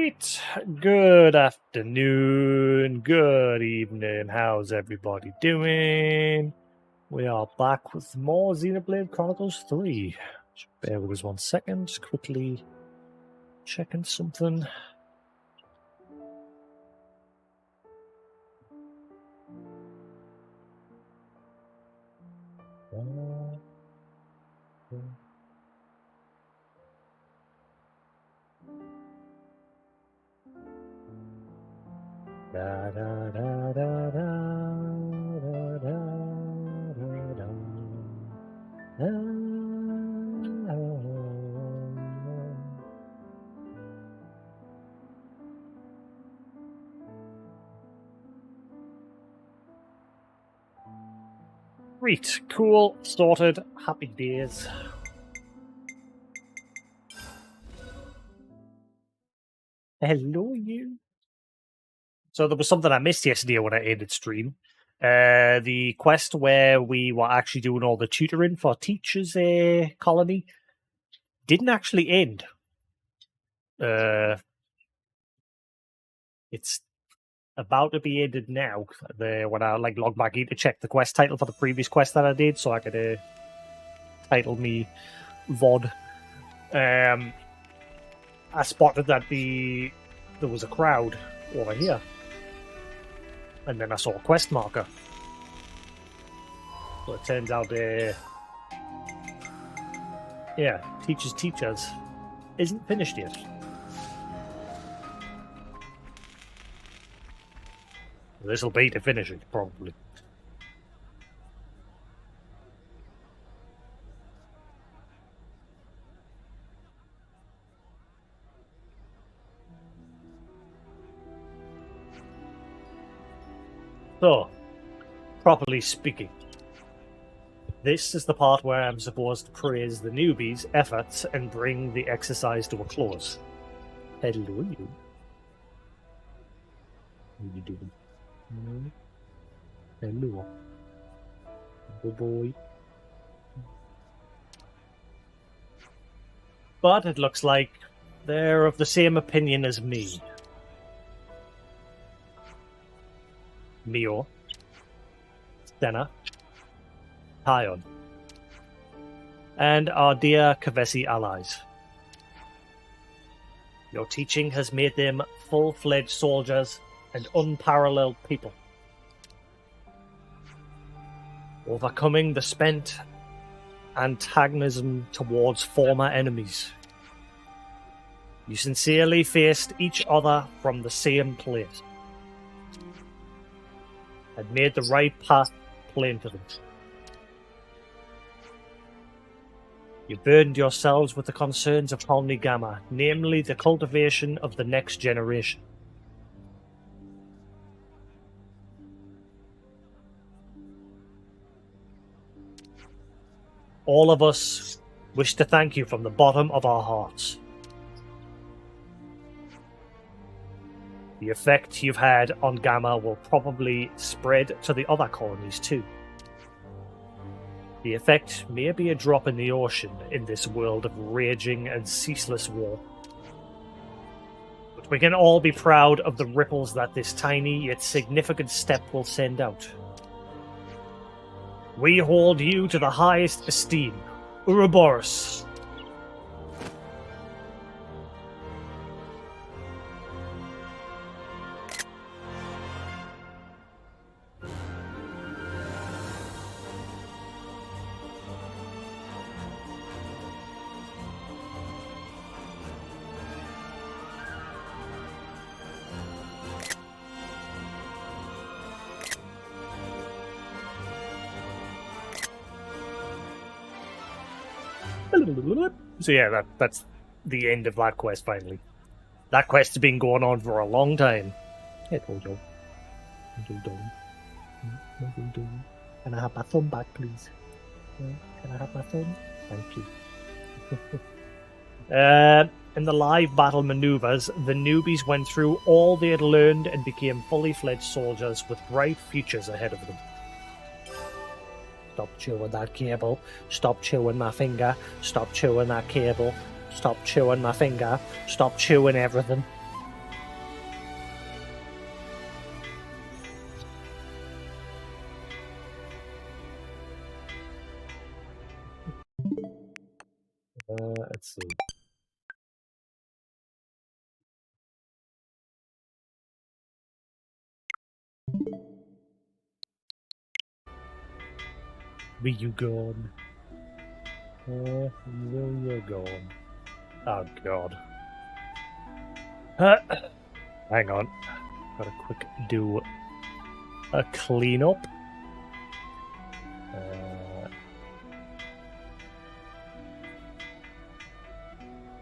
Right, good afternoon, good evening, how's everybody doing? We are back with more Xenoblade Chronicles 3. Just bear with us 1 second, just quickly checking something. Da, da, da, da, da, da, da, da, da, da. Great, cool, sorted, happy days. Hello, you. So there was something I missed yesterday when I ended stream. The quest where we were actually doing all the tutoring for teachers' colony didn't actually end. It's about to be ended now. When I log back in to check the quest title for the previous quest that I did, so I could title me VOD. I spotted that there was a crowd over here. And then I saw a quest marker. So it turns out, Teachers isn't finished yet. This'll be to finish it, probably. So, properly speaking, this is the part where I'm supposed to praise the newbies' efforts and bring the exercise to a close. Hello, you. How you doing? Hello. Good boy. But it looks like they're of the same opinion as me. Mio, Senna, Tyon, and our dear Kavesi allies. Your teaching has made them full-fledged soldiers and unparalleled people. Overcoming the spent antagonism towards former enemies. You sincerely faced each other from the same place and made the right path plain to them. You burdened yourselves with the concerns of Holny Gamma, namely the cultivation of the next generation. All of us wish to thank you from the bottom of our hearts. The effect you've had on Gamma will probably spread to the other colonies too. The effect may be a drop in the ocean in this world of raging and ceaseless war. But we can all be proud of the ripples that this tiny yet significant step will send out. We hold you to the highest esteem, Ouroboros. So yeah, that's the end of that quest finally. That quest has been going on for a long time. Hey, Tojo. Can I have my thumb back, please? Can I have my thumb? Thank you. In the live battle maneuvers, the newbies went through all they had learned and became fully fledged soldiers with bright futures ahead of them. Stop chewing that cable. Stop chewing my finger. Stop chewing that cable. Stop chewing my finger. Stop chewing everything. Let's see. Be you gone? Where will you gone? Oh god. Hang on. Gotta quick do a cleanup.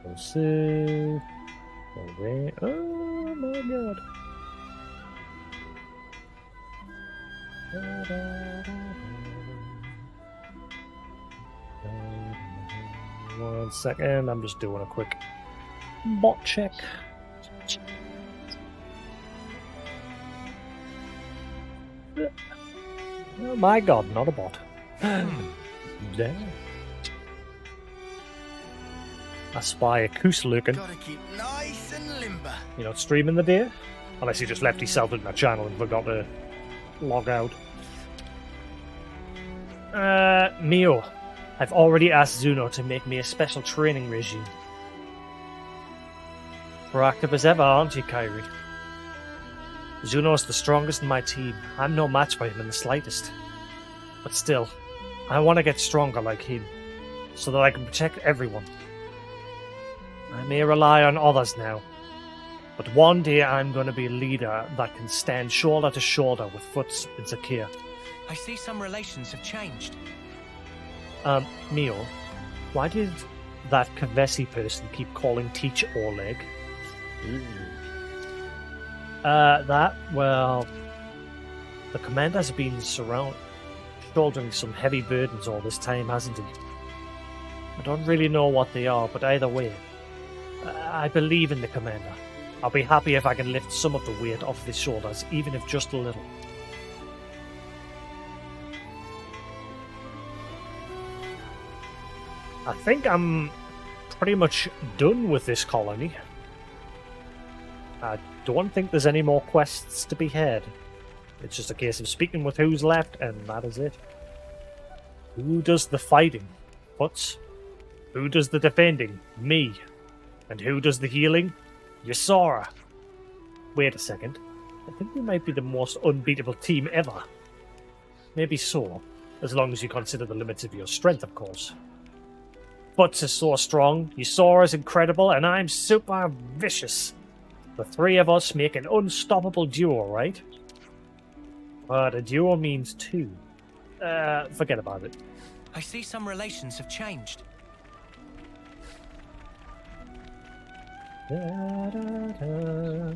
We'll see. Away. Oh my god. 1 second, I'm just doing a quick bot check. Oh my god, not a bot. Damn. I spy a Koos lurking. Gotta keep nice and limber. You're not streaming the day? Unless you just left yourself in my channel and forgot to log out. Mio, I've already asked Zuno to make me a special training regime. Proactive as ever, aren't you, Kyrie? Zuno's the strongest in my team. I'm no match for him in the slightest. But still, I want to get stronger like him, so that I can protect everyone. I may rely on others now, but one day I'm going to be a leader that can stand shoulder to shoulder with Foots and Zakir. I see some relations have changed. Mio, why did that Kavesi person keep calling Teach Oleg? Well, the commander's been shouldering some heavy burdens all this time, hasn't he? I don't really know what they are, but either way, I believe in the commander. I'll be happy if I can lift some of the weight off his shoulders, even if just a little. I think I'm pretty much done with this colony. I don't think there's any more quests to be had. It's just a case of speaking with who's left, and that is it. Who does the fighting? Foots. Who does the defending? Me. And who does the healing? Ysora. Wait a second. I think we might be the most unbeatable team ever. Maybe so, as long as you consider the limits of your strength, of course. Foots is so strong, Ysora is incredible, and I'm super vicious. The three of us make an unstoppable duo, right? But a duo means two. Forget about it. I see some relations have changed. Da, da, da, da.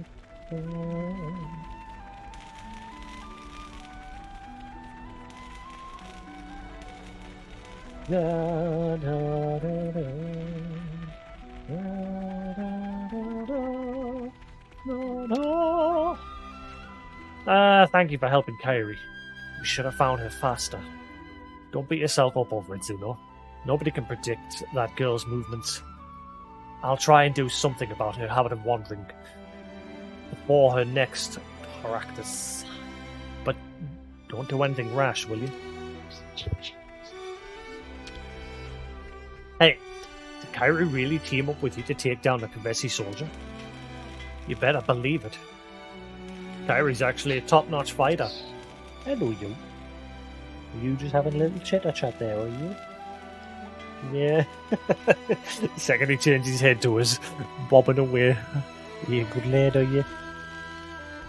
Da, da, da, da. Da, da, da, da, da. Thank you for helping Kyrie. We should have found her faster. Don't beat yourself up over it, Zuno. Nobody can predict that girl's movements. I'll try and do something about her habit of wandering before her next practice. But don't do anything rash, will you? Hey, did Kyrie really team up with you to take down the Kavesi soldier? You better believe it. Kyrie's actually a top-notch fighter. Hello, you. Are you just having a little chitter-chat there, are you? Yeah. The second he changes his head to us, bobbing away. Are you a good lad, are you?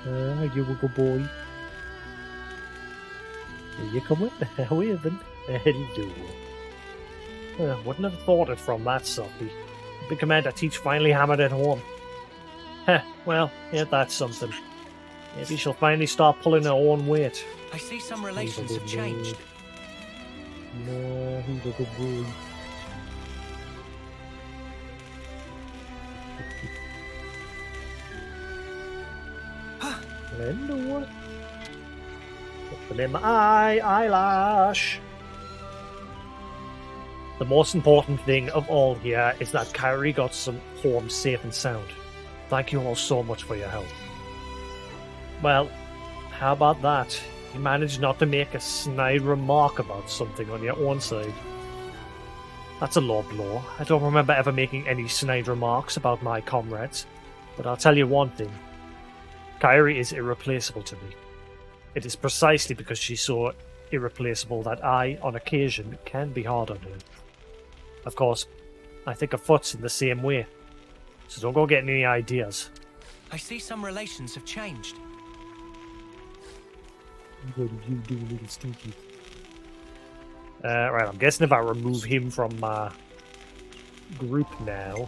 Are you a good boy? Are you coming? Waving? Hello. Wouldn't have thought it from that, Sophie. Big Commander Teach finally hammered it home. Heh, well, yeah, that's something. Maybe she'll finally start pulling her own weight. I see some relations have changed. No, he's a good boy. Hello. Open in my eyelash. The most important thing of all here is that Kyrie got some home safe and sound. Thank you all so much for your help. Well, how about that? You managed not to make a snide remark about something on your own side. That's a low blow. I don't remember ever making any snide remarks about my comrades, but I'll tell you one thing. Kairi is irreplaceable to me. It is precisely because she's so irreplaceable that I, on occasion, can be hard on her. Of course, I think of Foots in the same way, so don't go getting any ideas. I see some relations have changed. What did you do, little stinky? Right, I'm guessing if I remove him from my group now...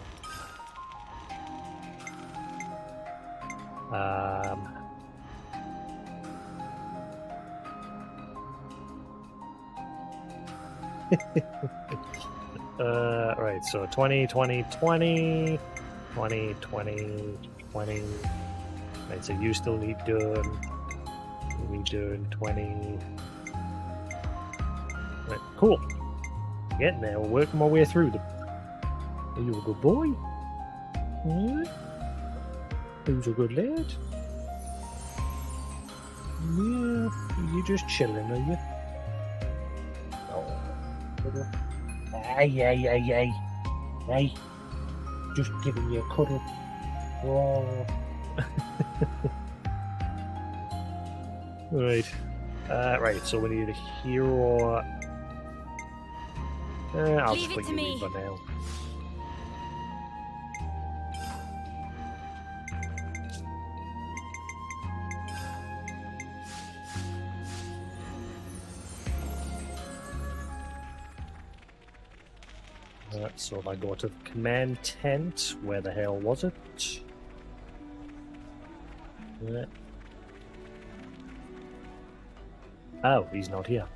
right, so 20, 20, 20, 20, 20, 20. Right, so you still need doing. You need doing 20. Right, cool. Getting there, we're working my way through them. Are you a good boy? Who's a good lad? Yeah, you just chilling, are you? Hey. Just giving you a cuddle. Oh. Right. Right, so we need a hero. I'll Leave just it put to you me. in for now. So if I go to the command tent, where the hell was it? Oh, he's not here.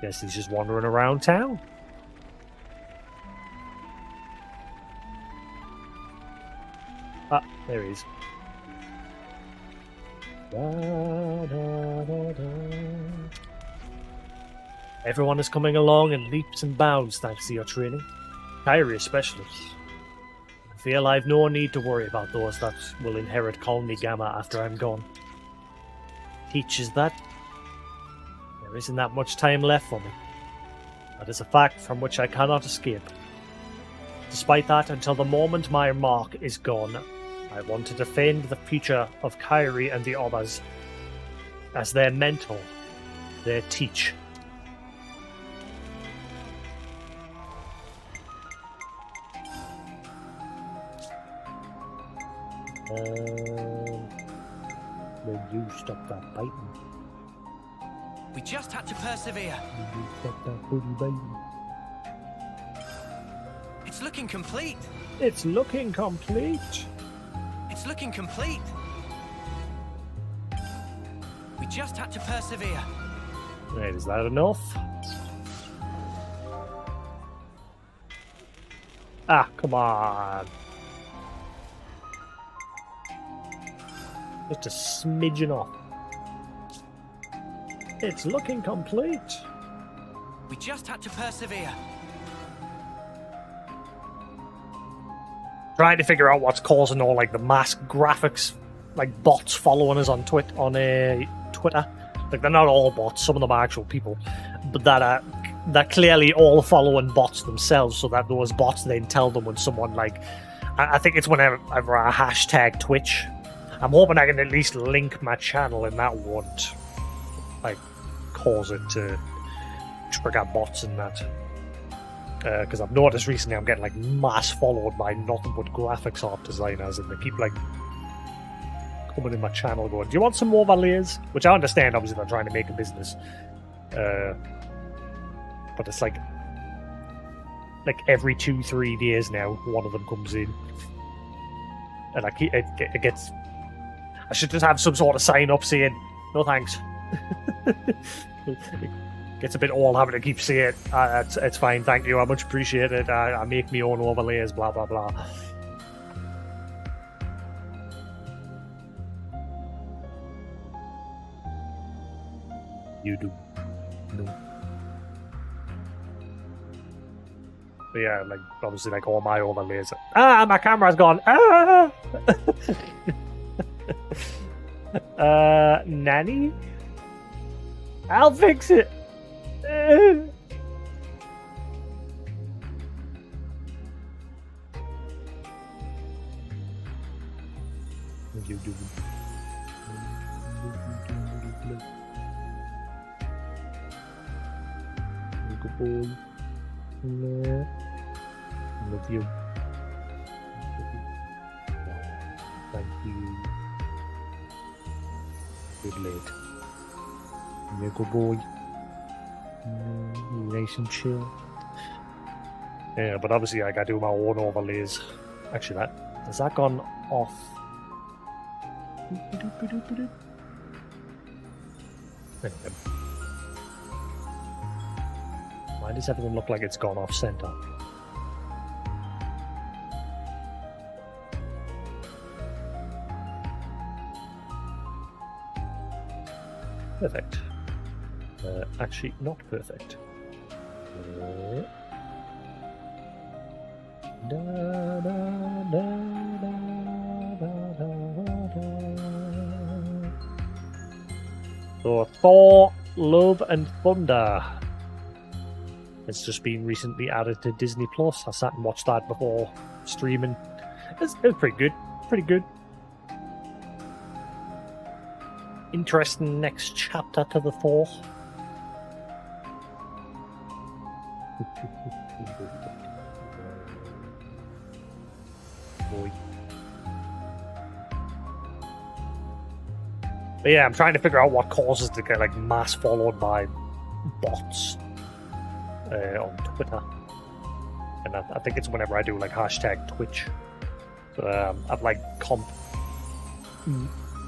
Guess he's just wandering around town. Ah, there he is. Everyone is coming along in leaps and bounds thanks to your training. Kairi especially. I feel I've no need to worry about those that will inherit Colony Gamma after I'm gone. Teaches that there isn't that much time left for me. That is a fact from which I cannot escape. Despite that, until the moment my mark is gone, I want to defend the future of Kairi and the others as their mentor, their teach. Will you stop that biting? We just had to persevere. Will you stop that booty biting? It's looking complete. It's looking complete. It's looking complete. We just had to persevere. Right, is that enough? Ah, come on. Just a smidgen off. It's looking complete. We just had to persevere. Trying to figure out what's causing all like the mask graphics, like bots following us on Twitter. Like they're not all bots; some of them are actual people, but they're clearly all following bots themselves. So that those bots then tell them when someone like, I think it's whenever I hashtag Twitch. I'm hoping I can at least link my channel, and that won't like cause it to trigger bots and that. Because I've noticed recently I'm getting like mass followed by nothing but graphics art designers, and they keep like coming in my channel going, "Do you want some overlays?" Which I understand, obviously they're trying to make a business, but it's like every 2-3 days now one of them comes in, and I keep it gets. I should just have some sort of sign up saying, "No thanks." It gets a bit old having to keep saying, it's fine, thank you, I much appreciate it. I make my own overlays, blah blah blah. You do. No. But yeah, like obviously like all my overlays. My camera's gone. Nanny? I'll fix it. Good boy. No. Love you. Thank you. Good lad. You're a good boy. Nice and chill. Yeah, but obviously I gotta do my own overlays. Actually, has that gone off? Why does everything look like it's gone off center? Perfect. Actually, not perfect. So, Thor, Love and Thunder. It's just been recently added to Disney Plus. I sat and watched that before streaming. It was pretty good. Pretty good. Interesting next chapter to the Thor. Boy. But yeah, I'm trying to figure out what causes to get like mass followed by bots on Twitter, and I think it's whenever I do like hashtag Twitch. So I've like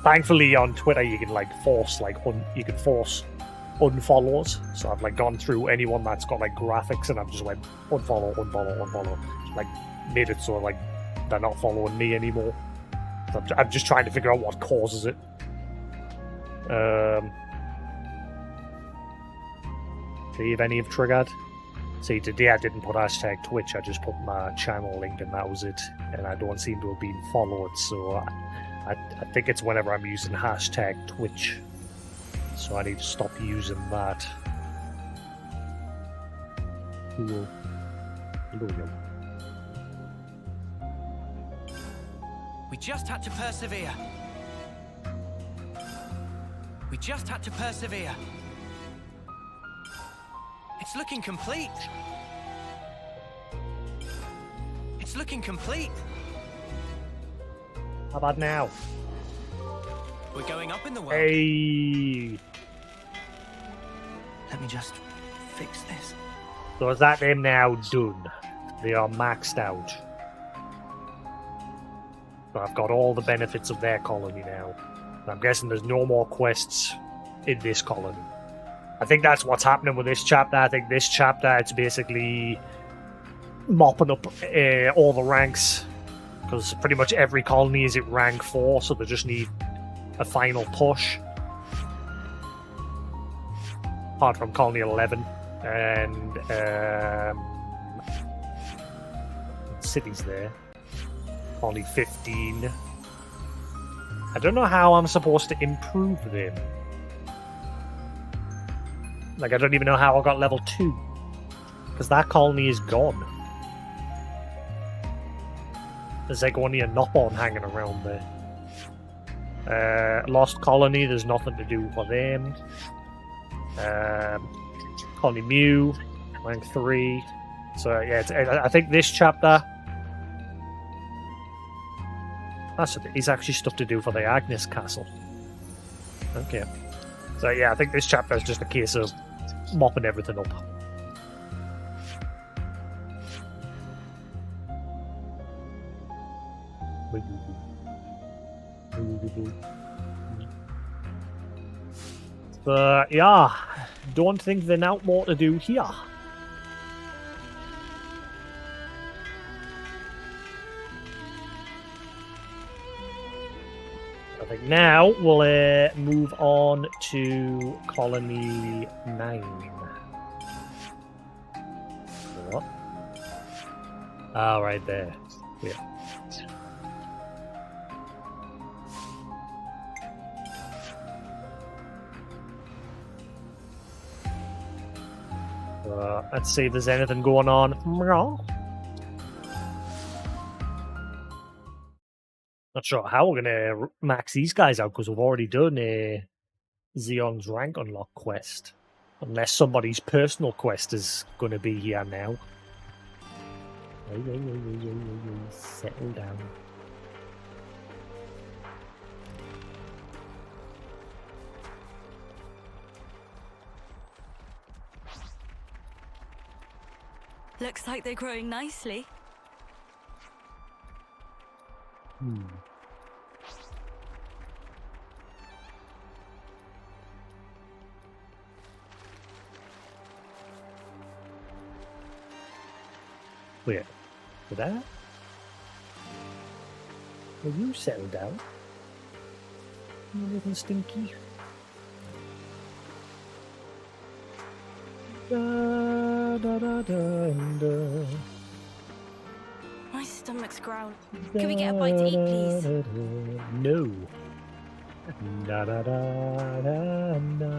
thankfully on Twitter you can like force unfollows. So I've like gone through anyone that's got like graphics and I've just went unfollow, like made it so like they're not following me anymore. So I'm just trying to figure out what causes it. See if any have triggered. See, today I didn't put hashtag Twitch, I just put my channel link and that was it. And I don't seem to have been followed, so I think it's whenever I'm using hashtag Twitch. So I need to stop using that. Cool. We just had to persevere. We just had to persevere. It's looking complete. It's looking complete. How about now? We're going up in the world. Hey! Let me just fix this. So is that them now done? They are maxed out. So I've got all the benefits of their colony now. I'm guessing there's no more quests in this colony. I think that's what's happening with this chapter. I think this chapter, it's basically mopping up all the ranks. Because pretty much every colony is at rank 4, so they just need a final push. Apart from colony 11. And cities there. Colony 15. I don't know how I'm supposed to improve them. Like, I don't even know how I got level 2. Because that colony is gone. There's like only a knock-on hanging around there. Lost Colony, there's nothing to do for them. Colony Mew, rank 3. So yeah, I think this chapter... Is actually stuff to do for the Agnes Castle. Okay. So yeah, I think this chapter is just a case of mopping everything up. But yeah, don't think there's out more to do here. I think now we'll move on to Colony 9. What? Ah, right there. Yeah. Let's see if there's anything going on. Not sure how we're gonna max these guys out because we've already done a Xeon's rank unlock quest. Unless somebody's personal quest is going to be here now. Settle down. Looks like they're growing nicely. Wait, for that? Will you settle down? You little stinky. Da, da, da, da, da. My stomach's growling. Can we get a bite to eat, please? No. Da da da da da.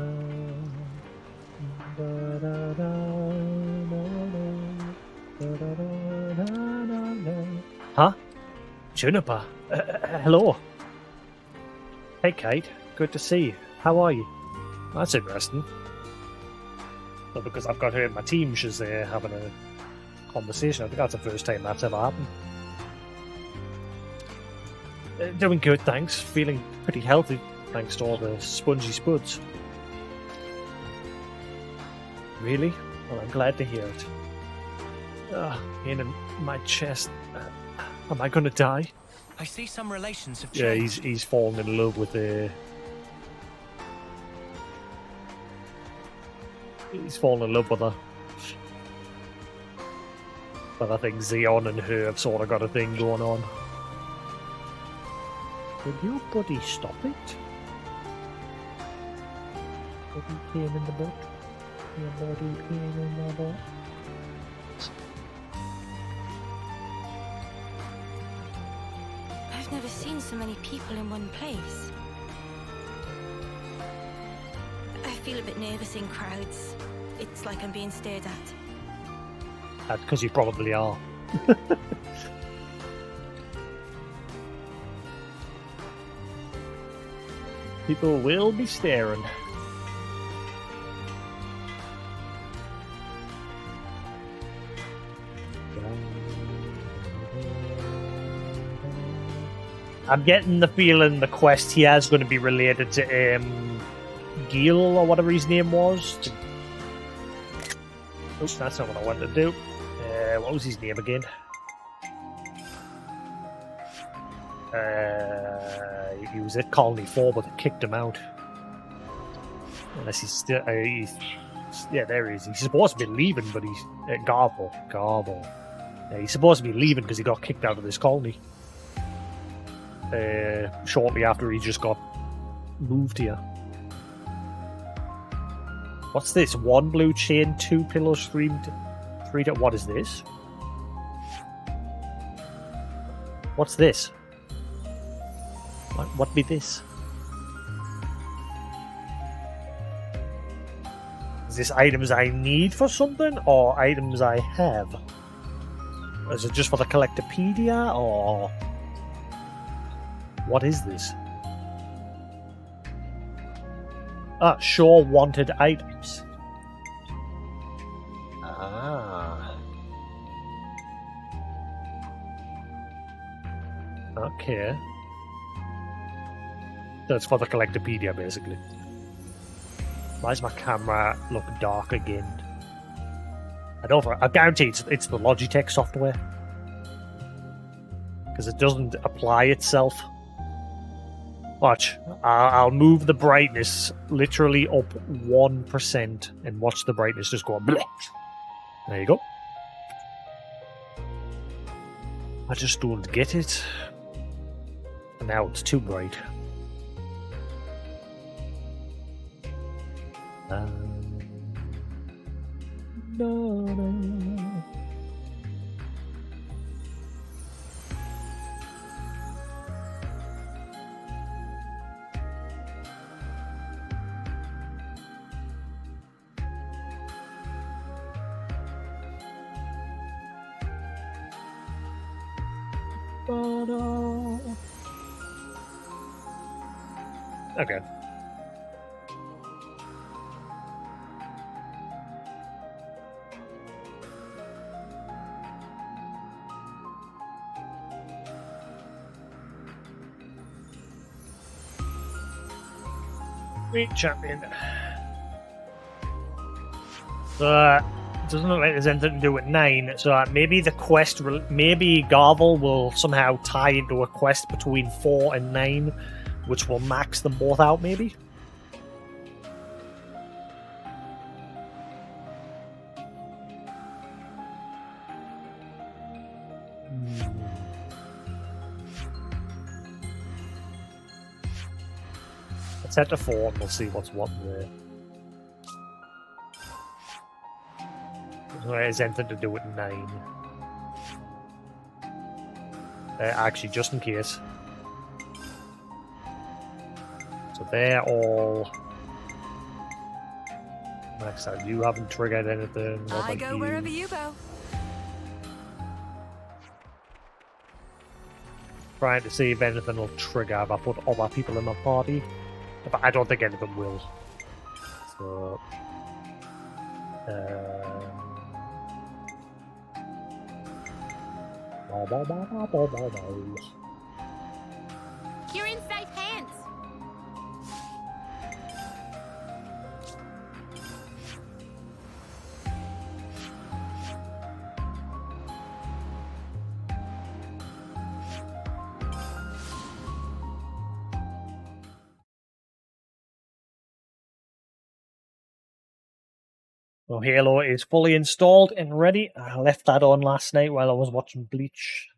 Da da da da. Huh? Juniper? Hello. Hey, Kate. Good to see you. How are you? That's interesting. But because I've got her in my team, she's having a conversation. I think that's the first time that's ever happened. Doing good, thanks. Feeling pretty healthy, thanks to all the spongy spuds. Really? Well, I'm glad to hear it. Pain in my chest. Am I gonna die? I see some relations have Yeah, changed. he's fallen in love with the. He's fallen in love with her. But I think Xeon and her have sort of got a thing going on. Will you bloody stop it? Bloody pain in the butt. Your bloody pain in the butt. I've never seen so many people in one place. I feel a bit nervous in crowds. It's like I'm being stared at. That's because you probably are. People will be staring. I'm getting the feeling the quest here is going to be related to Gil or whatever his name was. Oops, that's not what I wanted to do. What was his name again? He was at Colony 4, but they kicked him out. Unless he's still... yeah, there he is. He's supposed to be leaving, but he's... Garble. Yeah, he's supposed to be leaving because he got kicked out of this colony. Shortly after he just got moved here. What's this? 1 blue chain, 2 pillows, 3... What is this? What's this? What be this? Is this items I need for something, or items I have? Is it just for the Collectopedia, or... What is this? Show wanted items. Ah. Okay. That's for the Collectopedia, basically. Why does my camera look dark again? I guarantee it's the Logitech software. Because it doesn't apply itself. Watch. I'll move the brightness literally up 1% and watch the brightness just go bleh. There you go. I just don't get it. And now it's too bright. No. Okay. Meet champion. So, doesn't look like there's anything to do with 9. So maybe the quest, maybe Garvel will somehow tie into a quest between 4 and 9, which will max them both out. Maybe. Let's head to 4 and we'll see what's what there. So it has anything to do with 9. Actually, just in case. So they're all maxed out. You haven't triggered anything. What I about go you? wherever you go. Trying to see if anything will trigger if I put other people in my party. But I don't think anything will. So... You're in safe hands. So Halo is fully installed and ready. I left that on last night while I was watching Bleach.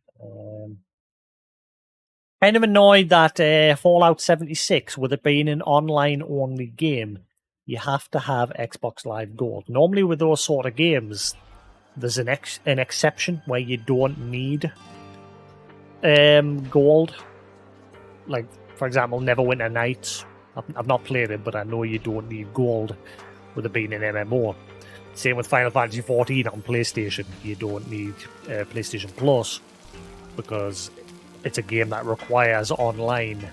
Kind of annoyed that Fallout 76, with it being an online-only game, you have to have Xbox Live Gold. Normally with those sort of games, there's an exception where you don't need gold. Like, for example, Neverwinter Nights. I've not played it, but I know you don't need gold with it being an MMO. Same with Final Fantasy XIV on PlayStation. You don't need PlayStation Plus because it's a game that requires online.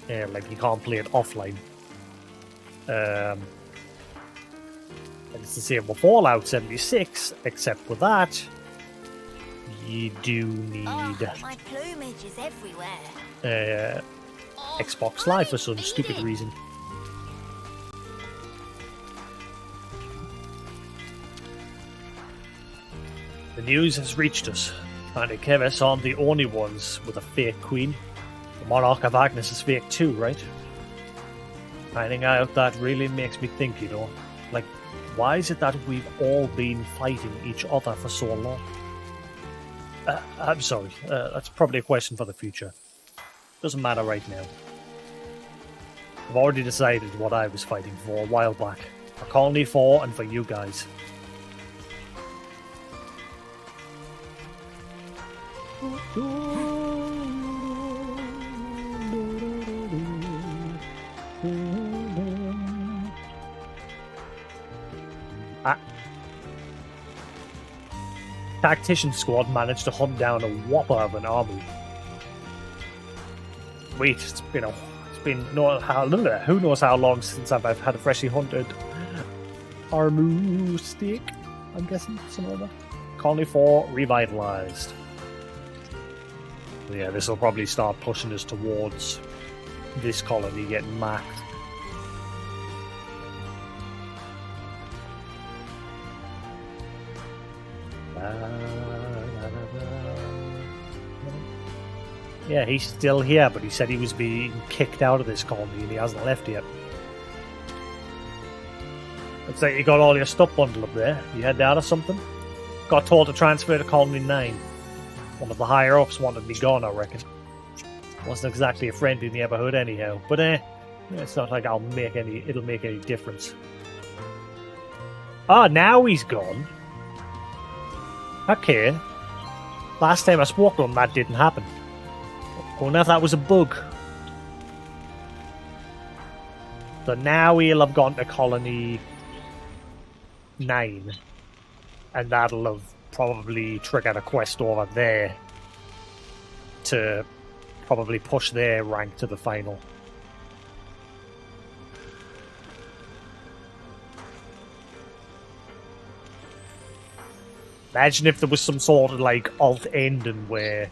Like, you can't play it offline. And it's the same with Fallout 76, except with that, you do need my plumage is everywhere. Xbox Live for some stupid reason. The news has reached us. And the Kevis aren't the only ones with a fake queen. The Monarch of Agnes is fake too, right? Finding out that really makes me think, you know. Like, why is it that we've all been fighting each other for so long? I'm sorry, that's probably a question for the future. Doesn't matter right now. I've already decided what I was fighting for a while back. For Colony 4 and for you guys. Tactician squad managed to hunt down a whopper of an army. Wait, who knows how long since I've had a freshly hunted Armu steak, I'm guessing, something like that. Colony 4 revitalized. So yeah, this will probably start pushing us towards this colony getting marked. Yeah, he's still here, but he said he was being kicked out of this colony and he hasn't left yet. Looks like you got all your stuff bundled up there. You head down or something? Got told to transfer to Colony 9. One of the higher-ups wanted me gone, I reckon. Wasn't exactly a friend in the neighborhood anyhow, but it's not like it'll make any difference. Ah, now he's gone. Okay. Last time I spoke to him, that didn't happen. I wonder if that was a bug. So now he'll have gone to Colony 9. And that'll have probably triggered a quest over there to probably push their rank to the final. Imagine if there was some sort of like alt ending where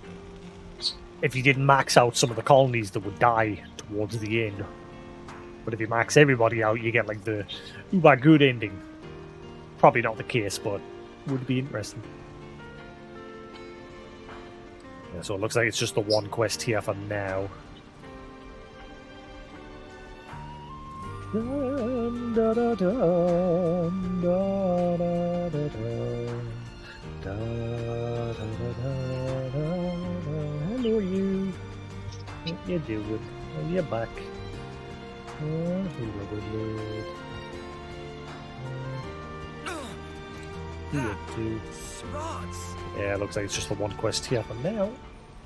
if you didn't max out some of the colonies that would die towards the end. But if you max everybody out, you get like the uber good ending. Probably not the case, but would be interesting. Yeah, so it looks like it's just the one quest here for now. Dun, da, da, dun, da, da, da, dun. Da, da, da, da, da, da. Hello, you. What you doing? Oh, you're back. Oh, hello, you too. Spots. Yeah, it looks like it's just the one quest here for now.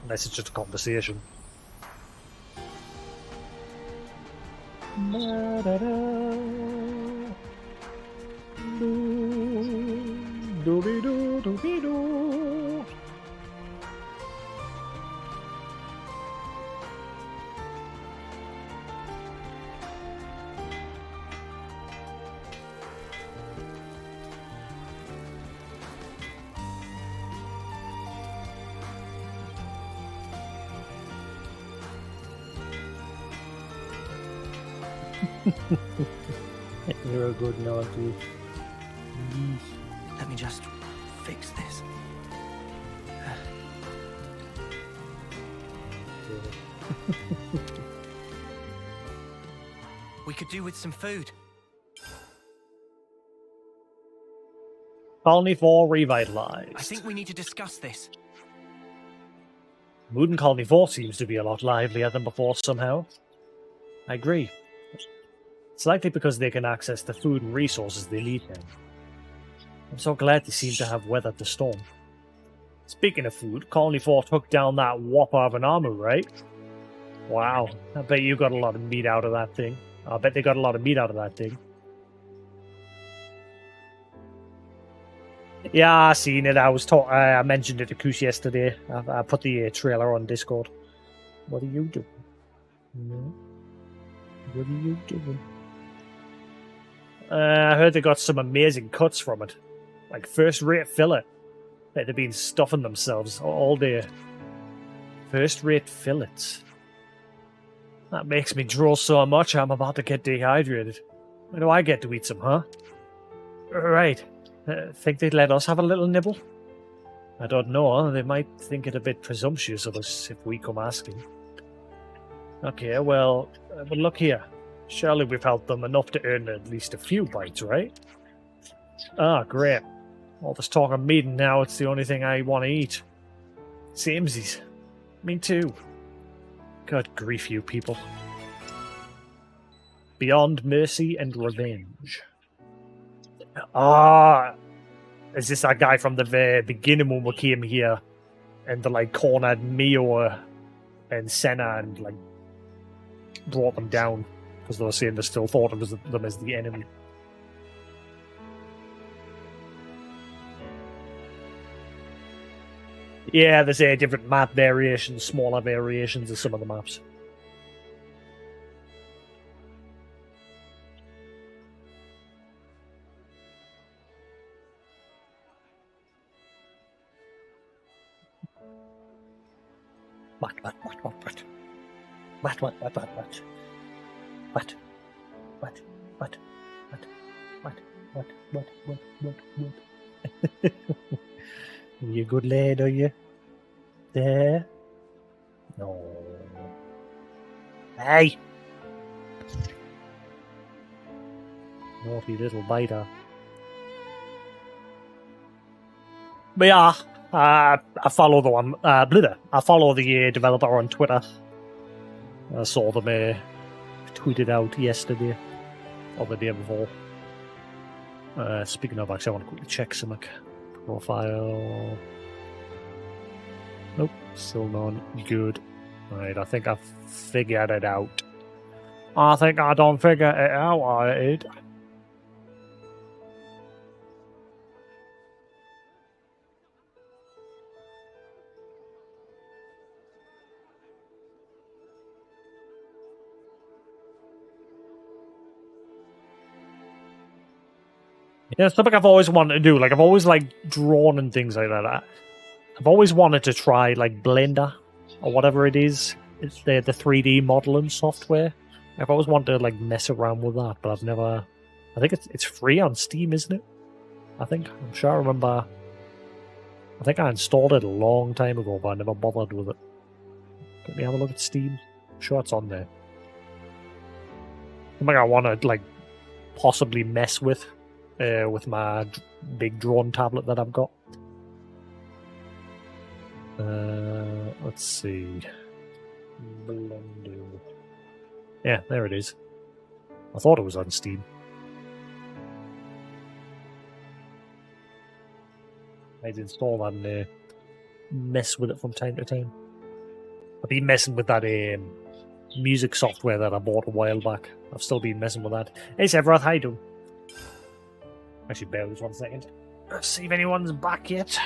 Unless it's just a conversation. Dooby-doo. You're a good naughty. Let me just fix this. We could do with some food. Colony 4 revitalized. I think we need to discuss this. Mood and Colony 4 seems to be a lot livelier than before somehow. I agree. It's likely because they can access the food and resources they need now. I'm so glad they seem to have weathered the storm. Speaking of food, Colony 4 took down that whopper of an armor, right? Wow, I bet you got a lot of meat out of that thing. I bet they got a lot of meat out of that thing. Yeah, I seen it. I mentioned it to Kush yesterday. I put the trailer on Discord. What are you doing? No? What are you doing? I heard they got some amazing cuts from it. Like first-rate fillet. Like they've been stuffing themselves all day. First-rate fillets. That makes me drool so much I'm about to get dehydrated. When do I get to eat some, huh? Right. Think they'd let us have a little nibble? I don't know. They might think it a bit presumptuous of us if we come asking. Okay, well, look here. Surely we've helped them enough to earn at least a few bites, right? Ah, great. All this talk of meat and now it's the only thing I want to eat. Samesies. Me too. God grief, you people. Beyond mercy and revenge. Ah, is this that guy from the very beginning when we came here and they like cornered Mio and Senna and like brought them down because they were saying they still thought of them as the enemy. Yeah, there's different map variations, smaller variations of some of the maps. What? What? You good lad, are you? There? No. Hey! Naughty little biter. But yeah, I follow the one. I follow the developer on Twitter. I saw them tweeted out yesterday or the day before. Speaking of, actually, I want to quickly check some profile. Nope, still none. Good. Right, I think I've figured it out. I think I don't figure it out, I did. Yeah, it's something I've always wanted to do. Like I've always like drawn and things like that. I've always wanted to try like Blender or whatever it is. It's the 3D modeling software. I've always wanted to like mess around with that, but I've never. I think it's free on Steam, isn't it? I'm sure I remember. I think I installed it a long time ago, but I never bothered with it. Let me have a look at Steam. I'm sure it's on there. Something I want to like possibly mess with my big drone tablet that I've got. Let's see. Blender. Yeah, there it is. I thought it was on Steam. I'd install that and mess with it from time to time. I've been messing with that music software that I bought a while back. I've still been messing with that. Hey, Severath, how you doing? Actually, bear with us 1 second. Let's see if anyone's back yet.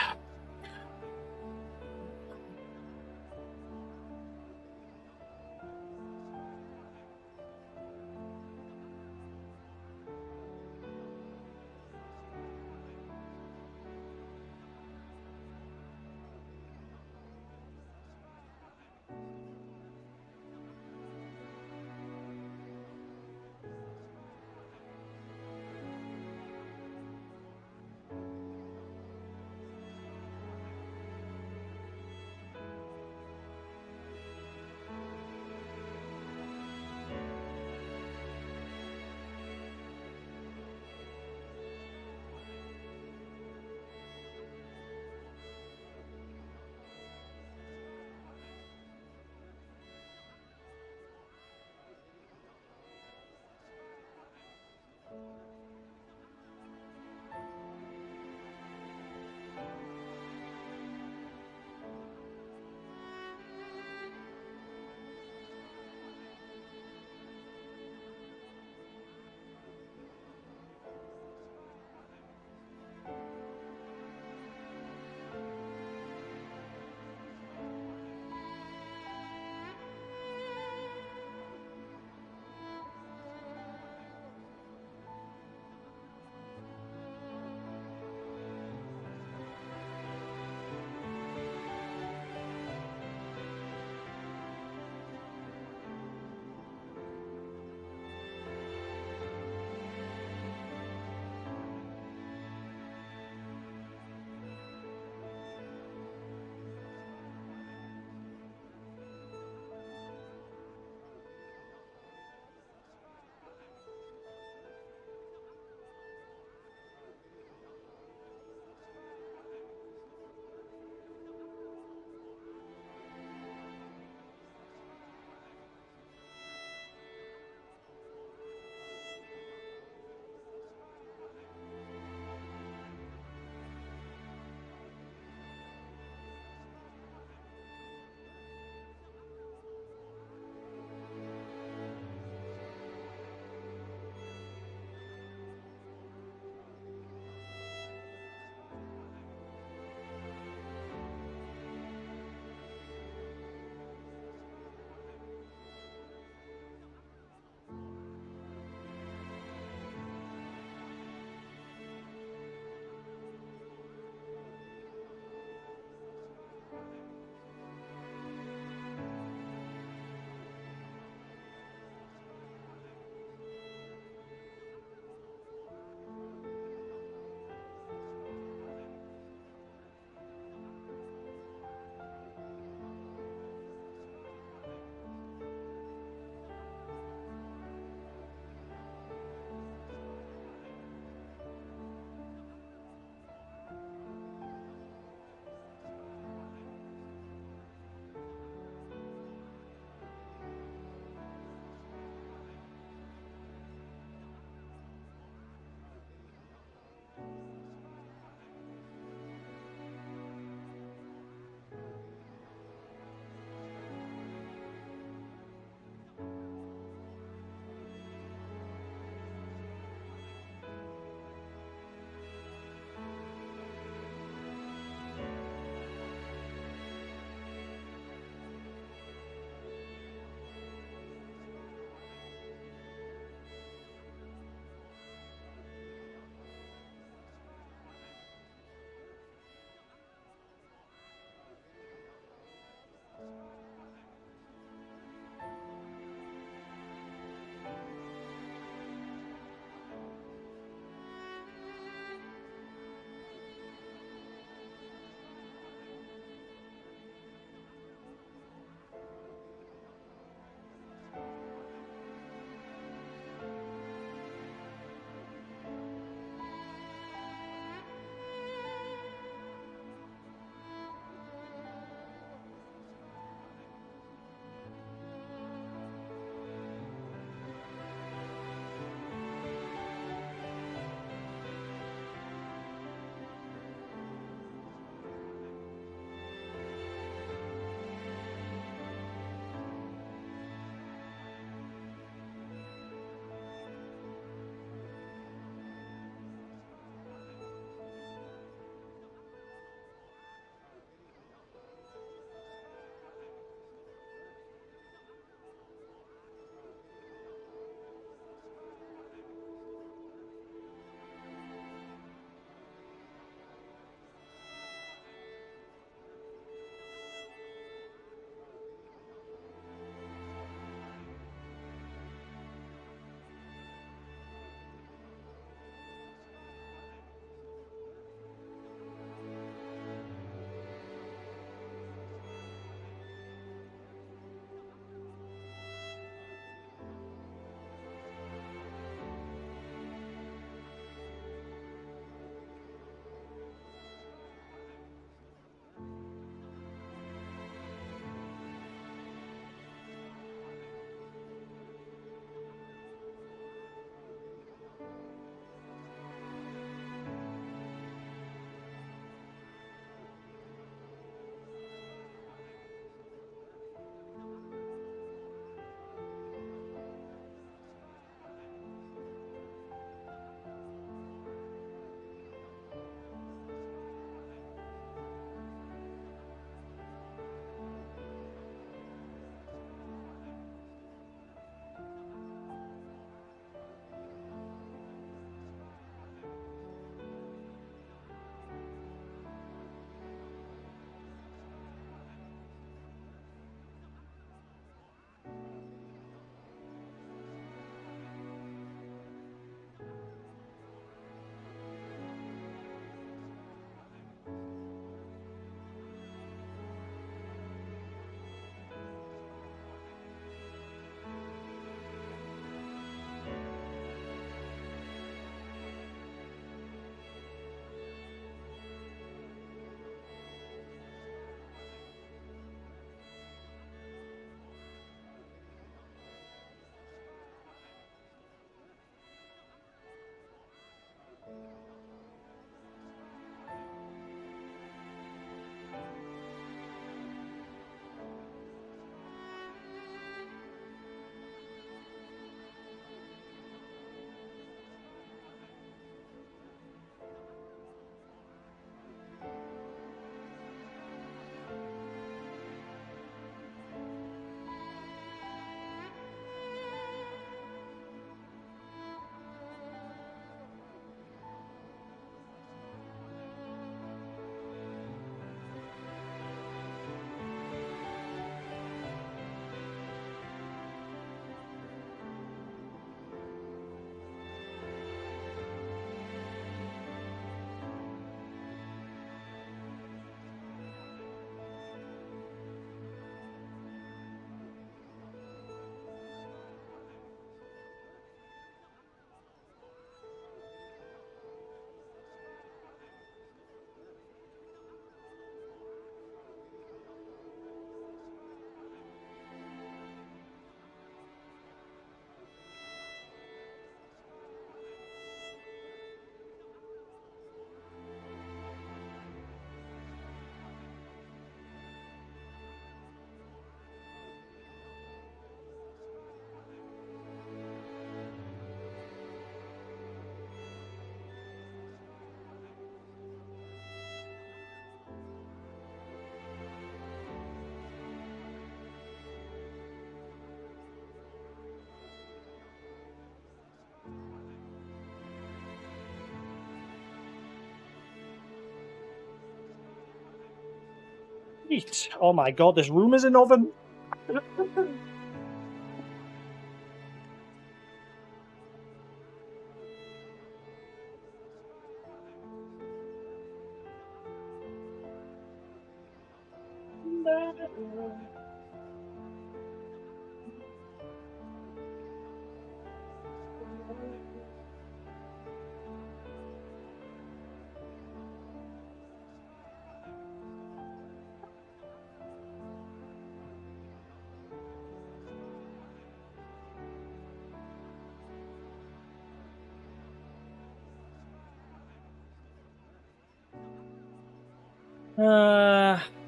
Eat. Oh my god, this room is an oven.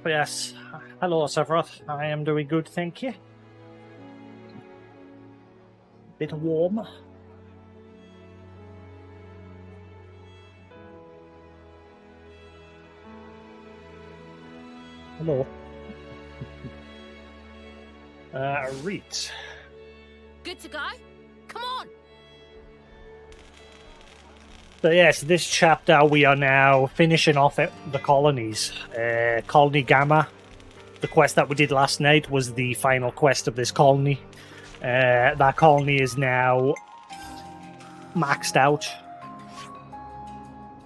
Yes. Hello, Sephiroth. I am doing good, thank you. Bit warm. Hello. Reet. Good to go? Come on! So yes, this chapter we are now finishing off at the colonies. Colony Gamma. The quest that we did last night was the final quest of this colony. That colony is now maxed out.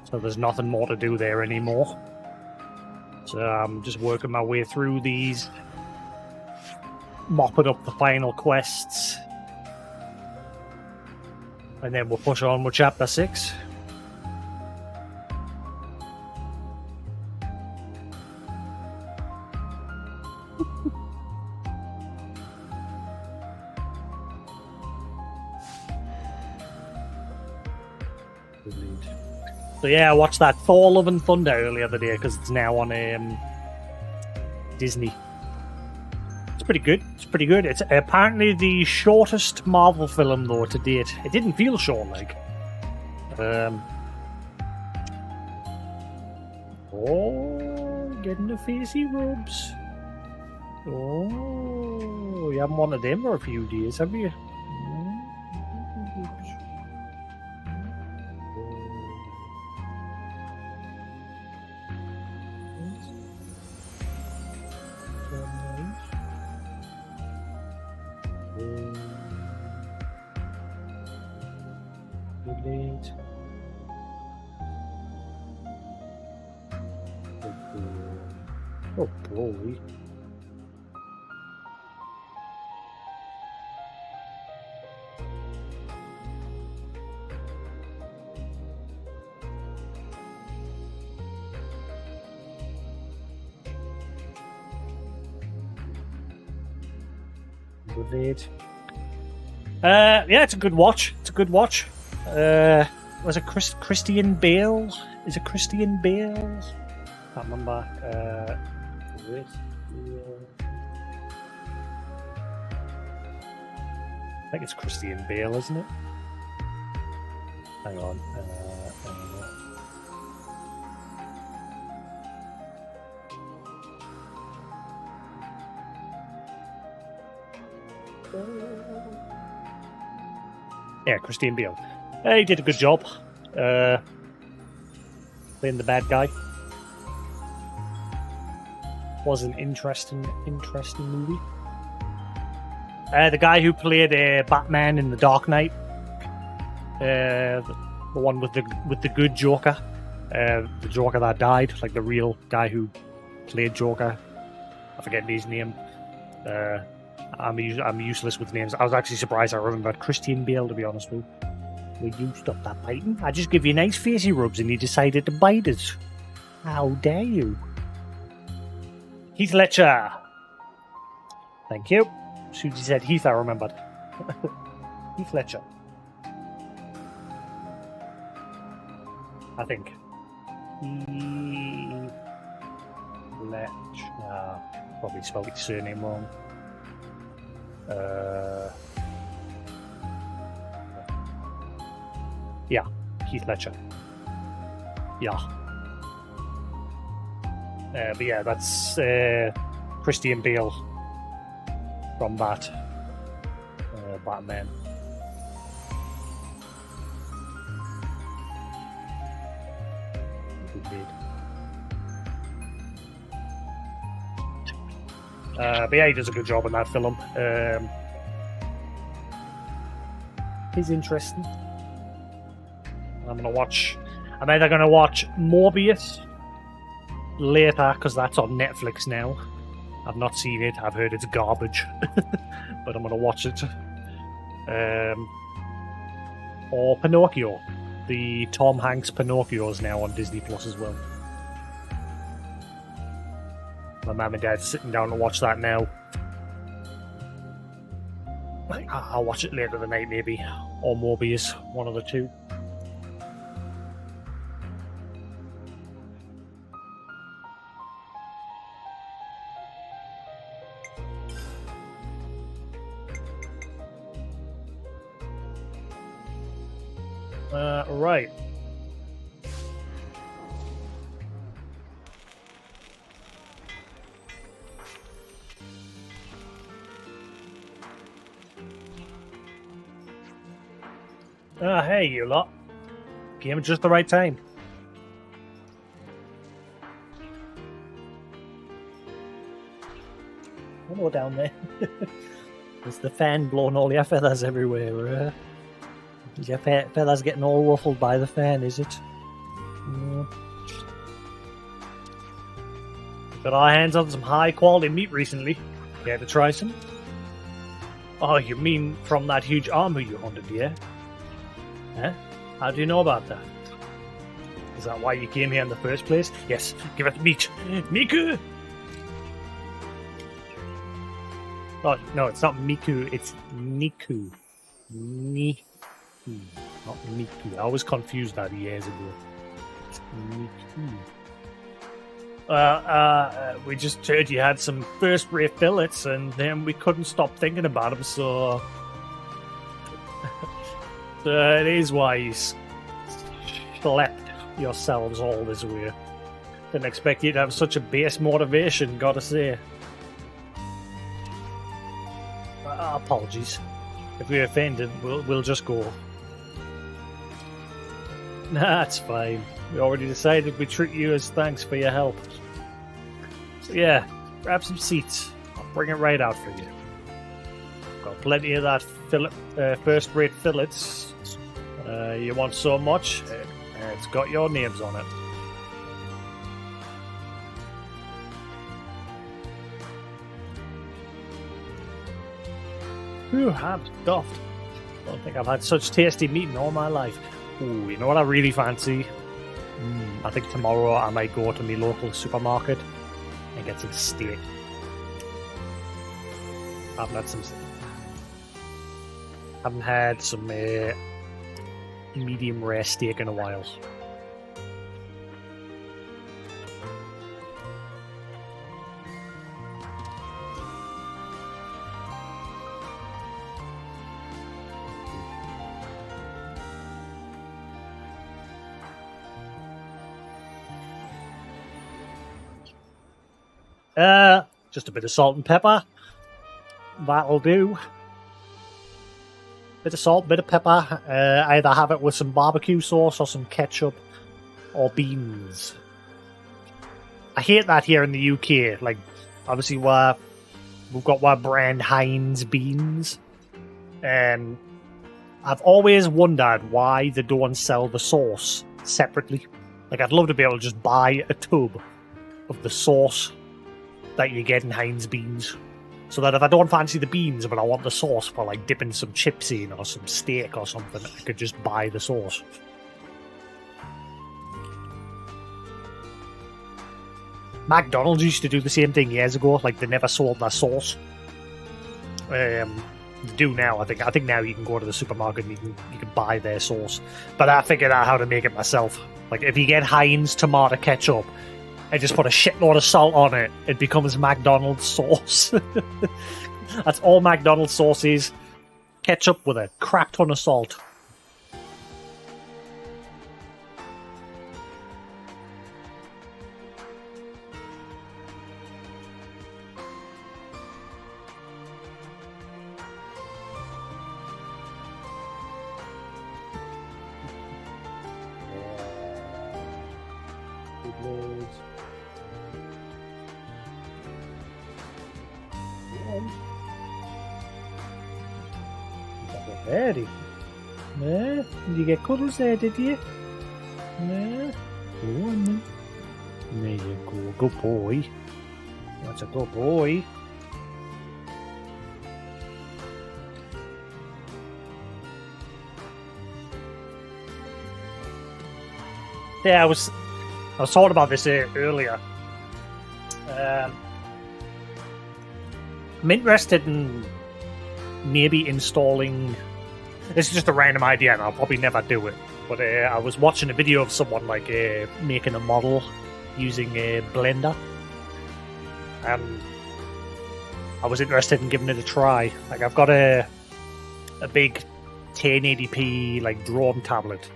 So there's nothing more to do there anymore. So I'm just working my way through these. Mopping up the final quests. And then we'll push on with chapter 6. So yeah, I watched that Thor: Love and Thunder earlier the day because it's now on Disney. It's pretty good. It's pretty good. It's apparently the shortest Marvel film though to date. It didn't feel short like. Oh, getting the facey rubs. Oh, you haven't wanted them for a few days, have you? Oh, boy. Good. Yeah, it's a good watch. It's a good watch. Was it Christian Bale? Is it Christian Bale? Can't remember. I think it's Christian Bale, isn't it? Hang on. Yeah, Christian Bale. He did a good job playing the bad guy. Was an interesting movie. The guy who played Batman in The Dark Knight, the one with the good Joker, the Joker that died, like the real guy who played Joker. I forget his name. I'm useless with names. I was actually surprised I remembered Christian Bale, to be honest with you. Will you stop that biting? I just give you nice facey rubs and you decided to bite it. How dare you? Heath Ledger. Thank you. As soon as you said Heath, I remembered. Heath Ledger. I think. Heath Ledger. Probably spelled his surname wrong. Yeah, Heath Ledger. Yeah. But yeah, that's Christian Bale from that Batman. Indeed. But yeah, he does a good job in that film. He's interesting. I'm either gonna watch Morbius later because that's on Netflix now. I've not seen it. I've heard it's garbage, but I'm gonna watch it. Or Pinocchio. The Tom Hanks Pinocchio is now on Disney Plus as well. My mum and dad's sitting down to watch that now. I'll watch it later tonight, maybe, or Morbius, one of the two. Right. Hey, you lot. Came at just the right time. Hello down there. There's the fan blowing all your feathers everywhere. Is your feathers getting all ruffled by the fan, is it? Got our hands on some high quality meat recently. Care to try some? Oh, you mean from that huge armor you hunted, yeah? Huh? How do you know about that? Is that why you came here in the first place? Yes, give us meat. Miku! Oh, no, it's not Miku, it's Niku. Niku, not Miku. I always confused that years ago. It's Miku. We just heard you had some first-rate fillets, and then we couldn't stop thinking about them, so... it is why you schlepped yourselves all this way. Didn't expect you to have such a base motivation, gotta say. Apologies. If we offended, we'll just go. Nah, it's fine. We already decided we treat you as thanks for your help. So yeah, grab some seats. I'll bring it right out for you. Got plenty of that first-rate fillets. You want so much, it's got your names on it. Whew, I'm stuffed. Don't think I've had such tasty meat in all my life. Ooh, you know what I really fancy? I think tomorrow I might go to my local supermarket and get some steak. Haven't had some medium rare steak in a while. Just a bit of salt and pepper. That'll do. Bit of salt, bit of pepper. Either have it with some barbecue sauce or some ketchup or beans. I hate that here in the UK. Like, obviously, we've got our brand Heinz beans. And I've always wondered why they don't sell the sauce separately. Like, I'd love to be able to just buy a tub of the sauce that you get in Heinz beans. So that if I don't fancy the beans, but I want the sauce for like dipping some chips in or some steak or something, I could just buy the sauce. McDonald's used to do the same thing years ago. Like they never sold their sauce. They do now. I think now you can go to the supermarket and you can buy their sauce. But I figured out how to make it myself. Like if you get Heinz tomato ketchup, I just put a shitload of salt on it. It becomes McDonald's sauce. That's all McDonald's sauce is. Ketchup with a crap ton of salt. Ready? Yeah? Did you get cuddles there, did you? Yeah? Go on then. There you go. Good boy. That's a good boy. Yeah, I was talking about this earlier. I'm interested in maybe installing. This is just a random idea, and I'll probably never do it. But I was watching a video of someone like making a model using a Blender, and I was interested in giving it a try. Like I've got a big 1080p like drone tablet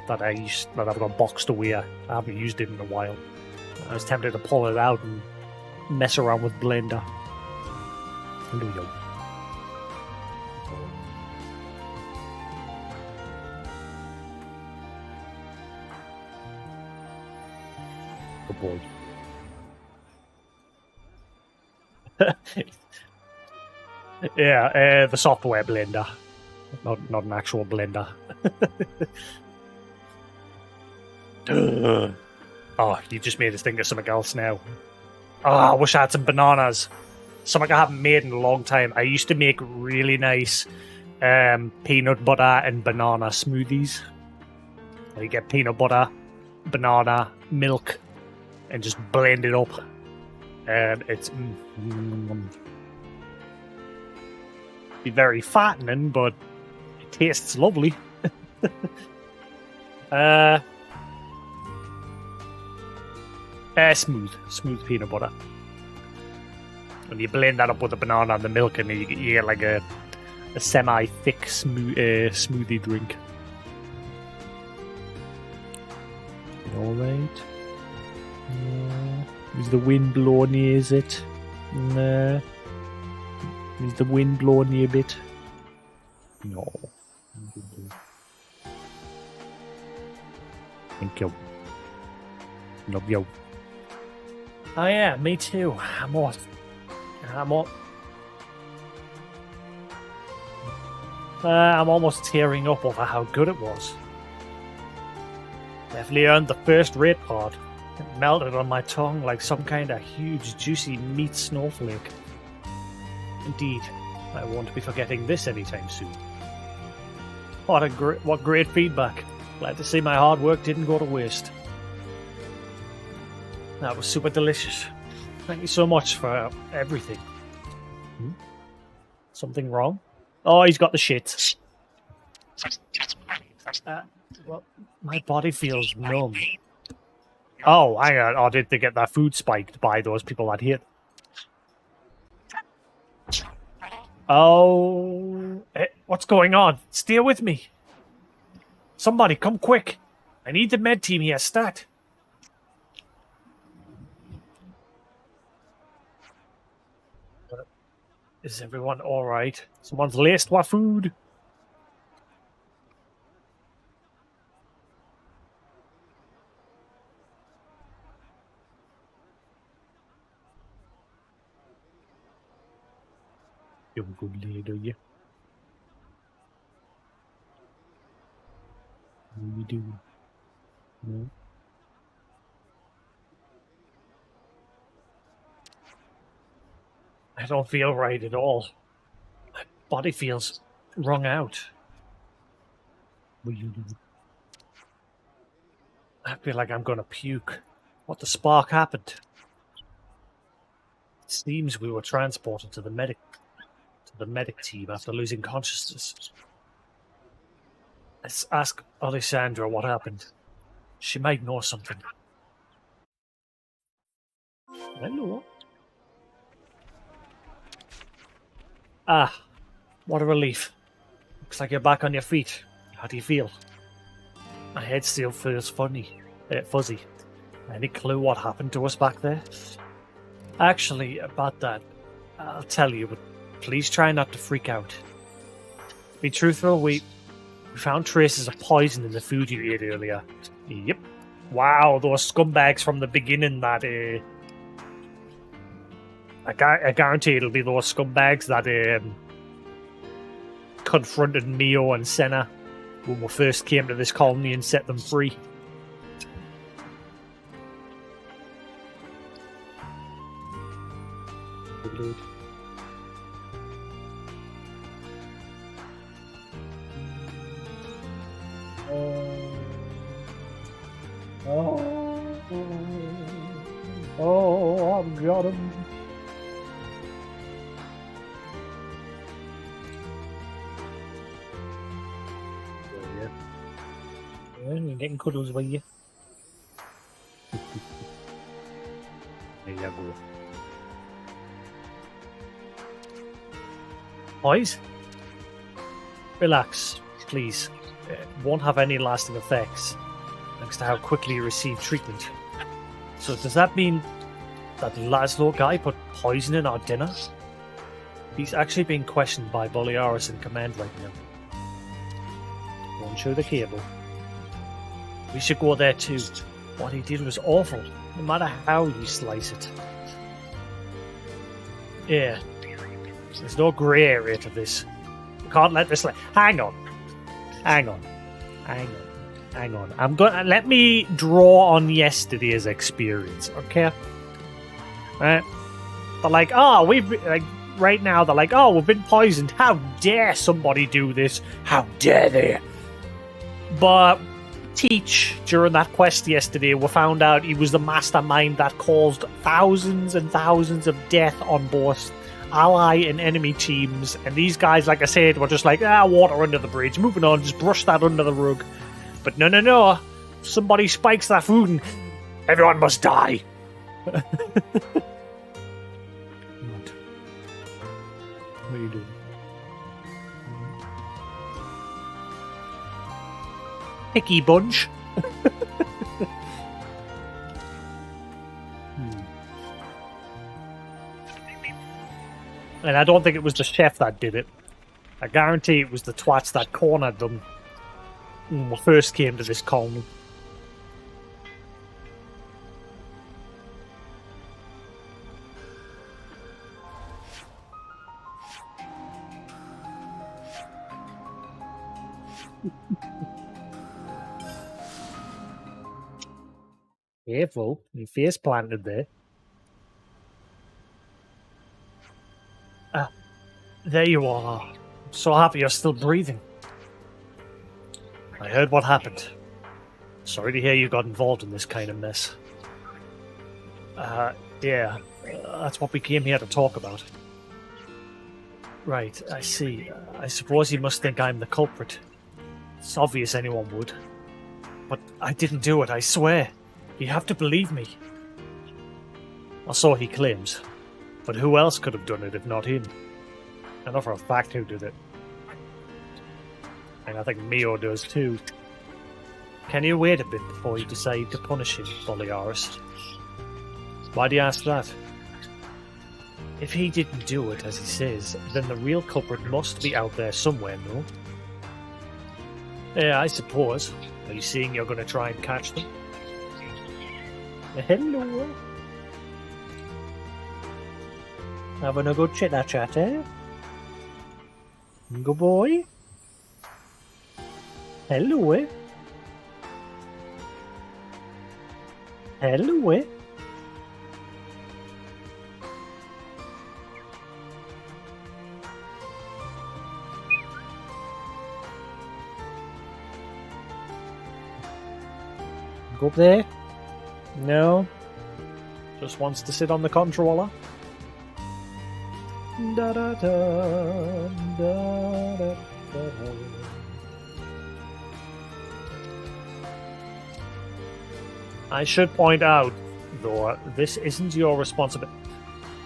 that I've got boxed away. I haven't used it in a while. I was tempted to pull it out and mess around with Blender. Hello, yo. Good boy. Yeah, the software Blender, not an actual Blender. Oh, you just made us think of something else now. Oh, I wish I had some bananas. Something I haven't made in a long time. I used to make really nice peanut butter and banana smoothies. You get peanut butter, banana, milk, and just blend it up. And it's be very fattening, but it tastes lovely. Smooth peanut butter. And you blend that up with the banana and the milk, and you get like a semi-thick smoothie drink. All right. Is the wind blowing you? Is it? No. Is the wind blowing you a bit? No. Thank you. Love you. Oh yeah, me too. I'm off. I'm almost tearing up over how good it was. Definitely earned the first rate part. It melted on my tongue like some kind of huge, juicy meat snowflake. Indeed, I won't be forgetting this anytime soon. What great feedback. Glad to see my hard work didn't go to waste. That was super delicious. Thank you so much for everything. Something wrong? Oh, he's got the shit. Well, my body feels numb. Oh, hang on. Oh, did they get their food spiked by those people that hit? Oh, what's going on? Stay with me. Somebody, come quick. I need the med team here, stat. Is everyone alright? Someone's laced my food. You're a good leader, you. What are you doing? No? I don't feel right at all. My body feels wrung out. What are you doing? I feel like I'm gonna puke. What the spark happened? It seems we were transported to the medic team after losing consciousness. Let's ask Alessandra what happened. She might know something. Hello. Ah, what a relief. Looks like you're back on your feet. How do you feel? My head still feels fuzzy. Any clue what happened to us back there? Actually, about that, I'll tell you, but please try not to freak out. To be truthful, we found traces of poison in the food you ate earlier. Yep. Wow, those scumbags from the beginning that I guarantee it'll be those scumbags that confronted Mio and Senna when we first came to this colony and set them free. Oh, I've got him. Yeah, you're getting cuddles with you. There you go. Boys, relax, please. It won't have any lasting effects, thanks to how quickly you receive treatment. So does that mean that Laszlo guy put poison in our dinner? He's actually being questioned by Boliaris in command right now. Won't show the cable. We should go there too. What he did was awful, no matter how you slice it. Yeah. There's no grey area to this. We can't let this... Hang on. I'm gonna... Let me draw on yesterday's experience, okay? Right? They're like, oh, we've... Like, right now, they're like, oh, we've been poisoned. How dare somebody do this? How dare they? But Teach, during that quest yesterday, we found out he was the mastermind that caused thousands and thousands of death on both ally and enemy teams, and these guys, like I said, were just like, water under the bridge, moving on, just brush that under the rug. But no, somebody spikes that food and everyone must die. What are you doing? Picky bunch. And I don't think it was the chef that did it. I guarantee it was the twats that cornered them when we first came to this colony. Careful, your face planted there. There you are. I'm so happy you're still breathing. I heard what happened. Sorry to hear you got involved in this kind of mess. Yeah, that's what we came here to talk about. Right, I see. I suppose you must think I'm the culprit. It's obvious anyone would. But I didn't do it, I swear. You have to believe me. Or so he claims. But who else could have done it if not him? I know for a fact who did it. And I think Mio does too. Can you wait a bit before you decide to punish him, Boliaris? Why do you ask that? If he didn't do it, as he says, then the real culprit must be out there somewhere, no? Yeah, I suppose. Are you saying you're going to try and catch them? Hello. Having a good chat, eh? Good boy. Hello, eh? Hello, eh? Go up there? No. Just wants to sit on the controller. Da da da da da da. I should point out, though, this isn't your responsibility.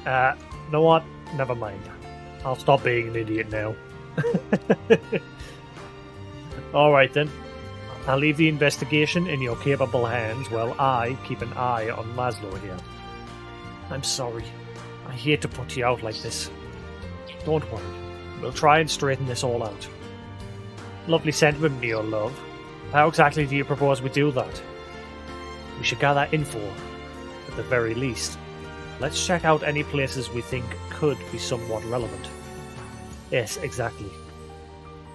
You know what? Never mind. I'll stop being an idiot now. Alright then. I'll leave the investigation in your capable hands while I keep an eye on Laszlo here. I'm sorry. I hate to put you out like this. Don't worry. We'll try and straighten this all out. Lovely sentiment, Mio, love. How exactly do you propose we do that? We should gather info, at the very least. Let's check out any places we think could be somewhat relevant. Yes, exactly.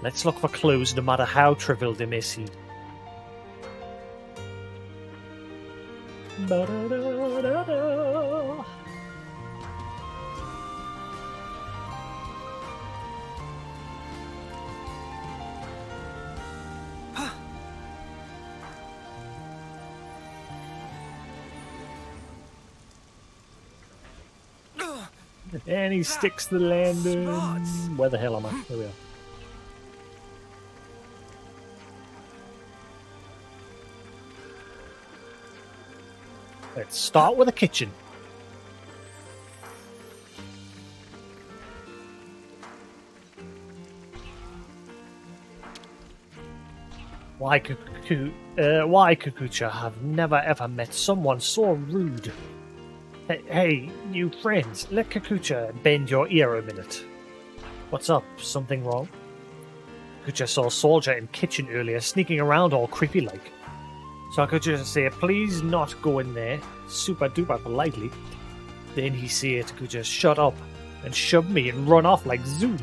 Let's look for clues no matter how trivial they may seem. Ba-da-da-da-da. And he sticks the landing. Where the hell am I? Here we are. Let's start with the kitchen. Why, Kukucha, have never ever met someone so rude. Hey, you friends, let Kukucha bend your ear a minute. What's up? Something wrong? Kukucha saw a soldier in kitchen earlier sneaking around all creepy like. So I could just say, please not go in there, super duper politely. Then he said, could just shut up and shove me and run off like Zoom.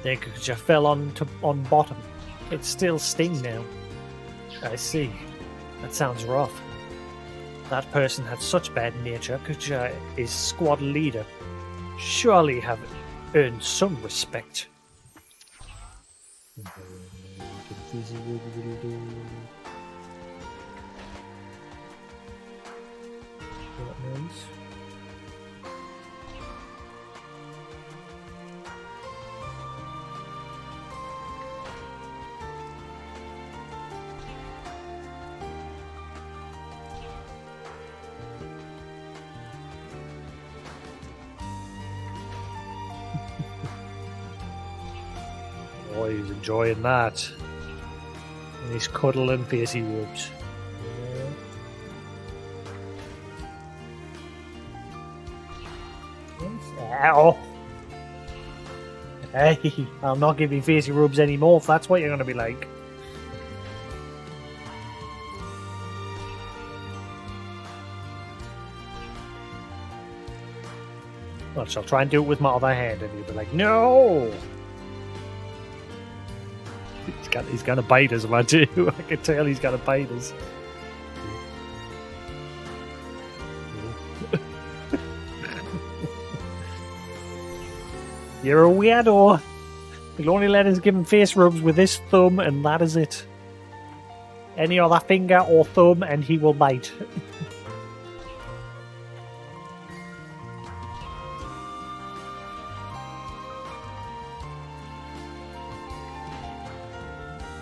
Then Kukucha fell on bottom. It still stings now. I see. That sounds rough. That person had such bad nature. Kukucha is squad leader. Surely have earned some respect. Oh, he's enjoying that. And he's cuddling facey rubs. Ow! Hey, I'll not give you facey rubs anymore if that's what you're going to be like. Well, I'll try and do it with my other hand, and you'll be like, no! He's gonna bite us if I do. I can tell he's gonna bite us. You're a weirdo. You'll only let us give him face rubs with this thumb, and that is it. Any other finger or thumb, and he will bite.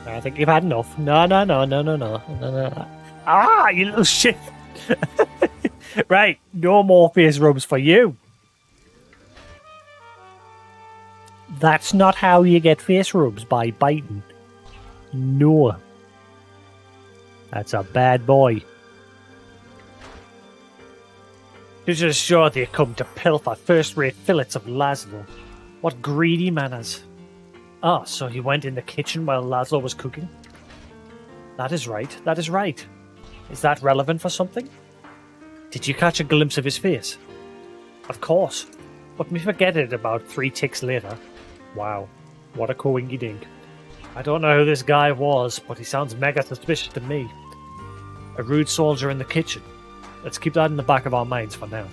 I think you've had enough. No. Ah, you little shit. Right, no more face rubs for you. That's not how you get face rubs, by biting. No. That's a bad boy. You're just sure they come to pilfer first-rate fillets of Laszlo. What greedy manners. Ah, so he went in the kitchen while Laszlo was cooking? That is right. Is that relevant for something? Did you catch a glimpse of his face? Of course. But me forget it about 3 ticks later. Wow, what a coinky dink. I don't know who this guy was, but he sounds mega suspicious to me. A rude soldier in the kitchen. Let's keep that in the back of our minds for now.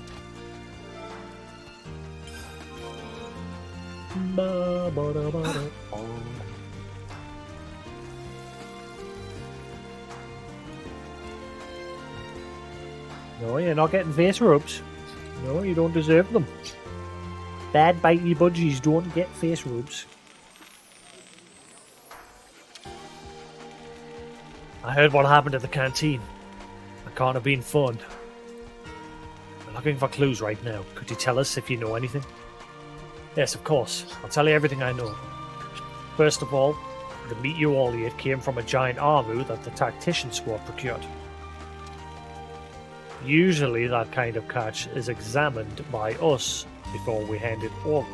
No, you're not getting face rubs. No, you don't deserve them. Bad bitey budgies don't get face rubs. I heard what happened at the canteen. It can't have been fun. We're looking for clues right now. Could you tell us if you know anything? Yes, of course. I'll tell you everything I know. First of all, the meat you all ate came from a giant armu that the tactician squad procured. Usually that kind of catch is examined by us before we hand it over.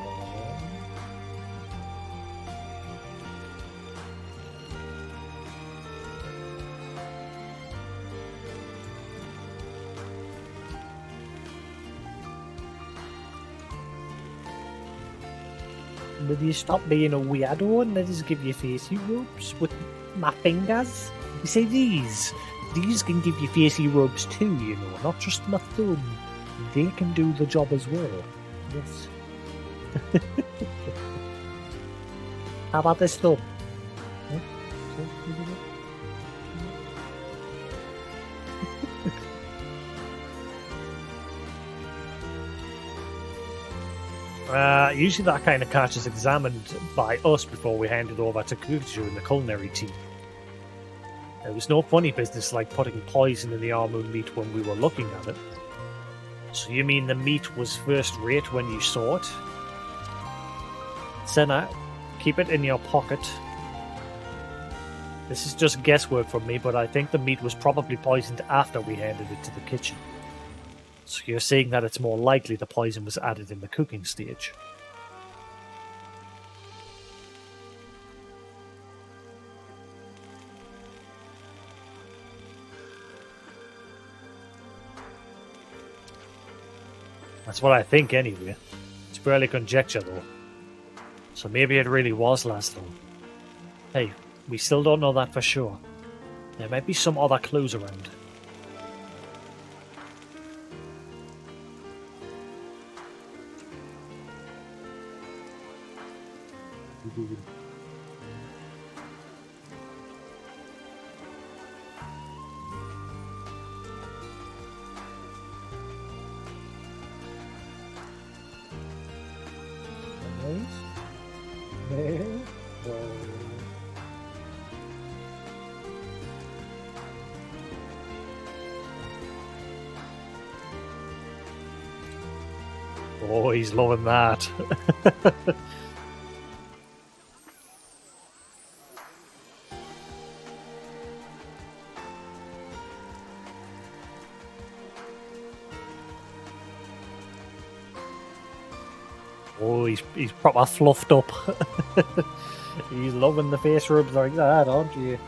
Will you stop being a weirdo and let us give you facey rubs with my fingers? You see these? These can give you facey rubs too, you know, not just my thumb. They can do the job as well. Yes. How about this thumb? Usually that kind of catch is examined by us before we hand it over to Kuchu and the culinary team. There was no funny business like putting poison in the almond meat when we were looking at it. So you mean the meat was first rate when you saw it? Senna, keep it in your pocket. This is just guesswork from me, but I think the meat was probably poisoned after we handed it to the kitchen. So you're saying that it's more likely the poison was added in the cooking stage. That's what I think anyway. It's purely conjecture though. So maybe it really was Laszlo. Hey, we still don't know that for sure. There might be some other clues around. Oh, he's loving that. Oh, he's proper fluffed up. He's loving the face rubs like that, aren't you?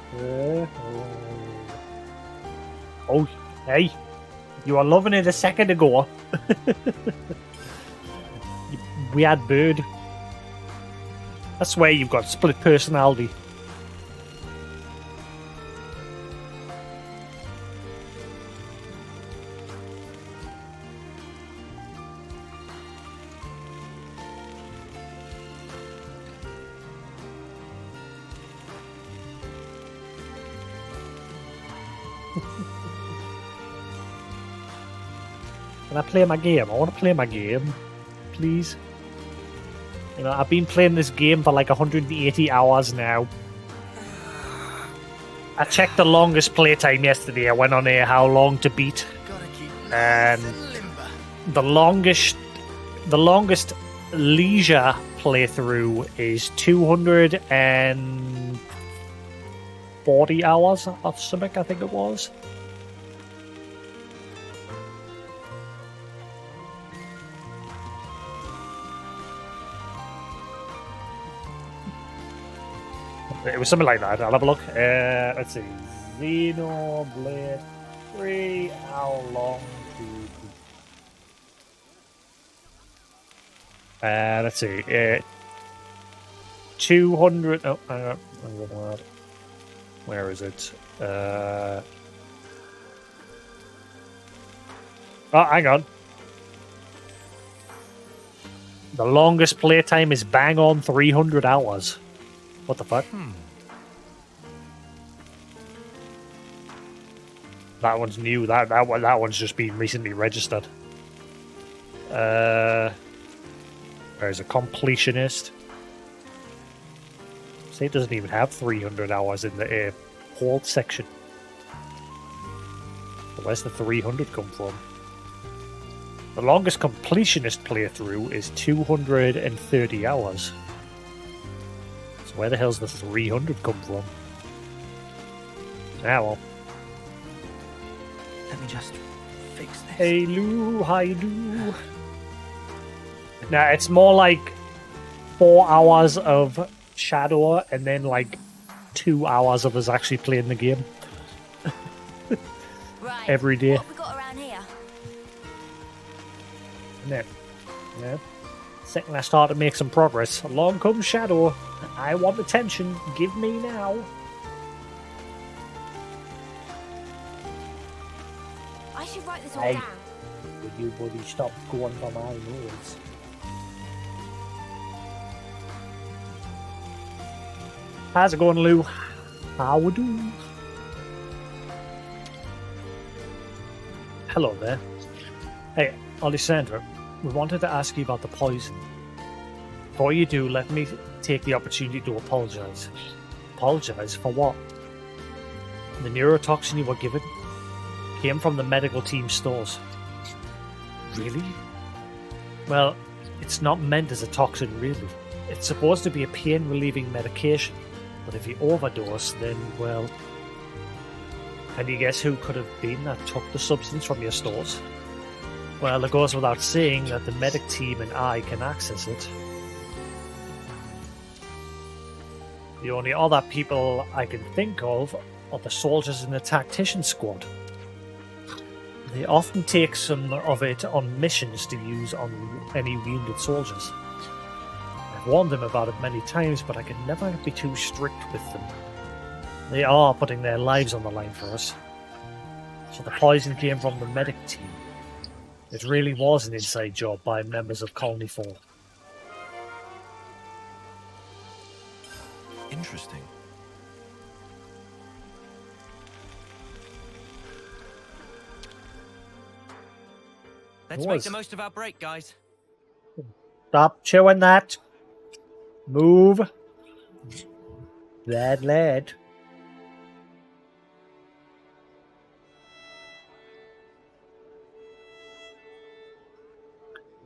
Oh, hey, you were loving it a second ago. You weird bird. I swear you've got split personality. Can I play my game? I want to play my game. Please. You know, I've been playing this game for like 180 hours now. I checked the longest playtime yesterday. I went on here how long to beat. And the longest leisure playthrough is 240 hours of something, I think it was. It was something like that. I'll have a look. Let's see. Xenoblade 3. How long to let's see. 200. Oh, hang on. Where is it? Oh, hang on. The longest playtime is bang on 300 hours. What the fuck? That one's new. That one's just been recently registered. There's a completionist. See, it doesn't even have 300 hours in the hold section. So where's the 300 come from? The longest completionist playthrough is 230 hours. So where the hell's the 300 come from? Ah, well. Let me just fix this. Hey Lou, hi Lou. Now it's more like 4 hours of Shadow and then like 2 hours of us actually playing the game. Right. Every day. What have we got around here? Yeah. Second I start to make some progress, along comes Shadow. I want attention. Give me now. I should write this all Hey. down. Will you buddy stop going for my nose? How's it going, Lou? How we do? Hello there. Hey, Alessandra, we wanted to ask you about the poison. Before you do, let me take the opportunity to apologize. Apologize for what? The neurotoxin you were given came from the medical team stores. Really? Well, it's not meant as a toxin, really. It's supposed to be a pain-relieving medication, but if you overdose, then, well... Can you guess who could have been that took the substance from your stores? Well, it goes without saying that the medic team and I can access it. The only other people I can think of are the soldiers in the tactician squad. They often take some of it on missions to use on any wounded soldiers. I've warned them about it many times, but I can never be too strict with them. They are putting their lives on the line for us. So the poison came from the medic team. It really was an inside job by members of Colony 4. Interesting. Let's make the most of our break, guys. Stop chewing that. Move. Lad, lad.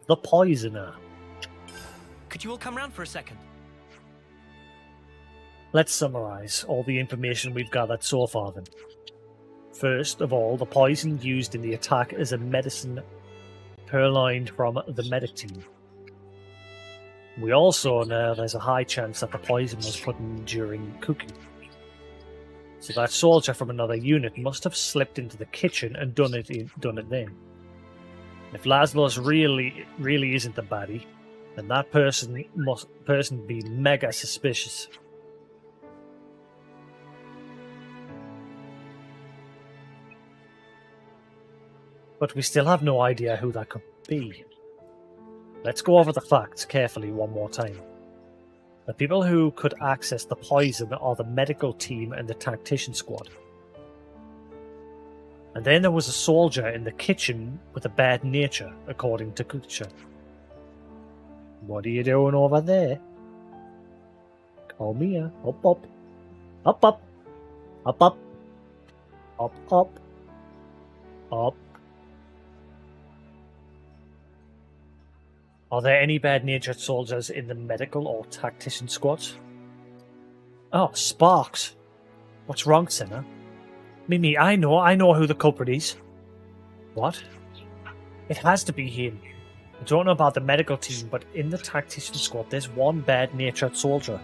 The poisoner. Could you all come round for a second? Let's summarise all the information we've gathered so far then. First of all, the poison used in the attack is a medicine purloined from the medic team. We also know there's a high chance that the poison was put in during cooking. So that soldier from another unit must have slipped into the kitchen and done it then. If Laszlo's really isn't the baddie, then that person must be mega suspicious. But we still have no idea who that could be. Let's go over the facts carefully one more time. The people who could access the poison are the medical team and the tactician squad. And then there was a soldier in the kitchen with a bad nature, according to Kutcher. What are you doing over there? Come here. Up, up. Up, up. Up, up. Up, up. Up. Are there any bad-natured soldiers in the medical or tactician squads? Oh, Sparks. What's wrong, Senna? Mimi, I know who the culprit is. What? It has to be him. I don't know about the medical team, but in the tactician squad there's one bad-natured soldier.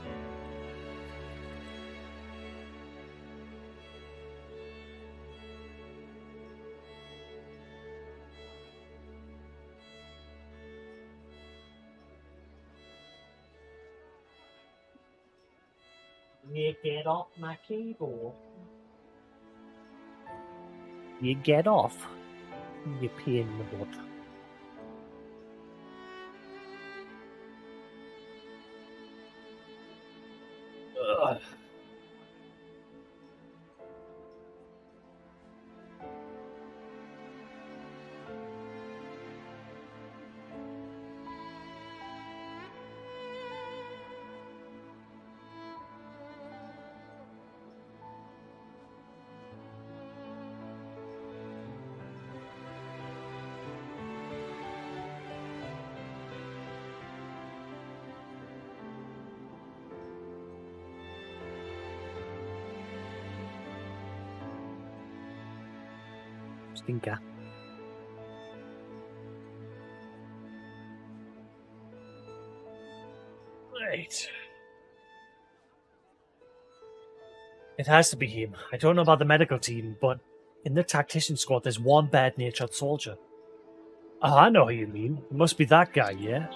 You get off my keyboard. You get off. You pain in the butt. Ugh. Stinker. Right. It has to be him. I don't know about the medical team, but in the tactician squad there's one bad-natured soldier. Oh, I know who you mean. It must be that guy, yeah?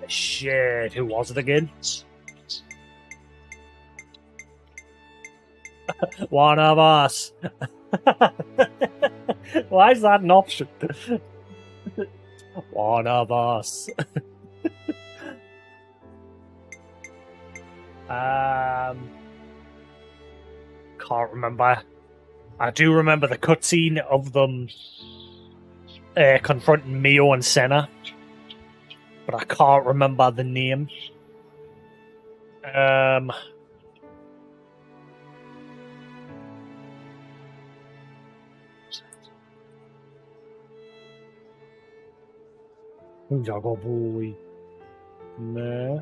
Shit, who was it again? One of us. Why is that an option? One of us. Can't remember. I do remember the cutscene of them confronting Mio and Senna, but I can't remember the name. Jago boy. Ne.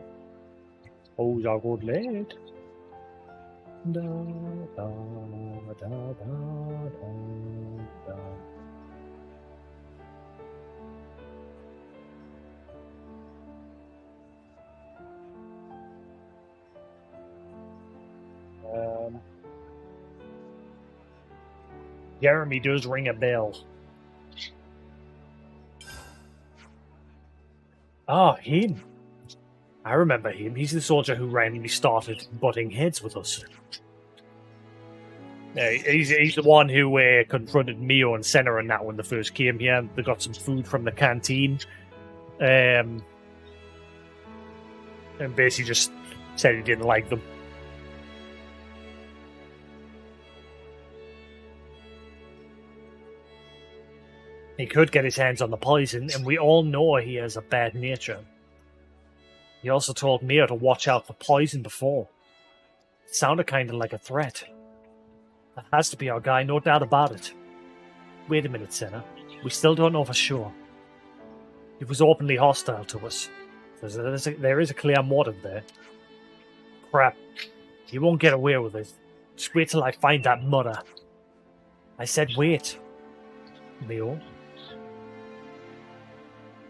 Oh, Jago late. Da, da, da, da, da. Jeremy does ring a bell. Oh, him. I remember him. He's the soldier who randomly started butting heads with us. He's the one who confronted Mio and Senna and that when they first came here. They got some food from the canteen. And basically just said he didn't like them. He could get his hands on the poison, and we all know he has a bad nature. He also told Mio to watch out for poison before. It sounded kind of like a threat. That has to be our guy, no doubt about it. Wait a minute, Senna. We still don't know for sure. He was openly hostile to us. There is a clear motive there. Crap. He won't get away with it. Just wait till I find that mother. I said wait. Mio?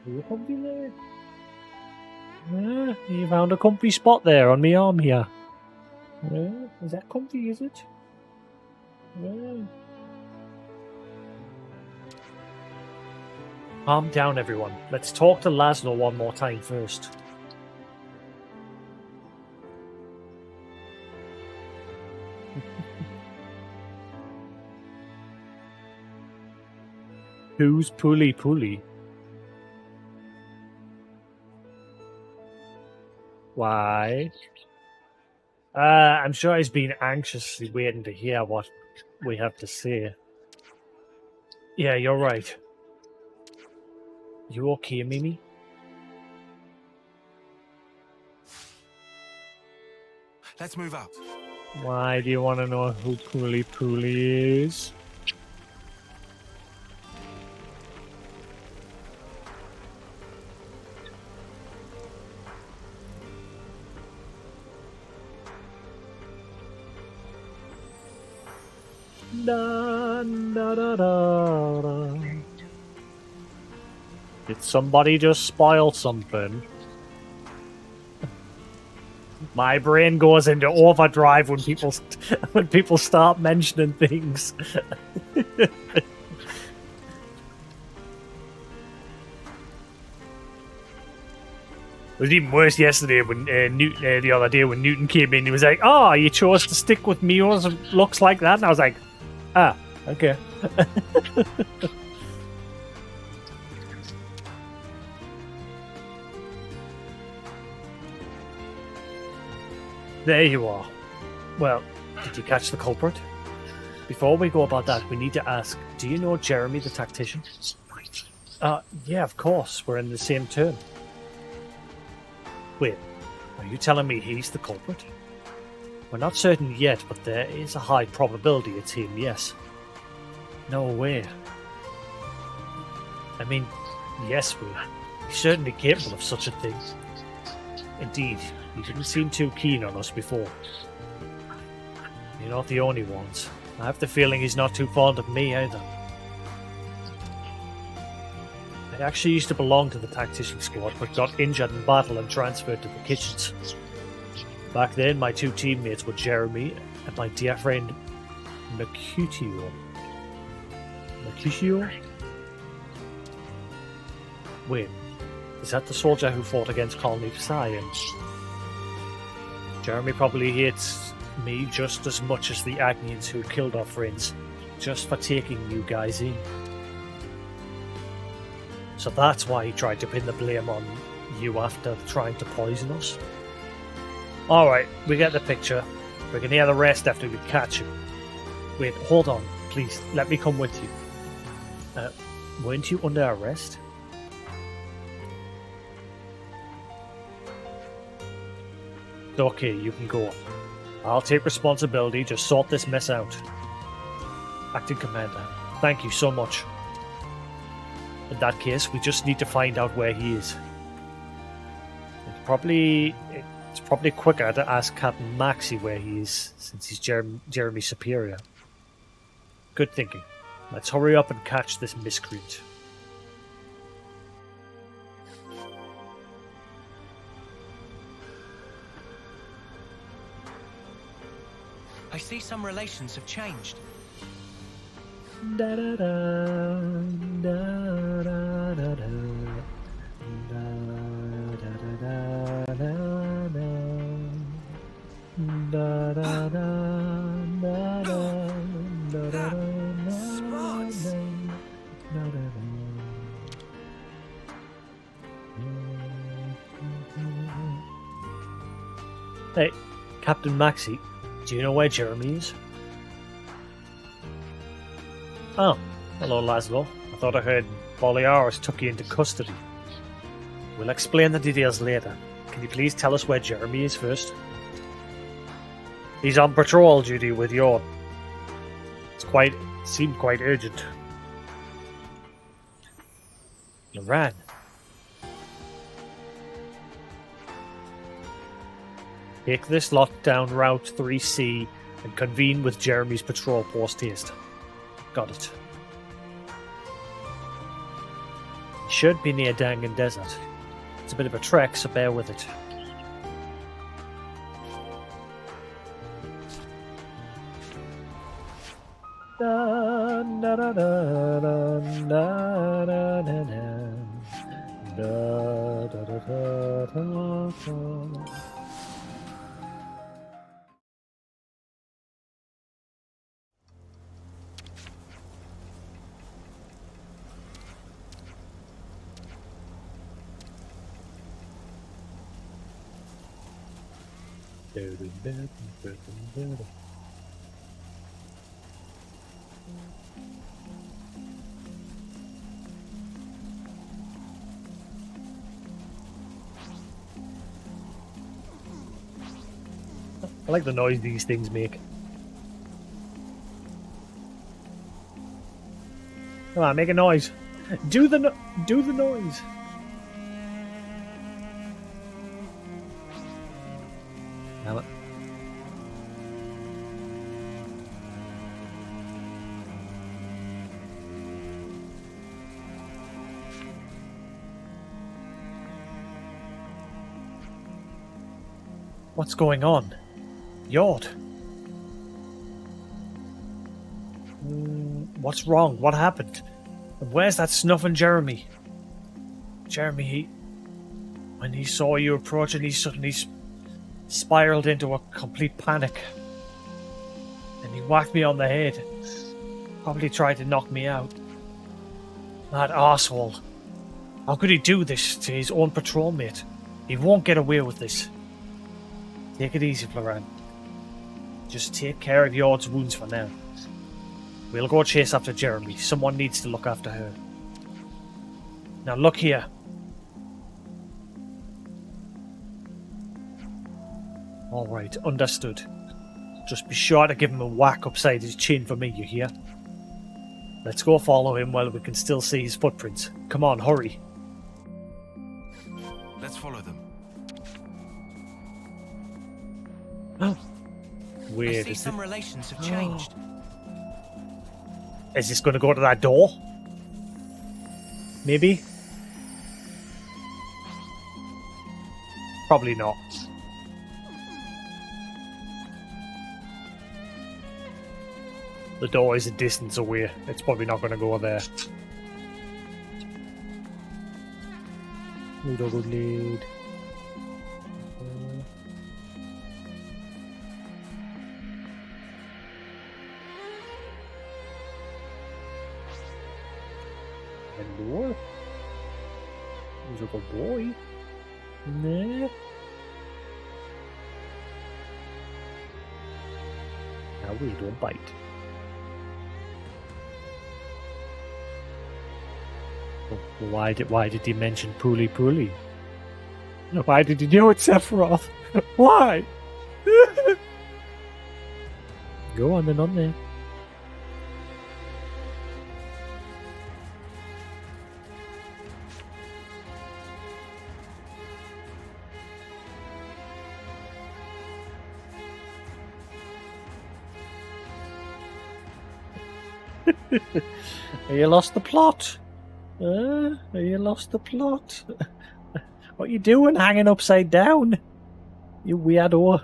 Are you comfy there? You found a comfy spot there on my arm here. Is that comfy, is it? Calm down, everyone. Let's talk to Laszlo one more time first. Who's Puli? Why? I'm sure he's been anxiously waiting to hear what we have to say. Yeah, you're right. You okay, Mimi? Let's move out. Why do you want to know who Puli is? Da, da, da, da, da. Did somebody just spoil something? My brain goes into overdrive when people start mentioning things. It was even worse yesterday when the other day when Newton came in. He was like, "Oh, you chose to stick with Mio's looks like that," and I was like, "Ah, okay." There you are. Well, did you catch the culprit? Before we go about that, we need to ask, do you know Jeremy the tactician? Yeah, of course. We're in the same term. Wait, are you telling me he's the culprit? We're not certain yet, but there is a high probability it's him, yes. No way. I mean, yes, he's certainly capable of such a thing. Indeed, he didn't seem too keen on us before. You're not the only ones. I have the feeling he's not too fond of me either. I actually used to belong to the tactician squad, but got injured in battle and transferred to the kitchens. Back then, my two teammates were Jeremy and my dear friend Mercutio. Mercutio? Wait, Is that the soldier who fought against Colony Science? Jeremy probably hates me just as much as the Agnians who killed our friends, just for taking you guys in. So that's why he tried to pin the blame on you after trying to poison us? Alright, we get the picture. We can hear the rest after we catch him. Wait, hold on. Please, let me come with you. Weren't you under arrest? Okay, you can go. I'll take responsibility, just sort this mess out. Acting Commander, thank you so much. In that case, we just need to find out where he is. It's probably quicker to ask Captain Maxie where he is, since he's Jeremy's superior. Good thinking. Let's hurry up and catch this miscreant. I see some relations have changed. Da da da da da da da. Hey, Captain Maxie, do you know where Jeremy is? Oh, hello Laszlo. I thought I heard Boliaris took you into custody. We'll explain the details later. Can you please tell us where Jeremy is first? He's on patrol duty with Yord. Seemed quite urgent. Loran. Take this lot down Route 3C and convene with Jeremy's patrol post-haste. Got it. Should be near Dangan Desert. It's a bit of a trek, so bear with it. Da, da, da, da, da, da, da, da, da, da, da, da, da. I like the noise these things make. Come on, make a noise. Do the noise. Damn it. What's going on? Yord. What's wrong? What happened? And where's that snuffing Jeremy? Jeremy, when he saw you approaching, he suddenly spiraled into a complete panic. And he whacked me on the head. Probably tried to knock me out. That arsehole. How could he do this to his own patrol mate? He won't get away with this. Take it easy, Florent. Just take care of Yord's wounds for now. We'll go chase after Jeremy. Someone needs to look after her. Now look here. Alright, understood. Just be sure to give him a whack upside his chin for me, you hear? Let's go follow him while we can still see his footprints. Come on, hurry. Let's follow them. Weird. I see some relations have changed. Is this going to go to that door? Maybe? Probably not. The door is a distance away. It's probably not going to go there. Noodle lead. Hello? Who's a good boy? Nah. Now we don't bite. Why did he mention Pooly Pooly? Why did he know it's Sephiroth? Why? Go on then, on there. You lost the plot. You lost the plot. What you doing hanging upside down? You weirdo.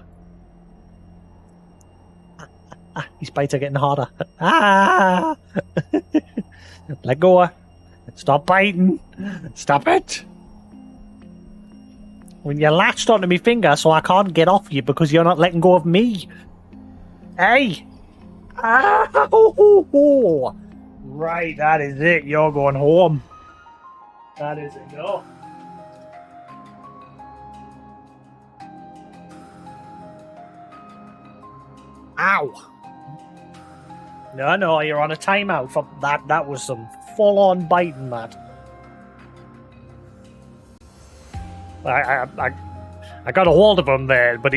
These bites are getting harder. Ah! Let go. Stop biting. Stop it. When you latched onto my finger so I can't get off you because you're not letting go of me. Hey! Ow! Right, that is it. You're going home. That is enough. Ow! No, you're on a timeout for that. That was some full-on biting, Matt. I got a hold of him there, but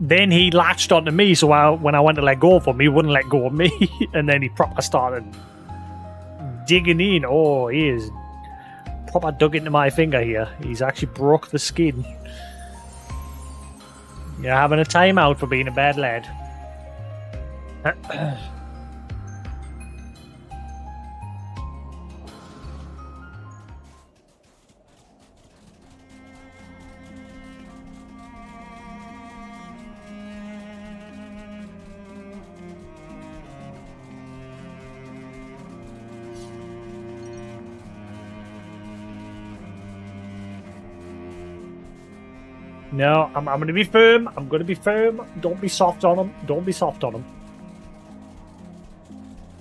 then he latched onto me, so when I went to let go of him, he wouldn't let go of me, and then he proper started digging in. Oh, he is proper dug into my finger here. He's actually broke the skin. You're having a timeout for being a bad lad. No, I'm going to be firm. I'm going to be firm. Don't be soft on him. Don't be soft on him.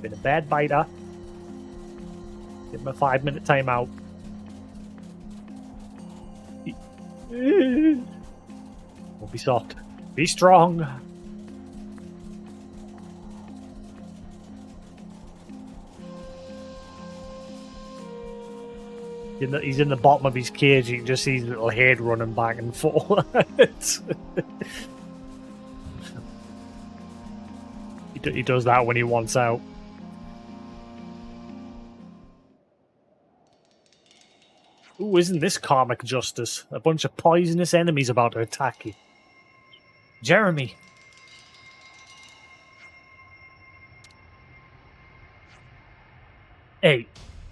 Been a bad biter. Give him a 5-minute timeout. Don't be soft. Be strong. He's in the bottom of his cage. You can just see his little head running back and forth. He does that when he wants out. Ooh, isn't this karmic justice? A bunch of poisonous enemies about to attack you. Jeremy. Hey,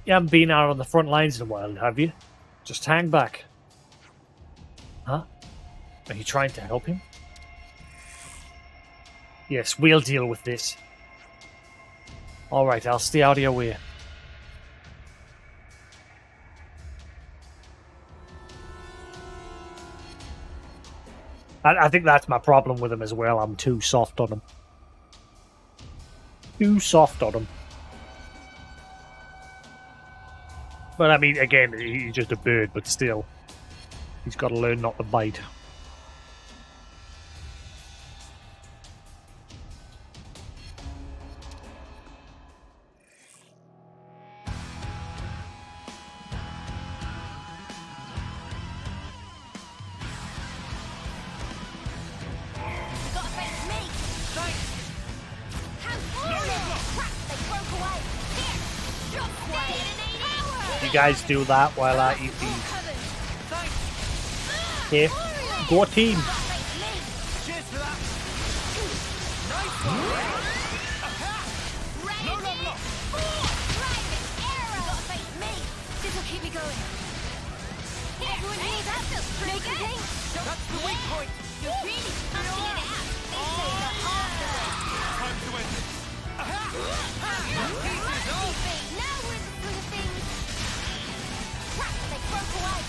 you haven't been out on the front lines in a while, have you? Just hang back. Huh? Are you trying to help him? Yes, we'll deal with this. Alright, I'll stay out of your way. I think that's my problem with him as well. I'm too soft on him. Too soft on him. But I mean, again, he's just a bird, but still. He's got to learn not to bite. You guys do that while I eat these. Okay, go team. Keep me going. Everyone needs that feels pretty good. That's the weak point. You're really pumping it out. This is the hard Time to end this. Now we're in the swing of things. Crap, they broke away.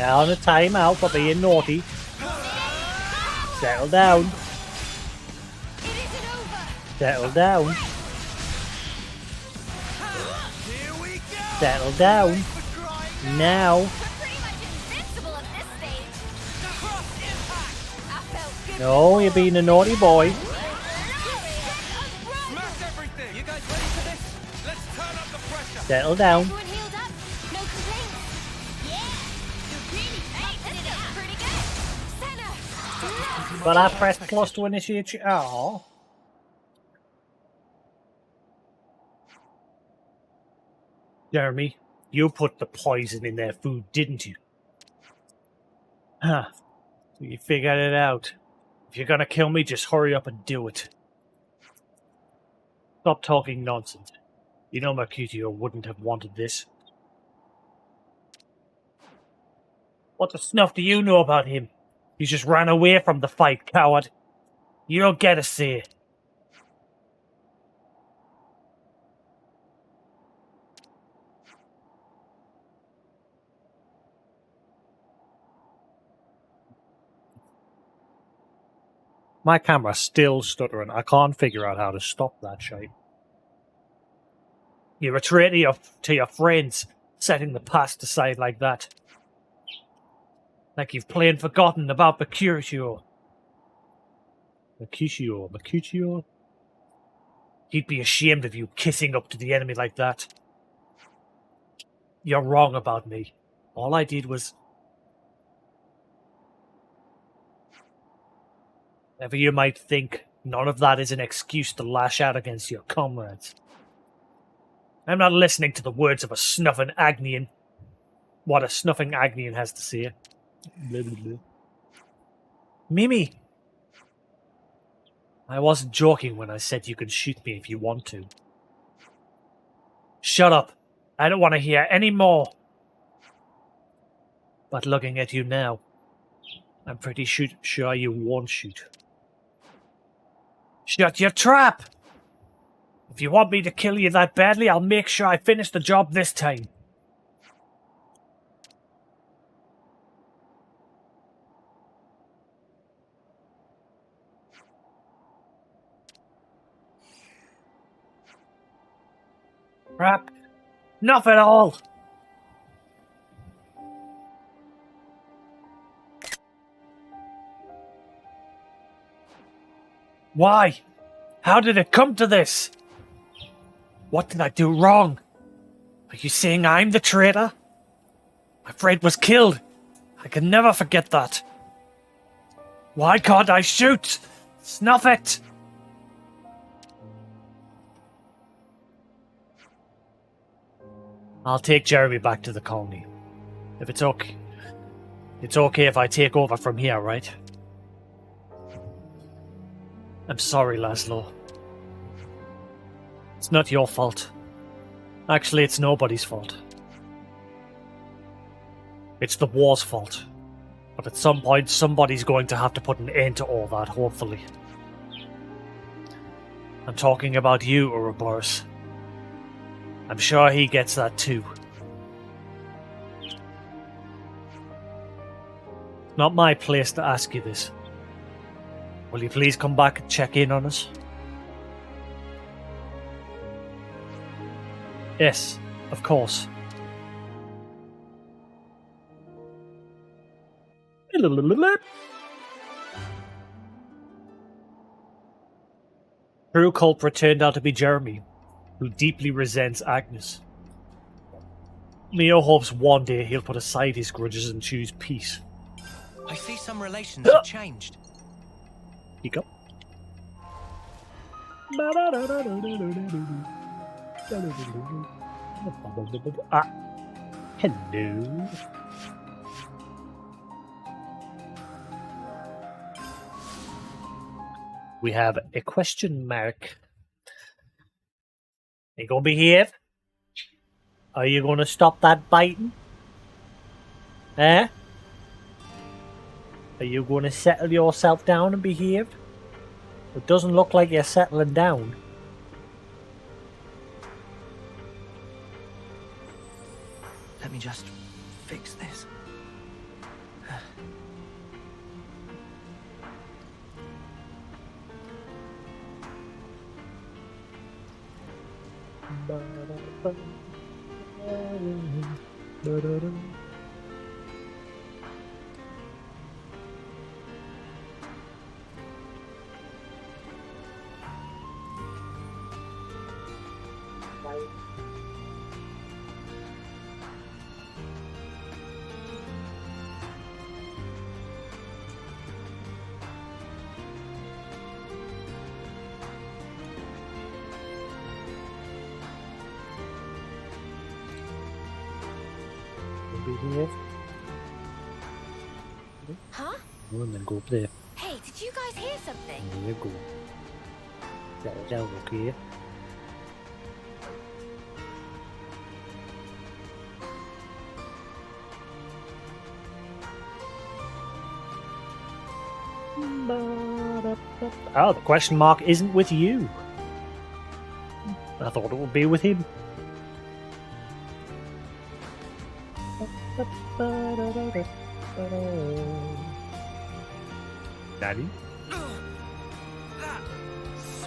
You're on a timeout for being naughty. Settle down. It isn't over. Settle down. Here we go! Settle down. For crying Now. We're pretty much invincible at this stage. Cross impact. I felt good. No, you're being a naughty boy. Smash everything! You guys ready for this? Let's turn up the pressure! Settle down. Everyone healed up. No complaints. Yeah. You're really tightened it up. Pretty good. Senna. But I pressed plus to initiate you. Oh. Jeremy, you put the poison in their food, didn't you? Huh. So you figured it out. If you're gonna kill me, just hurry up and do it. Stop talking nonsense. You know Mercutio wouldn't have wanted this. What the snuff do you know about him? You just ran away from the fight, coward. You don't get a say. My camera's still stuttering. I can't figure out how to stop that shit. You're a traitor to your friends, setting the past aside like that. Like you've plain forgotten about Mercutio. Mercutio? He'd be ashamed of you kissing up to the enemy like that. You're wrong about me. All I did was... Whatever you might think, none of that is an excuse to lash out against your comrades. I'm not listening to the words of a snuffing Agnian. What a snuffing Agnian has to say. Blah, blah, blah. Mimi! I wasn't joking when I said you can shoot me if you want to. Shut up! I don't want to hear any more! But looking at you now, I'm pretty sure you won't shoot. Shut your trap! If you want me to kill you that badly, I'll make sure I finish the job this time. Crap. Not at all. Why? How did it come to this? What did I do wrong? Are you saying I'm the traitor? My friend was killed. I can never forget that. Why can't I shoot? Snuff it! I'll take Jeremy back to the colony. If it's okay. It's okay if I take over from here, right? I'm sorry, Laszlo. It's not your fault. Actually, it's nobody's fault. It's the war's fault. But at some point, somebody's going to have to put an end to all that, hopefully. I'm talking about you, Ouroboros. I'm sure he gets that too. Not my place to ask you this. Will you please come back and check in on us? Yes, of course. True culprit turned out to be Jeremy, who deeply resents Agnes. Mio hopes one day he'll put aside his grudges and choose peace. I see some relations have changed. Speak up. Ah. Hello. We have a question mark. Are you gonna behave? Are you gonna stop that biting? Eh? Are you gonna settle yourself down and behave? It doesn't look like you're settling down. Let me just fix this. Huh? Oh, and then go up there. Hey, did you guys hear something? There you go. That down, okay. Oh, the question mark isn't with you. I thought it would be with him. Daddy?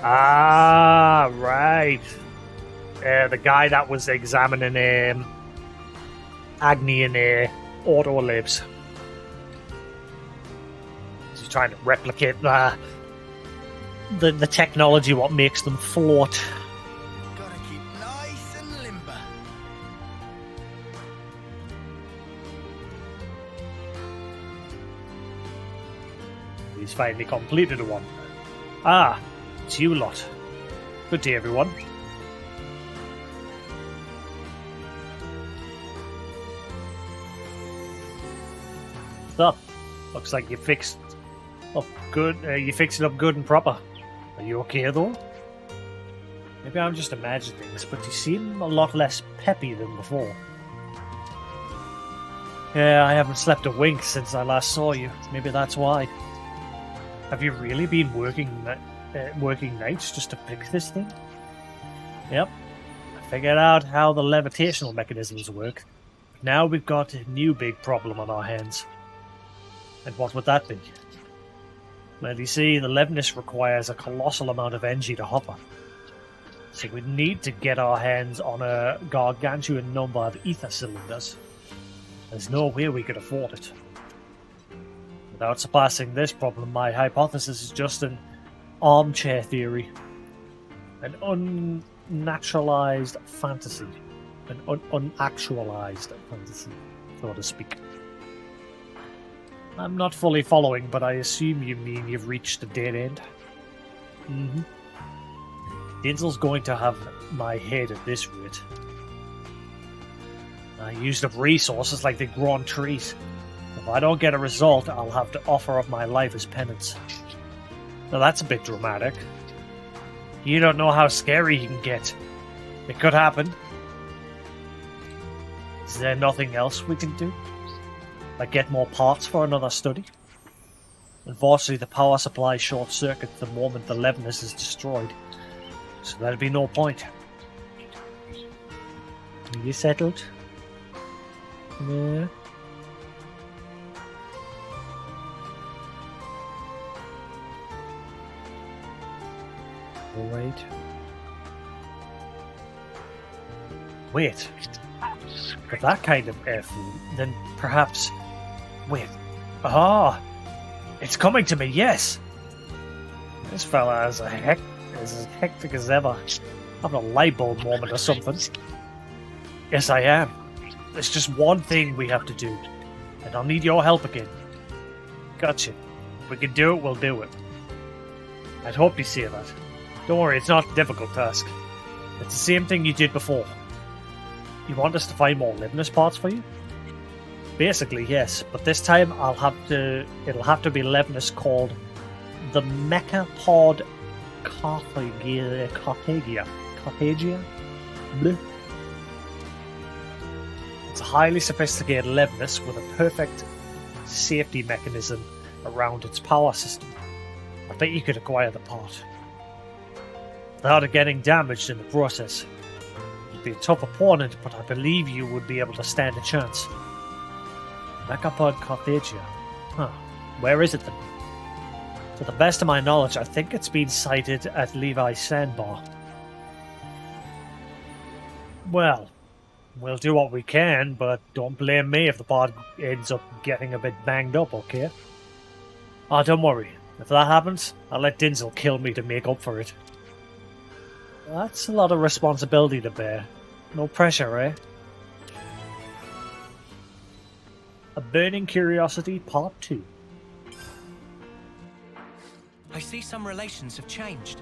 Ah, right. The guy that was examining Agni and Autolibs. He's trying to replicate the technology, what makes them float. Gotta keep nice and limber. He's finally completed one. Ah, it's you lot. Good day, everyone. So, looks like you fixed up good. You fixed it up good and proper. Are you okay though? Maybe I'm just imagining things, but you seem a lot less peppy than before. Yeah, I haven't slept a wink since I last saw you. Maybe that's why. Have you really been working nights just to fix this thing? Yep. I figured out how the levitational mechanisms work. Now we've got a new big problem on our hands. And what would that be? Well, you see, the Levinus requires a colossal amount of energy to hover. So we need to get our hands on a gargantuan number of ether cylinders. There's no way we could afford it. Without surpassing this problem, my hypothesis is just an armchair theory. An unnaturalized fantasy. An unactualized fantasy, so to speak. I'm not fully following, but I assume you mean you've reached a dead end. Mm-hmm. Dinsel's going to have my head at this rate. I used up resources like they grow on trees. If I don't get a result, I'll have to offer up my life as penance. Now that's a bit dramatic. You don't know how scary he can get. It could happen. Is there nothing else we can do? Like get more parts for another study? Unfortunately, the power supply short-circuits the moment the Levinus is destroyed. So there'd be no point. Are you settled? Yeah. Alright. Wait. With that kind of airflow, then perhaps... Wait. Ah! It's coming to me, yes! This fella is as hectic as ever. Having a light bulb moment or something. Yes, I am. There's just one thing we have to do, and I'll need your help again. Gotcha. If we can do it, we'll do it. I'd hope you see that. Don't worry, it's not a difficult task. It's the same thing you did before. You want us to find more Levinus parts for you? Basically, yes, but this time it'll have to be Levinus called the Mechapod Carthagia. Bleh. It's a highly sophisticated Levinus with a perfect safety mechanism around its power system. I bet you could acquire the part without it getting damaged in the process. You'd be a tough opponent, but I believe you would be able to stand a chance. Mechapod Carthagia. Huh. Where is it then? To the best of my knowledge, I think it's been sighted at Levi's Sandbar. Well, we'll do what we can, but don't blame me if the pod ends up getting a bit banged up, okay? Oh, don't worry. If that happens, I'll let Denzel kill me to make up for it. That's a lot of responsibility to bear. No pressure, eh? A Burning Curiosity Part 2. I see some relations have changed.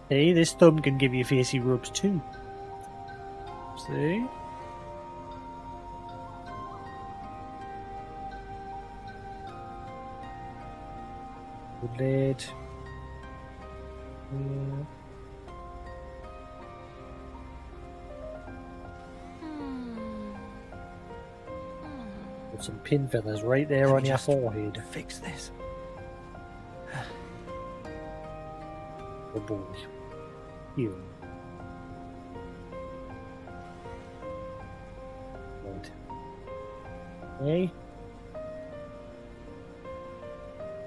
Hey, this thumb can give you facey rubs too. See? Good lad. Got some pin feathers right there Let on me your just forehead. Fix this. Oh boy. You. Right. Hey?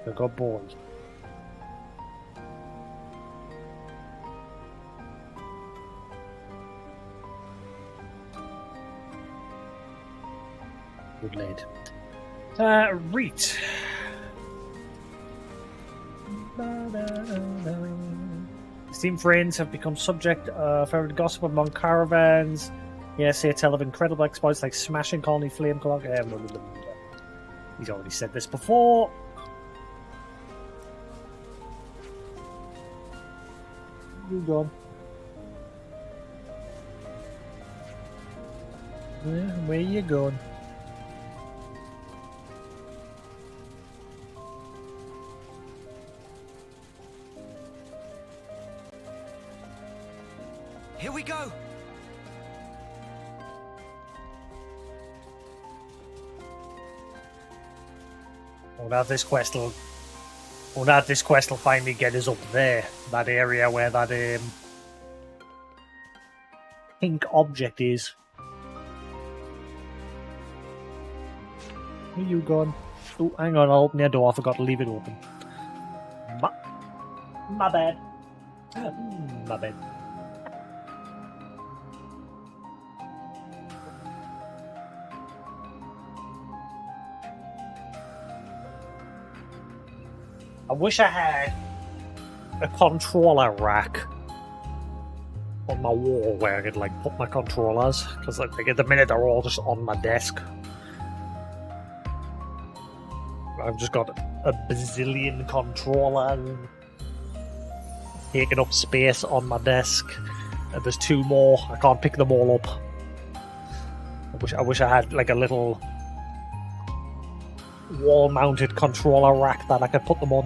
A good boy. Good lad. Reet. Esteemed friends have become subject of further gossip among caravans. Yes, they tell of incredible exploits like smashing colony flame clock. He's already said this before. You gone? Yeah, where you going? Here we go. Well, now this quest will finally get us up there. That area where that pink object is. Where you gone? Oh, hang on, I'll open your door. I forgot to leave it open. My bad. My bad. I wish I had a controller rack on my wall where I could like put my controllers, because like at the minute they're all just on my desk. I've just got a bazillion controllers taking up space on my desk, and there's two more. I can't pick them all up. I wish I had like a little wall-mounted controller rack that I could put them on.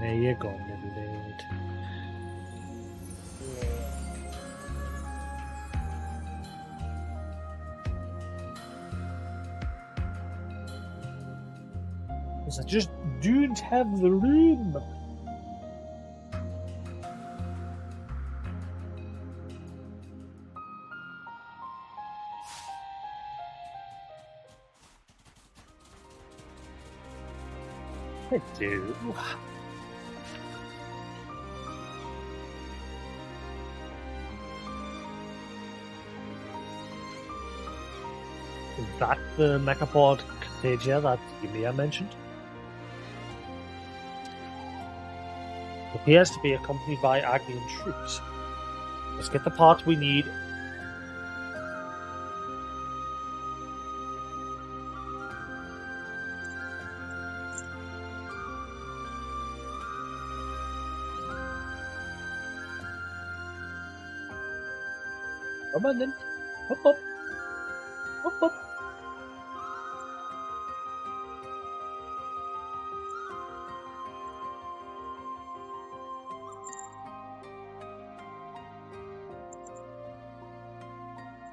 There you go, Neverland. I just don't have the room. I do. Is that the Mechapod Carthagia that Yumiya mentioned? Appears to be accompanied by Agnian troops. Let's get the part we need Come on then. Up, up. Up, up.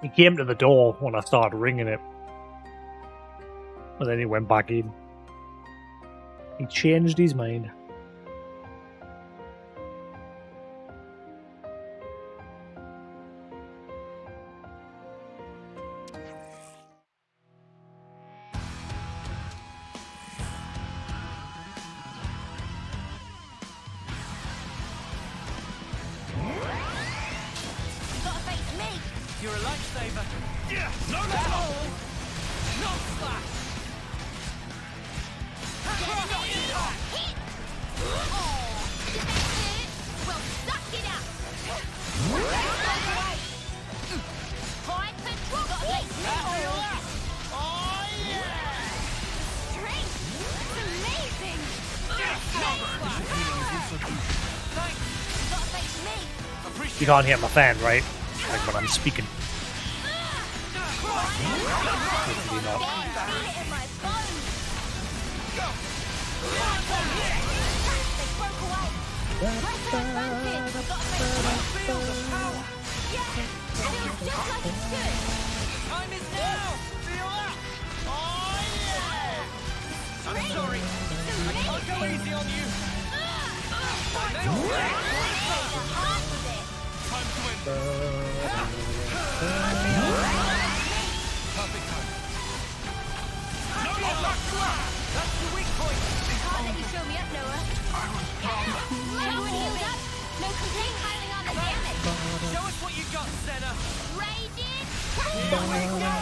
He came to the door when I started ringing it. And then he went back in. He changed his mind. Gotta face me. You're a lifesaver. Yeah, no level. No slash. Hit. Oh, defensive. Well, suck it up. High control. Gotta face me. Oh, yeah! Strength. It's amazing. Thanks. Gotta face me. Appreciate You can't hear my fan, right? Like when I'm speaking. Hopefully not. Feel it in my bones. They broke away. Press advantage. Gotta face me. Feel the power. Yeah, feels just like it should. Time is now. Feel that? Oh, yeah! I'm sorry. I'll go easy on you. Time to end. Perfect time. No more back to us. That's the weak point. Can't let you show me up, Noah. Everyone healed up. No complaint piling on the damage. Show us what you got, Senna. Raging. Here we go.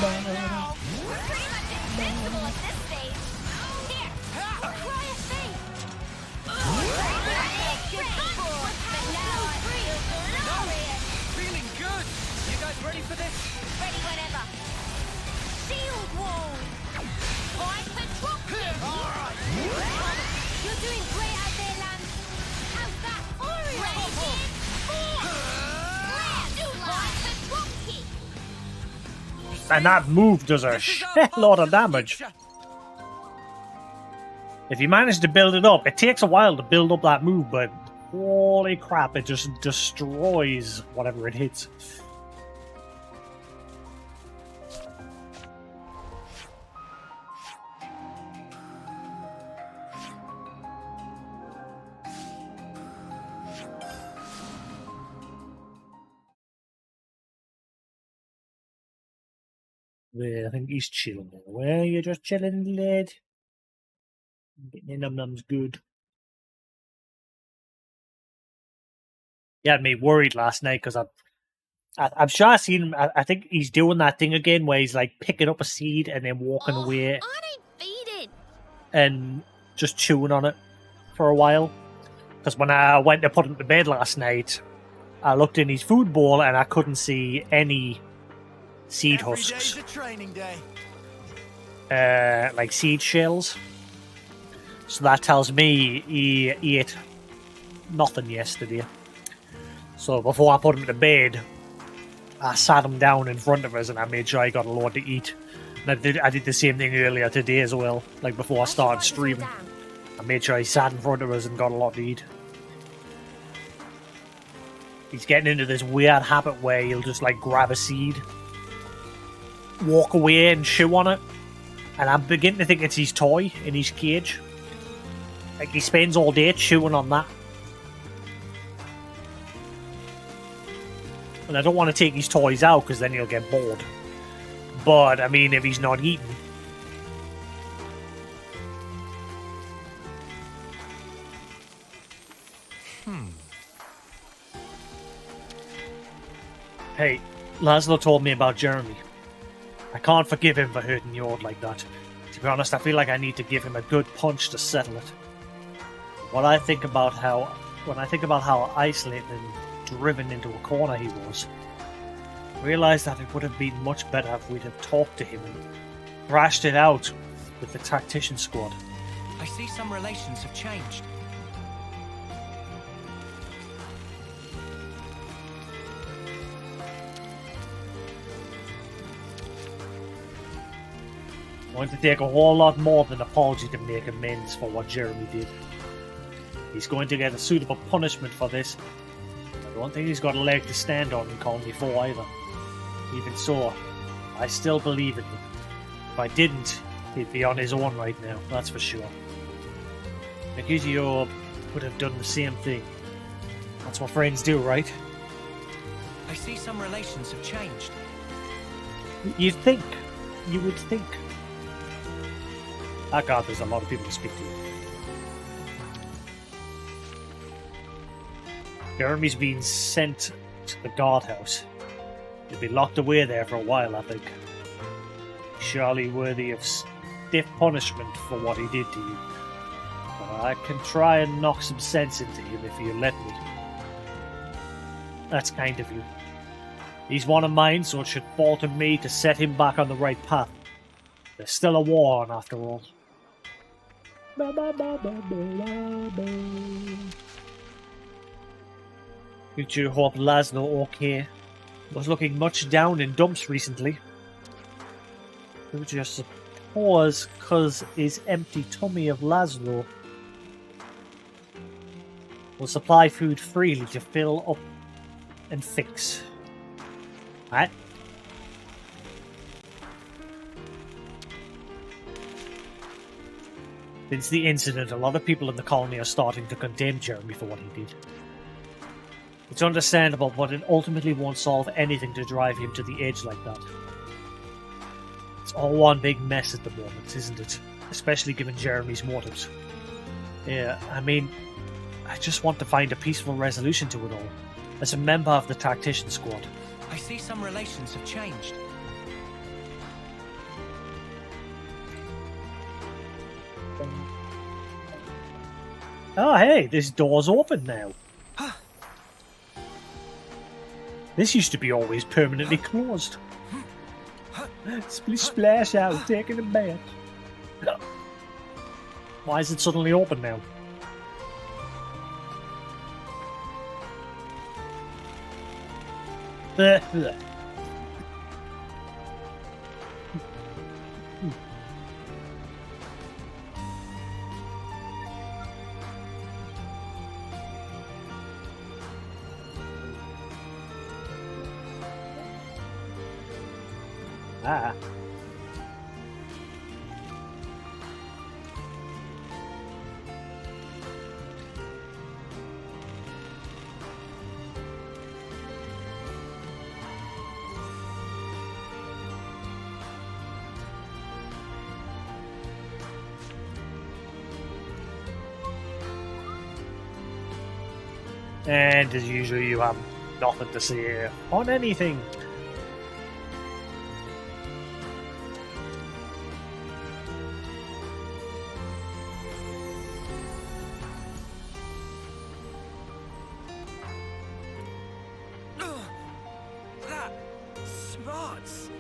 We're pretty much invincible at this stage. Here, try a thing. Good punch, but now I feel glorious. Feeling good. You guys ready for this? Ready whenever. Shield wall. High control. You're doing great out there, Lance. How's that? Raging. High control kick. And that move does a This is our shitload of path to the damage. future. If you manage to build it up, it takes a while to build up that move, but holy crap, it just destroys whatever it hits. Well, I think he's chilling there. Well, you're just chilling, lad. Getting your num-nums good. He had me worried last night because I'm sure I've seen him. I think he's doing that thing again where he's like picking up a seed and then walking away I ain't feeding. and just chewing on it for a while. Because when I went to put him to bed last night, I looked in his food bowl and I couldn't see any seed Every husks, day's a training day. like seed shells. So that tells me he ate nothing yesterday. So before I put him to bed, I sat him down in front of us and I made sure he got a lot to eat. And I did the same thing earlier today as well. Like before I started streaming, I made sure he sat in front of us and got a lot to eat. He's getting into this weird habit where he'll just like grab a seed, walk away and chew on it. And I'm beginning to think it's his toy in his cage. Like he spends all day chewing on that. And I don't want to take his toys out because then he'll get bored. But, I mean, if he's not eating... Hey, Laszlo told me about Jeremy. I can't forgive him for hurting Yord like that. To be honest, I feel like I need to give him a good punch to settle it. When I think about how isolated and driven into a corner he was, I realised that it would have been much better if we'd have talked to him and thrashed it out with the tactician squad. I see some relations have changed. going to take a whole lot more than apology to make amends for what Jeremy did. He's going to get a suitable punishment for this. I don't think he's got a leg to stand on in Colony 4 either. Even so, I still believe in him. If I didn't, he'd be on his own right now, that's for sure. Mercutio would have done the same thing. That's what friends do, right? I see some relations have changed. You'd think. You would think. Ah, God, there's a lot of people to speak to. Jeremy's been sent to the guardhouse. He'll be locked away there for a while, I think. Surely worthy of stiff punishment for what he did to you. But I can try and knock some sense into him if you let me. That's kind of you. He's one of mine, so it should fall to me to set him back on the right path. There's still a war on, after all. You two hope Laszlo okay. Was looking much down in dumps recently. It was just suppose cause his empty tummy of Laszlo will supply food freely to fill up and fix. Right? Since the incident, a lot of people in the colony are starting to condemn Jeremy for what he did. It's understandable, but it ultimately won't solve anything to drive him to the edge like that. It's all one big mess at the moment, isn't it? Especially given Jeremy's motives. Yeah, I mean, I just want to find a peaceful resolution to it all. As a member of the Tactician Squad. I see some relations have changed. Oh, hey, this door's open now. This used to be always permanently closed. Splish splash out, taking a bath. Why is it suddenly open now? Ah. And as usual, you have nothing to say on anything. That smarts.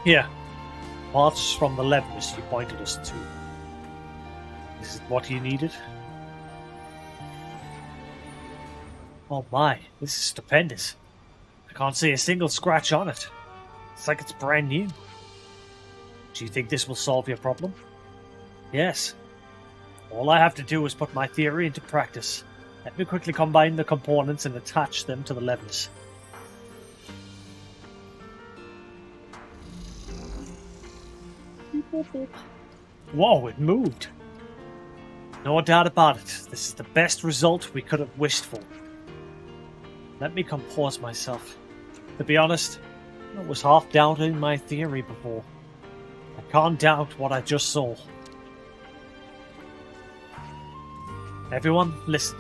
Yeah. Parts from the Levinus you pointed us to. Is it what you needed? Oh my, this is stupendous. I can't see a single scratch on it. It's like it's brand new. Do you think this will solve your problem? Yes. All I have to do is put my theory into practice. Let me quickly combine the components and attach them to the Levinus. Whoa, it moved. No doubt about it. This is the best result we could have wished for. Let me compose myself. To be honest, I was half doubting my theory before. I can't doubt what I just saw. Everyone, listen.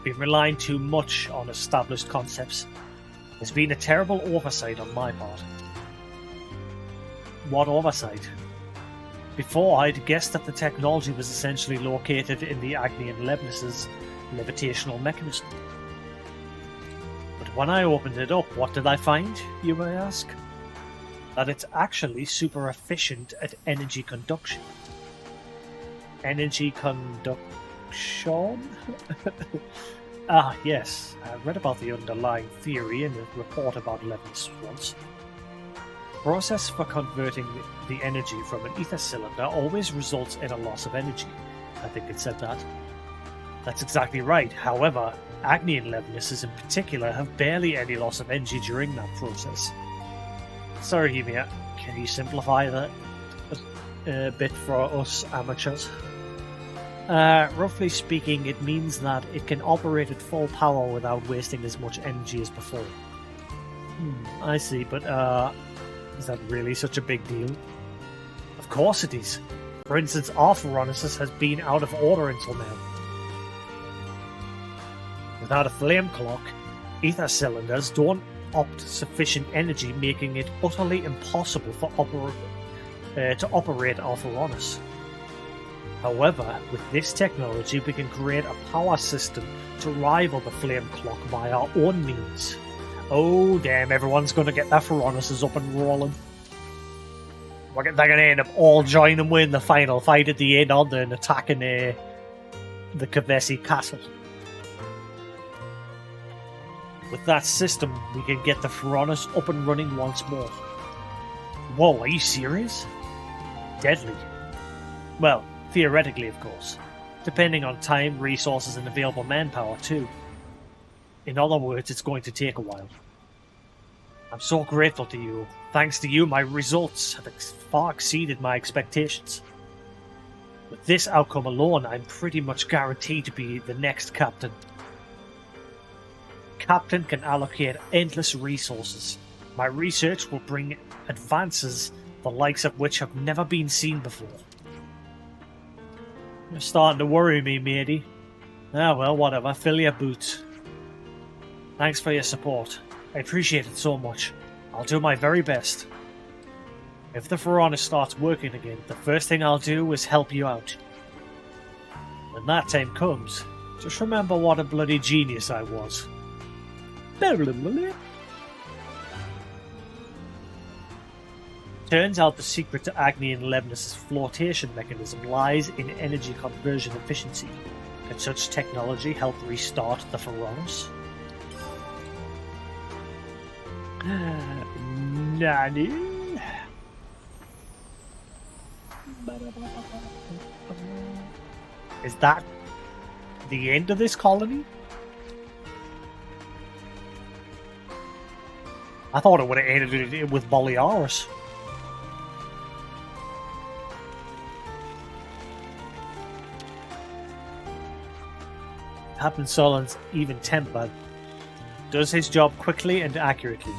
Been relying too much on established concepts. There's been a terrible oversight on my part. What oversight? Before, I'd guessed that the technology was essentially located in the Agnian Levinus's levitational mechanism. But when I opened it up, what did I find, you may ask? That it's actually super efficient at energy conduction. Energy conduction? Ah, yes. I read about the underlying theory in a report about Levin's once. Process for converting the energy from an ether cylinder always results in a loss of energy. I think it said that. That's exactly right. However, Agni and Levinuses in particular have barely any loss of energy during that process. Sorry, Hemia, can you simplify that a bit for us amateurs? Roughly speaking, it means that it can operate at full power without wasting as much energy as before. I see, but is that really such a big deal? Of course it is. For instance, our Phronesis has been out of order until now. Without a flame clock, ether cylinders don't opt sufficient energy, making it utterly impossible for to operate our Phronesis. However, with this technology, we can create a power system to rival the flame clock by our own means. Oh damn, everyone's going to get their Phronesis up and rolling. They're going to end up all joining with in the final fight at the end on the attacking the Kavesi castle. With that system, we can get the Phronesis up and running once more. Whoa, are you serious? Deadly. Well, theoretically, of course. Depending on time, resources, and available manpower, too. In other words, it's going to take a while. I'm so grateful to you. Thanks to you, my results have far exceeded my expectations. With this outcome alone, I'm pretty much guaranteed to be the next captain. Captain can allocate endless resources. My research will bring advances the likes of which have never been seen before. You're starting to worry me, matey. Ah well, whatever, fill your boots. Thanks for your support. I appreciate it so much. I'll do my very best. If the Phronesis starts working again, the first thing I'll do is help you out. When that time comes, just remember what a bloody genius I was. Turns out the secret to Agni and Levinuses' flotation mechanism lies in energy conversion efficiency. Can such technology help restart the Phronesis? Nani? Is that the end of this colony? I thought it would have ended it with Boliaris. Captain Solon's even-tempered, does his job quickly and accurately.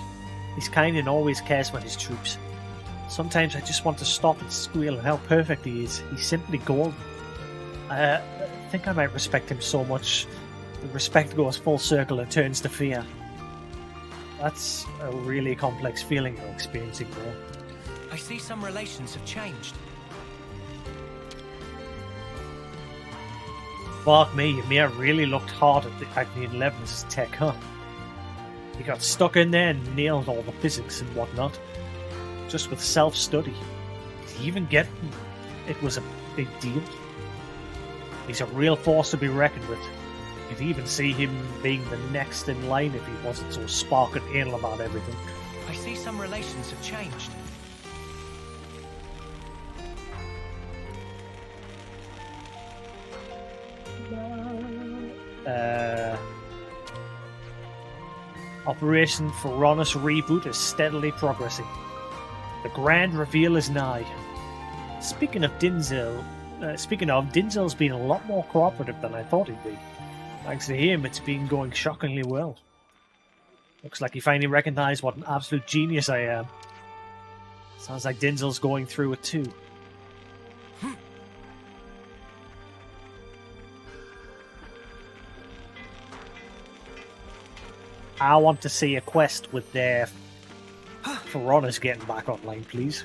He's kind and always cares for his troops. Sometimes I just want to stop and squeal at how perfect he is. He's simply golden. I think I might respect him so much. The respect goes full circle and turns to fear. That's a really complex feeling you're experiencing there. I see some relations have changed. Fuck me, Ymir really looked hard at the Agni and Levinuses tech, huh? He got stuck in there and nailed all the physics and whatnot. Just with self-study. Did he even get it was a big deal? He's a real force to be reckoned with. You could even see him being the next in line if he wasn't so spark and anal about everything. I see some relations have changed. Operation Phronesis Reboot is steadily progressing. The grand reveal is nigh. Speaking of Dinzel's been a lot more cooperative than I thought he'd be. Thanks to him, it's been going shockingly well. Looks like he finally recognized what an absolute genius I am. Sounds like Dinzel's going through it too. I want to see a quest with their Phronesis getting back online, please.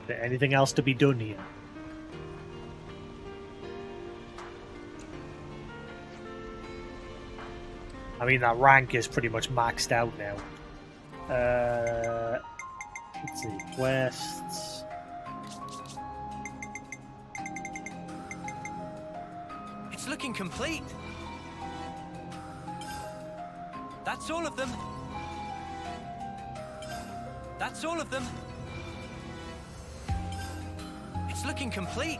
Is there anything else to be done here? I mean, that rank is pretty much maxed out now. Let's see, quests. looking complete. That's all of them. That's all of them. It's looking complete.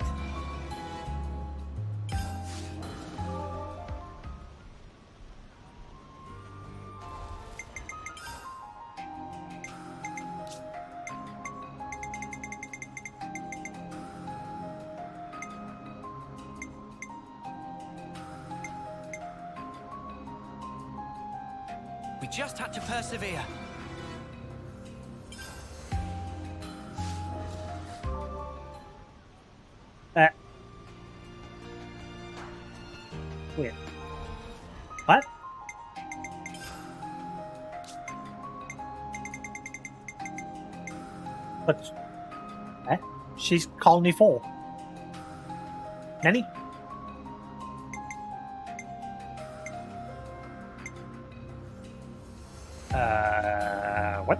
We just had to persevere. Wait. What? But... She's Colony 4. Nanny? What?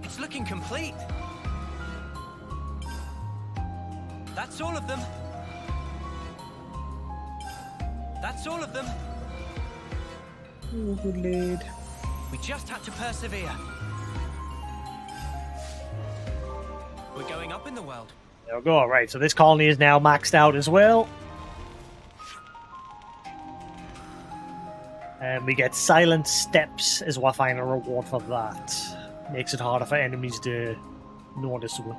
It's looking complete. That's all of them. That's all of them. Oh, good lad. We just had to persevere. We're going up in the world. There we go. Alright, so this colony is now maxed out as well. And we get silent steps as our final reward for that. Makes it harder for enemies to notice one.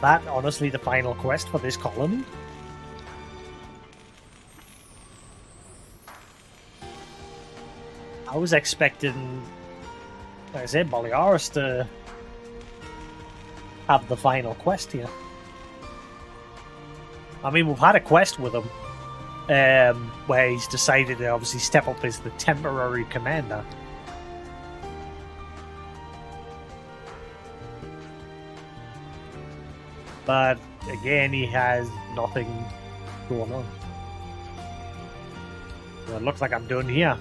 That, honestly, the final quest for this colony? I was expecting, like I said, Balearis to have the final quest here. I mean, we've had a quest with him, where he's decided to obviously step up as the temporary commander. But again, he has nothing going on. Well, it looks like I'm done here.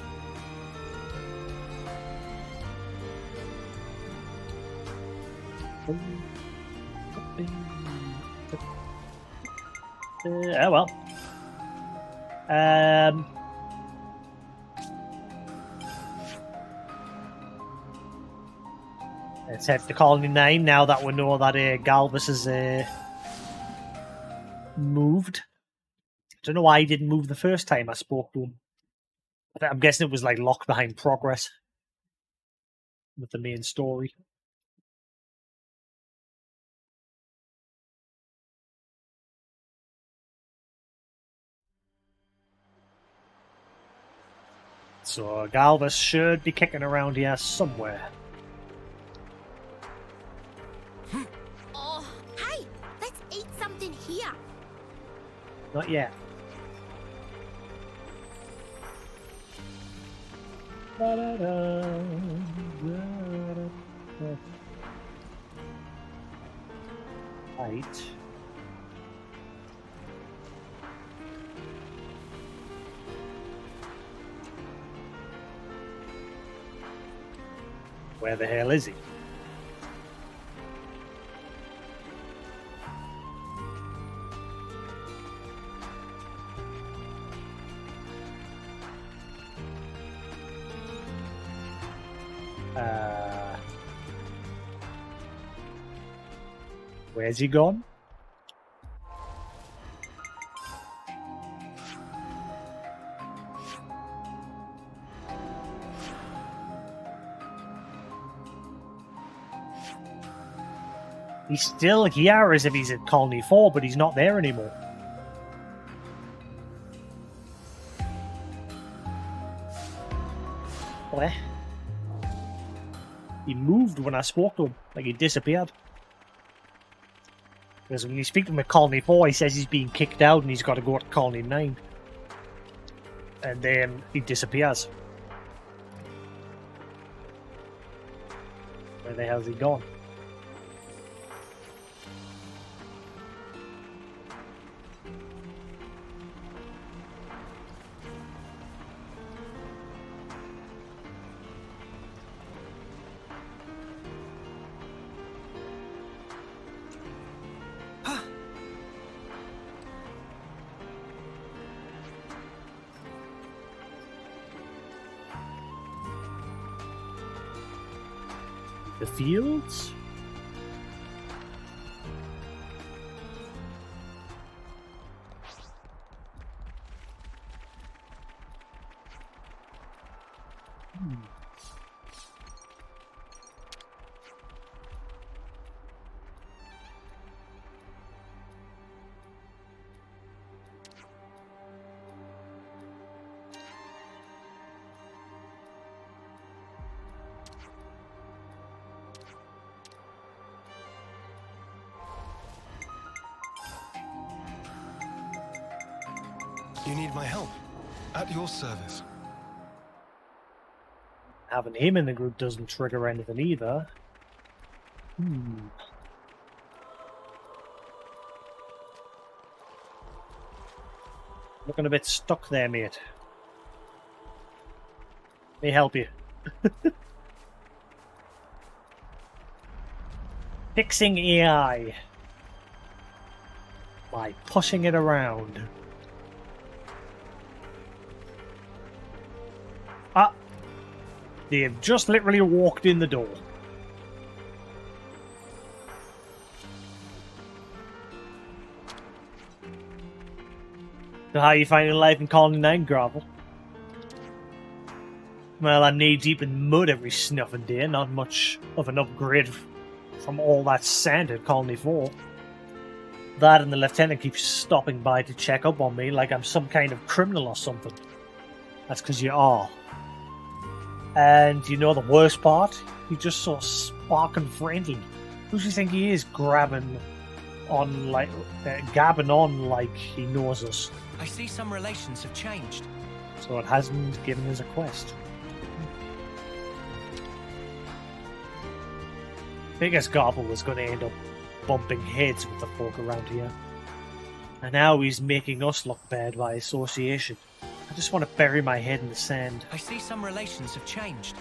Oh well. Let's head to Colony 9 now that we know that Galvus is moved. I don't know why he didn't move the first time I spoke to him. I'm guessing it was like locked behind progress with the main story. So Galvus should be kicking around here somewhere. Oh, hey, let's eat something here. Not yet. Right. Where the hell is he? Where's he gone? He's still here as if he's at Colony 4, but he's not there anymore. What? He moved when I spoke to him, like he disappeared. Because when you speak to him at Colony 4, he says he's being kicked out and he's got to go to Colony 9. And then he disappears. Where the hell's he gone? The fields? You need my help. At your service. Having him in the group doesn't trigger anything either. Looking a bit stuck there, mate. Let me help you. Fixing AI. By pushing it around. Ah! They have just literally walked in the door. So how are you finding life in Colony 9, Gravel? Well, I'm knee deep in mud every snuffing day. Not much of an upgrade from all that sand at Colony 4. That and the lieutenant keeps stopping by to check up on me like I'm some kind of criminal or something. That's because you are. And you know the worst part? He's just so sparking friendly. Who do you think he is gabbing on like he knows us? I see some relations have changed. So it hasn't given us a quest. Biggest Gobble was going to end up bumping heads with the folk around here. And now he's making us look bad by association. I just want to bury my head in the sand. I see some relations have changed.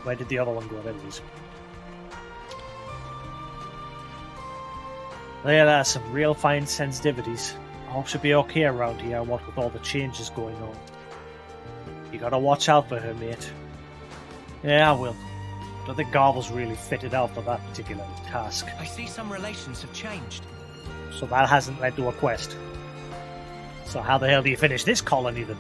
Where did the other one go? There it is. There are some real fine sensitivities. All should be okay around here, what with all the changes going on. You gotta watch out for her, mate. Yeah, I will. I don't think Garble's really fitted out for that particular task. I see some relations have changed. So that hasn't led to a quest. So how the hell do you finish this colony then?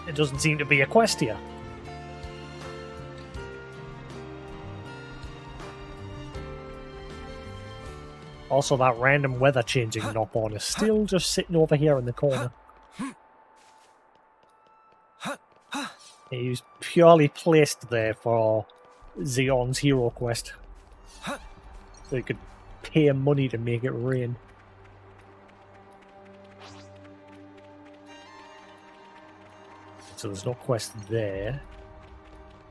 It doesn't seem to be a quest here. Also, that random weather changing knob on is still just sitting over here in the corner. He's purely placed there for Xeon's hero quest. So you could pay him money to make it rain. So there's no quest there.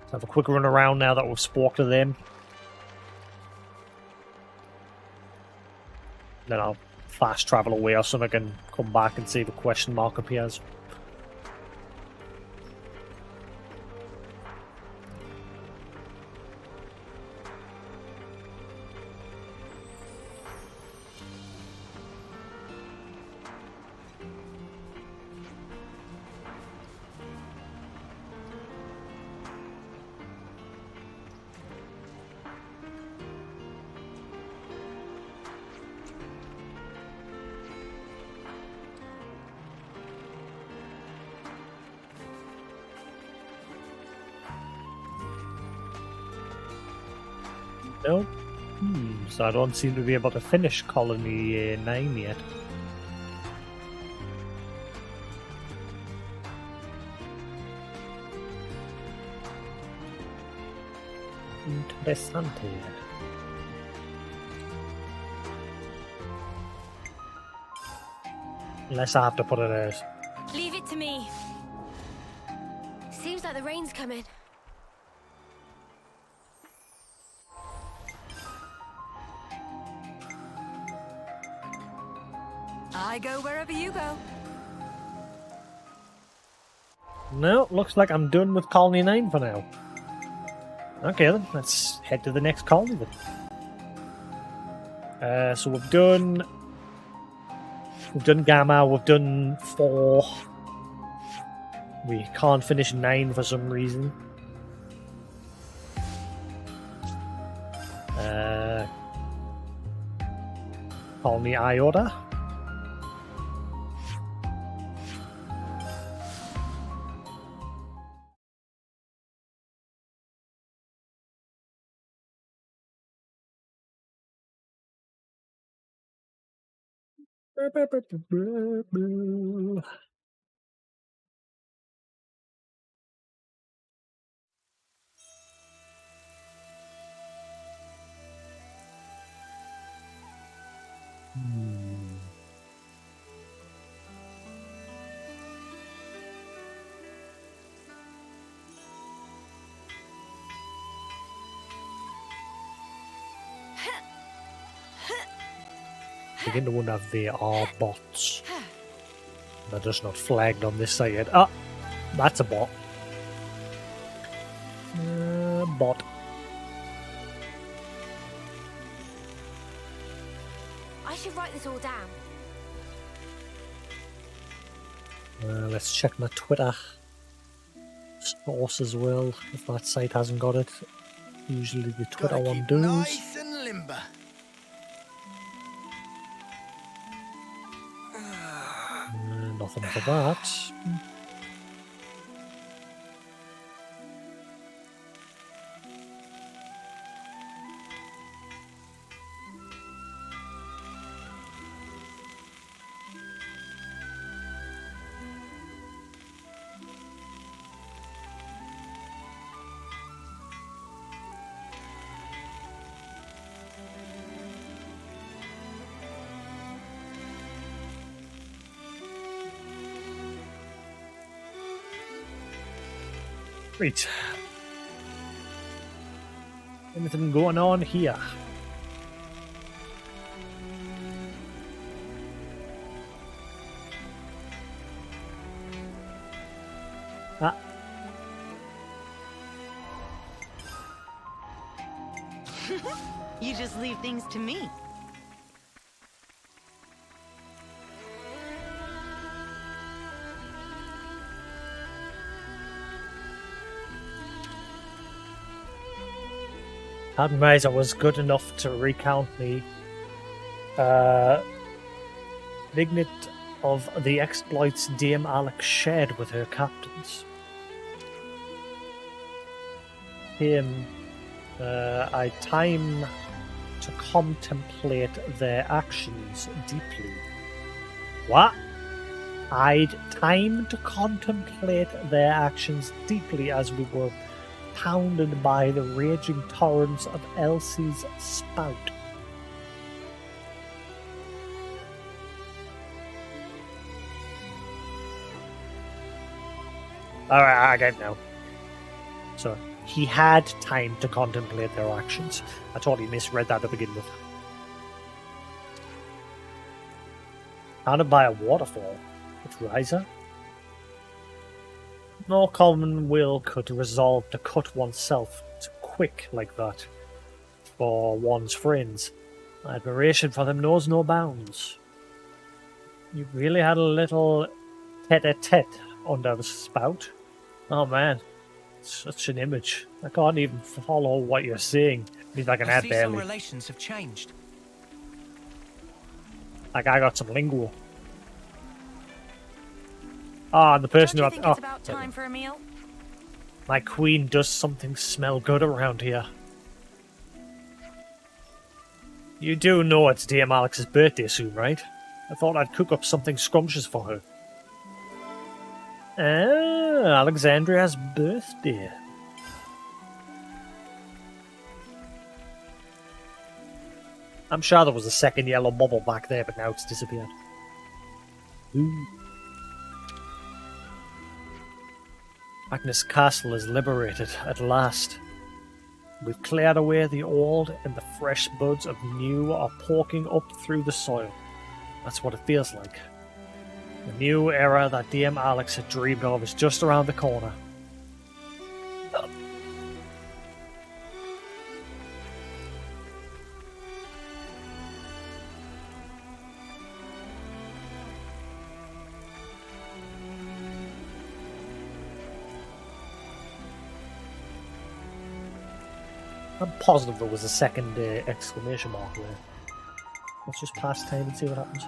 Let's have a quick run around now that we've spoke to them. Then I'll fast travel away or something and come back and see the question mark appears. No? So I don't seem to be able to finish Colony 9 yet. Desante. Unless I have to put it as. Leave it to me. Seems like the rain's coming. I go wherever you go. No, looks like I'm done with Colony 9 for now. Okay then, let's head to the next colony then. So we've done Gamma, we've done 4. We can't finish 9 for some reason. Colony Iota. Begin to wonder if they are bots. They're just not flagged on this site yet. Ah, that's a bot. Bot. I should write this all down. Let's check my Twitter source as well, if that site hasn't got it. Usually the Twitter Gotta one keep does. nice and limber. Nothing for that. Right. Anything going on here? Ah. You just leave things to me. Admiser was good enough to recount the vignette of the exploits Dame Alex shared with her captains. Him, I time to contemplate their actions deeply. What? I'd time to contemplate their actions deeply as we were pounded by the raging torrents of Elsie's spout. Alright, I get it now. So, he had time to contemplate their actions. I totally misread that to begin with. Pounded by a waterfall. It's riser. No common will could resolve to cut oneself to quick like that for one's friends. My admiration for them knows no bounds. You really had a little tete-a-tete under the spout. Oh man, such an image. I can't even follow what you're saying. Means I can I add see some barely. relations have changed. Like I got some lingual. Ah, and the person Don't who you had, think it's about time for a meal? my queen does something smell good around here. You do know it's Dame Alex's birthday soon, right? I thought I'd cook up something scrumptious for her. Ah, Alexandria's birthday. I'm sure there was a second yellow bubble back there, but now it's disappeared. Ooh. Agnes Castle is liberated at last. We've cleared away the old, and the fresh buds of new are poking up through the soil. That's what it feels like. The new era that DM Alex had dreamed of is just around the corner. I'm positive there was a second exclamation mark there. Let's just pass time and see what happens.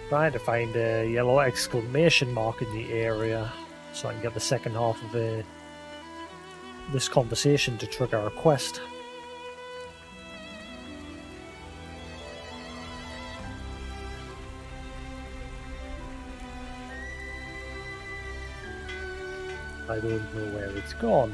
Trying to find a yellow exclamation mark in the area so I can get the second half of this conversation to trigger a quest. I don't know where it's gone.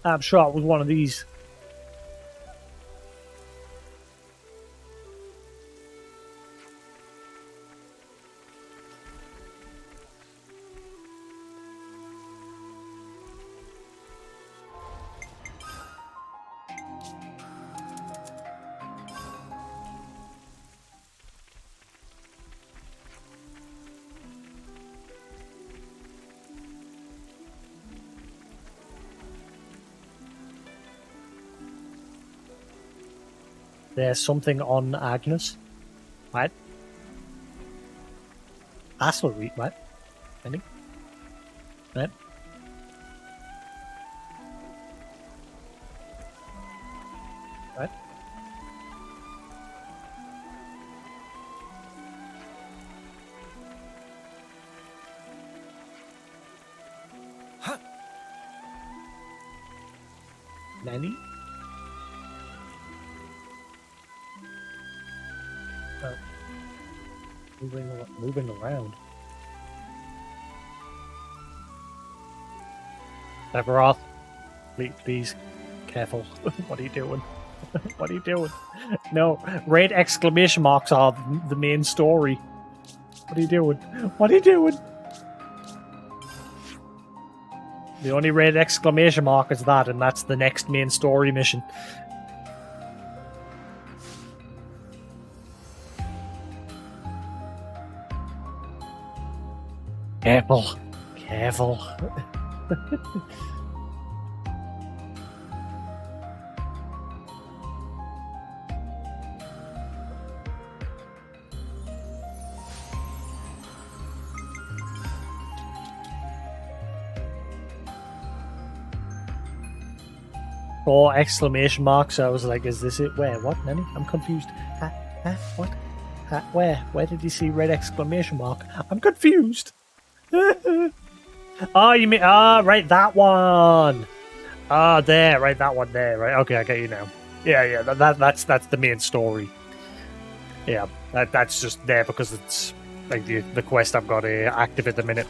I'm sure it was one of these. There's something on Agnes. Right? Absolutely, right? Any? Right? Right? Nanny? Moving around. Everoth, please, careful. What are you doing? What are you doing? No, red exclamation marks are the main story. What are you doing? What are you doing? The only red exclamation mark is that, and that's the next main story mission. Careful. Careful. Four exclamation marks. I was like, is this it? Where? What, Nanny? I'm confused. What? Where? Where did you see red exclamation mark? I'm confused. Oh, you mean right, that one. There, right, that one there, right. Okay, I get you now. Yeah, that's the main story. Yeah, that's just there because it's like the quest I've got active at the minute.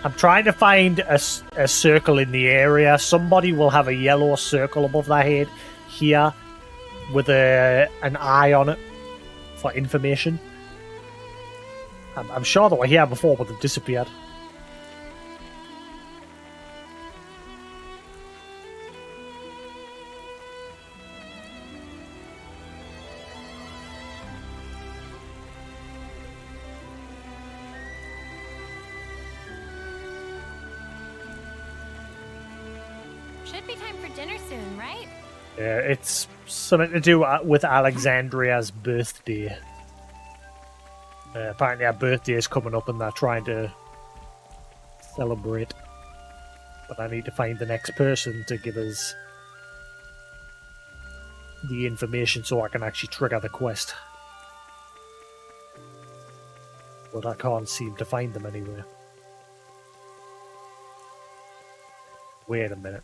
I'm trying to find a circle in the area. Somebody will have a yellow circle above their head here with an eye on it for information. I'm sure they were here before, but they've disappeared. Should be time for dinner soon, right? Yeah, it's something to do with Alexandria's birthday. Apparently, her birthday is coming up, and they're trying to celebrate. But I need to find the next person to give us the information so I can actually trigger the quest. But I can't seem to find them anywhere. Wait a minute.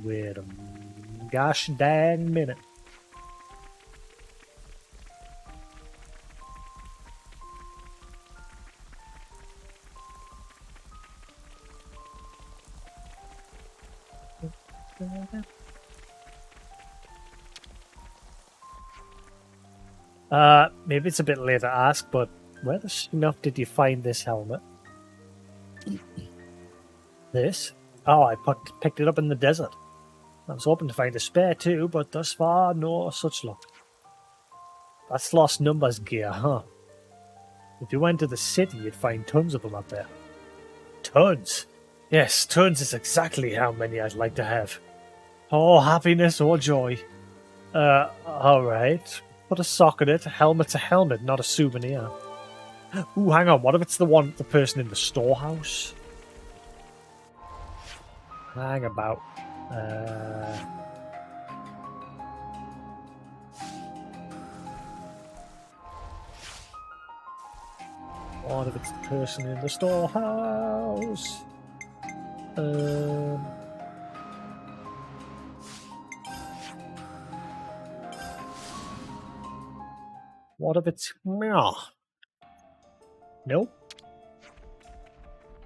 Wait a gosh dang minute. Maybe it's a bit late to ask, but where the snuff did you find this helmet? This? Oh, I picked it up in the desert. I was hoping to find a spare too, but thus far, no such luck. That's lost numbers gear, huh? If you went to the city, you'd find tons of them up there. Tons? Yes, tons is exactly how many I'd like to have. Oh, happiness or joy. Alright. Put a sock in it. Helmet's a helmet, not a souvenir. Ooh, hang on. What if it's the person in the storehouse? Hang about. What if it's the person in the storehouse? What if it's... Nope.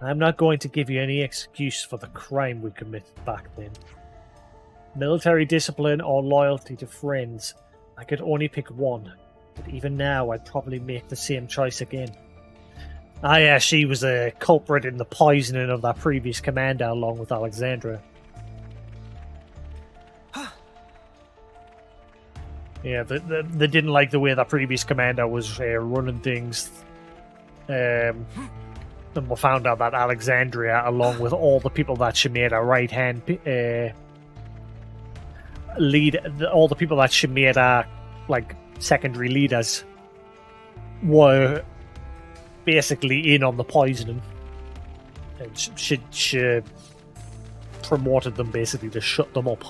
I'm not going to give you any excuse for the crime we committed back then. Military discipline or loyalty to friends. I could only pick one, but even now I'd probably make the same choice again. Ah yeah, she was a culprit in the poisoning of that previous commander along with Alexandra. Yeah, they didn't like the way that previous commander was running things. And we found out that Alexandria, along with all the people that she made her right hand lead, all the people that she made her like secondary leaders, were basically in on the poisoning, and she promoted them basically to shut them up.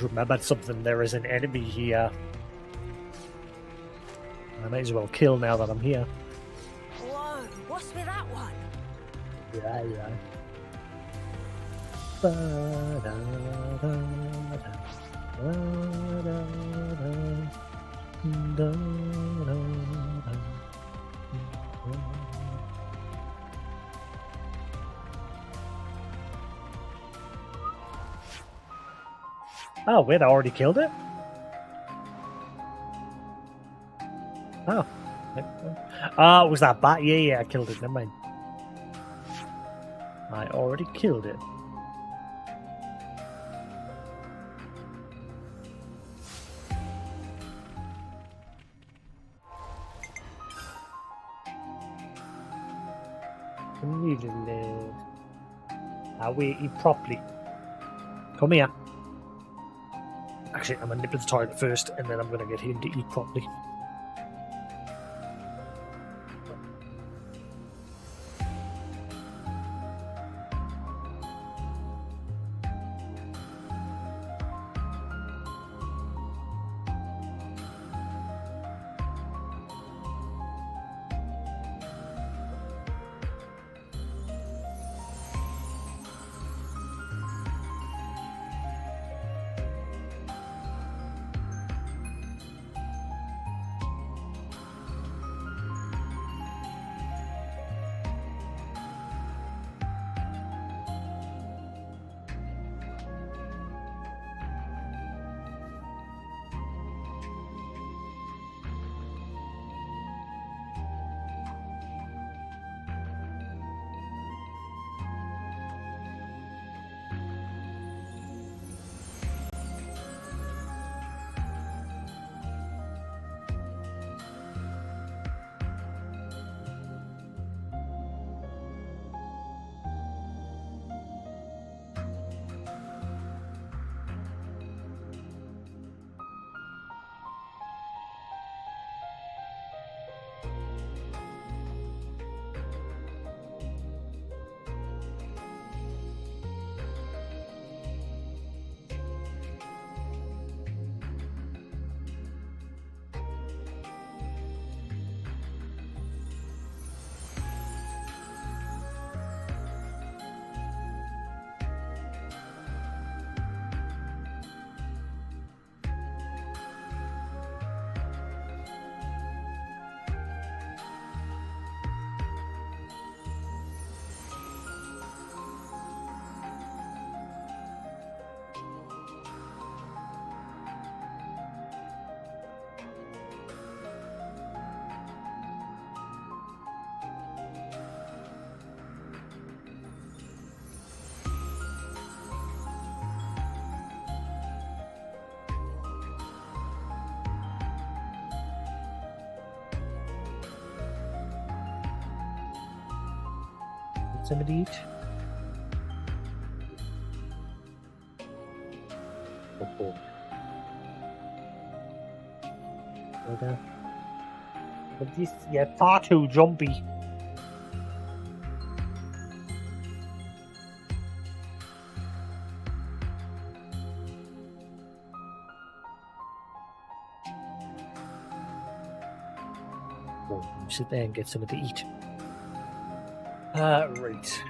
Remembered something. There is an enemy here. I might as well kill now that I'm here. Whoa, what's with that one? Yeah. Oh, wait, I already killed it? Oh. Oh, it was that bat? Yeah, I killed it. Never mind. I already killed it. I'll wait you properly. Come here. Actually, I'm going to nip to the toilet first, and then I'm going to get him to eat properly. Somebody eat. Oh boy. Okay. But this, yeah, far too jumpy. Oh, you sit there and get something to eat. Right.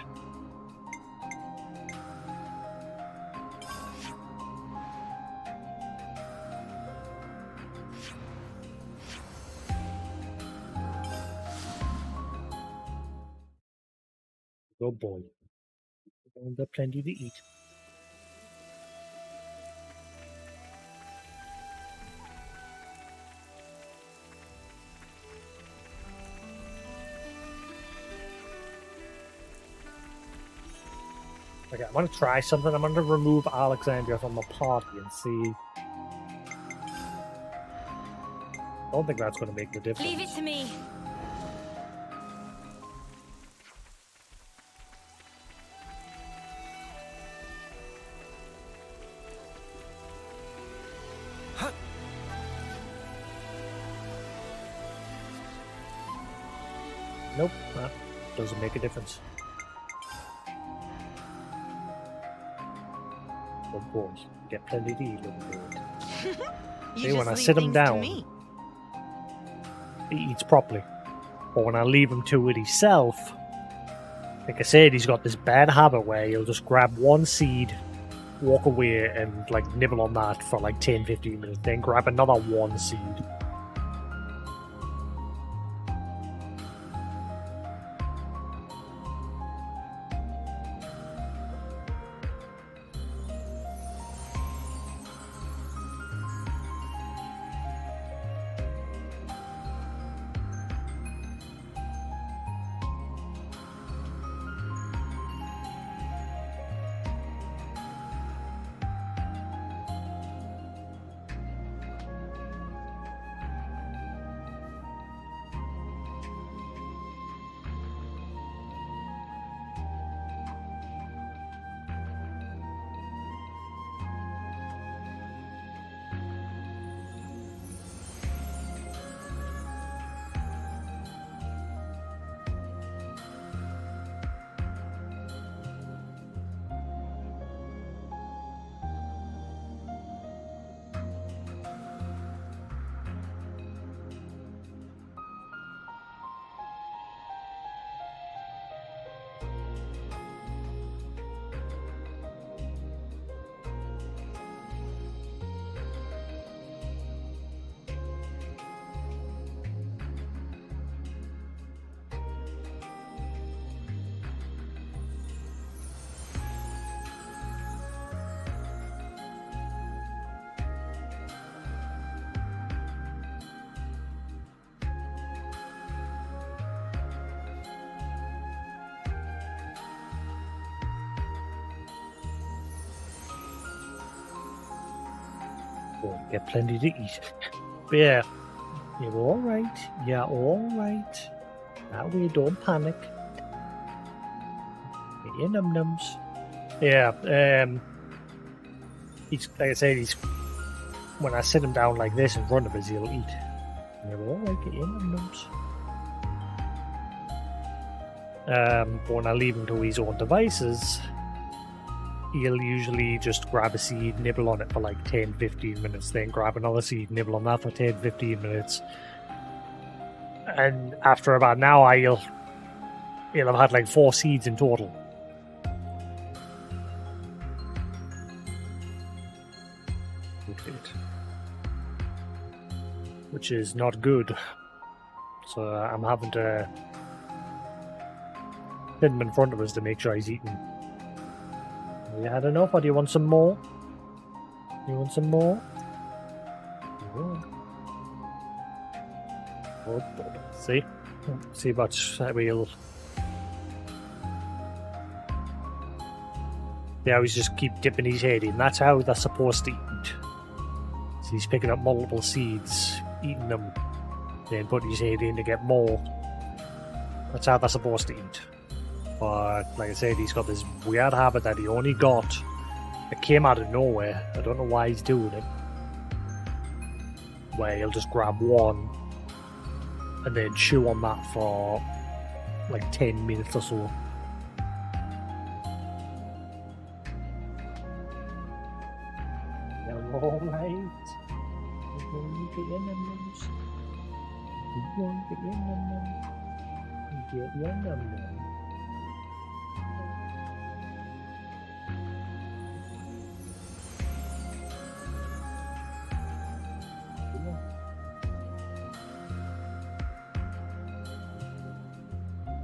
Good boy. And got plenty to eat. Okay, I'm gonna try something. I'm gonna remove Alexandria from the party and see. I don't think that's gonna make the difference. Leave it to me. Nope, that doesn't make a difference. Of course, get plenty to eat, little bird. You See, just when I leave sit him things down- to me. He eats properly. But when I leave him to it himself, like I said, he's got this bad habit where he'll just grab one seed, walk away, and like nibble on that for like 10-15 minutes, then grab another one seed. Get plenty to eat. But yeah, you're alright. You're alright. That way, don't panic. Get your num-nums. Yeah, he's, like I said, he's, when I sit him down like this in front of us, he'll eat. You're alright, get your num-nums. But when I leave him to his own devices, he'll usually just grab a seed, nibble on it for like 10-15 minutes, then grab another seed, nibble on that for 10-15 minutes. And after about an hour, he'll have had like 4 seeds in total. Which is not good. So I'm having to put him in front of us to make sure he's eating. You had enough, or do you want some more? You want some more? Oh, see? See much that we'll... They always just keep dipping his head in. That's how they're supposed to eat. So he's picking up multiple seeds, eating them, then putting his head in to get more. That's how they're supposed to eat. But like I said, he's got this weird habit that he only got. It came out of nowhere. I don't know why he's doing it. Where he'll just grab one and then chew on that for like 10 minutes or so. You're alright. You won't get your num-nums. You won't get your num-nums. Get your num-nums.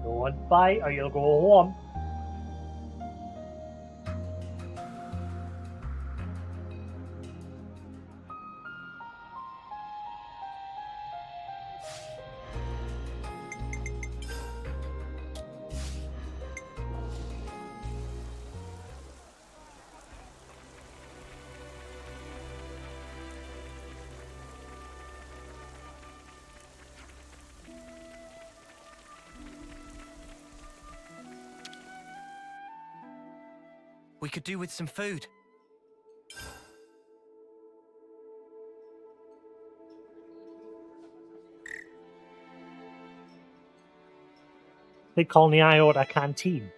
Go and bite or you'll go home. We could do with some food. They call the Iota Canteen.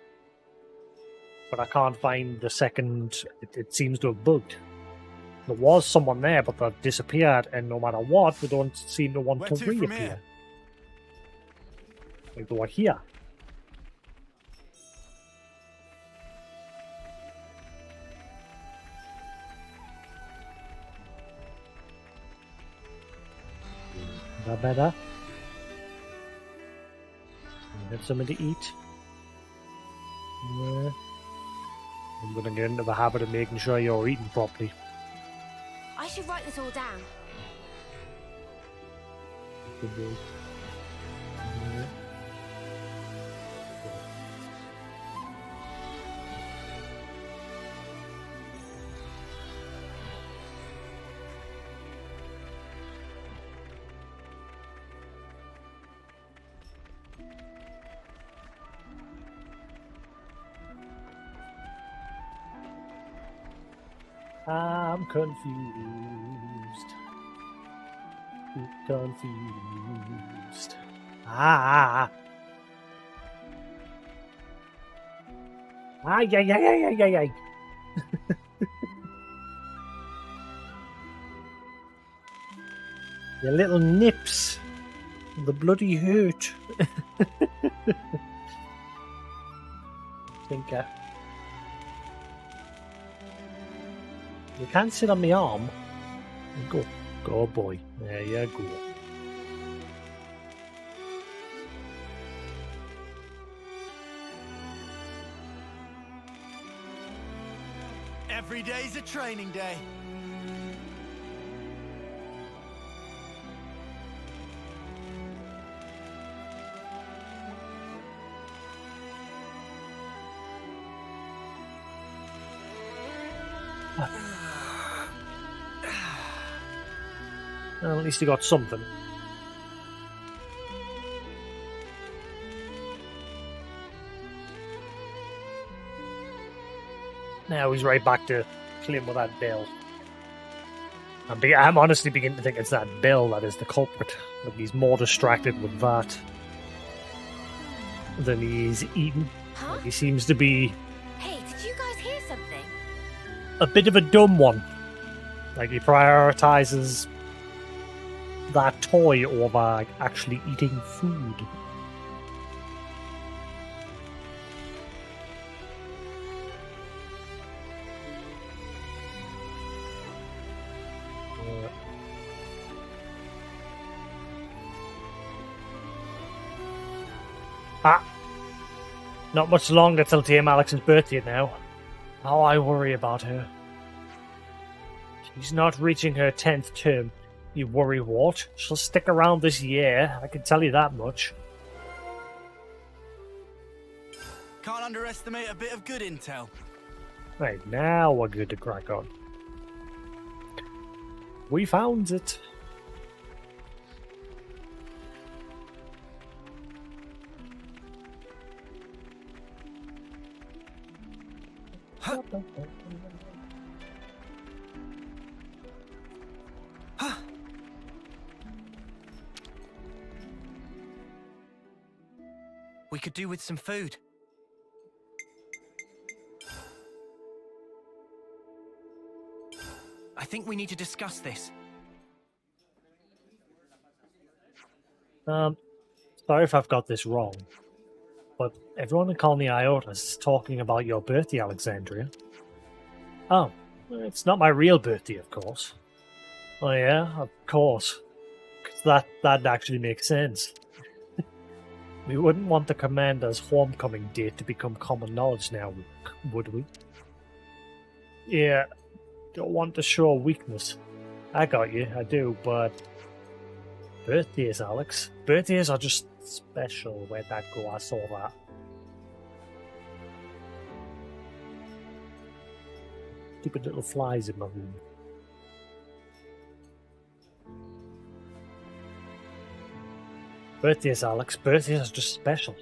But I can't find the second. It seems to have bugged. There was someone there, but they've disappeared, and no matter what, they don't seem to want Where to to from reappear. here? Like they were here. Is that better? You have something to eat? Yeah. I'm gonna get into the habit of making sure you're eating properly. I should write this all down. Good boy. Yeah. I'm confused. Confused. Ah. Ay, ay, ay, ay, ay, ay, ay. Your little nips. The bloody hurt. Tinker. You can't sit on my arm. Go. Go, boy. There you go. Every day's a training day. Well, at least he got something. Now he's right back to playing with that bill. I'm honestly beginning to think it's that bill that is the culprit. Like he's more distracted with that than he is eating. Huh? He seems to be Hey, did you guys hear something? a bit of a dumb one. Like he prioritizes that toy over like, actually eating food. Not much longer till Dame Alex's birthday now. How I worry about her. She's not reaching her 10th term. You worry what? She'll stick around this year, I can tell you that much. Can't underestimate a bit of good intel. Right, now we're good to crack on. We found it. We could do with some food. I think we need to discuss this. Sorry if I've got this wrong, but everyone in Colony Iota is talking about your birthday, Alexandria. Oh, it's not my real birthday, of course. Oh yeah, of course. 'Cause that actually makes sense. We wouldn't want the Commander's homecoming date to become common knowledge now, would we? Yeah, don't want to show weakness. I got you, I do, but... Birthdays, Alex. Birthdays are just special. Where'd that go? I saw that. Stupid little flies in my room. Birthdays, Alex. Birthdays are just special.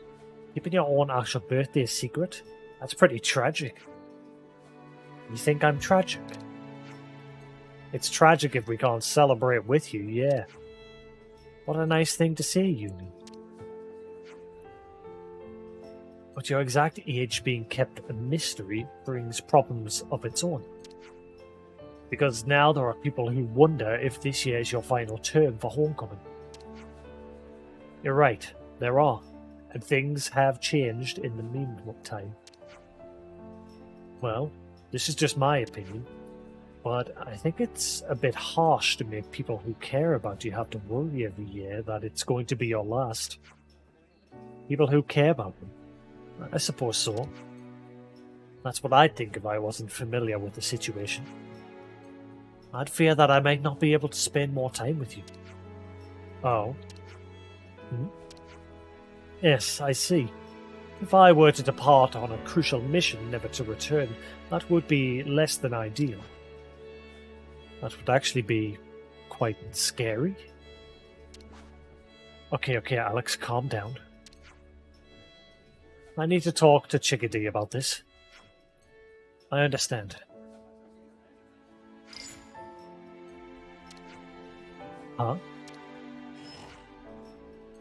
Keeping your own actual birthday a secret? That's pretty tragic. You think I'm tragic? It's tragic if we can't celebrate with you, yeah. What a nice thing to say, Uni. But your exact age being kept a mystery brings problems of its own. Because now there are people who wonder if this year is your final term for homecoming. You're right, there are, and things have changed in the meantime. Well, this is just my opinion, but I think it's a bit harsh to make people who care about you have to worry every year that it's going to be your last. People who care about them. I suppose so. That's what I'd think if I wasn't familiar with the situation. I'd fear that I might not be able to spend more time with you. Oh. Yes, I see. If I were to depart on a crucial mission never to return, that would be less than ideal. That would actually be quite scary. Okay, Alex, calm down. I need to talk to Chickadee about this. I understand. Huh?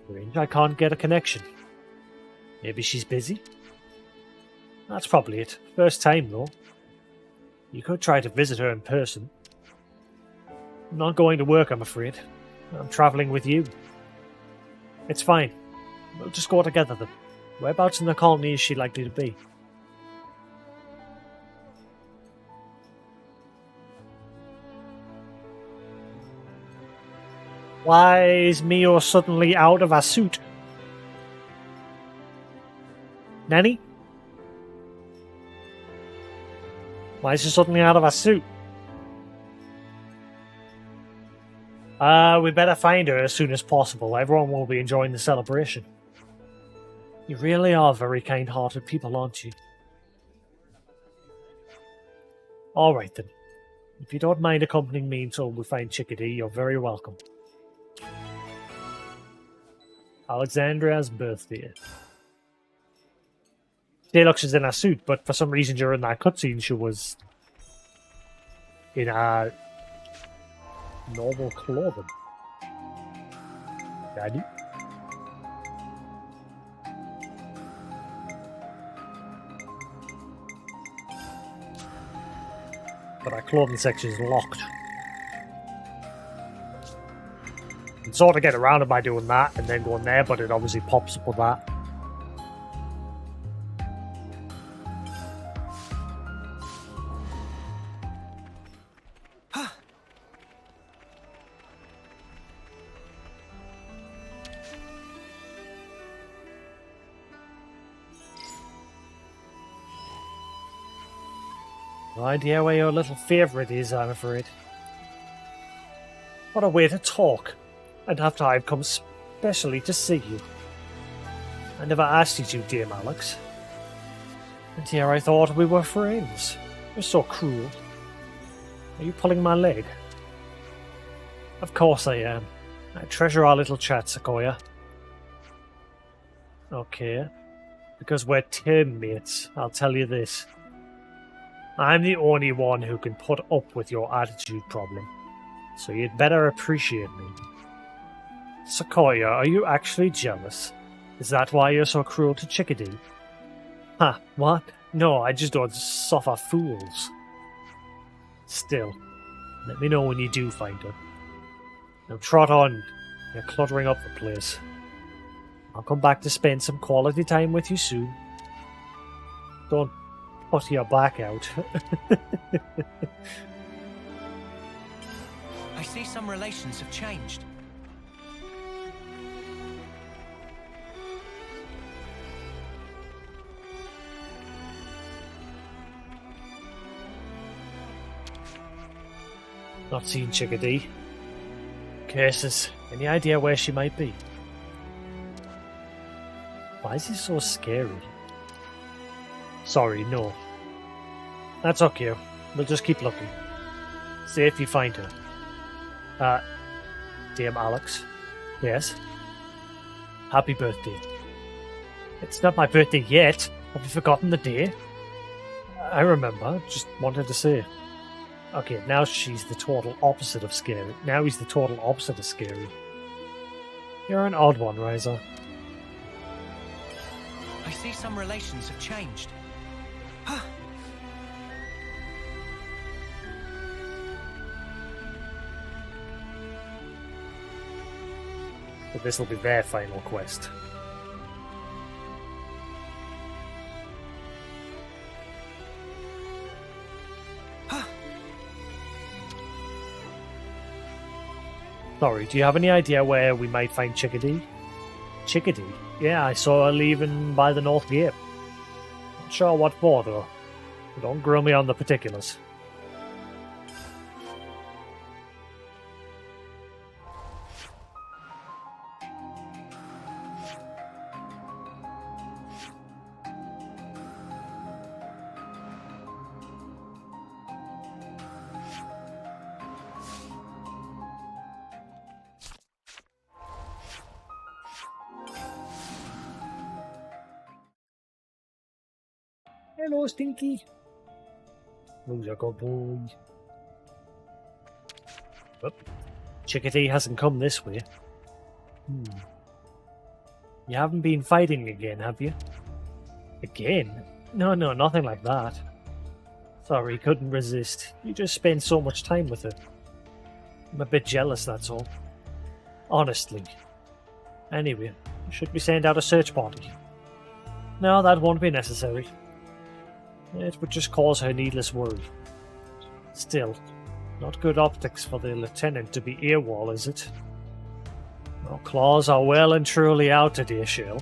Strange, I can't get a connection. Maybe she's busy? That's probably it. First time, though. You could try to visit her in person. I'm not going to work, I'm afraid. I'm travelling with you. It's fine. We'll just go together then. Whereabouts in the colony is she likely to be? Why is Mio suddenly out of her suit? Nanny? Why is she suddenly out of her suit? We better find her as soon as possible. Everyone will be enjoying the celebration. You really are very kind-hearted people, aren't you? Alright then. If you don't mind accompanying me until we find Chickadee, you're very welcome. Alexandria's birthday. She looks she's in a suit, but for some reason during that cutscene she was in a normal clothing. Daddy? But our clothing section is locked. You can sort of get around it by doing that and then going there, but it obviously pops up with that. No idea where your little favourite is, I'm afraid. What a way to talk, and after I've come specially to see you. I never asked you to, dear Alex. And here I thought we were friends. You're so cruel. Are you pulling my leg? Of course I am. I treasure our little chat, Sequoia. Okay. Because we're teammates, I'll tell you this. I'm the only one who can put up with your attitude problem, so you'd better appreciate me. Sequoia, are you actually jealous? Is that why you're so cruel to Chickadee? Ha, what? No, I just don't suffer fools. Still, let me know when you do find her. Now trot on, you're cluttering up the place. I'll come back to spend some quality time with you soon. Don't put your back out. I see some relations have changed. Not seen Chickadee. Curses. Any idea where she might be? Why is he so scary? Sorry, no. That's okay. We'll just keep looking. See if you find her. Dame Alex. Yes? Happy birthday. It's not my birthday yet. Have you forgotten the day? I remember. Just wanted to say. Okay, now she's the total opposite of scary. Now he's the total opposite of scary. You're an odd one, Riser. I see some relations have changed. But this will be their final quest. Sorry, do you have any idea where we might find Chickadee? Chickadee? Yeah, I saw her leaving by the North Gate. Not sure what for, though. Don't grill me on the particulars. Hello, Stinky. Who's a good boy? Oh, Chickadee hasn't come this way. You haven't been fighting again, have you? Again? No, nothing like that. Sorry, couldn't resist. You just spend so much time with her. I'm a bit jealous, that's all. Honestly. Anyway, should we send out a search party? No, that won't be necessary. It would just cause her needless worry. Still, not good optics for the lieutenant to be AWOL, is it? Well, claws are well and truly out today, Shell.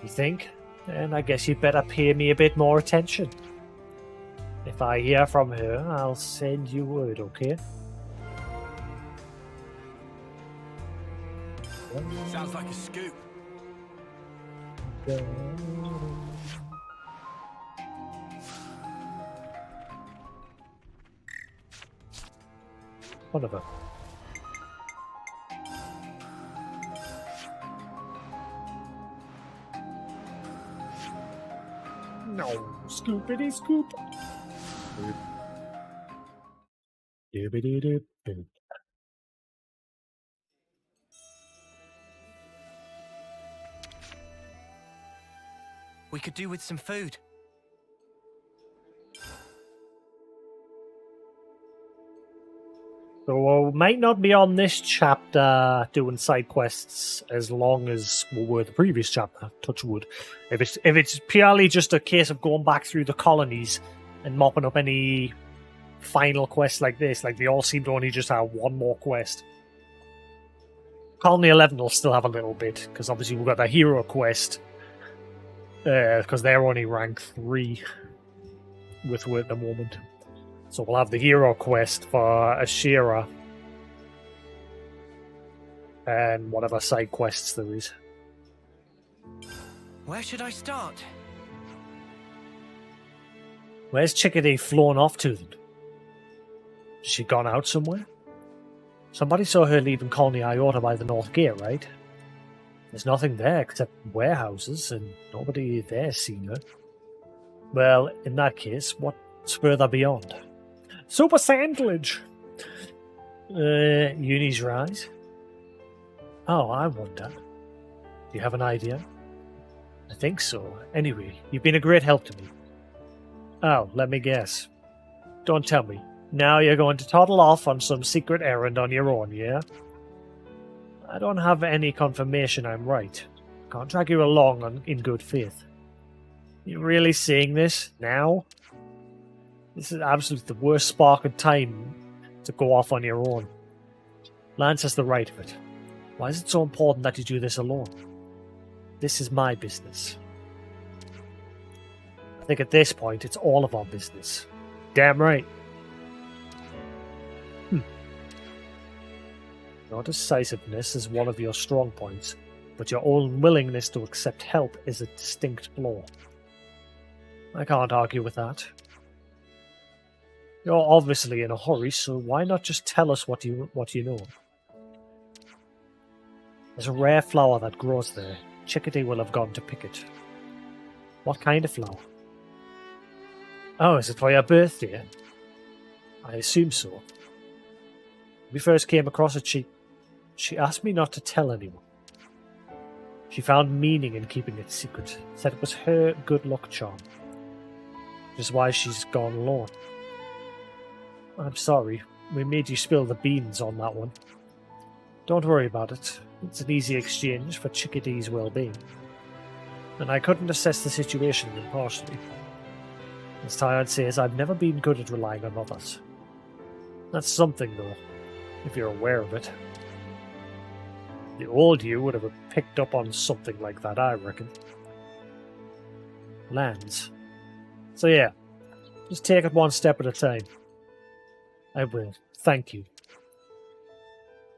You think? Then I guess you'd better pay me a bit more attention. If I hear from her, I'll send you word, okay? Sounds like a scoop. Whatever. No, scoopity scoop. Doobity-doop. We could do with some food. So we might not be on this chapter doing side quests as long as we were the previous chapter, touch wood. If it's purely just a case of going back through the colonies and mopping up any final quests like this, like they all seem to only just have one more quest. Colony 11 will still have a little bit, because obviously we've got the hero quest, because they're only rank 3 with at the moment. So we'll have the hero quest for Ashira and whatever side quests there is. Where should I start? Where's Chickadee flown off to then? Has she gone out somewhere? Somebody saw her leaving Colony Iota by the North Gate, right? There's nothing there except warehouses, and nobody there seen her. Well, in that case, what It's further beyond. Super Sandwich! Uni's Rise? Oh, I wonder. Do you have an idea? I think so. Anyway, you've been a great help to me. Oh, let me guess. Don't tell me. Now you're going to toddle off on some secret errand on your own, yeah? I don't have any confirmation I'm right. Can't drag you along in good faith. You really saying this? Now? This is absolutely the worst spark of time to go off on your own. Lance has the right of it. Why is it so important that you do this alone? This is my business. I think at this point it's all of our business. Damn right. Your decisiveness is one of your strong points, but your unwillingness to accept help is a distinct flaw. I can't argue with that. You're obviously in a hurry, so why not just tell us what you know? There's a rare flower that grows there. Chickadee will have gone to pick it. What kind of flower? Oh, is it for your birthday? I assume so. When we first came across it, she asked me not to tell anyone. She found meaning in keeping it secret, said it was her good luck charm. Which is why she's gone alone. I'm sorry, we made you spill the beans on that one. Don't worry about it. It's an easy exchange for Chickadee's well-being. And I couldn't assess the situation impartially. As Tired says, I've never been good at relying on others. That's something, though, if you're aware of it. The old you would have picked up on something like that, I reckon. Lands. So yeah, just take it one step at a time. I will. Thank you.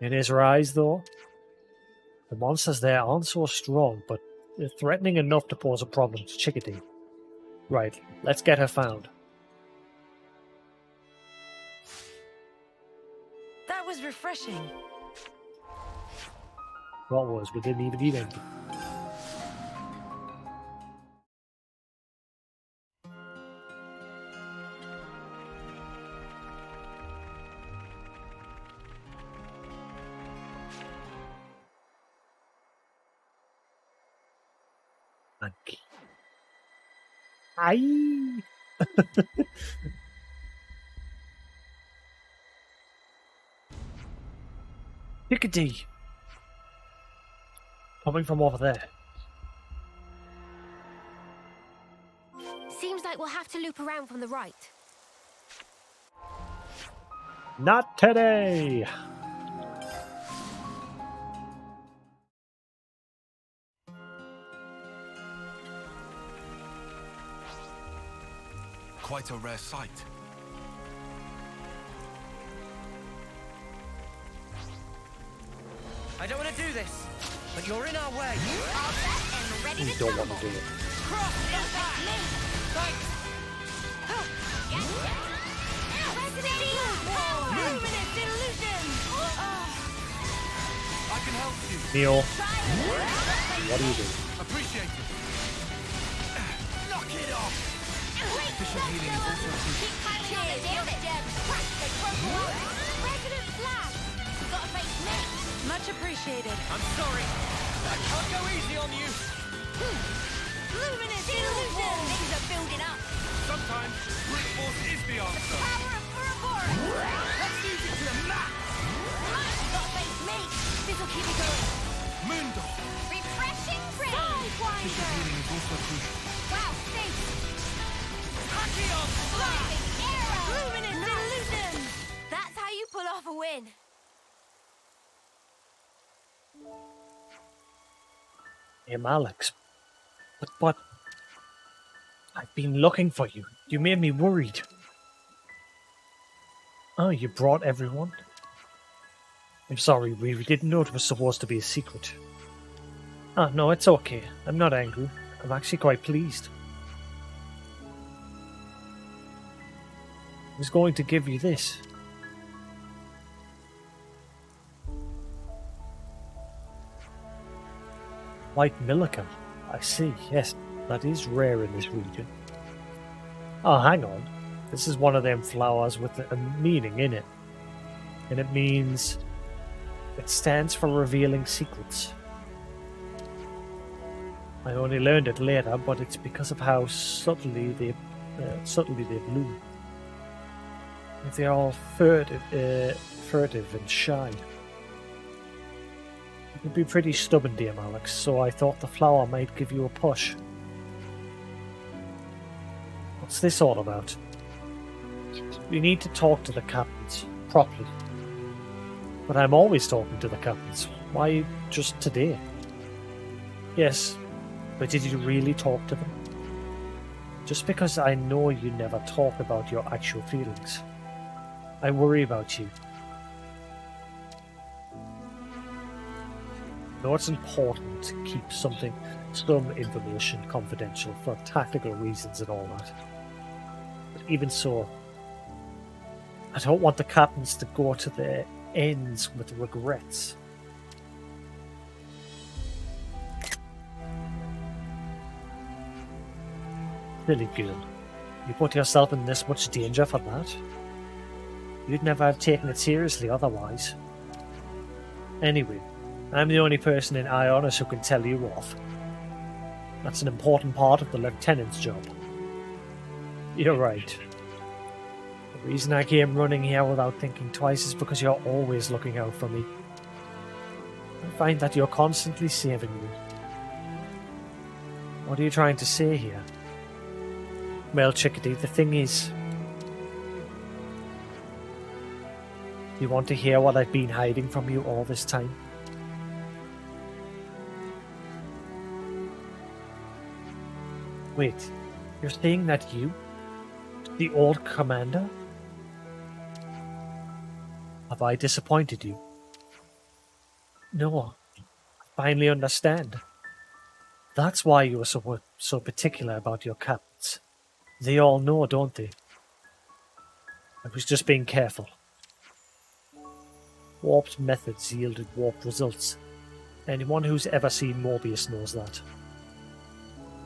In his rise, though, the monsters there aren't so strong, but they're threatening enough to pose a problem to Chickadee. Right, let's get her found. That was refreshing. What was? We didn't even eat anything. Monkey. Aye. Chickadee. Coming from over there. Seems like we'll have to loop around from the right. Not today. Quite a rare sight. I don't want to do this, but you're in our way. All set and ready You to don't tumble. want to do it. Cross this time. Thanks. Resident Evil! Luminous illusion! I can help you. Neil, what do you do? Appreciate it. Knock it off. Official healing is also Keep climbing on the damn gem. Crack, they broke one. Resident Flash! You gotta face me. Much appreciated. I'm sorry. I can't go easy on you. Luminous illusion! Things are building up. Sometimes brute force is the answer. Power of Ouroboros! Let's use it to the max. You gotta face me. This'll keep me going. Mundo. Refreshing rain! Official Sidewinder! healing is also crucial. Wow, thanks. Tachyon blast. Arrow! Luminous illusion! That's how you pull off a win. I'm Alex. But I've been looking for you. You made me worried. Oh, you brought everyone? I'm sorry, we didn't know it was supposed to be a secret. Ah, no, it's okay. I'm not angry. I'm actually quite pleased. I was going to give you this. White Millican. I see, yes, that is rare in this region. Oh, hang on. This is one of them flowers with a meaning in it. And it means it stands for revealing secrets. I only learned it later, but it's because of how subtly they bloom. They're all furtive and shy. You can be pretty stubborn, dear Alex, so I thought the flower might give you a push. What's this all about? We need to talk to the captains properly. But I'm always talking to the captains. Why just today? Yes, but did you really talk to them? Just because I know you never talk about your actual feelings. I worry about you. I know it's important to keep some information confidential for tactical reasons and all that. But even so, I don't want the captains to go to their ends with regrets. Silly girl. You put yourself in this much danger for that? You'd never have taken it seriously otherwise. Anyway, I'm the only person in Ionis who can tell you off. That's an important part of the lieutenant's job. You're right. The reason I came running here without thinking twice is because you're always looking out for me. I find that you're constantly saving me. What are you trying to say here? Well, Chickadee, the thing is... You want to hear what I've been hiding from you all this time? Wait, you're saying that you? The old commander? Have I disappointed you? No, I finally understand. That's why you were so particular about your captains. They all know, don't they? I was just being careful. Warped methods yielded warped results. Anyone who's ever seen Morbius knows that.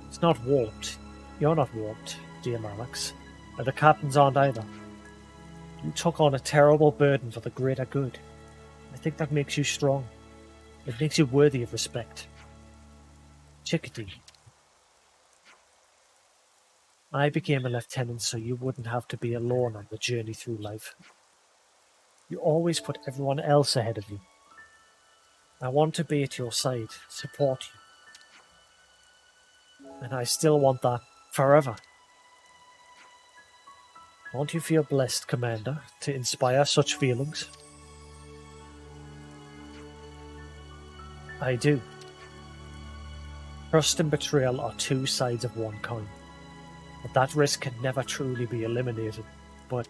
It's not warped. You're not warped, dear Alex. And the captains aren't either. You took on a terrible burden for the greater good. I think that makes you strong. It makes you worthy of respect. Chickadee. I became a lieutenant so you wouldn't have to be alone on the journey through life. You always put everyone else ahead of you. I want to be at your side, support you. And I still want that forever. Don't you feel blessed, Commander, to inspire such feelings? I do. Trust and betrayal are two sides of one coin. But that risk can never truly be eliminated. But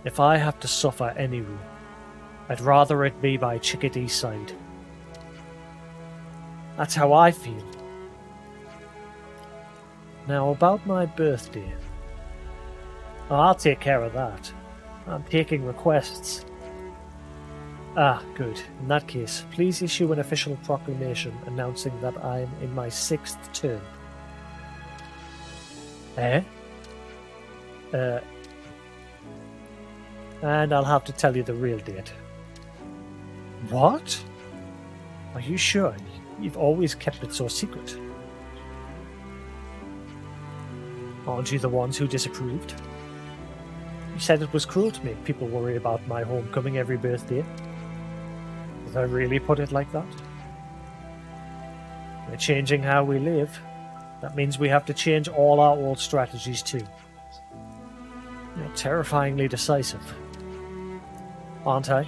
if I have to suffer anyway, I'd rather it be by Chickadee's side. That's how I feel. Now about my birthday. I'll take care of that. I'm taking requests. Ah, good. In that case, please issue an official proclamation announcing that I'm in my 6th term. And I'll have to tell you the real date. What? Are you sure? You've always kept it so secret. Aren't you the ones who disapproved? You said it was cruel to make people worry about my homecoming every birthday. Did I really put it like that? We're changing how we live. That means we have to change all our old strategies too. You're terrifyingly decisive. Aren't I?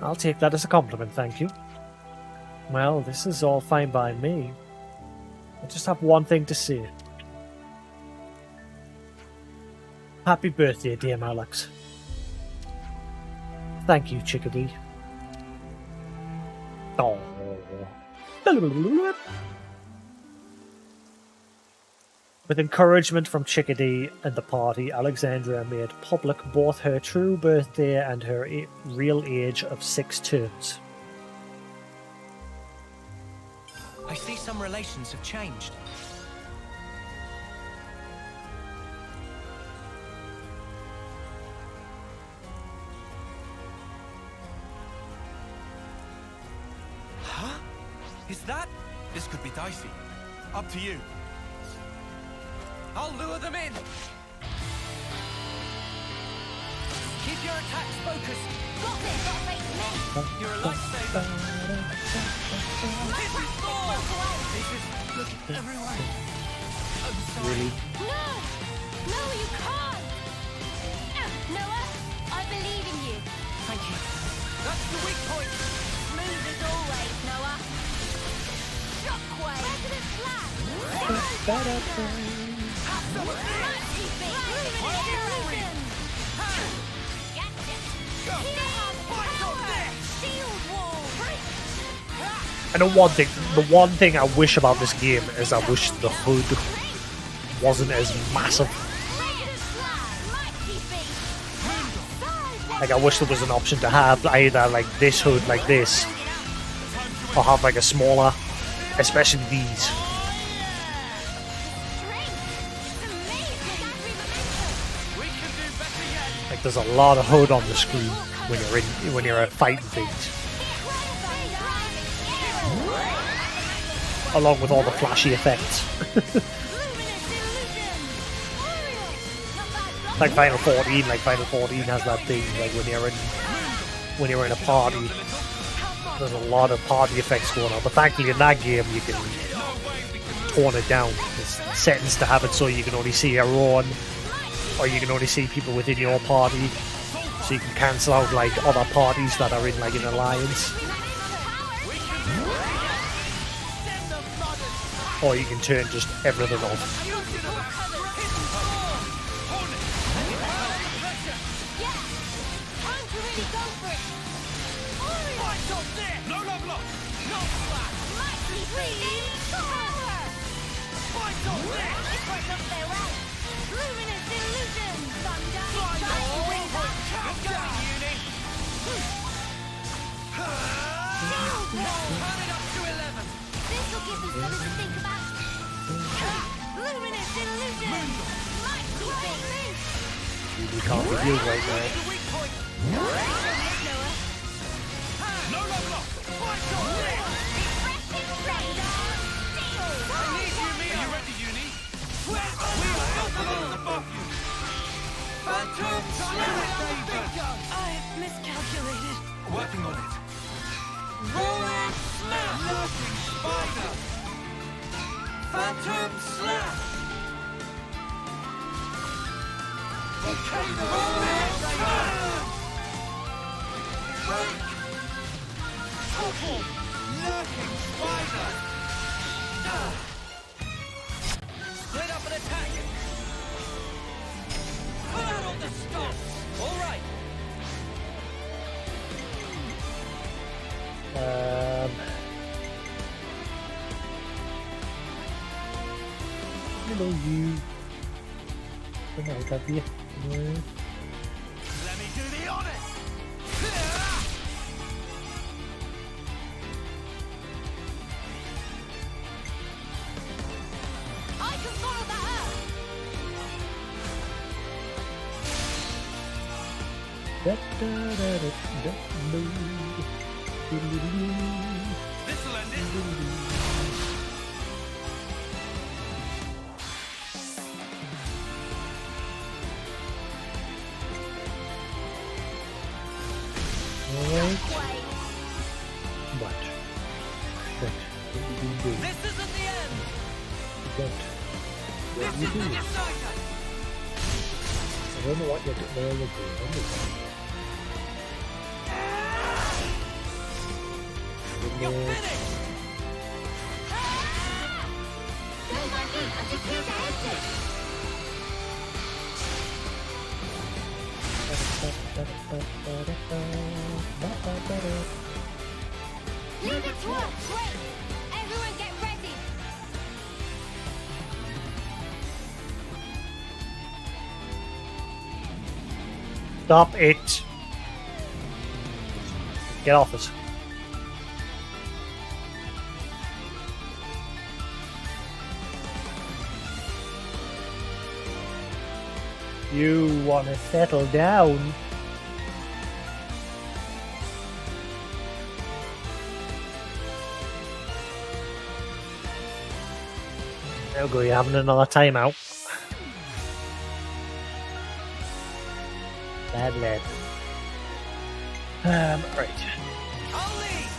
I'll take that as a compliment, thank you. Well, this is all fine by me. I just have one thing to say. Happy birthday, dear Alex. Thank you, Chickadee. Oh. With encouragement from Chickadee and the party, Alexandria made public both her true birthday and her real age of 6 terms. I see some relations have changed. Is that? This could be dicey. Up to you. I'll lure them in. Keep your attacks focused. Got this. Got faith in me. You're a lifesaver. This is all. This is look everyone. I'm sorry. Really? No! No, you can't! Noah, I believe in you. Thank you. That's the weak point. Smooth as always, Noah. Shockwave! President Flash! Mighty Beast! Illusion! Gotcha! Hero power! Shield wall! I know the one thing I wish about this game is I wish the hood wasn't as massive. President Flash! Mighty Beast! Like, I wish there was an option to have either like this hood like this, or have like a smaller, especially these. Strength! It's amazing! Every momentum! We can do better yet. Like, there's a lot of hood on the screen when you're fighting things, along with all the flashy effects. Like Final 14 has that thing, like when you're in a party, there's a lot of party effects going on. But thankfully in that game you can tone it down. There's settings to have it so you can only see your own, or you can only see people within your party, so you can cancel out like other parties that are in like an alliance, or you can turn just everything off. No love lost. No flash. Mighty Beast! Power! Fight on there. It's right up their way! Luminous illusion! Thunder! Fly Lightning all wings over. up! Countdown, Uni. Shield wall! Turn it up to 11. This'll give them something to think about! Luminous illusion! Mighty Beast! You can't be healed right now. The weak point. Noah! No love lost. Fight on there. Refreshing radar! Steel! I need you, Mia. Are you ready, Uni? We are filthy above you. Phantom Slam. I miscalculated. Working on it. Rolling Slam. Lurking Spider. Phantom Slam. Volcano Rolling Slam. Break. Topple. Lurking Spider. Split up and attack. Pull out all the stops. All right. Hello, you. Come on, come here. Let me do the honors. I can follow that up! This'll end it. Shockwave! What? What did you do? This isn't the end. What? What This are you is the doing? decider. I don't know what you're doing. Where you're You're going. finished. Go, Monkey! I'm just here to end it! Leave it to us! Quick! Everyone get ready! Stop it! Get off us. You want to settle down? There we go, you're having another timeout. Bad lad. Right. I'll lead.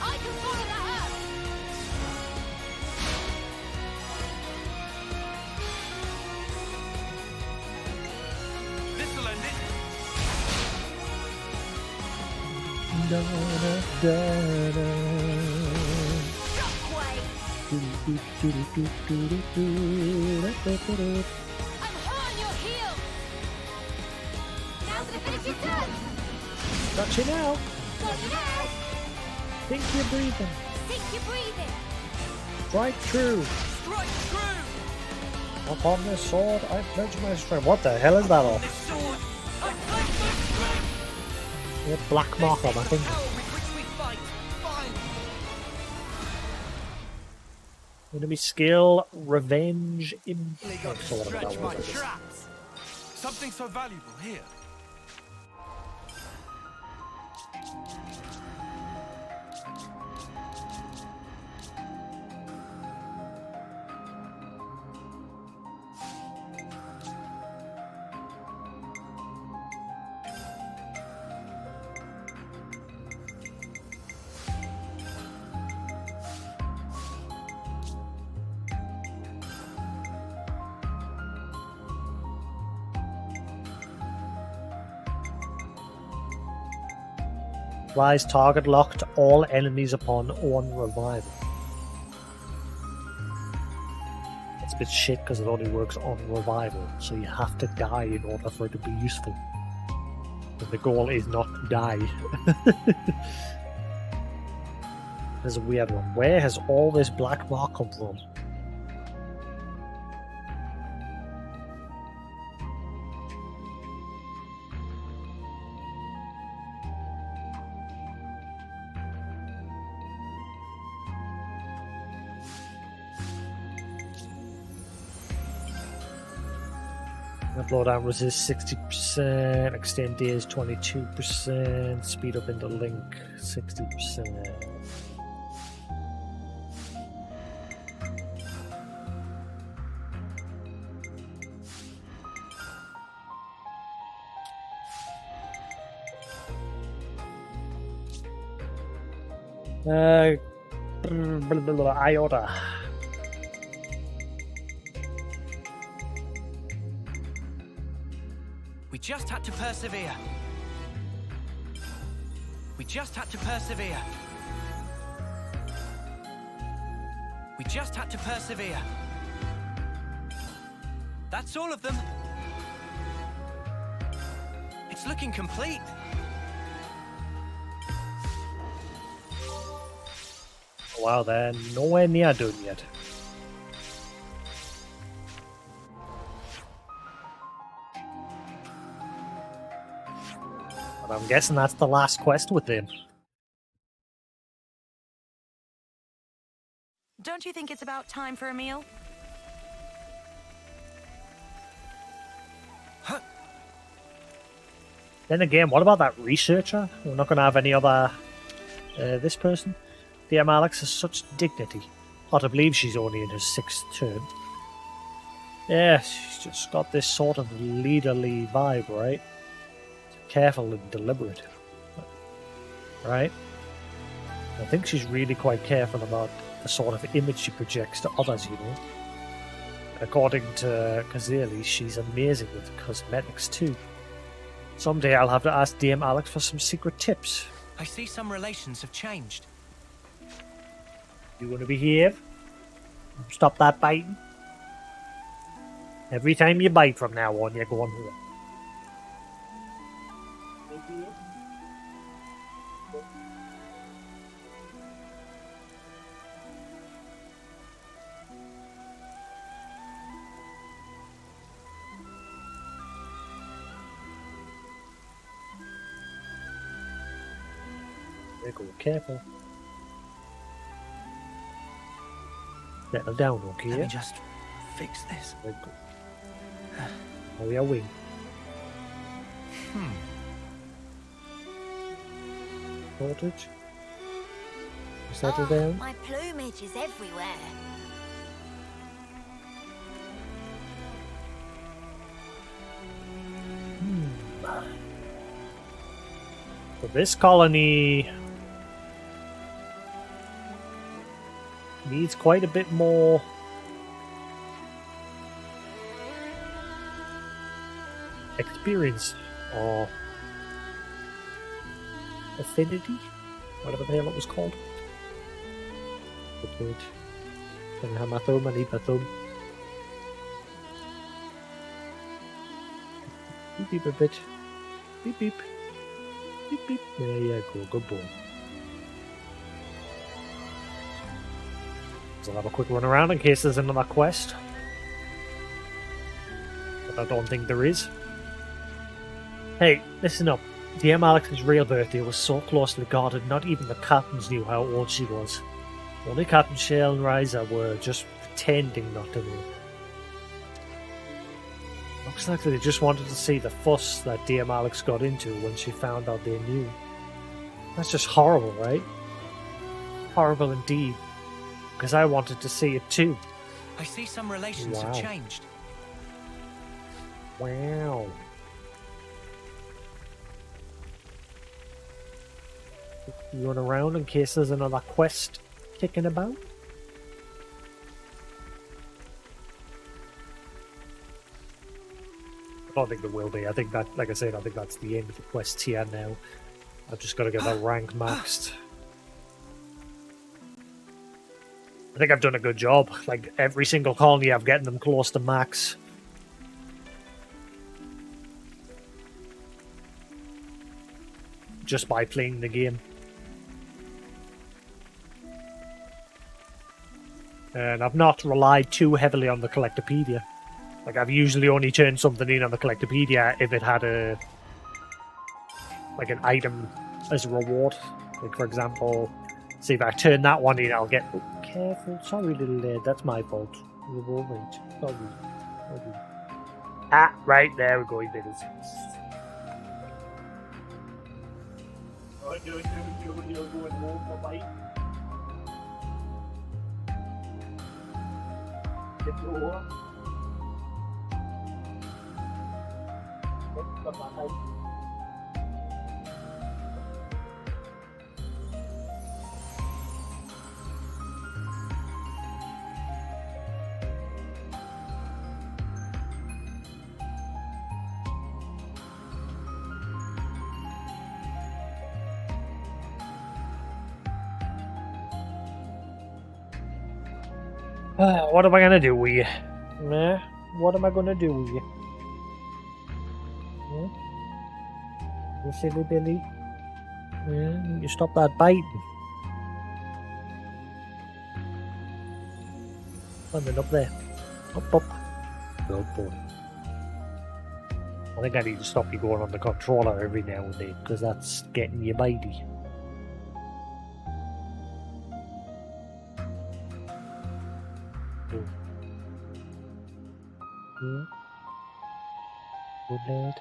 I can follow that up. This'll end it. Shockwave. I'm hot on your heel. Now's the finish your turn. Got you now. Got you now. Think you're breathing. Think you're breathing. Strike true. Strike true. Upon this sword, I pledge my strength. What the hell is that all? This sword. I pledge my strength. Yeah, black mark on my This is the finger. power with which we fight. Fine. Enemy skill, revenge, They got impact. to Or whatever stretch that my was. traps. Something so valuable here. Applies target lock to all enemies upon one revival. It's a bit shit because it only works on revival, so you have to die in order for it to be useful. And the goal is not to die. There's a weird one. Where has all this black mark come from? Blowdown resist 60%, extend days 22%, speed up into link 60%. Iota. We just had to persevere. We just had to persevere. We just had to persevere. That's all of them. It's looking complete. Wow, they're nowhere near done yet. But I'm guessing that's the last quest with them. Don't you think it's about time for a meal? Then again, what about that researcher? We're not going to have any other... this person? DM Alex has such dignity. Hard to believe she's only in her 6th term. Yeah, she's just got this sort of leaderly vibe, right? Careful and deliberate. Right? I think she's really quite careful about the sort of image she projects to others, you know. According to Kazali, she's amazing with cosmetics too. Someday I'll have to ask DM Alex for some secret tips. I see some relations have changed. You want to behave? Stop that biting. Every time you bite from now on, you're going home. There you go, careful. Settle down, okay? Let me just fix this. There you go. Oh, yeah, wing. Sorted. Settle Oh, down. my plumage is everywhere. So this colony needs quite a bit more experience or affinity, whatever the hell it was called. Good. Can I have my thumb? I need my thumb. Beep beep a bit. Beep beep. Beep beep. There you go. Good boy. So I'll have a quick run around in case there's another quest. But I don't think there is. Hey, listen up. DM Alex's real birthday was so closely guarded, not even the captains knew how old she was. Only Captain Shale and Riza were just pretending not to know. Looks like they just wanted to see the fuss that DM Alex got into when she found out they knew. That's just horrible, right? Horrible indeed. Because I wanted to see it too. I see some relations have Wow. changed. Wow. Run around in case there's another quest kicking about. I don't think there will be. I think that, like I said, I think that's the end of the quest here now. I've just got to get that rank maxed. I think I've done a good job. Like, every single colony, I'm getting them close to max. Just by playing the game. And I've not relied too heavily on the Collectopedia. Like, I've usually only turned something in on the Collectopedia if it had a... like, an item as a reward. Like, for example, see if I turn that one in, I'll get... Oh, careful. Sorry, little lad. That's my fault. You're all right. Sorry. Ah, right. There we go, you bitters. What am I gonna do with you? What am I gonna do with you? You silly Billy? You stop that biting. And then up there. Up. Good boy. I think I need to stop you going on the controller every now and then, because that's getting you bitey. Yeah. Good lad.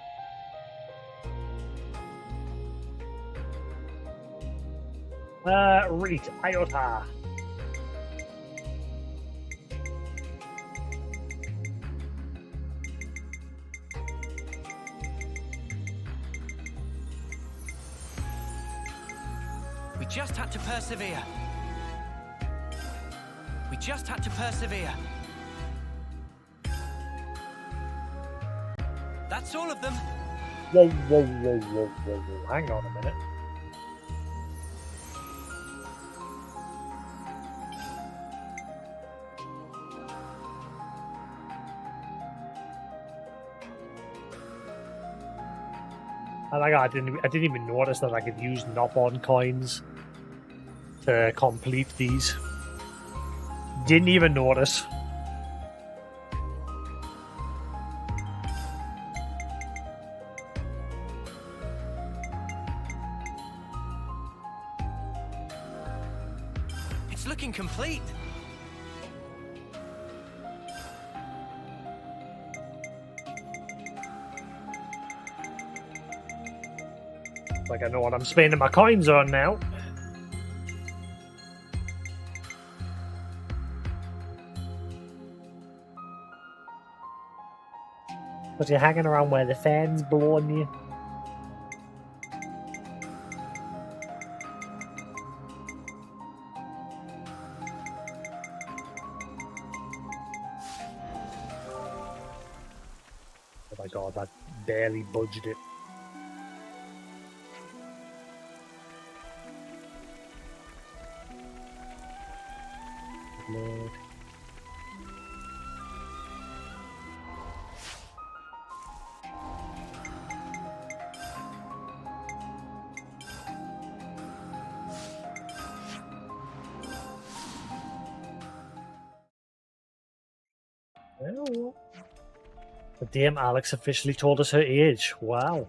Reach Iota. We just had to persevere. We just had to persevere. That's all of them. Whoa. Hang on a minute. I didn't even notice that I could use Nopon coins to complete these. Didn't even notice. It's looking complete. Like I know what I'm spending my coins on now. But you're hanging around where the fans blow on you. Oh my god, that barely budged it. Lord. Well, the damn Alex officially told us her age. Wow.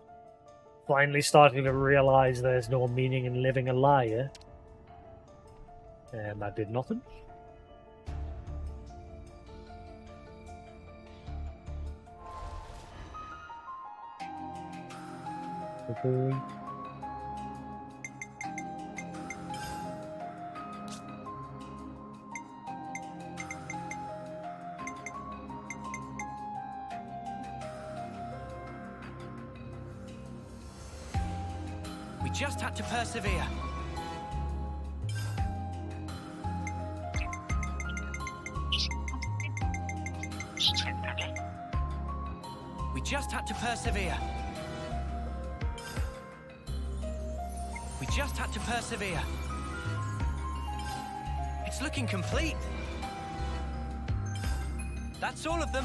Finally starting to realize there's no meaning in living a liar. And I did nothing. Okay. We just had to persevere. We just had to persevere. We just had to persevere. It's looking complete. That's all of them.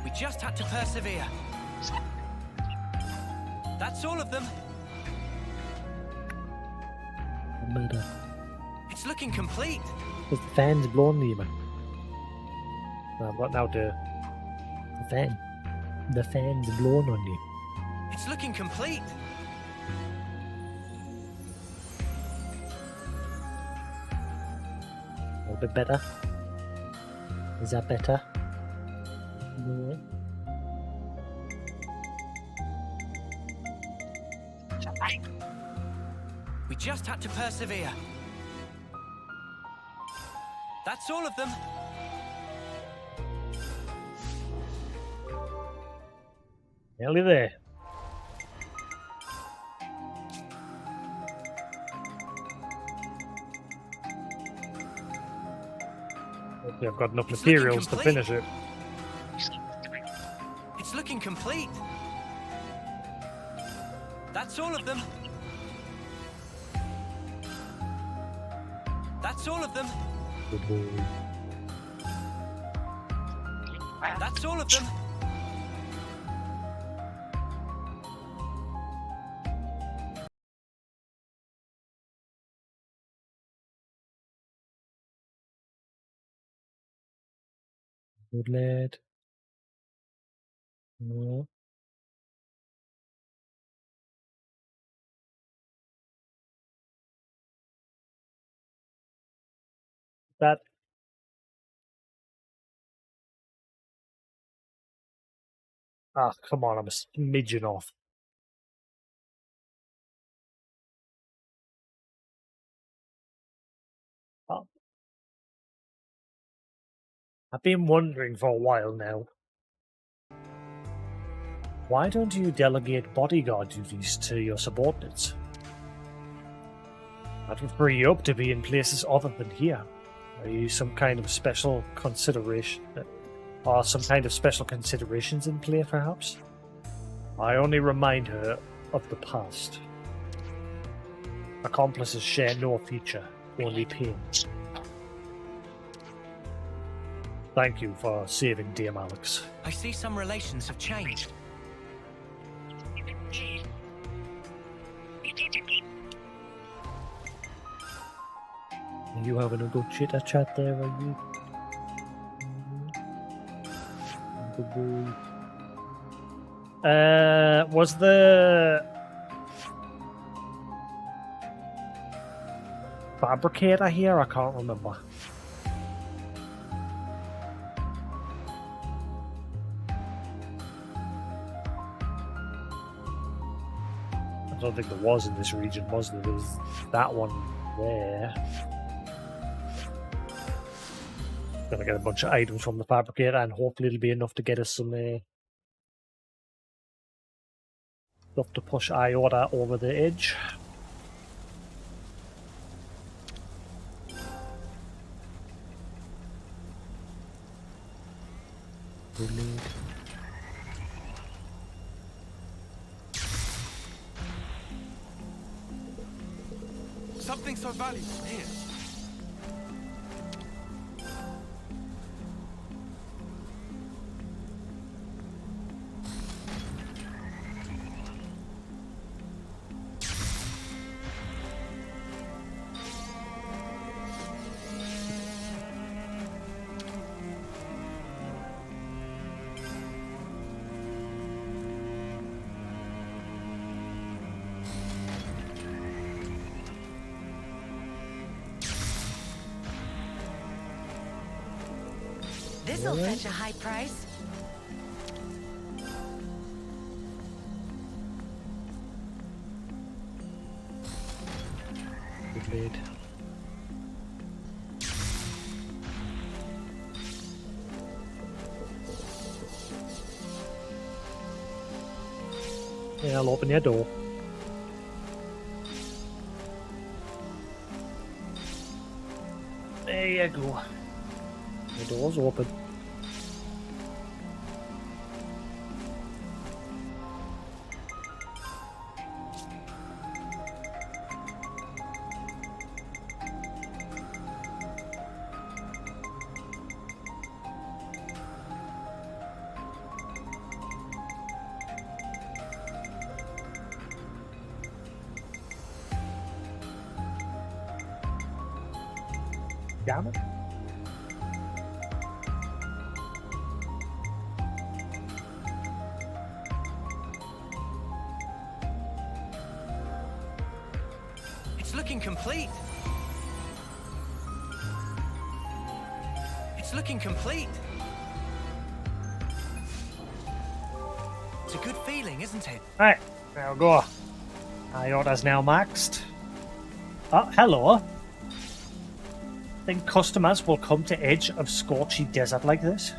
We just had to persevere. That's all of them. Murder. It's looking complete. The fan's blowing me, man. I've got now the fan. The fan's blowing on you. It's looking complete. A little bit better. Is that better? No. We just had to persevere. That's all of them. Nearly there. Hopefully I've got enough It's materials to looking finish it. It's looking complete. That's all of them. That's all of them. Good boy. That's all of them. Good lad. No. That. Ah, come on, I'm a smidgen off. Oh. I've been wondering for a while now. Why don't you delegate bodyguard duties to your subordinates? That would free you up to be in places other than here. Are you some kind of special consideration? Are some kind of special considerations in play, perhaps? I only remind her of the past. Accomplices share no future, only pain. Thank you for saving dear Alex. I see some relations have changed. Are you having a good chitter chat there, are you? Good boy. Was the fabricator here? I can't remember. don't think there was in this region, was there? There was that one there. Gonna get a bunch of items from the fabricator, and hopefully it'll be enough to get us some stuff to push Iota over the edge. Brilliant. Something so valuable here. This'll fetch a high price. Good lead. Yeah, I'll open your door. There you go. The door's open. Damn it. It's looking complete. It's looking complete. It's a good feeling, isn't it? Right, there we go. Iota's now maxed. Oh, hello. Think customers will come to edge of scorchy desert like this?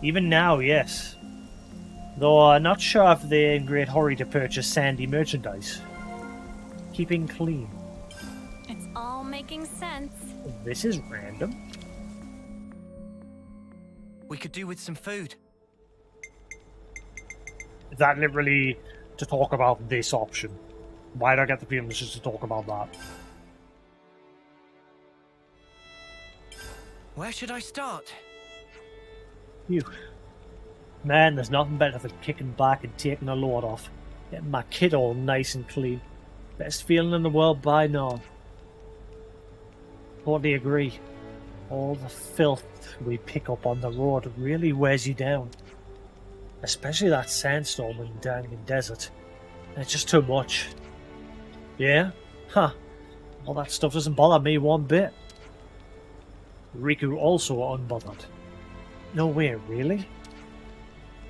Even now, yes. Though I'm not sure if they're in great hurry to purchase sandy merchandise. Keeping clean. It's all making sense. This is random. We could do with some food. Is that literally to talk about this option? Why do I get the feeling it's just to talk about that? Where should I start? Phew. Man, there's nothing better than kicking back and taking a load off. Getting my kit all nice and clean. Best feeling in the world by now. Totally agree. All the filth we pick up on the road really wears you down. Especially that sandstorm in the Dangan Desert. It's just too much. Yeah? Huh. All that stuff doesn't bother me one bit. Riku also unbothered. No way, really?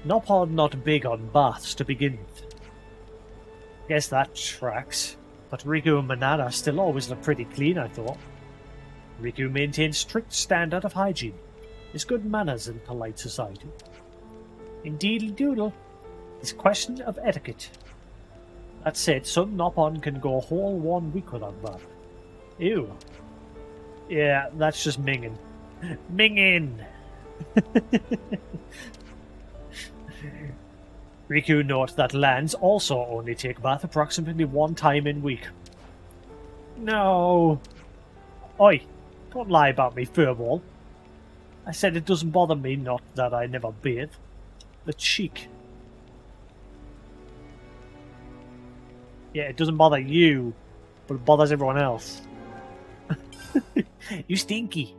Nopod not big on baths to begin with. Guess that tracks. But Riku and Manada still always look pretty clean, I thought. Riku maintains strict standard of hygiene. It's good manners in polite society. Indeed, doodle. It's a question of etiquette. That said, some Nopon can go a whole 1 week without bath. Ew. Yeah, that's just minging. Minging! Riku note that lands also only take bath approximately 1 time in week. No. Oi, don't lie about me, Furball. I said it doesn't bother me, not that I never bathe. The cheek. Yeah, it doesn't bother you, but it bothers everyone else. You stinky.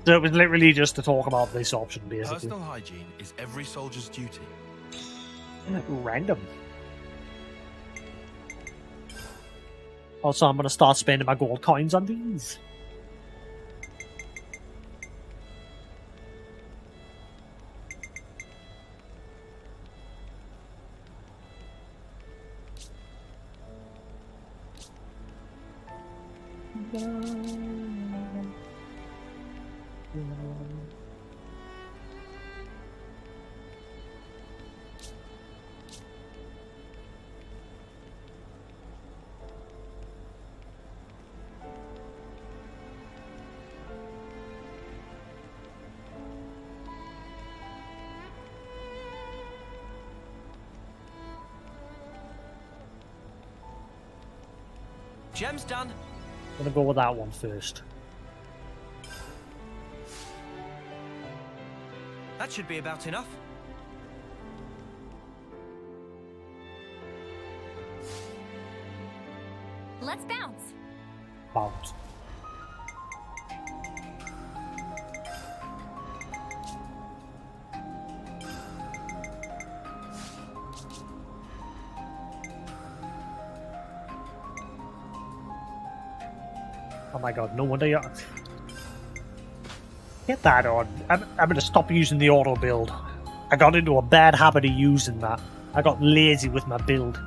So it was literally just to talk about this option, basically. Personal hygiene is every soldier's duty. Random. Also, I'm going to start spending my gold coins on these. Gem's done. I'm gonna go with that one first. That should be about enough. Let's bounce. Bounce. Oh my god, no wonder you... Get that on. I'm gonna stop using the auto build. I got into a bad habit of using that. I got lazy with my build.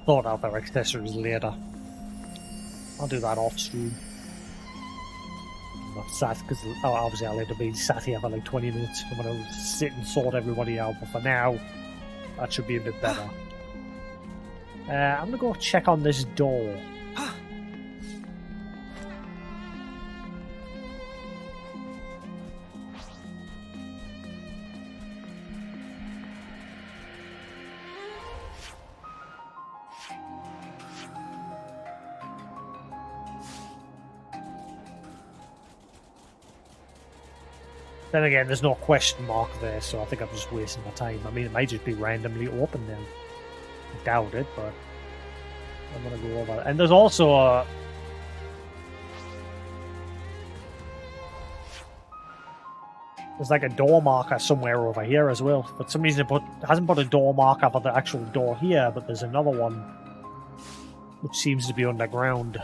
Sort out their accessories later. I'll do that off stream. I'm not sat because obviously I'll end up being sat here for like 20 minutes. I'm gonna sit and sort everybody out, but for now, that should be a bit better. I'm gonna go check on this door. Then again, there's no question mark there, so I think I'm just wasting my time. I mean, it might just be randomly open then. I doubt it, but I'm gonna go over. And there's also a... There's like a door marker somewhere over here as well. For some reason it hasn't put a door marker for the actual door here, but there's another one which seems to be underground.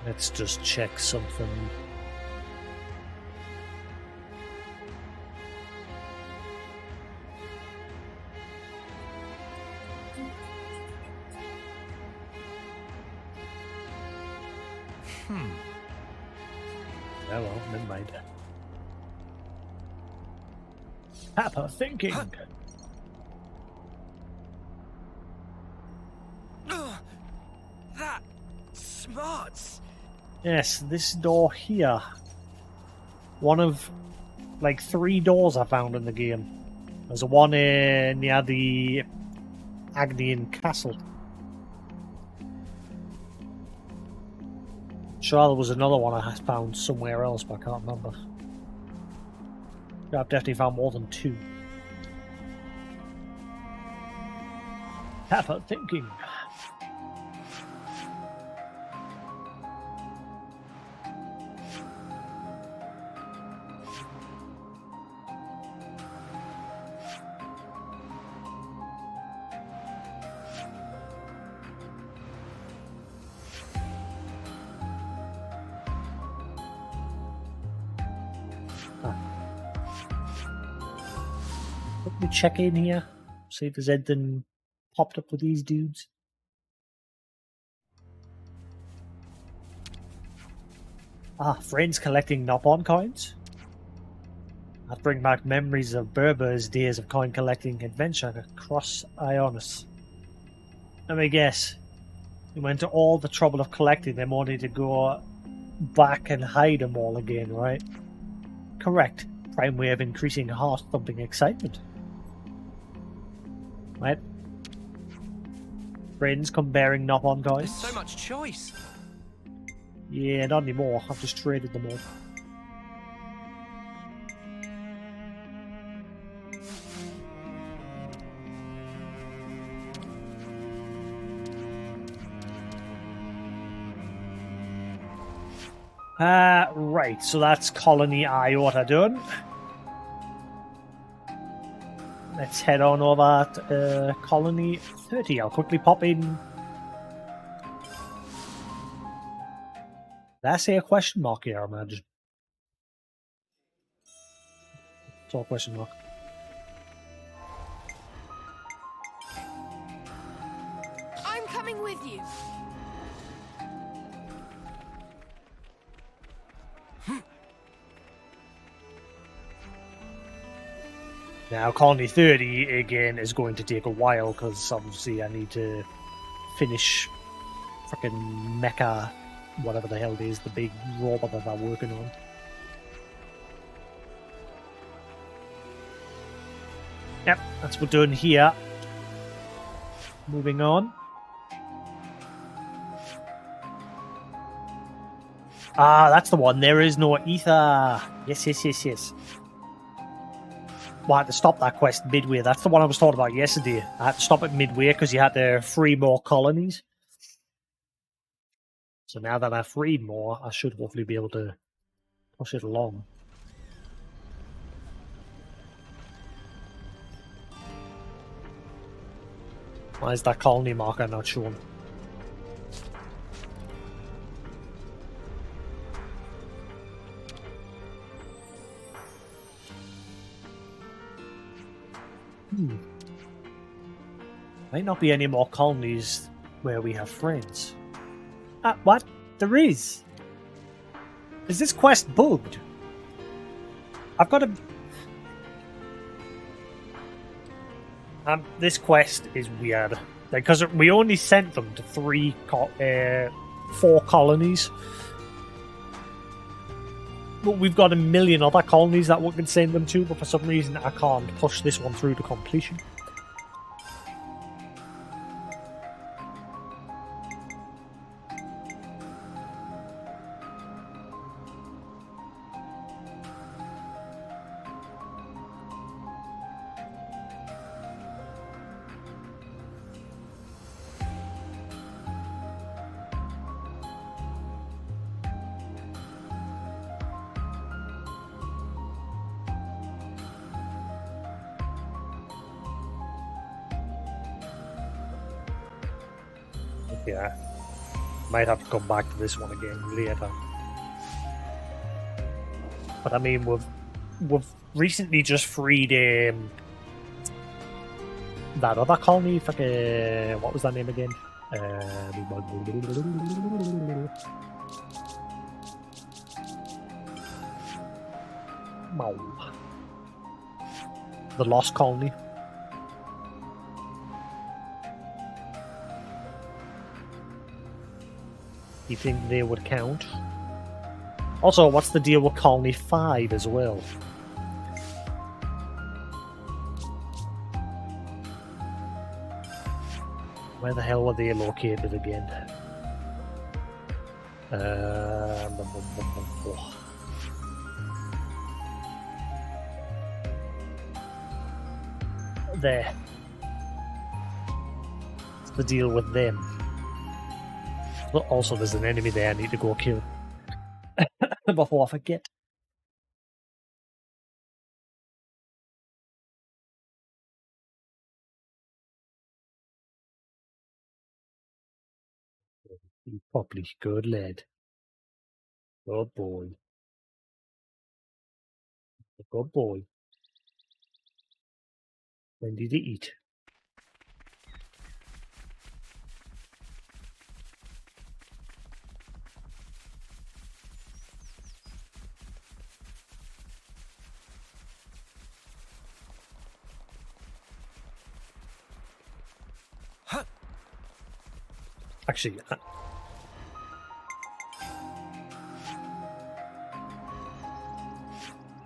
Let's just check something. Oh well, never mind. Papa thinking. That smarts. Yes, this door here. One of like 3 doors I found in the game. There's one near the Agnian Castle. Sure, there was another one I found somewhere else, but I can't remember. I've definitely found more than 2. Have her thinking. Let me check in here, see if there's anything popped up with these dudes. Friends collecting Nopon coins. That bring back memories of Berber's days of coin collecting adventure across Ionis. Let me guess. He went to all the trouble of collecting them only to go back and hide them all again, right? Correct. Prime way of increasing heart-thumping excitement. Right? Friends come bearing Nopon coins. There's so much choice. Yeah, not anymore. I've just traded them all. Right, so that's Colony Iota done. Let's head on over to Colony 30. I'll quickly pop in. Did I say a question mark here, or am I just... It's all question mark. I'm coming with you. Now, Colony 30, again, is going to take a while, because obviously I need to finish freaking Mecha, whatever the hell it is, the big robot that I'm working on. Yep, that's what we're doing here. Moving on. That's the one. There is no ether. Yes. Well, I had to stop that quest midway. That's the one I was talking about yesterday. I had to stop it midway because you had to free more colonies. So now that I've freed more, I should hopefully be able to push it along. Why is that colony marker not shown? Might not be any more colonies where we have friends. What? There is! Is this quest bugged? I've got to... this quest is weird. Because we only sent them to 4 colonies. But we've got a million other colonies that we can send them to, but for some reason I can't push this one through to completion. Yeah, might have to come back to this one again later. But I mean, we've recently just freed that other colony. What was that name again? The Lost Colony. You think they would count? Also, what's the deal with Colony 5 as well? Where the hell were they located again? There. What's the deal with them? But also, there's an enemy there I need to go kill before I forget. You probably good lad. Good boy. Good boy. When did he eat? Actually,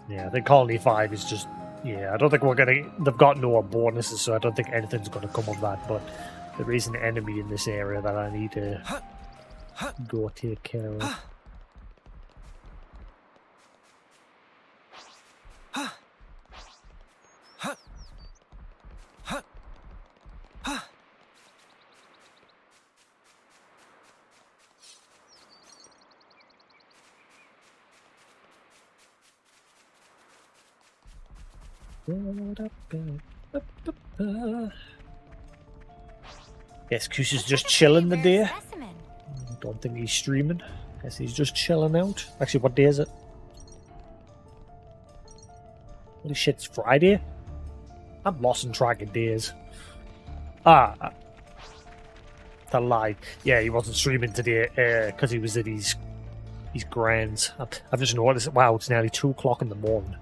yeah, I think Colony 5 is just... Yeah, I don't think we're getting... They've got no bonuses, so I don't think anything's going to come of that, but there is an enemy in this area that I need to go take care of. Guess Goose is just chilling the day. Specimen. Don't think he's streaming. Guess he's just chilling out. Actually, what day is it? Holy shit, it's Friday? I'm lost in track of days. The lie. Yeah, he wasn't streaming today because he was at his grands. I've just noticed, wow, it's nearly 2 o'clock in the morning.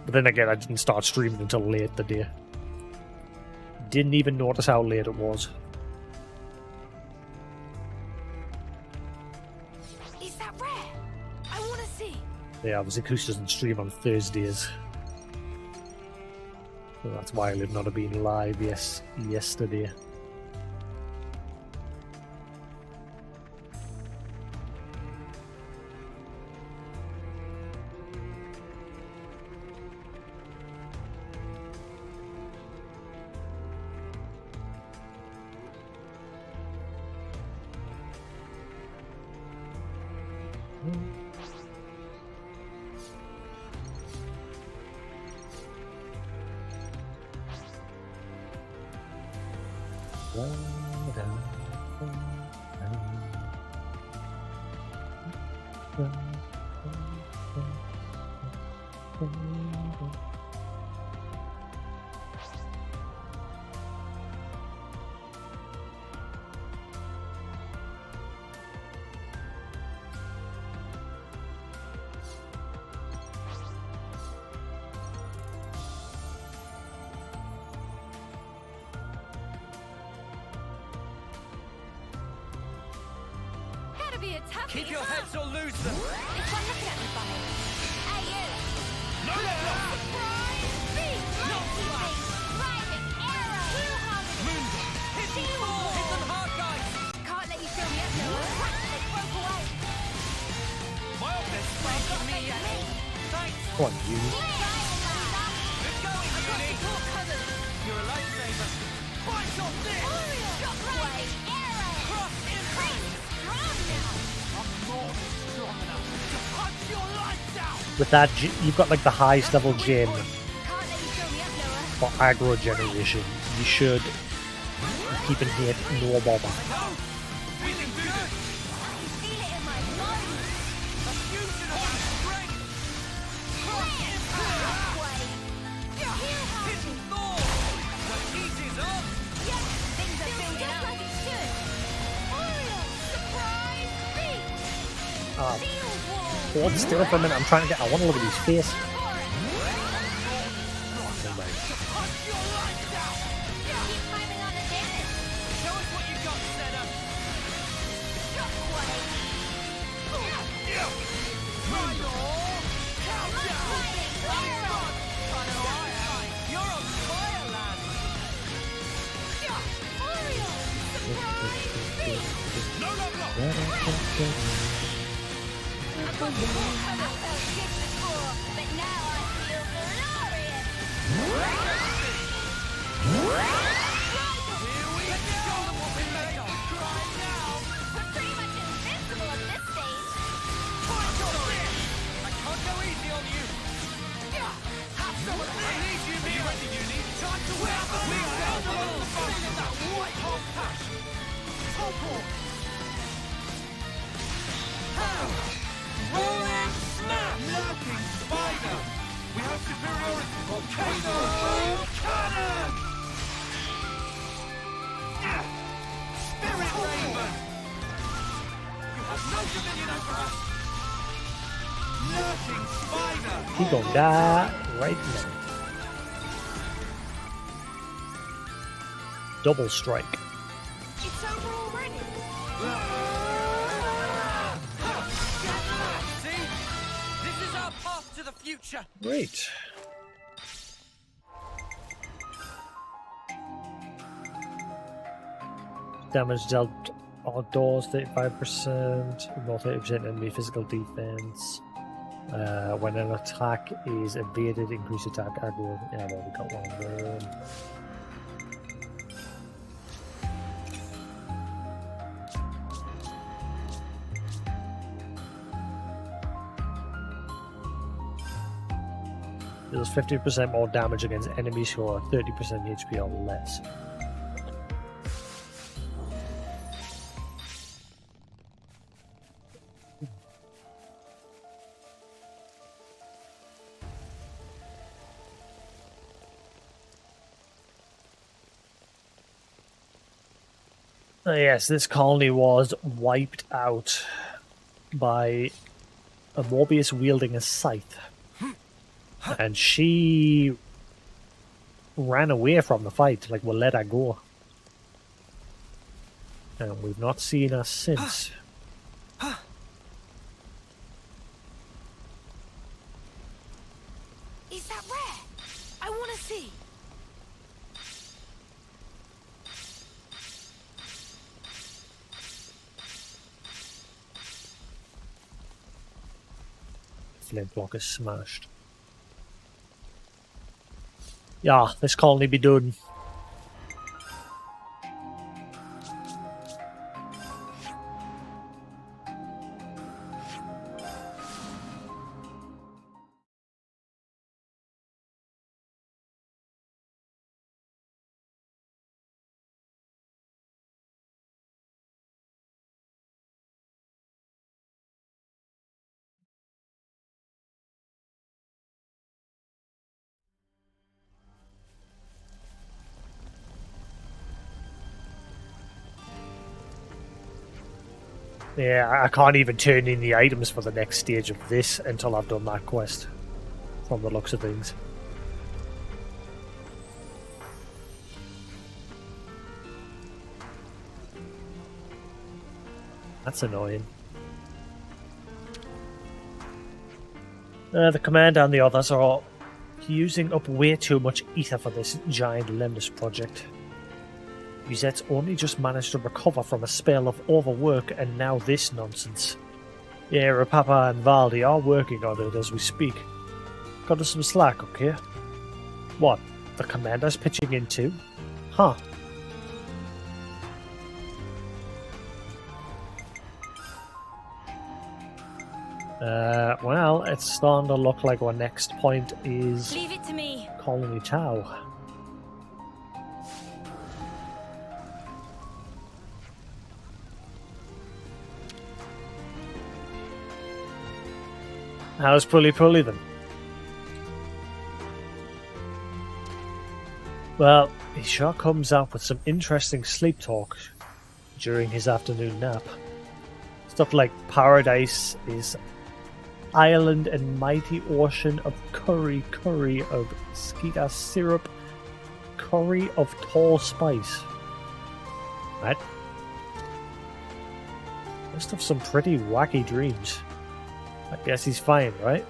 But then again, I didn't start streaming until late today. Didn't even notice how late it was. Is that rare? I want to see. Yeah, obviously Goose doesn't stream on Thursdays. So that's why I live not being live yesterday. Gotta be a toughie. Keep your heads or lose them. It's one looking at me funny. Hey, you. No, no, no. Surprise! Beat! Lightning beam! Driving arrow! Two-handed! Moonbeam. Hit them hard. Hit them hard, guys. Can't let you show me up, Noah. They broke away. My office. Thank me. Thanks. Come on, you. Let's go, Uni. You're a lifesaver. Fight on this. Driving arrow! Cross impact. Strong now! I'm more than strong enough to punch your lights out. With that, you've got like the highest level gem Can't let you show me up, Noah. for aggro generation. You should keep in hit no bother. No. We can do this. Feel it in my bones. A fusion of our strength. Cross impact. Way. Hidden Thor. The heat is on. Yep, things are building up like it should. Oriole, surprise, beat. Steel wall. Hold still for a minute. I'm trying to get. I want to look at his face. Punch your lights out. Keep climbing on the damage. Show us what you got set up. Shockwave. Moonbeam. Countdown. Arrow. You're on fire, lad. Oriole, But now I feel glorious. We're pretty much invincible at this stage. I can't go easy on you. Have some of this. I need you, Are you ready, Uni? Time to wear the wheel. Feeling that white hot passion. Topple. Rolling snap. Lurking spider. We have superiority. Volcano cannon. Spirit raven. You have no dominion over us. Lurking spider. He gonna die right now. Double strike. It's over already. See? This is our path to the future. Great. Damage dealt outdoors 35%, more 30% enemy physical defense. When an attack is evaded, increase attack aggro. Yeah, I've already got one of them. Deals 50% more damage against enemies who are 30% HP or less. Yes, this colony was wiped out by a Morbius wielding a scythe. And she ran away from the fight, like we'll let her go. And we've not seen her since. Is that rare? I want to see. Flint block is smashed. Yeah, this colony be done. Yeah, I can't even turn in the items for the next stage of this until I've done that quest, from the looks of things. That's annoying. The commander and the others are using up way too much ether for this giant Lemnis project. Uzette's only just managed to recover from a spell of overwork and now this nonsense. Yeah, Papa and Valdi are working on it as we speak. Got us some slack, okay? What? The commander's pitching in too? Huh. Well, it's starting to look like our next point is Leave it to me. Colony Tau. How's Pully Pully then? Well, he sure comes up with some interesting sleep talk during his afternoon nap. Stuff like paradise is island and mighty ocean of curry of skeeter syrup, curry of tall spice. Right? Must have some pretty wacky dreams. I guess he's fine, right?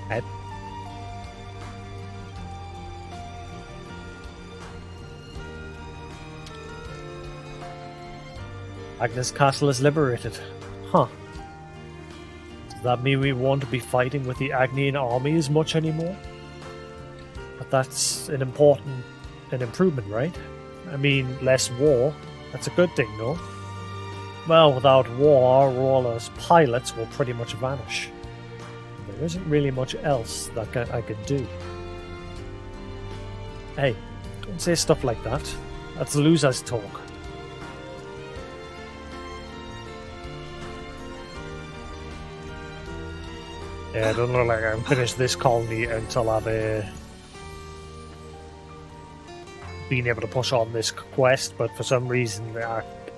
Right. Agnes Castle is liberated. Huh. Does that mean we won't be fighting with the Agnian army as much anymore? But that's an improvement, right? I mean, less war. That's a good thing, no? Well, without war, Roller's pilots will pretty much vanish. There isn't really much else that I can do. Hey, don't say stuff like that. That's losers talk. Yeah, I don't know, like, I'm finished this colony until I've been able to push on this quest, but for some reason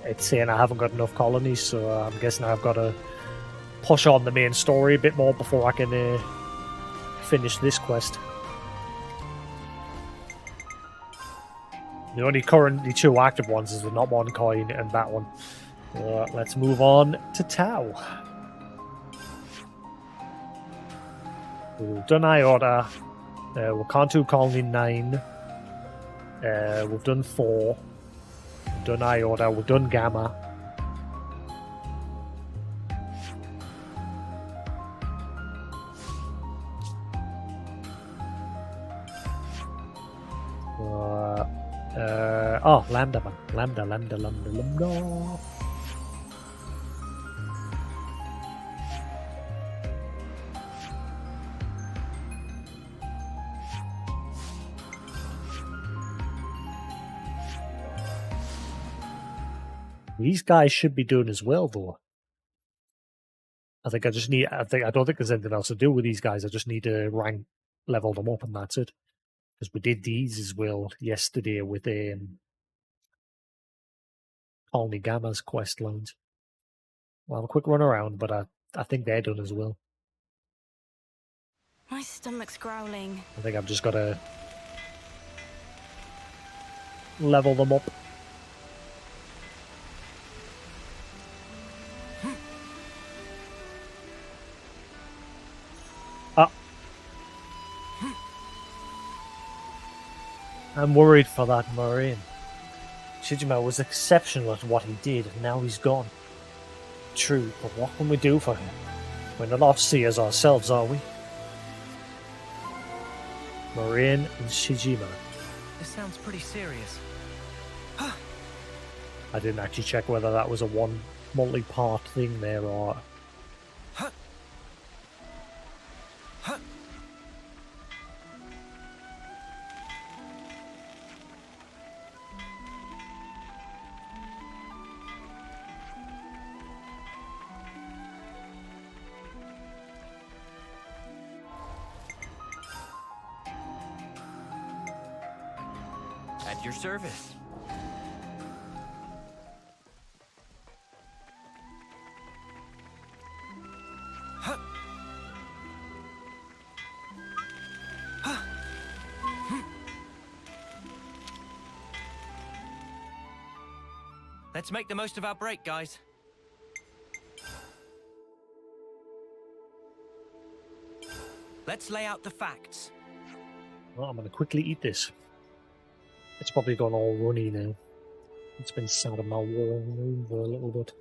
it's saying I haven't got enough colonies, so I'm guessing I've got to push on the main story a bit more before I can finish this quest. The only currently 2 active ones is the Not One Coin and that one. Let's move on to Tau. We've done Iota. We've gone to Colony 9. We've done 4. We've done Iota. We've done Gamma. Lambda, man. Lambda. These guys should be doing as well, though. I don't think there's anything else to do with these guys. I just need to rank level them up, and that's it. Because we did these as well yesterday with Colony Gamma's quest lines. We'll have a quick run around, but I think they're done as well. My stomach's growling. I think I've just got to level them up. I'm worried for that Marine. Shijima was exceptional at what he did, and now he's gone. True, but what can we do for him? We're not off-seers ourselves, are we? Marine and Shijima. This sounds pretty serious. I didn't actually check whether that was a one multi-part thing there or... At your service. Let's make the most of our break, guys. Let's lay out the facts. Well, I'm going to quickly eat this. It's probably gone all runny now. It's been sat in my warm room for a little bit.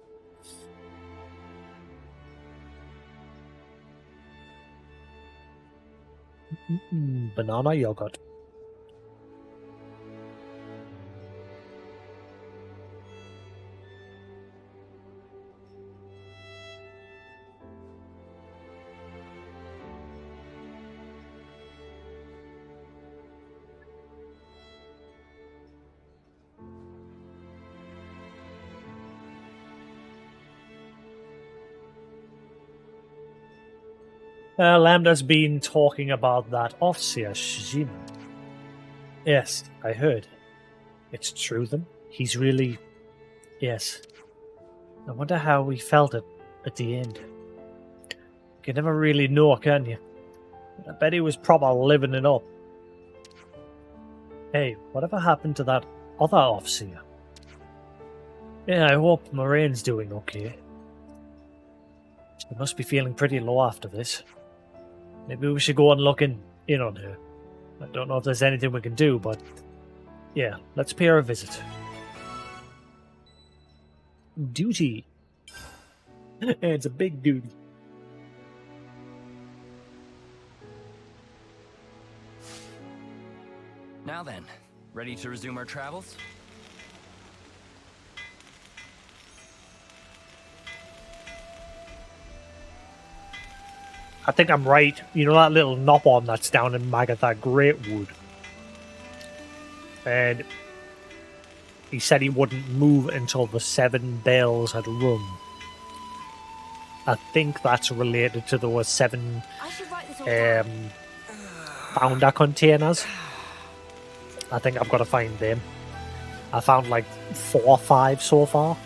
Banana yogurt. Lambda's been talking about that Offseer Shijima. Yes, I heard. It's true then? He's really... Yes. I wonder how he felt it at the end. You can never really know, can you? I bet he was proper living it up. Hey, whatever happened to that other Offseer? Yeah, I hope Moraine's doing okay. She must be feeling pretty low after this. Maybe we should go and look in on her. I don't know if there's anything we can do, but... Yeah, let's pay her a visit. duty. And it's a big duty. Now then, ready to resume our travels? I think I'm right. You know that little knob-on that's down in Magatha Greatwood? And he said he wouldn't move until the 7 bells had rung. I think that's related to those 7 I should write this all down. founder containers. I think I've got to find them. I found like 4 or 5 so far.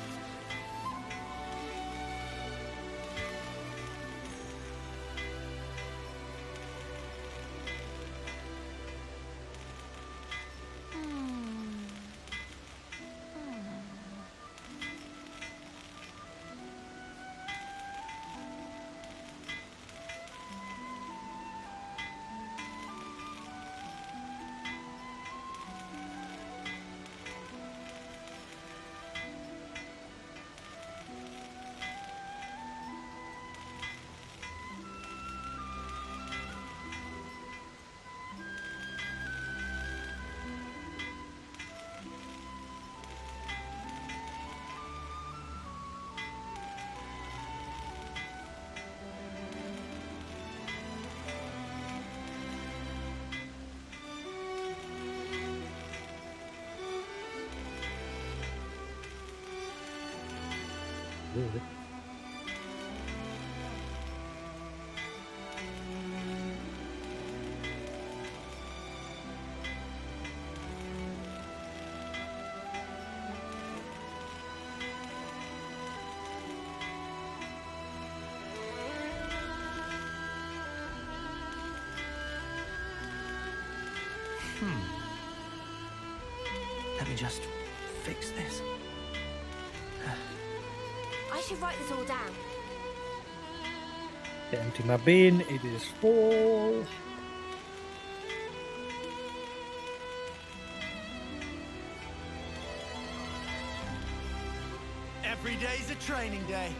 Let me just fix this. I should write this all down. Empty my bin, it is full. Every day's a training day.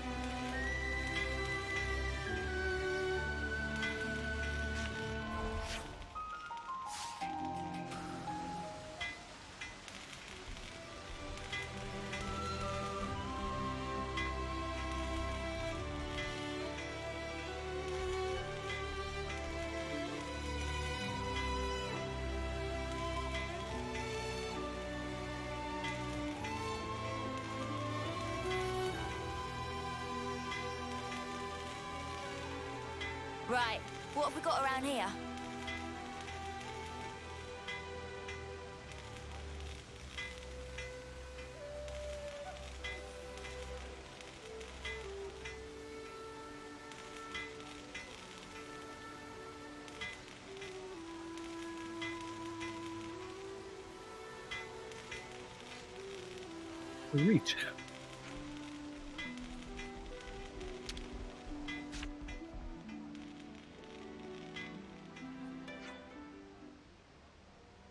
Right, what have we got around here? Reach.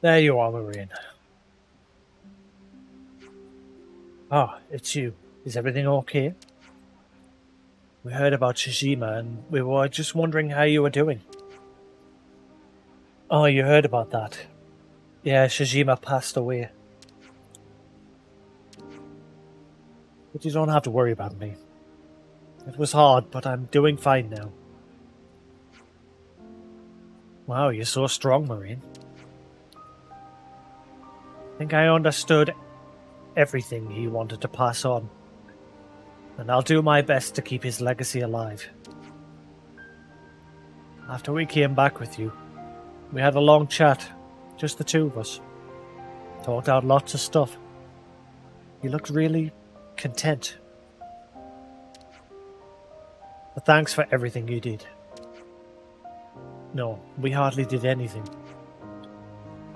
There you are, Marine. Ah, it's you. Is everything okay? We heard about Shishima and we were just wondering how you were doing. Oh, you heard about that. Yeah, Shishima passed away. But you don't have to worry about me. It was hard, but I'm doing fine now. Wow, you're so strong, Marine. I think I understood everything he wanted to pass on. And I'll do my best to keep his legacy alive. After we came back with you, we had a long chat. Just the 2 of us. Talked out lots of stuff. You looked really content. But thanks for everything you did. No, we hardly did anything.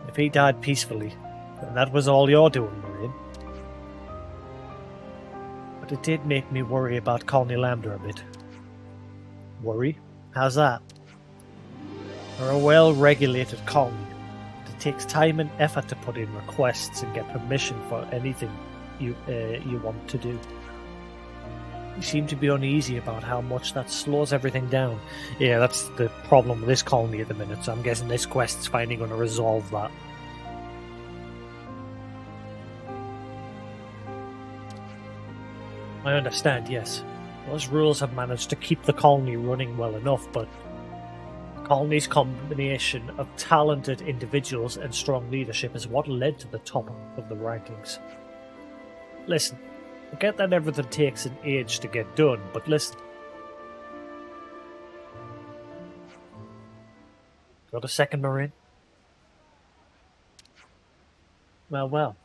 If he died peacefully, then that was all you're doing, Marine. But it did make me worry about Colony Lambda a bit. Worry? How's that? We're a well-regulated colony. It takes time and effort to put in requests and get permission for anything you want to do. You seem to be uneasy about how much that slows everything down. Yeah, that's the problem with this colony at the minute, so I'm guessing this quest is finally going to resolve that. I understand, yes. Those rules have managed to keep the colony running well enough, but the colony's combination of talented individuals and strong leadership is what led to the top of the rankings. Listen, I get that everything takes an age to get done, but listen. Got a second, Marine? Well.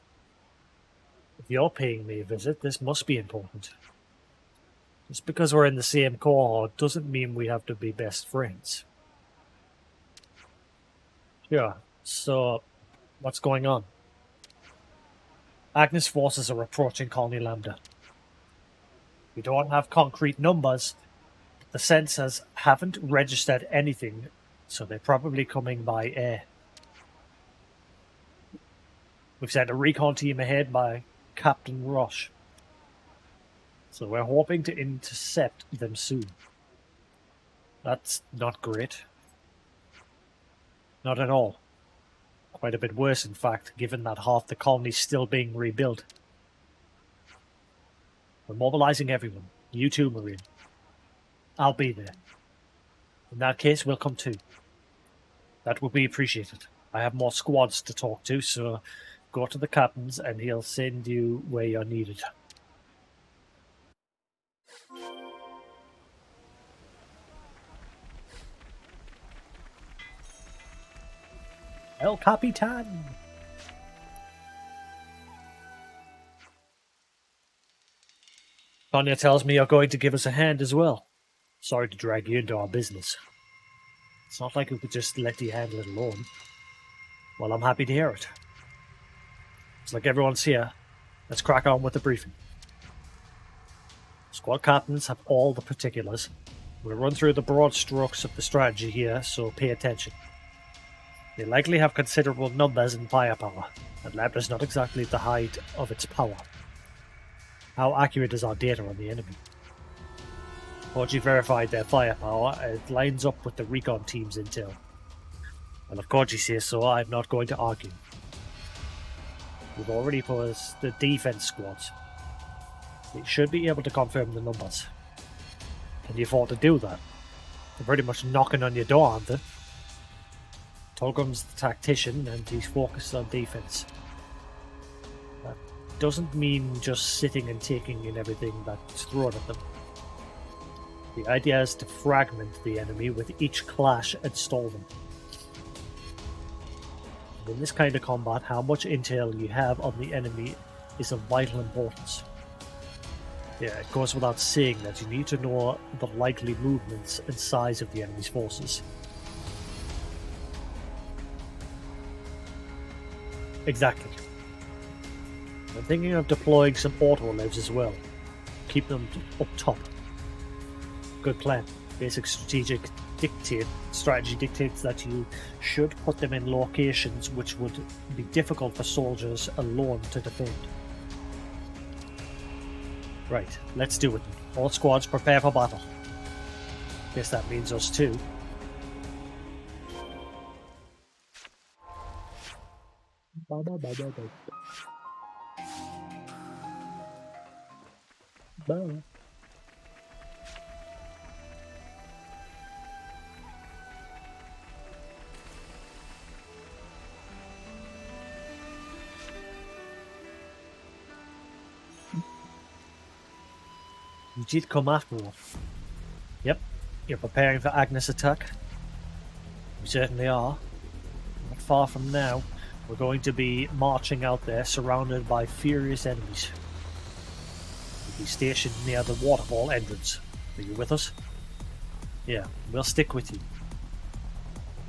If you're paying me a visit, this must be important. Just because we're in the same cohort doesn't mean we have to be best friends. Sure, so what's going on? Agnes forces are approaching Colony Lambda. We don't have concrete numbers. The sensors haven't registered anything, so they're probably coming by air. We've sent a recon team ahead by Captain Roche. So we're hoping to intercept them soon. That's not great. Not at all. Quite a bit worse, in fact, given that half the colony's still being rebuilt. We're mobilizing everyone. You too, Marine. I'll be there. In that case, we'll come too. That would be appreciated. I have more squads to talk to, so go to the captains and he'll send you where you're needed. El Capitan! Sonia tells me you're going to give us a hand as well. Sorry to drag you into our business. It's not like we could just let you handle it alone. Well, I'm happy to hear it. It's like everyone's here. Let's crack on with the briefing. Squad captains have all the particulars. We'll run through the broad strokes of the strategy here, so pay attention. They likely have considerable numbers and firepower, and Lambda's not exactly at the height of its power. How accurate is our data on the enemy? Once you verified their firepower, it lines up with the recon team's intel. And of course you say so, I'm not going to argue. We've already posed the defense squads. They should be able to confirm the numbers. Can you afford to do that? They're pretty much knocking on your door, aren't they? Tolgum's the tactician and he's focused on defense. That doesn't mean just sitting and taking in everything that's thrown at them. The idea is to fragment the enemy with each clash and stall them. In this kind of combat, how much intel you have on the enemy is of vital importance. Yeah, it goes without saying that you need to know the likely movements and size of the enemy's forces. Exactly. I'm thinking of deploying some auto-lives as well. Keep them up top. Good plan. Basic strategy dictates that you should put them in locations which would be difficult for soldiers alone to defend. Right, let's do it. All squads prepare for battle. Guess that means us too. Bye. You did come after all. Yep, you're preparing for Agnes' attack. We certainly are. Not far from now, we're going to be marching out there surrounded by furious enemies. We'll be stationed near the waterfall entrance. Are you with us? Yeah, we'll stick with you.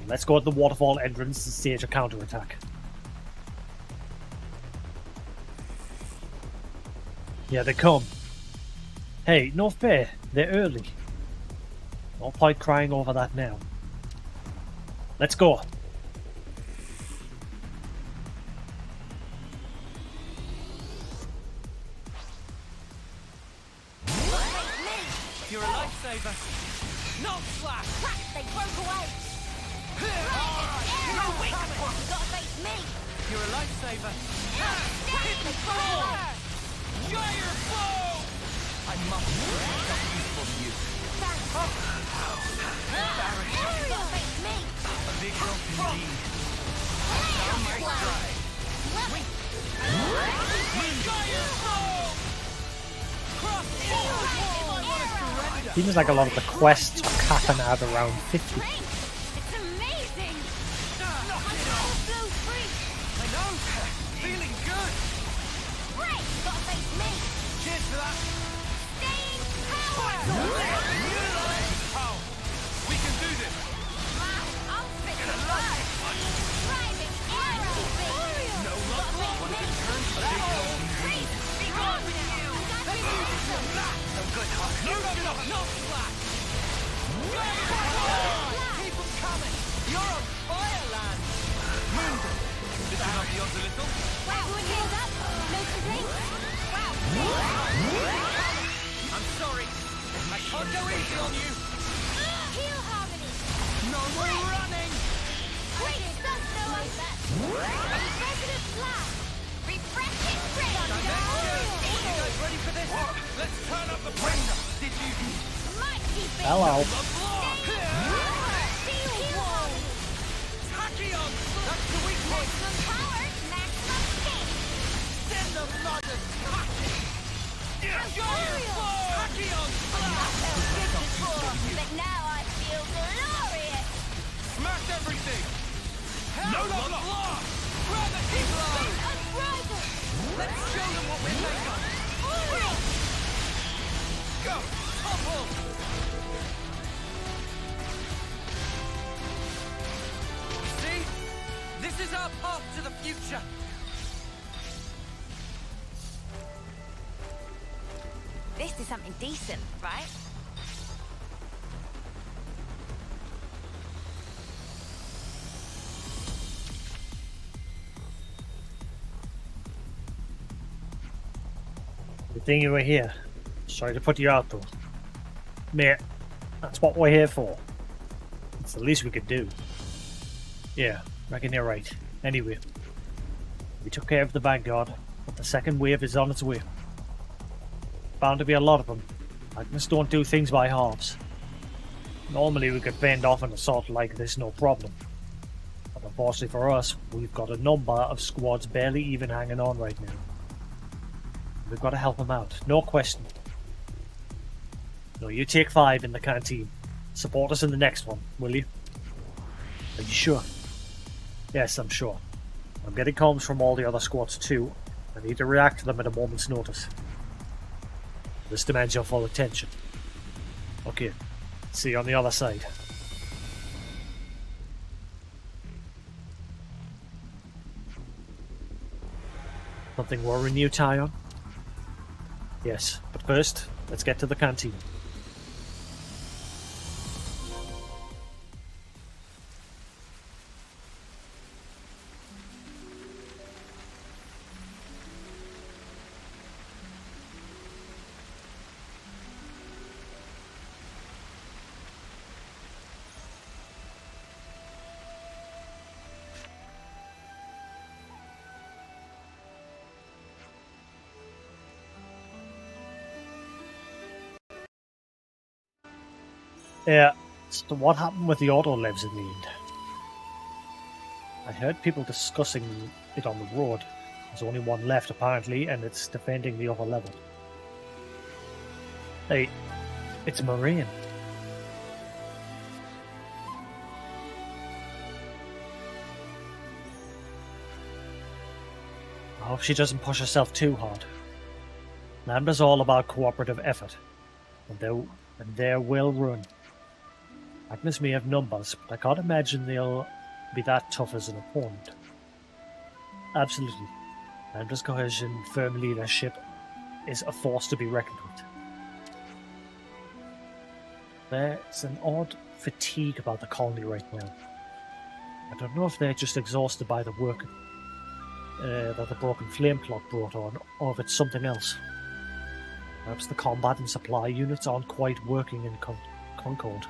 Let's go to the waterfall entrance and stage a counterattack. Yeah, they come. Hey, no fair. They're early. No point crying over that now. Let's go. You're a lifesaver. Not slash. Crap, they broke away. No weak You gotta face me. You're a lifesaver. Crap, they broke away. Fire blow! I must protect that useful to you. Thanks. You gotta face me. A big help indeed. Nice try. Love it. Fire blow! Cross Seems like a lot of the quests are capping out around 50. Strength. It's amazing. Blow free. I know. Feeling good. Great. Gotta face me. Cheers for that. Staying power. Oh, we can do this. I'm fit to fly. Driving arrow. No luck lost. What if it turns to big help indeed? Be gone with you. No good, Huck. No slack. Keep them coming. You're on fire, lad. Mundo. Did you not the odds a little? Wow, hands up. No complaints. I'm sorry. I can't go easy on you. Heal harmony. No more running. Great stuff, though. President Flash. Refreshing rain. You guys ready for this? Let's turn up the pressure. Did you? Mighty big. Hello. Heal harmony. Tachyon. That's the weak point. Maximum power. Maximum speed. Send the mother tacking. Tachyon. But now I feel glorious. Smash everything. No luck. Grab the people on. Unrivaled. Let's show them what we're made of. Go. Topple. See? This is our path to the future. This is something decent, right? Good thing you were here. Sorry to put you out though. Mate, that's what we're here for. It's the least we could do. Yeah, reckon you're right. Anyway, we took care of the Vanguard, but the second wave is on its way. Bound to be a lot of them. Agnes don't do things by halves. Normally we could fend off an assault like this no problem. But unfortunately for us, we've got a number of squads barely even hanging on right now. We've got to help them out, no question. No, you take 5 in the canteen. Support us in the next one, will you? Are you sure? Yes, I'm sure. I'm getting comms from all the other squads too. I need to react to them at a moment's notice. This demands your full attention. Okay, see you on the other side. Something worrying you, Tyon? Yes, but first, let's get to the canteen. Yeah, so what happened with the auto levs in the end? I heard people discussing it on the road. There's only one left apparently, and it's defending the upper level. Hey, it's Marine. I hope she doesn't push herself too hard. Lambda's all about cooperative effort, and they're well run. Agnes may have numbers, but I can't imagine they'll be that tough as an opponent. Absolutely. Lambda's cohesion, firm leadership is a force to be reckoned with. There's an odd fatigue about the colony right now. I don't know if they're just exhausted by the work that the broken flame plot brought on, or if it's something else. Perhaps the combat and supply units aren't quite working in Concord.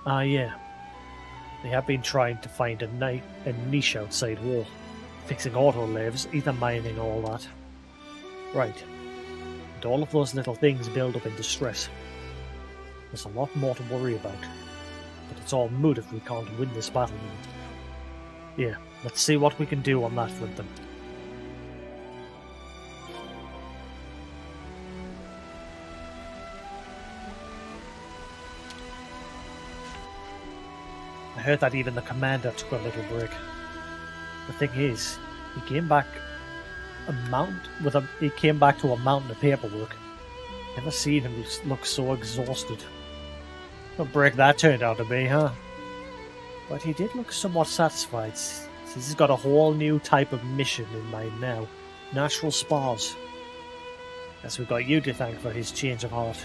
Ah, yeah. They have been trying to find a niche outside wall. Fixing autolaves, ether mining, all that. Right. And all of those little things build up into stress. There's a lot more to worry about. But it's all moot if we can't win this battle. Yeah, let's see what we can do on that front then. I heard that even the commander took a little break. The thing is, he came back to a mountain of paperwork. Never seen him look so exhausted. What break that turned out to be, huh? But he did look somewhat satisfied, since he's got a whole new type of mission in mind now. Natural spas. Guess we've got you to thank for his change of heart.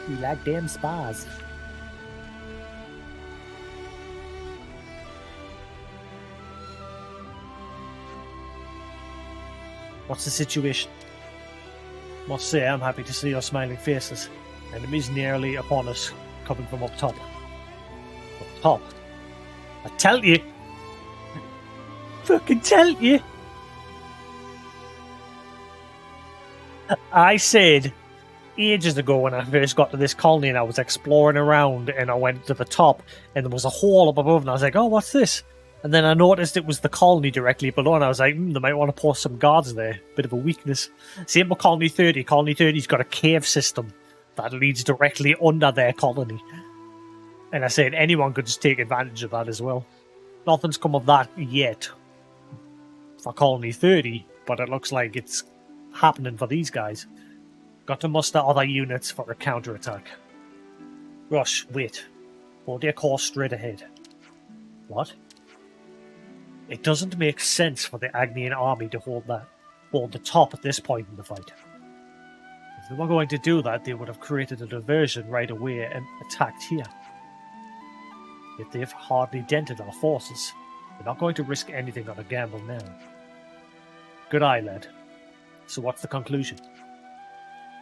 You like damn spas. What's the situation? Must say I'm happy to see your smiling faces. Enemies nearly upon us, coming from up top. Up top? I tell you! Fucking tell you! I said ages ago when I first got to this colony and I was exploring around and I went to the top and there was a hole up above and I was like, oh, what's this? And then I noticed it was the colony directly below and I was like, they might want to post some guards there. Bit of a weakness. Same with Colony 30. Colony 30's got a cave system that leads directly under their colony. And I said anyone could just take advantage of that as well. Nothing's come of that yet for Colony 30, but it looks like it's happening for these guys. Got to muster other units for a counterattack. Rush, wait. Hold your course straight ahead. What? It doesn't make sense for the Agnian army to hold the top at this point in the fight. If they were going to do that, they would have created a diversion right away and attacked here. Yet they've hardly dented our forces. They're not going to risk anything on a gamble now. Good eye, lad. So what's the conclusion?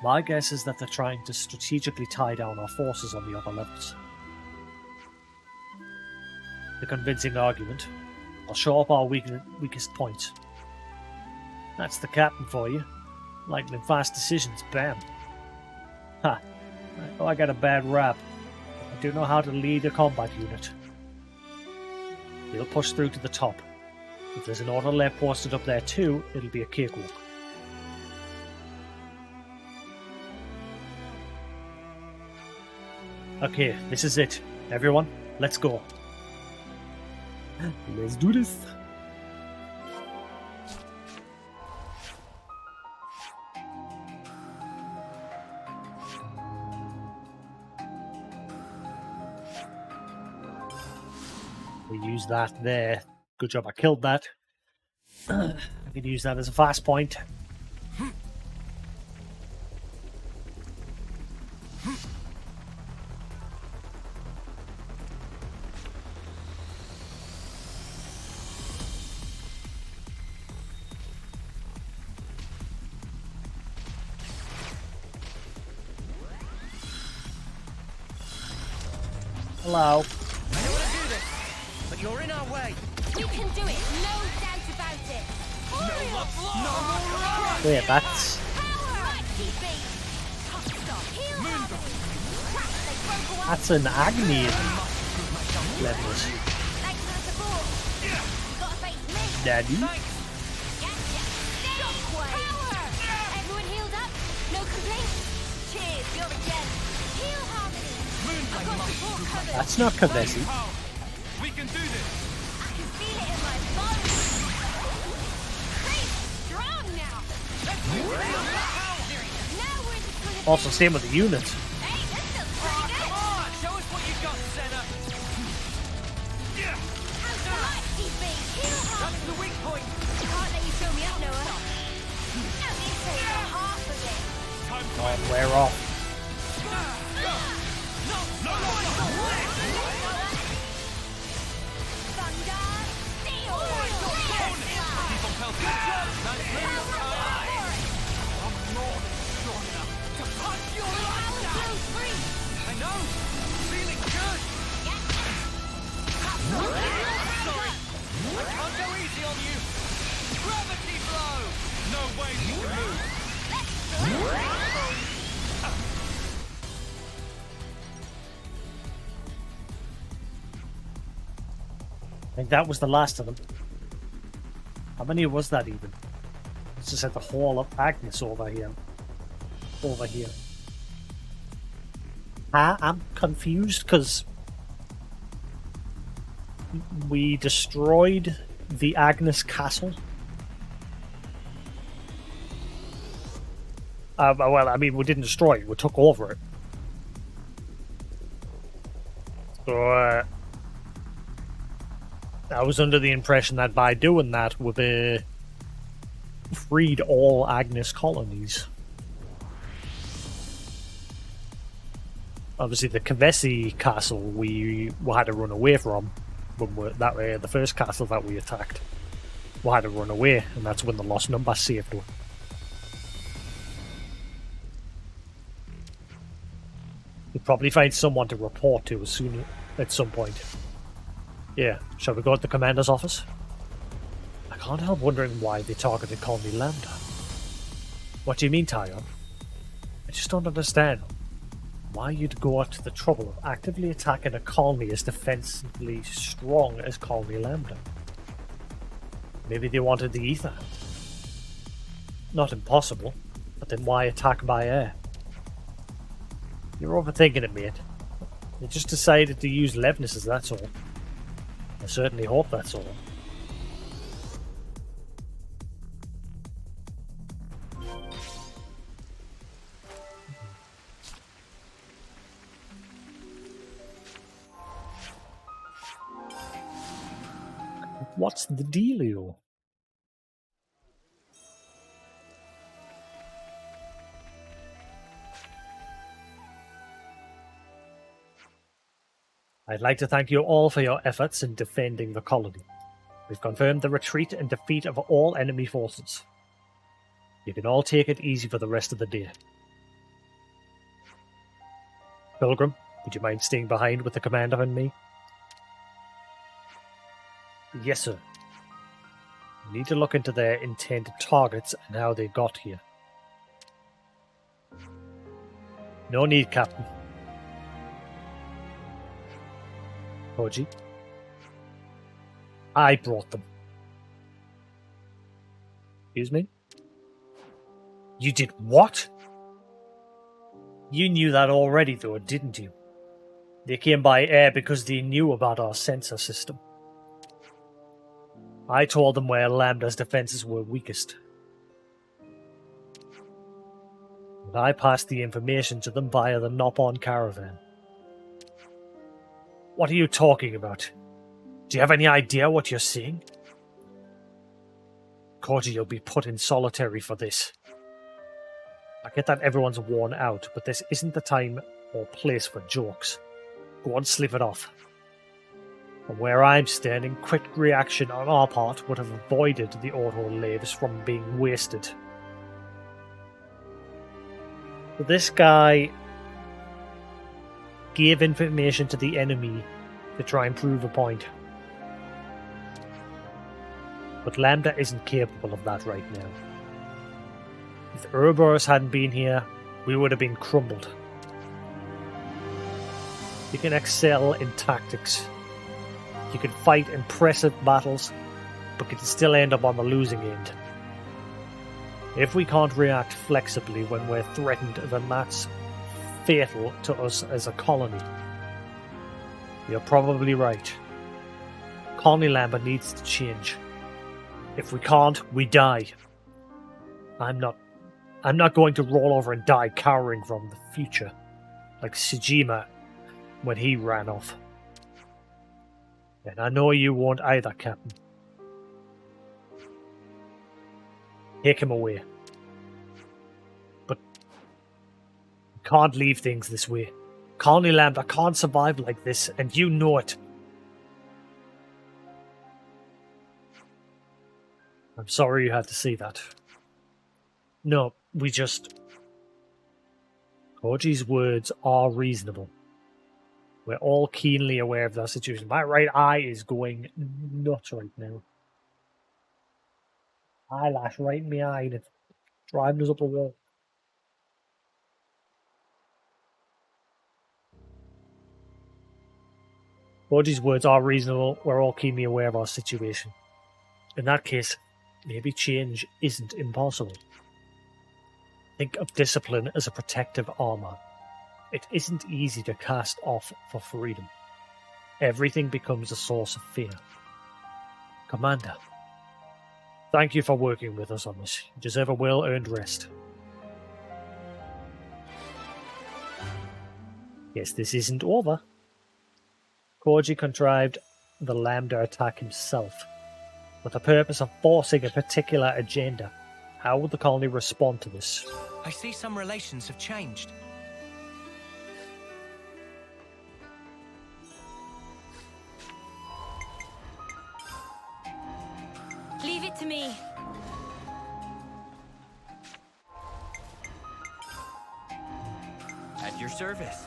My guess is that they're trying to strategically tie down our forces on the upper levels. The convincing argument. I'll show up our weakest points. That's the captain for you. Lightning fast decisions, bam. Ha! I know I got a bad rap. I do know how to lead a combat unit. We'll push through to the top. If there's an autolay posted up there too, it'll be a cakewalk. Okay, this is it. Everyone, let's go. Let's do this. We use that there. Good job I killed that. I can use that as a fast point. Hello. I know how to do this, but you're in our way. You can do it, no doubt about it. No love, no more. Wait, that's... That's an Agni levels. Thanks for the support. You gotta face me. Daddy. Everyone healed up? No complaints? Cheers, you're a gem. Heal harmony. I've got support covered. That's not Kavesi. We can do this. I can feel it in my body. Pretty strong now. Now we're in the swing of Also, same with the unit. Hey, this feels pretty good. Come on, show us what you got, Senna. How's the light, DB? Heal That's harmony. the weak point. Can't let you show me up, Noah. At least take half of it. Time to Oh, wear off. Thunder! no way you can move. I think that was the last of them. How many was that even? It's just had the whole of Agnes over here. Over here. I'm confused because we destroyed the Agnes castle. Well, I mean, we didn't destroy it. We took over it. So, I was under the impression that by doing that, we've freed all Agnes colonies. Obviously, the Kavesi castle we had to run away from. When the first castle that we attacked, we had to run away, and that's when the Lost Number saved us. We'll probably find someone to report to at some point. Yeah, shall we go to the commander's office? I can't help wondering why they targeted Colony Lambda. What do you mean, Tyon? I just don't understand why you'd go to the trouble of actively attacking a colony as defensively strong as Colony Lambda. Maybe they wanted the ether. Not impossible, but then why attack by air? You're overthinking it, mate. They just decided to use Levnesses, that's all. I certainly hope that's all. What's the dealio? I'd like to thank you all for your efforts in defending the colony. We've confirmed the retreat and defeat of all enemy forces. You can all take it easy for the rest of the day. Pilgrim, would you mind staying behind with the commander and me? Yes, sir. We need to look into their intended targets and how they got here. No need, Captain. Koji? I brought them. Excuse me? You did what? You knew that already, though, didn't you? They came by air because they knew about our sensor system. I told them where Lambda's defenses were weakest. And I passed the information to them via the Nopon caravan. What are you talking about? Do you have any idea what you're seeing? Koji, you'll be put in solitary for this. I get that everyone's worn out, but this isn't the time or place for jokes. Go on, slip it off. From where I'm standing, quick reaction on our part would have avoided the auto-laves from being wasted. So this guy gave information to the enemy to try and prove a point. But Lambda isn't capable of that right now. If Ouroboros hadn't been here, we would have been crumbled. You can excel in tactics. You can fight impressive battles, but you can still end up on the losing end. If we can't react flexibly when we're threatened, then that's fatal to us as a colony. You're probably right. Colony Lambda needs to change. If we can't, we die. I'm not going to roll over and die cowering from the future, like Sejima when he ran off. And I know you won't either, Captain. Take him away. But we can't leave things this way. Colony Lambda can't survive like this, and you know it. I'm sorry you had to see that. No, we just... Koji's words are reasonable. We're all keenly aware of that situation. My right eye is going nuts right now. Eyelash right in my eye, and it's Driving us up a wall. Bodhi's words are reasonable. We're all keenly aware of our situation. In that case, maybe change isn't impossible. Think of discipline as a protective armor. It isn't easy to cast off for freedom. Everything becomes a source of fear. Commander, thank you for working with us on this. You deserve a well-earned rest. Yes, this isn't over. Koji contrived the Lambda attack himself, with the purpose of forcing a particular agenda. How would the colony respond to this? I see some relations have changed. Leave it to me. At your service.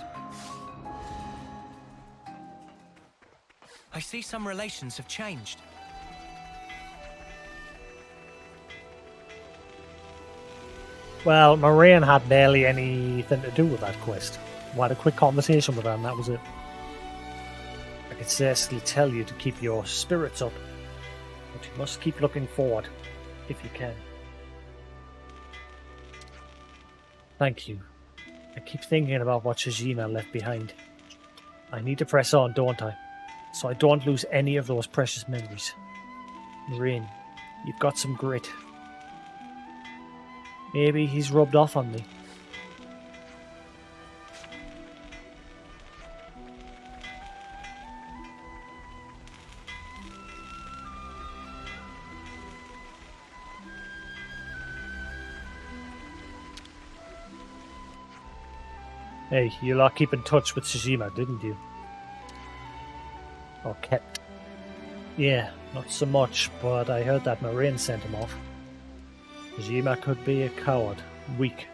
I see some relations have changed. Well, Moraine had barely anything to do with that quest. We had a quick conversation with her and that was it. I can seriously tell you to keep your spirits up, but you must keep looking forward, if you can. Thank you. I keep thinking about what Shijima left behind. I need to press on, don't I? So I don't lose any of those precious memories. Moraine, you've got some grit. Maybe he's rubbed off on me. Hey, you lot keep in touch with Shijima, didn't you? Or kept? Yeah, not so much, but I heard that Moraine sent him off. Shijima could be a coward, weak,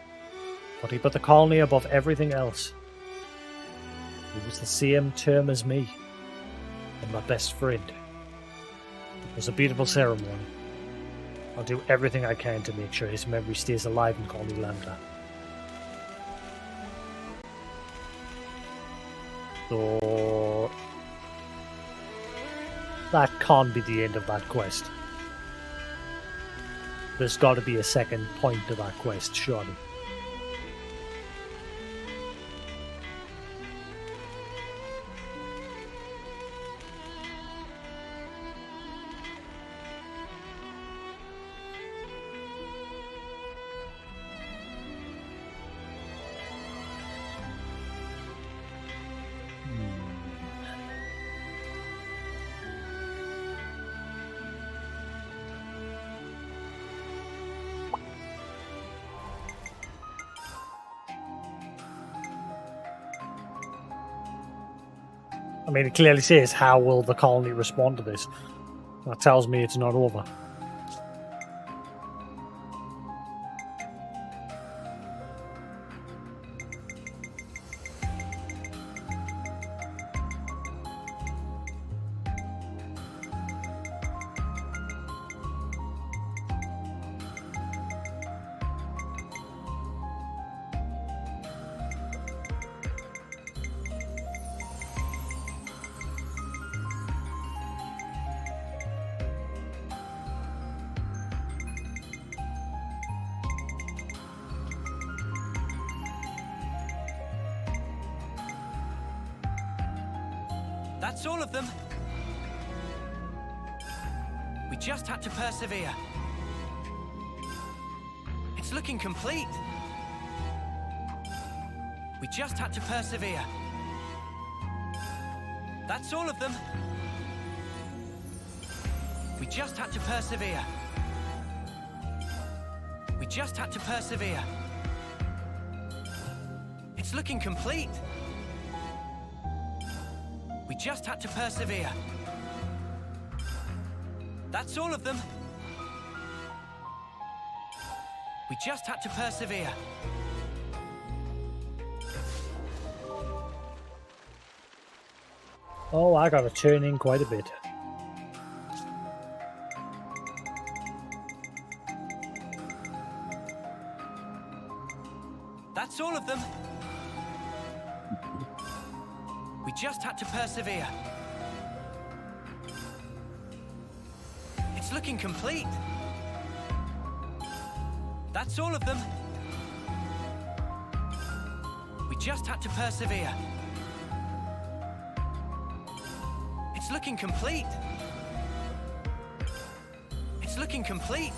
but he put the colony above everything else. He was the same term as me, and my best friend. It was a beautiful ceremony. I'll do everything I can to make sure his memory stays alive in Colony Lambda. So that can't be the end of that quest. There's got to be a second point to that quest, surely. I mean, it clearly says, how will the colony respond to this? That tells me it's not over. That's all of them. We just had to persevere. It's looking complete. We just had to persevere. That's all of them. We just had to persevere. We just had to persevere. It's looking complete. We just had to persevere. That's all of them. We just had to persevere. Oh, I gotta turn in quite a bit. all of them. We just had to persevere. It's looking complete. That's all of them. We just had to persevere. It's looking complete. It's looking complete.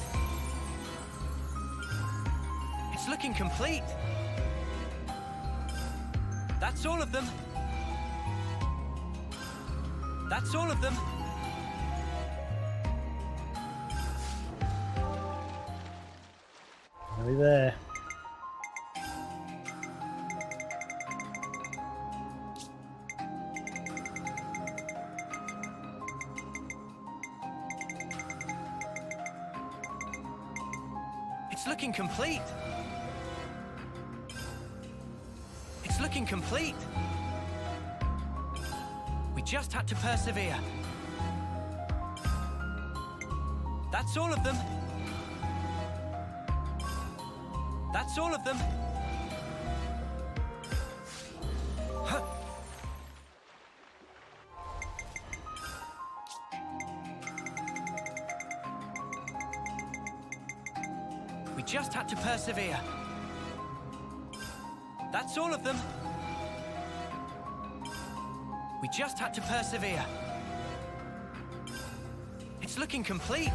It's looking complete. That's all of them. That's all of them. Nearly there. It's looking complete. It's looking complete. We just had to persevere. That's all of them. That's all of them. Huh. We just had to persevere. That's all of them. We just had to persevere. It's looking complete.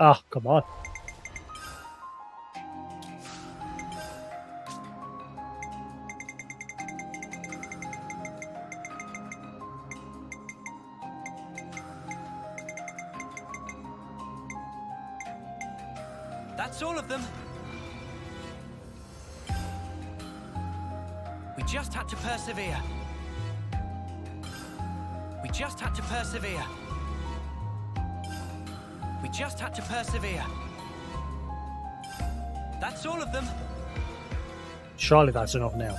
Ah, come on. That's all of them. We just had to persevere. We just had to persevere. We just had to persevere. That's all of them. Surely that's enough now.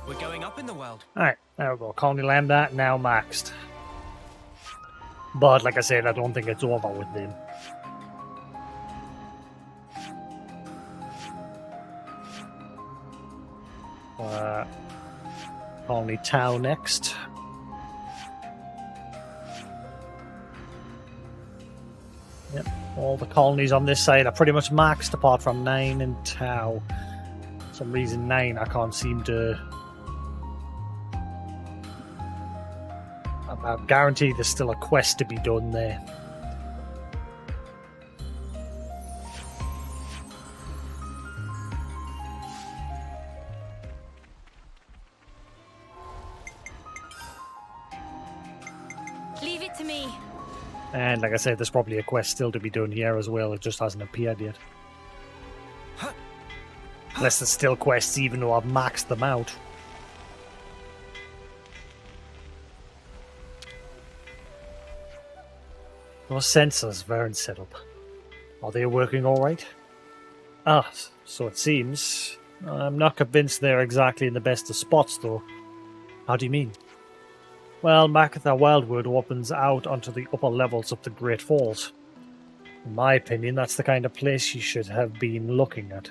We're going up in the world. Alright, there we go. Colony Lambda now maxed. But like I said, I don't think it's over with them. Colony Tau next. Yep, all the colonies on this side are pretty much maxed apart from 9 and Tau. For some reason 9 I can't seem to... I'm guaranteed there's still a quest to be done there. Leave it to me. And like I said, there's probably a quest still to be done here as well. It just hasn't appeared yet. Unless there's still quests even though I've maxed them out. Those sensors Vern set up. Are they working alright? Ah, so it seems. I'm not convinced they're exactly in the best of spots though. How do you mean? Well, Makatha Wildwood opens out onto the upper levels of the Great Falls. In my opinion, that's the kind of place you should have been looking at.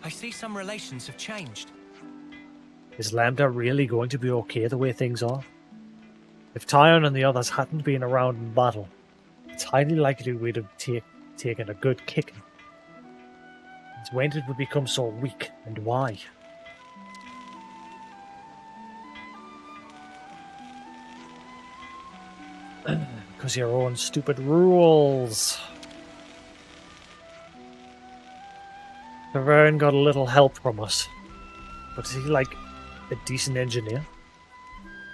I see some relations have changed. Is Lambda really going to be okay the way things are? If Tyon and the others hadn't been around in battle, it's highly likely we'd have taken a good kicking. When did we become so weak, and why? Because your own stupid rules. Vern got a little help from us. But is he like a decent engineer?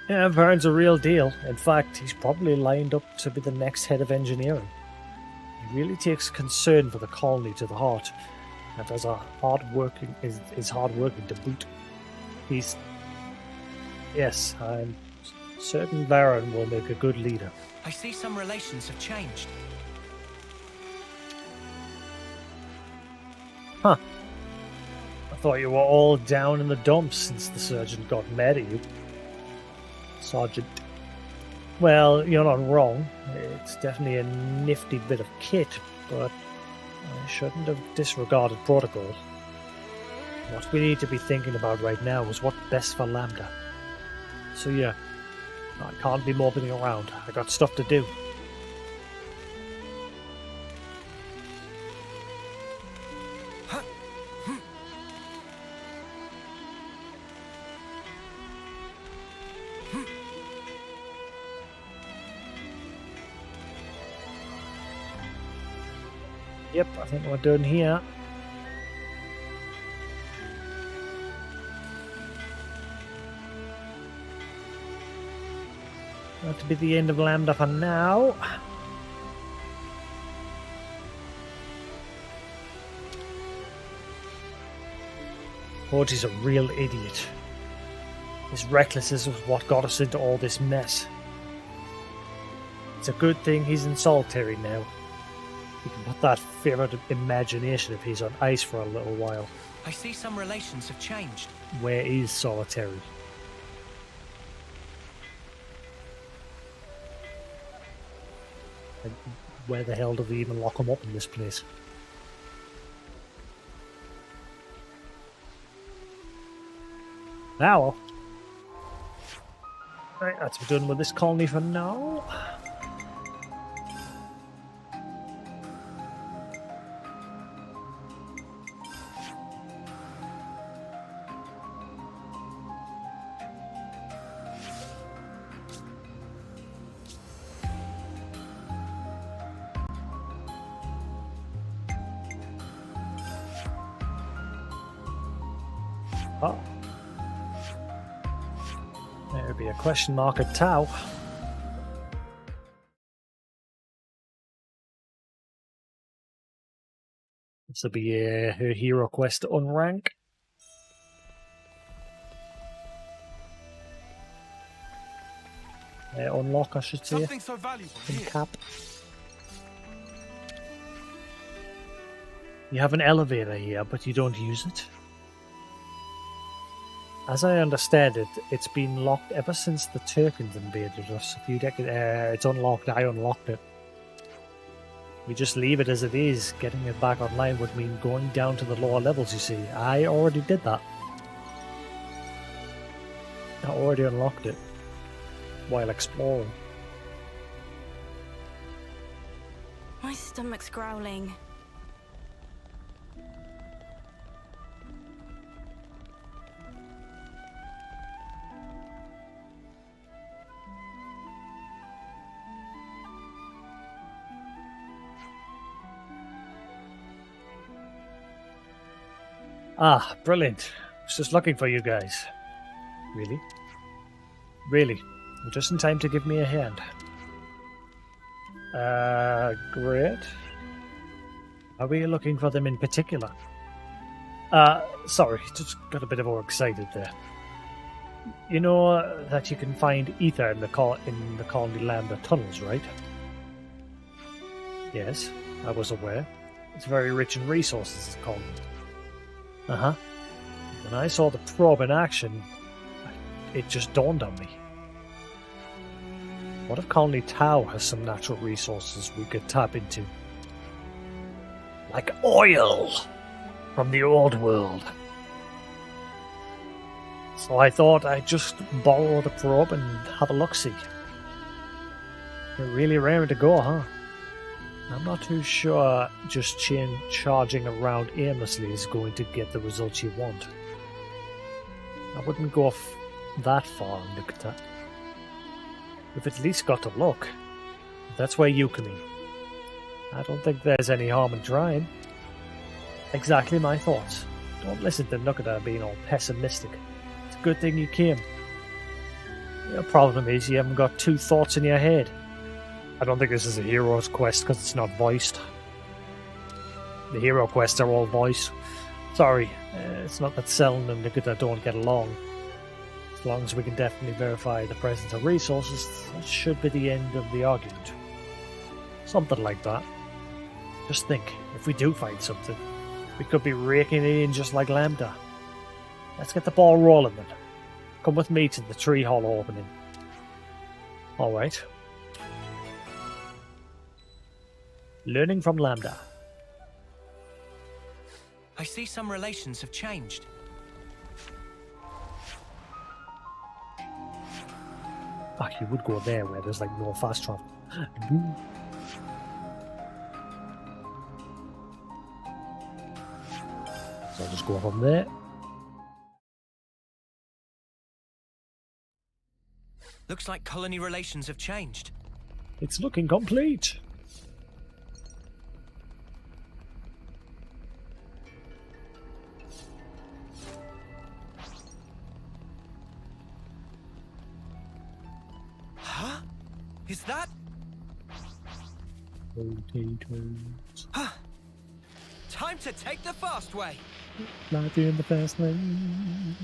Yeah, Vern's a real deal. In fact, he's probably lined up to be the next head of engineering. He really takes concern for the colony to the heart, and is hardworking to boot. Yes, I'm certain Varen will make a good leader. I see some relations have changed. Huh. I thought you were all down in the dumps since the Sergeant got mad at you. Sergeant. Well, you're not wrong. It's definitely a nifty bit of kit, but I shouldn't have disregarded protocol. What we need to be thinking about right now is what's best for Lambda. So yeah, I can't be mobbing around. I got stuff to do. Yep, I think we're done here. That to be the end of Lambda for now. Horty's a real idiot. His recklessness was what got us into all this mess. It's a good thing he's in solitary now. He can put that ferret imagination of his on ice for a little while. I see some relations have changed. Where is solitary? And where the hell do we even lock him up in this place? Now, right, that's done with this colony for now. Oh. There'd be a question mark at Tau. This will be her hero quest to unrank. Unlock, I should say. Something so valuable In here. cap. You have an elevator here, but you don't use it. As I understand it, it's been locked ever since the Turkins invaded us a few decades. It's unlocked. I unlocked it. We just leave it as it is. Getting it back online would mean going down to the lower levels, you see. I already did that. I already unlocked it while exploring. My stomach's growling. Ah, brilliant. I was just looking for you guys. Really? Really? You're just in time to give me a hand. Great. Are we looking for them in particular? Sorry, just got a bit overexcited there. You know that you can find ether in the Colony Lambda tunnels, right? Yes, I was aware. It's very rich in resources, it's called. Uh-huh. When I saw the probe in action, it just dawned on me. What if Colony Tau has some natural resources we could tap into? Like oil from the old world. So I thought I'd just borrow the probe and have a look-see. You're really raring to go, huh? I'm not too sure just charging around aimlessly is going to get the results you want. I wouldn't go that far and look at that. We've at least got to look. That's where you come in. I don't think there's any harm in trying. Exactly my thoughts. Don't listen to Nukata being all pessimistic. It's a good thing you came. Your problem is you haven't got two thoughts in your head. I don't think this is a hero's quest because it's not voiced. The hero quests are all voiced. Sorry, it's not that Seln and Nukata don't get along. As long as we can definitely verify the presence of resources, that should be the end of the argument. Something like that. Just think, if we do find something, we could be raking it in just like Lambda. Let's get the ball rolling then. Come with me to the tree hall opening. Alright. Learning from Lambda. I see some relations have changed. You would go there where there's like no fast travel. So I'll just go from there. Looks like colony relations have changed. It's looking complete. Huh? Is that? Potatoes. Time to take the fast way. Life in the fast lane.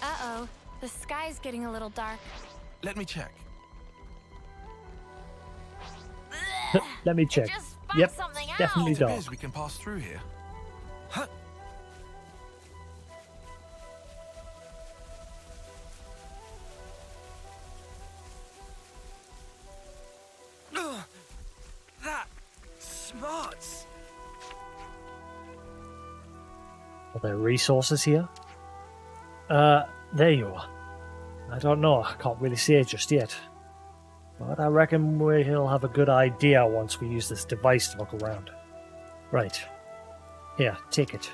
Uh-oh. The sky's getting a little dark. Let me check. Let me check. Just found Yep, something out. definitely It dark. appears we can pass through here. Huh? That smarts. Are there resources here? There you are. I don't know. I can't really see it just yet. But I reckon we'll have a good idea once we use this device to look around. Right. Here, take it.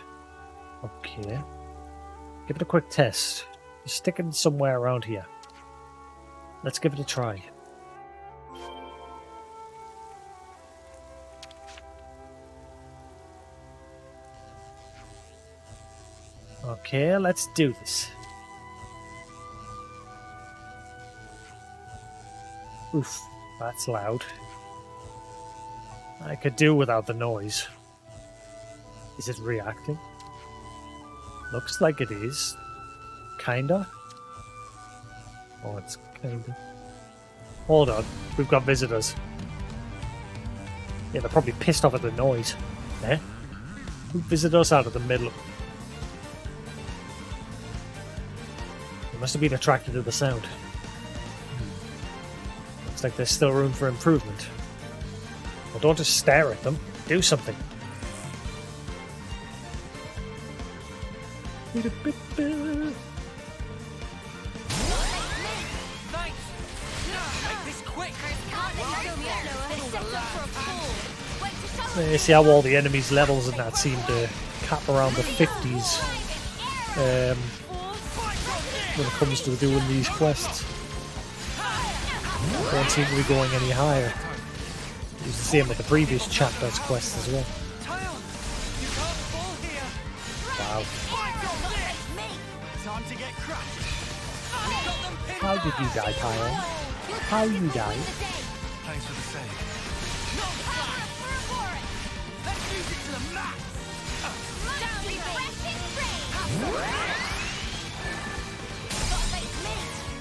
Okay. Give it a quick test. Just stick it somewhere around here. Let's give it a try. Okay, let's do this. Oof, that's loud. I could do without the noise. Is it reacting? Looks like it is. Kinda. Oh, it's kinda. Hold on, we've got visitors. Yeah, they're probably pissed off at the noise. Eh? Who visited us out of the middle? They must have been attracted to the sound. Looks like there's still room for improvement. Well, don't just stare at them. Do something. Thanks. Make this quick. You see how all the enemies' levels in that seem to cap around the 50s when it comes to doing these quests. Don't seem to be going any higher. It was the same with the previous chapter's quest as well. You can't fall here. Wow. Time to get crushed. We've got them pinned. How did you die, Kyle? How you died? Thanks for the save. Let's use it to the max.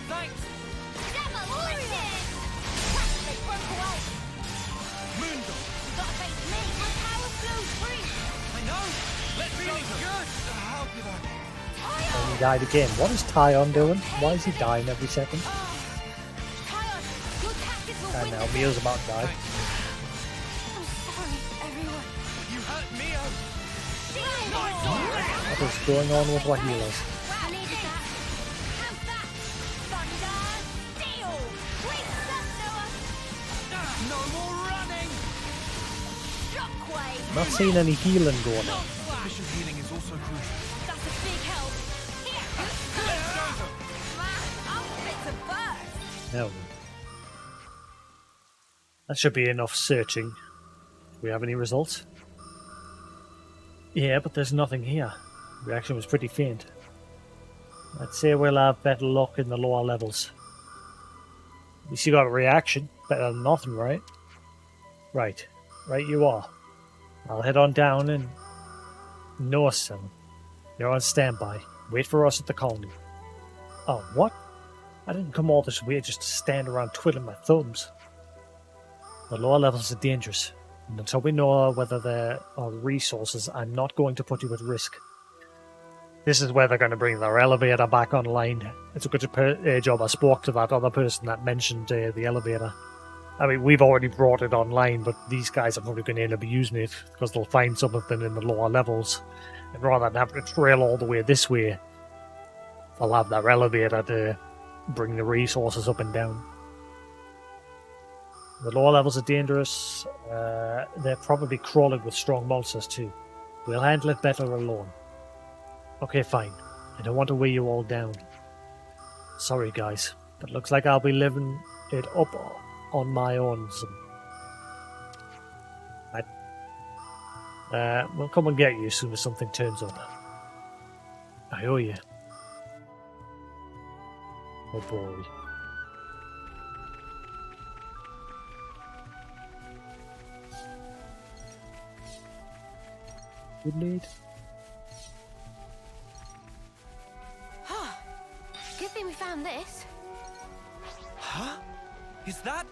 Thanks. Mundo. I know. Let's feeling good. How could I? And he died again. What is Tyon doing? Why is he dying every second? And now Mio's about to die. You hurt Mio. What is going on with our healers? No more running. Not seeing any healing going on. Efficient healing is also crucial. That's a big help. I'm fit to burst. No. That should be enough searching. Do we have any results? Yeah, but there's nothing here. Reaction was pretty faint. I'd say we'll have better luck in the lower levels. At least you got a reaction. Better than nothing, right? Right. Right you are. I'll head on down and... No, son. You're on standby. Wait for us at the colony. Oh, what? I didn't come all this way just to stand around twiddling my thumbs. The lower levels are dangerous, and until we know whether there are resources, I'm not going to put you at risk. This is where they're going to bring their elevator back online. It's a good job I spoke to that other person that mentioned the elevator. I mean, we've already brought it online, but these guys are probably going to end up using it because they'll find something in the lower levels. And rather than have to trail all the way this way, they'll have their elevator to bring the resources up and down. The lower levels are dangerous. They're probably crawling with strong monsters too. We'll handle it better alone. Okay, fine. I don't want to weigh you all down. Sorry, guys, but looks like I'll be living it up on my own. We'll come and get you as soon as something turns up. I owe you. Oh boy. Good lead. Good thing we found this. Huh? Is that?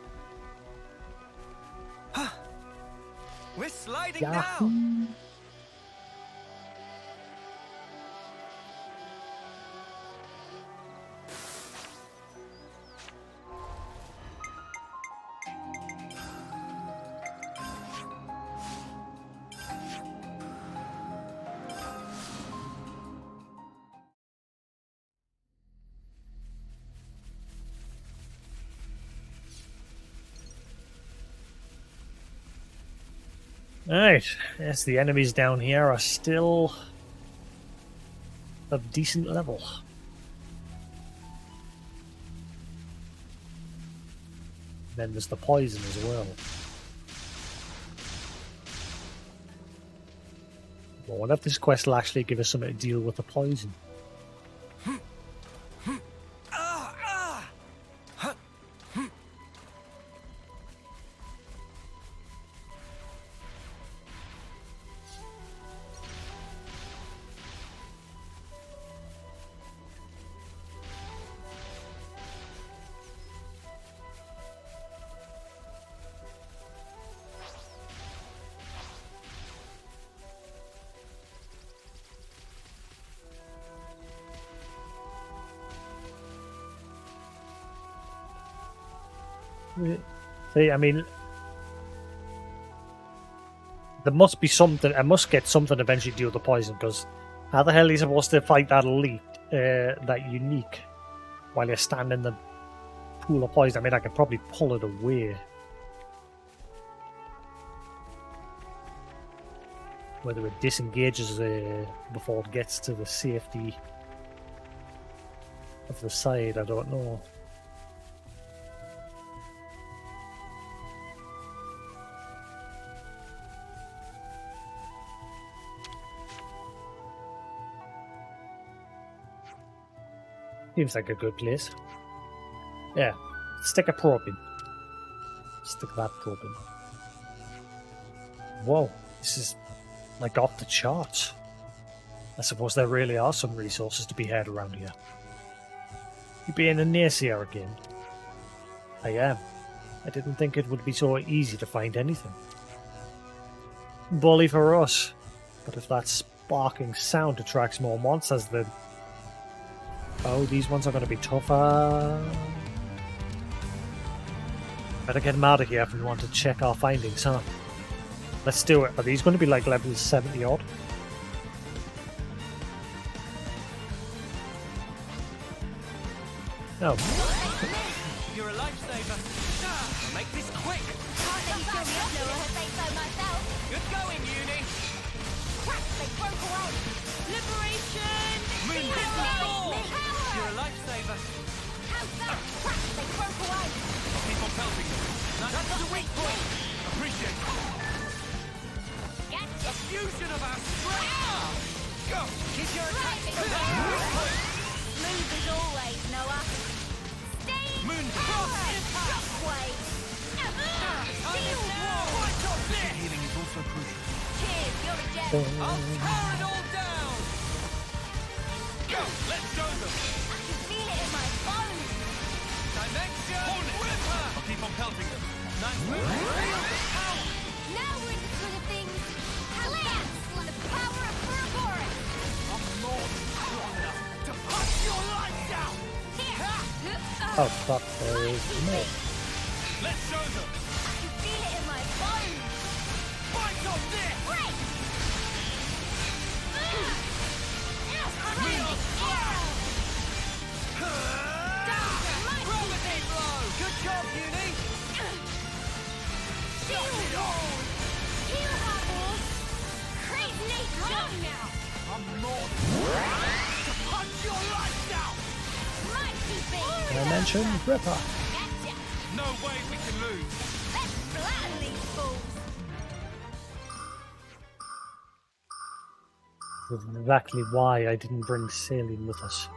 Huh? We're sliding down. Alright, yes, the enemies down here are still of decent level. Then there's the poison as well. I wonder if this quest will actually give us something to deal with the poison. See, I mean, there must be something. I must get something eventually to deal with the poison, because how the hell are you supposed to fight that elite, that unique, while you're standing in the pool of poison? I mean, I could probably pull it away. Whether it disengages before it gets to the safety of the side, I don't know. Seems like a good place. Yeah, stick a probe in. Stick that probe in. Whoa, this is like off the charts. I suppose there really are some resources to be had around here. You being a naysayer again? I am. I didn't think it would be so easy to find anything. Bully for us. But if that sparking sound attracts more monsters, then... Oh, these ones are going to be tougher. Better get them out of here if we want to check our findings, huh? Let's do it. Are these going to be like level 70 odd? No. You're a lifesaver. I'll make this quick. Good going, Uni. Liberation! Moon business. You're a lifesaver. They broke away! I'll keep on pelting them. That's the weak point. Appreciate it. Gotcha! A fusion of our strength. Go. Keep your attacks. Smooth as always, Noah. Stay Moon power! impact. Shockwave! Steel wall! Healing is also crucial. Cheers, you're a gem. I'll tear it all down. Go. Let's show them. I can feel it in my bones. Dimension Ripper. I'll keep on pelting them. Nice move. Feel the power. Now we're in the swing of things. Lance! The power of Ouroboros! I'm not. Oh, fuck, there is more. Let's show them. I can feel it in my bones. Bite on this. Break! Gravity blow! Good job, Uni! Heal her, boss! Crazy Nate, go now! I'm not to punch your lights out! Mighty big! Dimension Ripper. Gotcha! No way we can lose. Let's flatten these fools! This is exactly why I didn't bring Saline with us.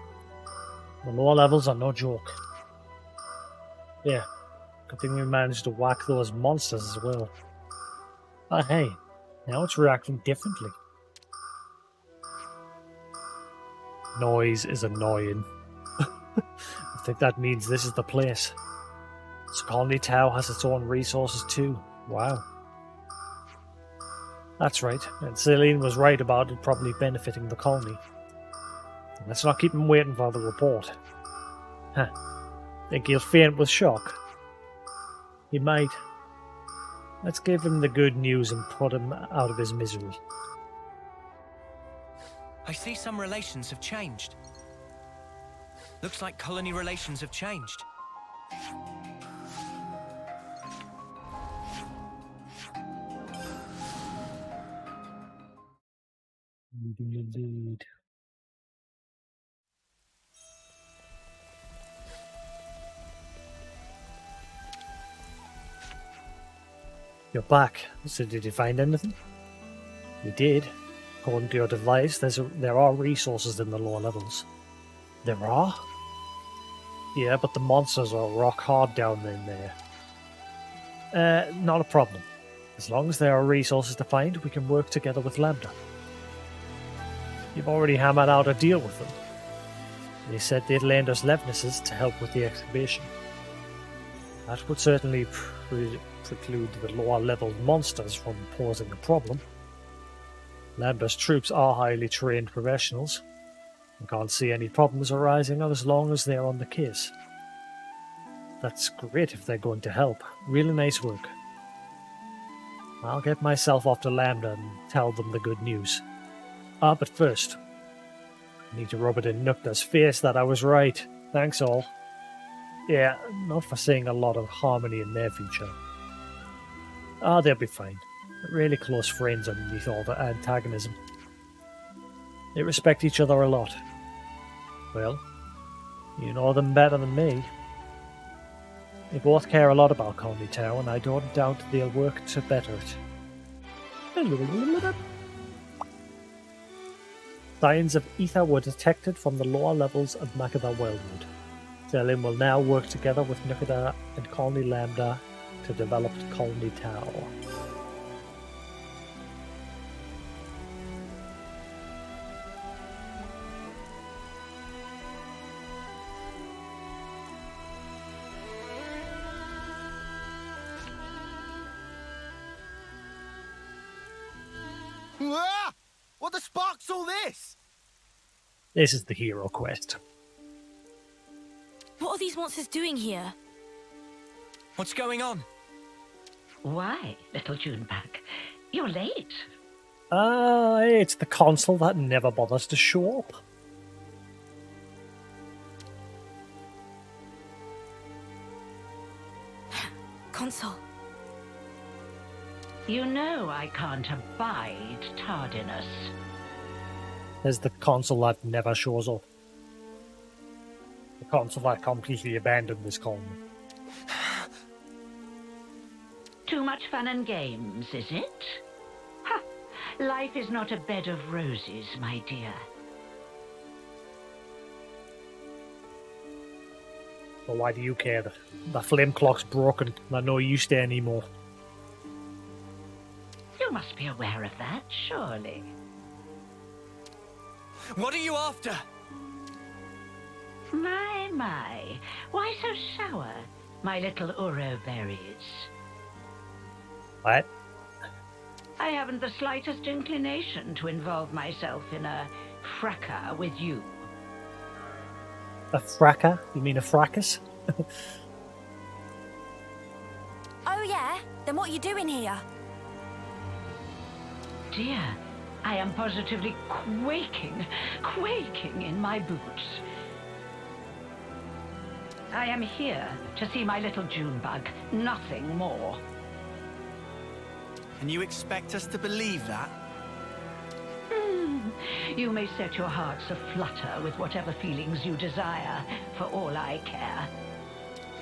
The lower levels are no joke. Yeah, good thing we managed to whack those monsters as well. But hey, now it's reacting differently. Noise is annoying. I think that means this is the place. So Colony Tau has its own resources too. Wow. That's right, and Celine was right about it probably benefiting the colony. Let's not keep him waiting for the report. Huh. Think he'll faint with shock? He might. Let's give him the good news and put him out of his misery. I see some relations have changed. Looks like colony relations have changed. Indeed. You're back. So did you find anything? We did. According to your device, there are resources in the lower levels. There are? Yeah, but the monsters are rock hard down in there. Not a problem. As long as there are resources to find, we can work together with Lambda. You've already hammered out a deal with them. They said they'd lend us Levnesses to help with the excavation. That would certainly preclude the lower level monsters from posing a problem. Lambda's troops are highly trained professionals. I can't see any problems arising as long as they're on the case. That's great if they're going to help. Really nice work. I'll get myself off to Lambda and tell them the good news. But first, I need to rub it in Nukta's face that I was right. Thanks all. Yeah, not for seeing a lot of harmony in their future. They'll be fine. Really close friends underneath all the antagonism. They respect each other a lot. Well, you know them better than me. They both care a lot about Colony Tau, and I don't doubt they'll work to better it. Signs of ether were detected from the lower levels of Makada Wildwood. Selin will now work together with Nukada and Colony Lambda to develop Colony Tau. Ah! What the spark's all this? This is the hero quest. What are these monsters doing here? What's going on? Why, little Juneback? You're late. It's the console that never bothers to show up. Console. You know I can't abide tardiness. There's the console that never shows up. The console that completely abandoned this colony. Too much fun and games, is it? Ha! Life is not a bed of roses, my dear. But why do you care? The flame clock's broken. They're no use there anymore. You must be aware of that, surely. What are you after? My. Why so sour, my little Uro berries? What? I haven't the slightest inclination to involve myself in a fracas with you. A fracas? You mean a fracas? Oh, yeah? Then what are you doing here? Dear, I am positively quaking in my boots. I am here to see my little Junebug, nothing more. And you expect us to believe that? You may set your hearts aflutter with whatever feelings you desire, for all I care.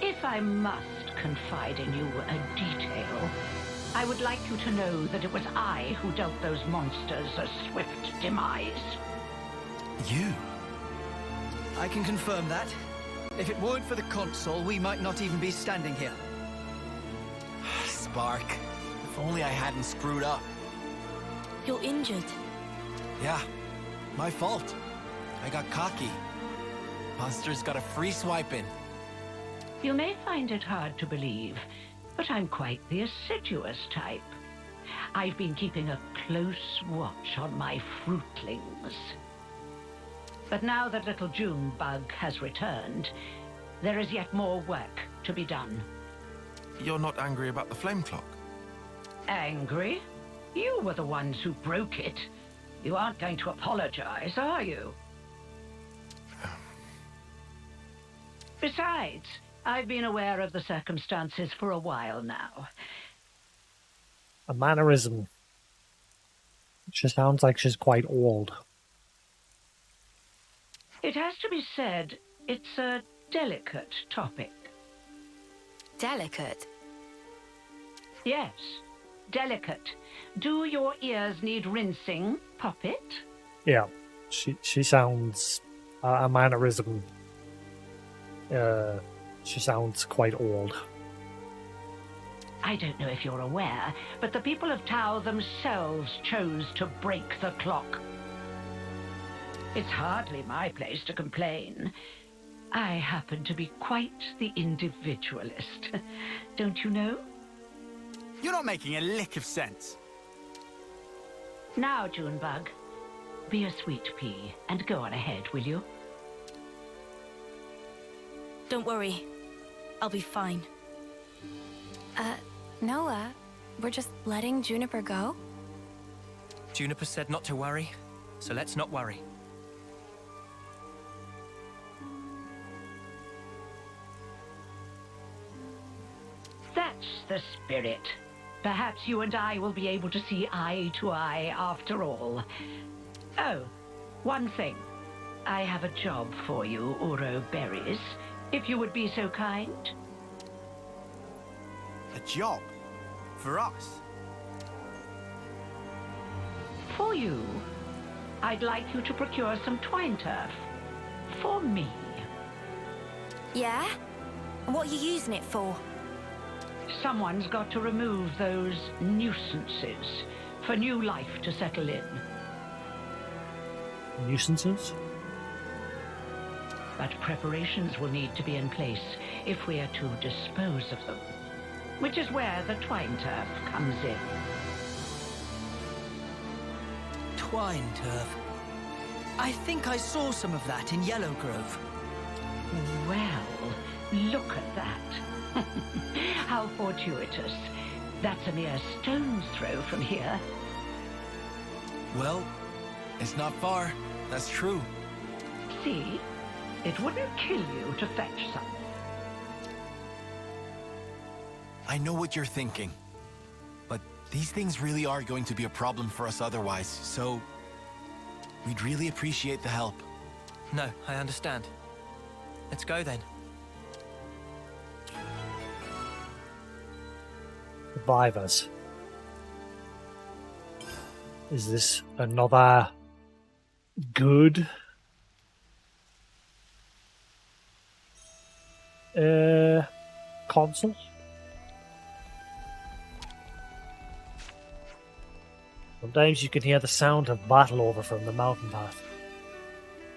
If I must confide in you a detail, I would like you to know that it was I who dealt those monsters a swift demise. You? I can confirm that. If it weren't for the console, we might not even be standing here. Spark, if only I hadn't screwed up. You're injured. Yeah, my fault. I got cocky. Monsters got a free swipe in. You may find it hard to believe, but I'm quite the assiduous type. I've been keeping a close watch on my fruitlings. But now that little Junebug has returned, there is yet more work to be done. You're not angry about the flame clock? Angry? You were the ones who broke it. You aren't going to apologize, are you? Besides, I've been aware of the circumstances for a while now. A mannerism. She sounds like she's quite old. It has to be said, it's a delicate topic. Delicate? Yes, delicate. Do your ears need rinsing, Poppet? Yeah, she sounds a mannerism. She sounds quite old. I don't know if you're aware, but the people of Tau themselves chose to break the clock. It's hardly my place to complain. I happen to be quite the individualist. Don't you know? You're not making a lick of sense. Now, Junebug, be a sweet pea and go on ahead, will you? Don't worry. I'll be fine. Noah, we're just letting Juniper go? Juniper said not to worry, so let's not worry. That's the spirit. Perhaps you and I will be able to see eye to eye after all. Oh, one thing. I have a job for you, Uro Berries, if you would be so kind. A job? For us? For you, I'd like you to procure some twine turf. For me. Yeah? And what are you using it for? Someone's got to remove those nuisances for new life to settle in. Nuisances? But preparations will need to be in place if we are to dispose of them, which is where the twine turf comes in. Twine turf. I think I saw some of that in Yellow Grove. Well, look at that. How fortuitous. That's a mere stone's throw from here. Well, it's not far. That's true. See? It wouldn't kill you to fetch some. I know what you're thinking. But these things really are going to be a problem for us otherwise, so we'd really appreciate the help. No, I understand. Let's go then. Survivors. Is this another good console? Sometimes you can hear the sound of battle over from the mountain path.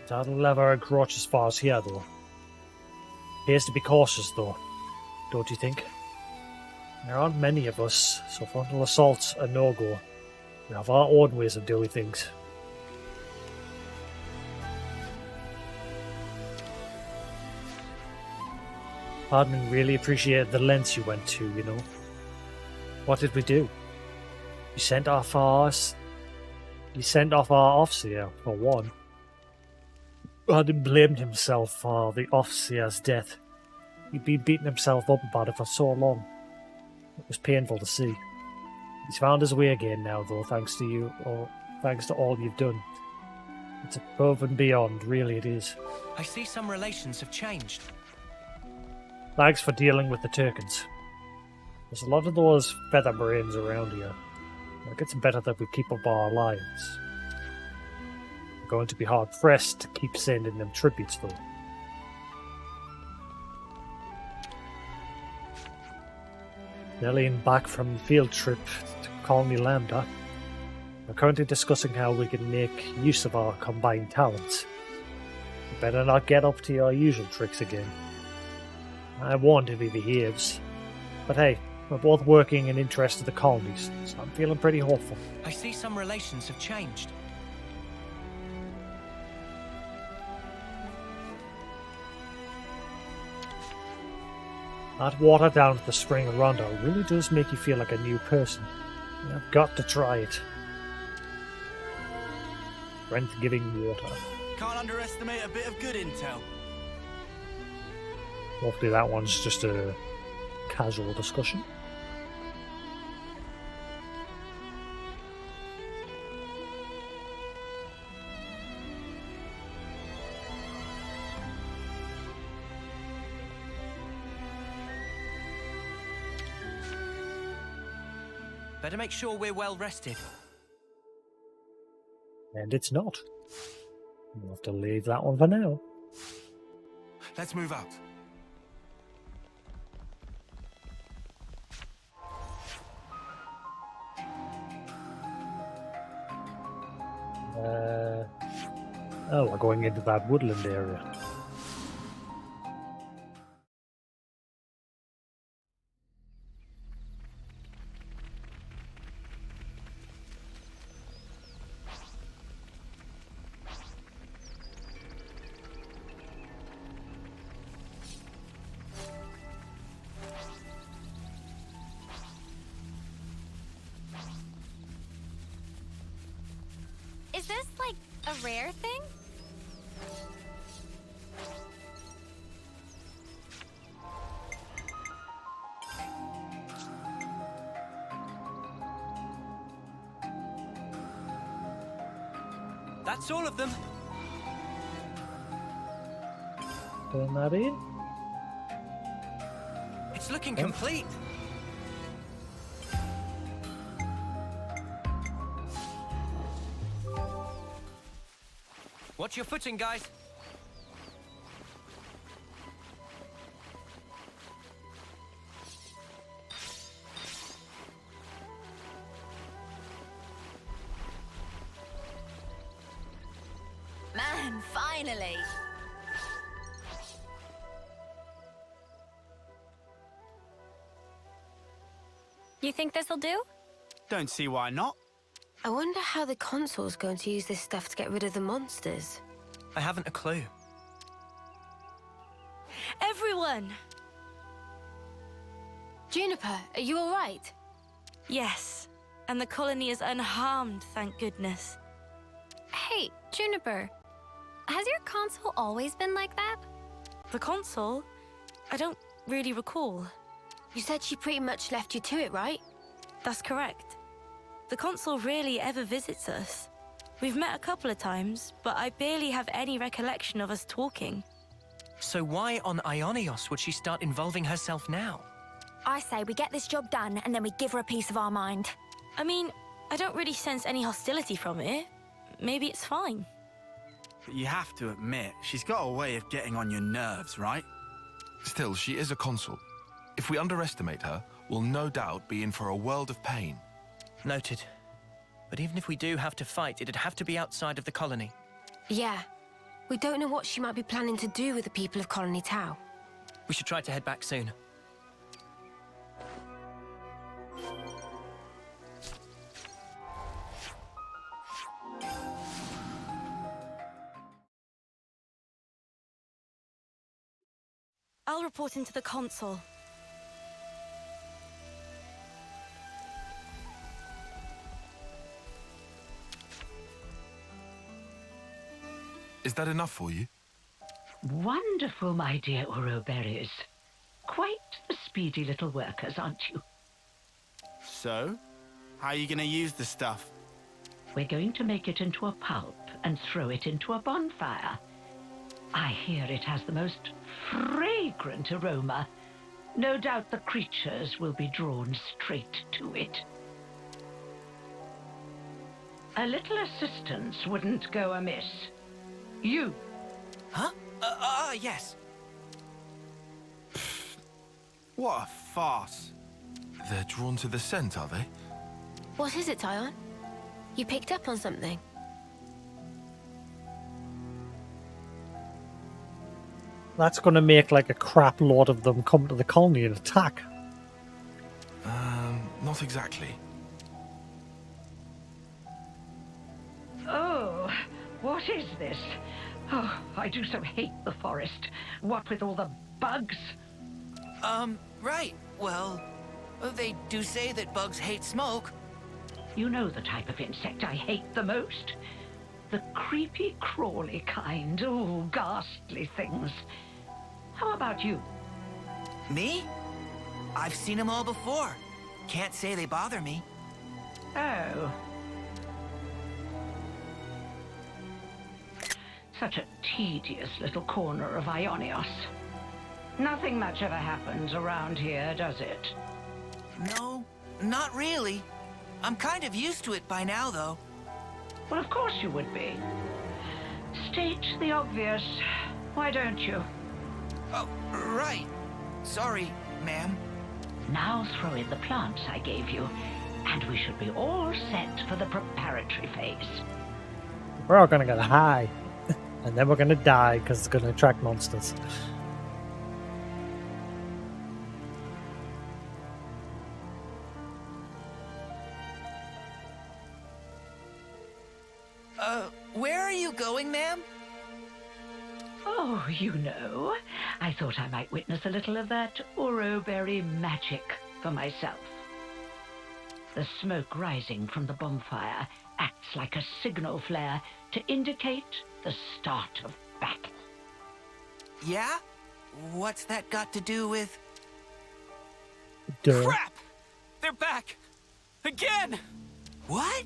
That'll never encroach as far as here, though. Here's to be cautious, though, don't you think? There aren't many of us, so frontal assault's a no-go. We have our own ways of doing things. Hardman really appreciated the lengths you went to, you know. What did we do? You sent off our officer, for one. Hardman blamed himself for the officer's death. He'd been beating himself up about it for so long. It was painful to see. He's found his way again now, though, thanks to you, or thanks to all you've done. It's above and beyond, really it is. I see some relations have changed. Thanks for dealing with the Turkins. There's a lot of those feather brains around here. I think it's better that we keep up our alliance. We're going to be hard pressed to keep sending them tributes, though. Nelly back from the field trip to Colony Lambda. We're currently discussing how we can make use of our combined talents. You better not get up to your usual tricks again. I warned if he behaves. But hey, we're both working in interest of the colonies, so I'm feeling pretty hopeful. I see some relations have changed. That water down at the spring of Rondo really does make you feel like a new person. I've got to try it. Strength-giving water. Can't underestimate a bit of good intel. Hopefully that one's just a casual discussion. Better make sure we're well rested. And it's not. We'll have to leave that one for now. Let's move out. Oh, we're going into that woodland area. Is this, like, a rare thing? That's all of them. Turn that in. It's looking complete. Watch your footing, guys. Man, finally! You think this'll do? Don't see why not. I wonder how the console's going to use this stuff to get rid of the monsters. I haven't a clue. Everyone! Juniper, are you all right? Yes, and the colony is unharmed, thank goodness. Hey, Juniper. Has your console always been like that? The console? I don't really recall. You said she pretty much left you to it, right? That's correct. The console rarely ever visits us. We've met a couple of times, but I barely have any recollection of us talking. So why on Ionios would she start involving herself now? I say we get this job done and then we give her a piece of our mind. I mean, I don't really sense any hostility from it. Maybe it's fine. But you have to admit, she's got a way of getting on your nerves, right? Still, she is a consul. If we underestimate her, we'll no doubt be in for a world of pain. Noted. But even if we do have to fight, it'd have to be outside of the colony. Yeah. We don't know what she might be planning to do with the people of Colony Tau. We should try to head back soon. I'll I'll report into the console. Is that enough for you? Wonderful, my dear Uroberries. Quite the speedy little workers, aren't you? So, how are you going to use the stuff? We're going to make it into a pulp and throw it into a bonfire. I hear it has the most fragrant aroma. No doubt the creatures will be drawn straight to it. A little assistance wouldn't go amiss. You. Huh? Yes. What a farce. They're drawn to the scent, are they? What is it, Tyon? You picked up on something? That's going to make like a crap load of them come to the colony and attack. Not exactly. Oh, what is this? Oh, I do so hate the forest. What with all the bugs? Right. Well, they do say that bugs hate smoke. You know the type of insect I hate the most? The creepy, crawly kind. Oh, ghastly things. How about you? Me? I've seen them all before. Can't say they bother me. Oh. Such a tedious little corner of Ionios. Nothing much ever happens around here, does it? No, not really. I'm kind of used to it by now, though. Well, of course you would be. State the obvious. Why don't you? Oh, right. Sorry, ma'am. Now throw in the plants I gave you, and we should be all set for the preparatory phase. We're all going to get high. And then we're going to die because it's going to attract monsters. Where are you going, ma'am? Oh, you know, I thought I might witness a little of that Uroberry magic for myself. The smoke rising from the bonfire acts like a signal flare to indicate the start of battle. Yeah? What's that got to do with... Duh. Crap! They're back! Again! What?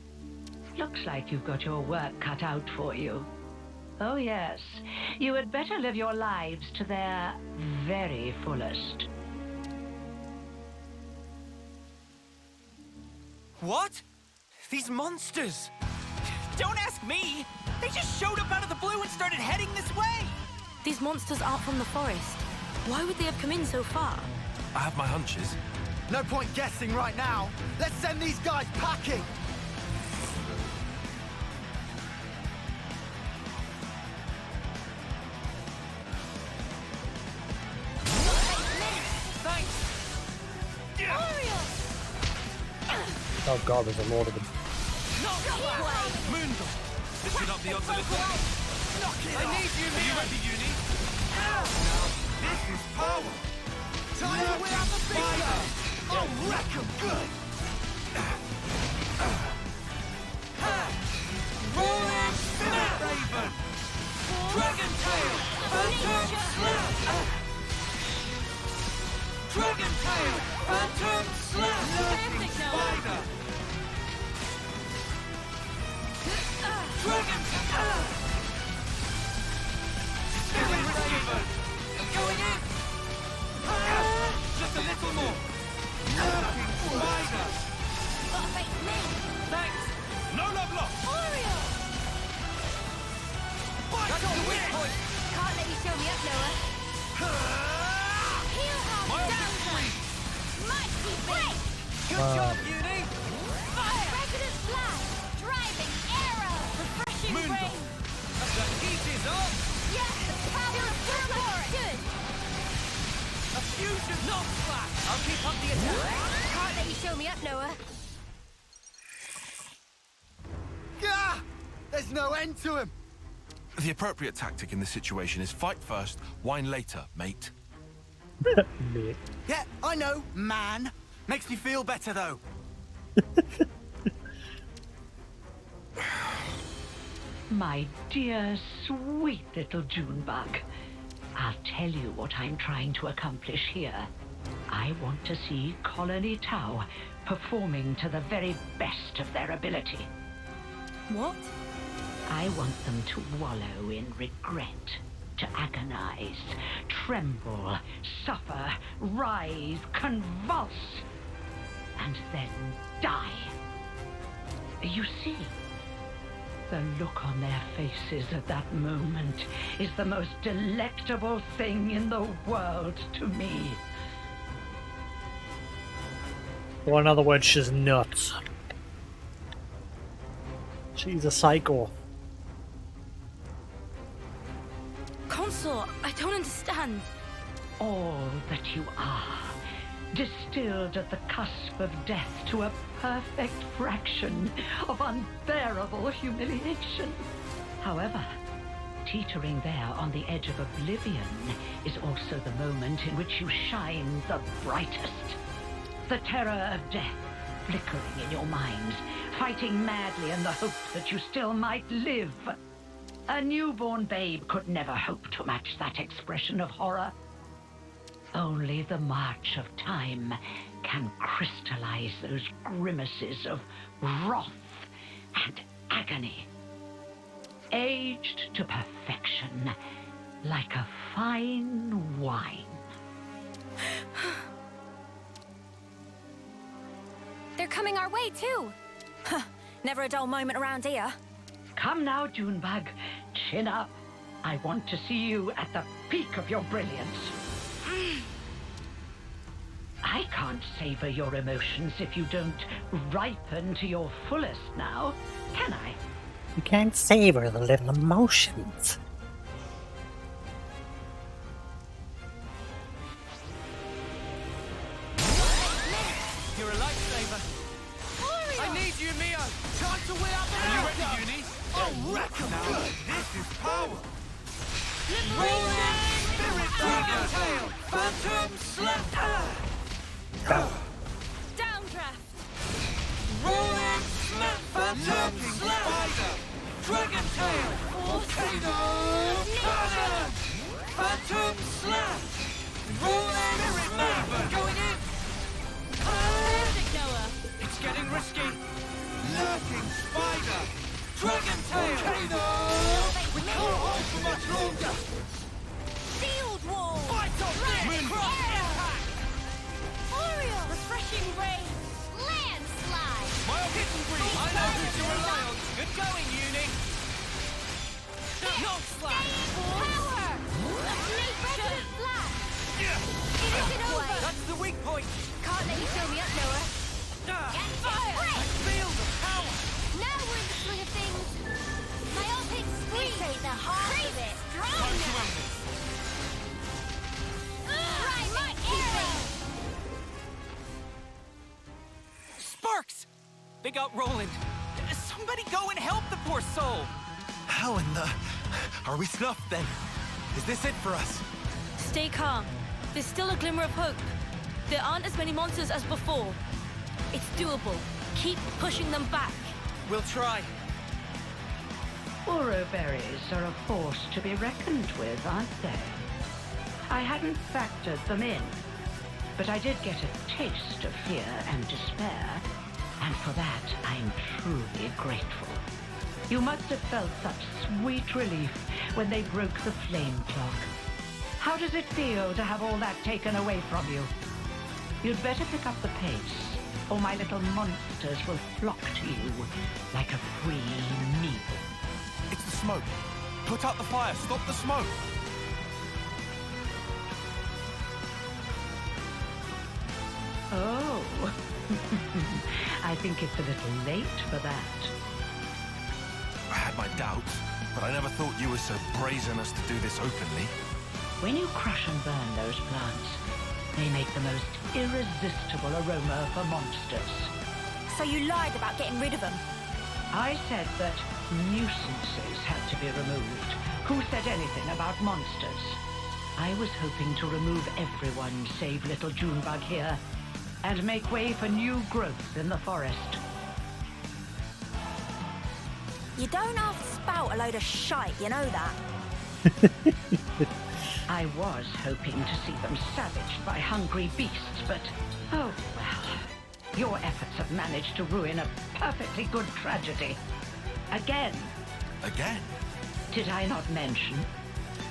Looks like you've got your work cut out for you. Oh yes, you had better live your lives to their very fullest. What? These monsters! Don't ask me! They just showed up out of the blue and started heading this way! These monsters aren't from the forest. Why would they have come in so far? I have my hunches. No point guessing right now. Let's send these guys packing. Oh god, there's a lot of them. Mundo! Listen up the odds a little. I need you, Are you ready, Uni? This is power! Time to win the fighter! Oh, wreck 'em good! Rolling Snap! Raven! Dragon Tail! Phantom Slap! Dragon Tail! Phantom Slap! Lurking Spider! Dragon Tail! Skilling Raven! I'm going in! Just a little more! Lurking Spider! Thanks! No love lost! That's the weak point! Can't let you show me up, Noah. Heel hop down zone. Mighty break. Good job, Uni! Fire. President Flash. Driving arrow. Refreshing Mundo. rain. The heat is on! Yeah, the power of Turbo. Good. A fusion knock splash! I'll keep up the attack! Can't let you show me up, Noah. Gah! There's no end to him. The appropriate tactic in this situation is fight first, whine later, mate. Mate. Yeah, I know, man. Makes me feel better, though. My dear, sweet little Junebug. I'll tell you what I'm trying to accomplish here. I want to see Colony Tau performing to the very best of their ability. What? I want them to wallow in regret, to agonize, tremble, suffer, rise, convulse, and then die. You see, the look on their faces at that moment is the most delectable thing in the world to me. Or in other words, she's nuts. She's a psycho. Consort, I don't understand. All that you are, distilled at the cusp of death to a perfect fraction of unbearable humiliation. However, teetering there on the edge of oblivion is also the moment in which you shine the brightest. The terror of death flickering in your minds, fighting madly in the hope that you still might live. A newborn babe could never hope to match that expression of horror. Only the march of time can crystallize those grimaces of wrath and agony. Aged to perfection, like a fine wine. They're coming our way, too. Never a dull moment around here. Come now, Junebug. Chin up. I want to see you at the peak of your brilliance. I can't savor your emotions if you don't ripen to your fullest now, can I? You can't savor the little emotions. You're a lifesaver. I need you, Mio. Time to win up the Are you ready, Uni? Oh, wreck 'em. Now, this is power. Rolling Spirit Dragon Tail. Phantom Slap. Downdraft. Rolling Snap. Phantom Slap. Spider. Dragon Tail. Volcano. Cannon. Phantom Slap. Rolling Spirit Man. Going in. It's getting risky. Lurking Spider. Dragon Tail. Volcano. We can't hold for much longer. Field Wall. Fight off this. Cross impact. Oriole. Refreshing Rain. Landslide. My hidden breed. I know who to rely on. Good going, Uni. Knock slap. Power. President Blast. It isn't over. That's the weak point. Can't let you fill me up, Noah. Get fire. I feel the power. Now we're in the swing of things. Myopic Scream. Take the heart of it. Strong Time to now. end this. Right, arrow. Sparks! They got Roland. Somebody go and help the poor soul. How in the... Are we snuffed then? Is this it for us? Stay calm. There's still a glimmer of hope. There aren't as many monsters as before. It's doable. Keep pushing them back. We'll try. Uro berries are a force to be reckoned with, aren't they? I hadn't factored them in, but I did get a taste of fear and despair, and for that I'm truly grateful. You must have felt such sweet relief when they broke the flame clock. How does it feel to have all that taken away from you? You'd better pick up the pace, or my little monsters will flock to you like a free meal. It's the smoke. Put out the fire. Stop the smoke. Oh, I think it's a little late for that. I had my doubts, but I never thought you were so brazen as to do this openly. When you crush and burn those plants, they make the most irresistible aroma for monsters. So you lied about getting rid of them? I said that nuisances had to be removed. Who said anything about monsters? I was hoping to remove everyone save little Junebug here, and make way for new growth in the forest. You don't have to spout a load of shite, you know that? I was hoping to see them savaged by hungry beasts, but oh well. Your efforts have managed to ruin a perfectly good tragedy. Again. Again? Did I not mention?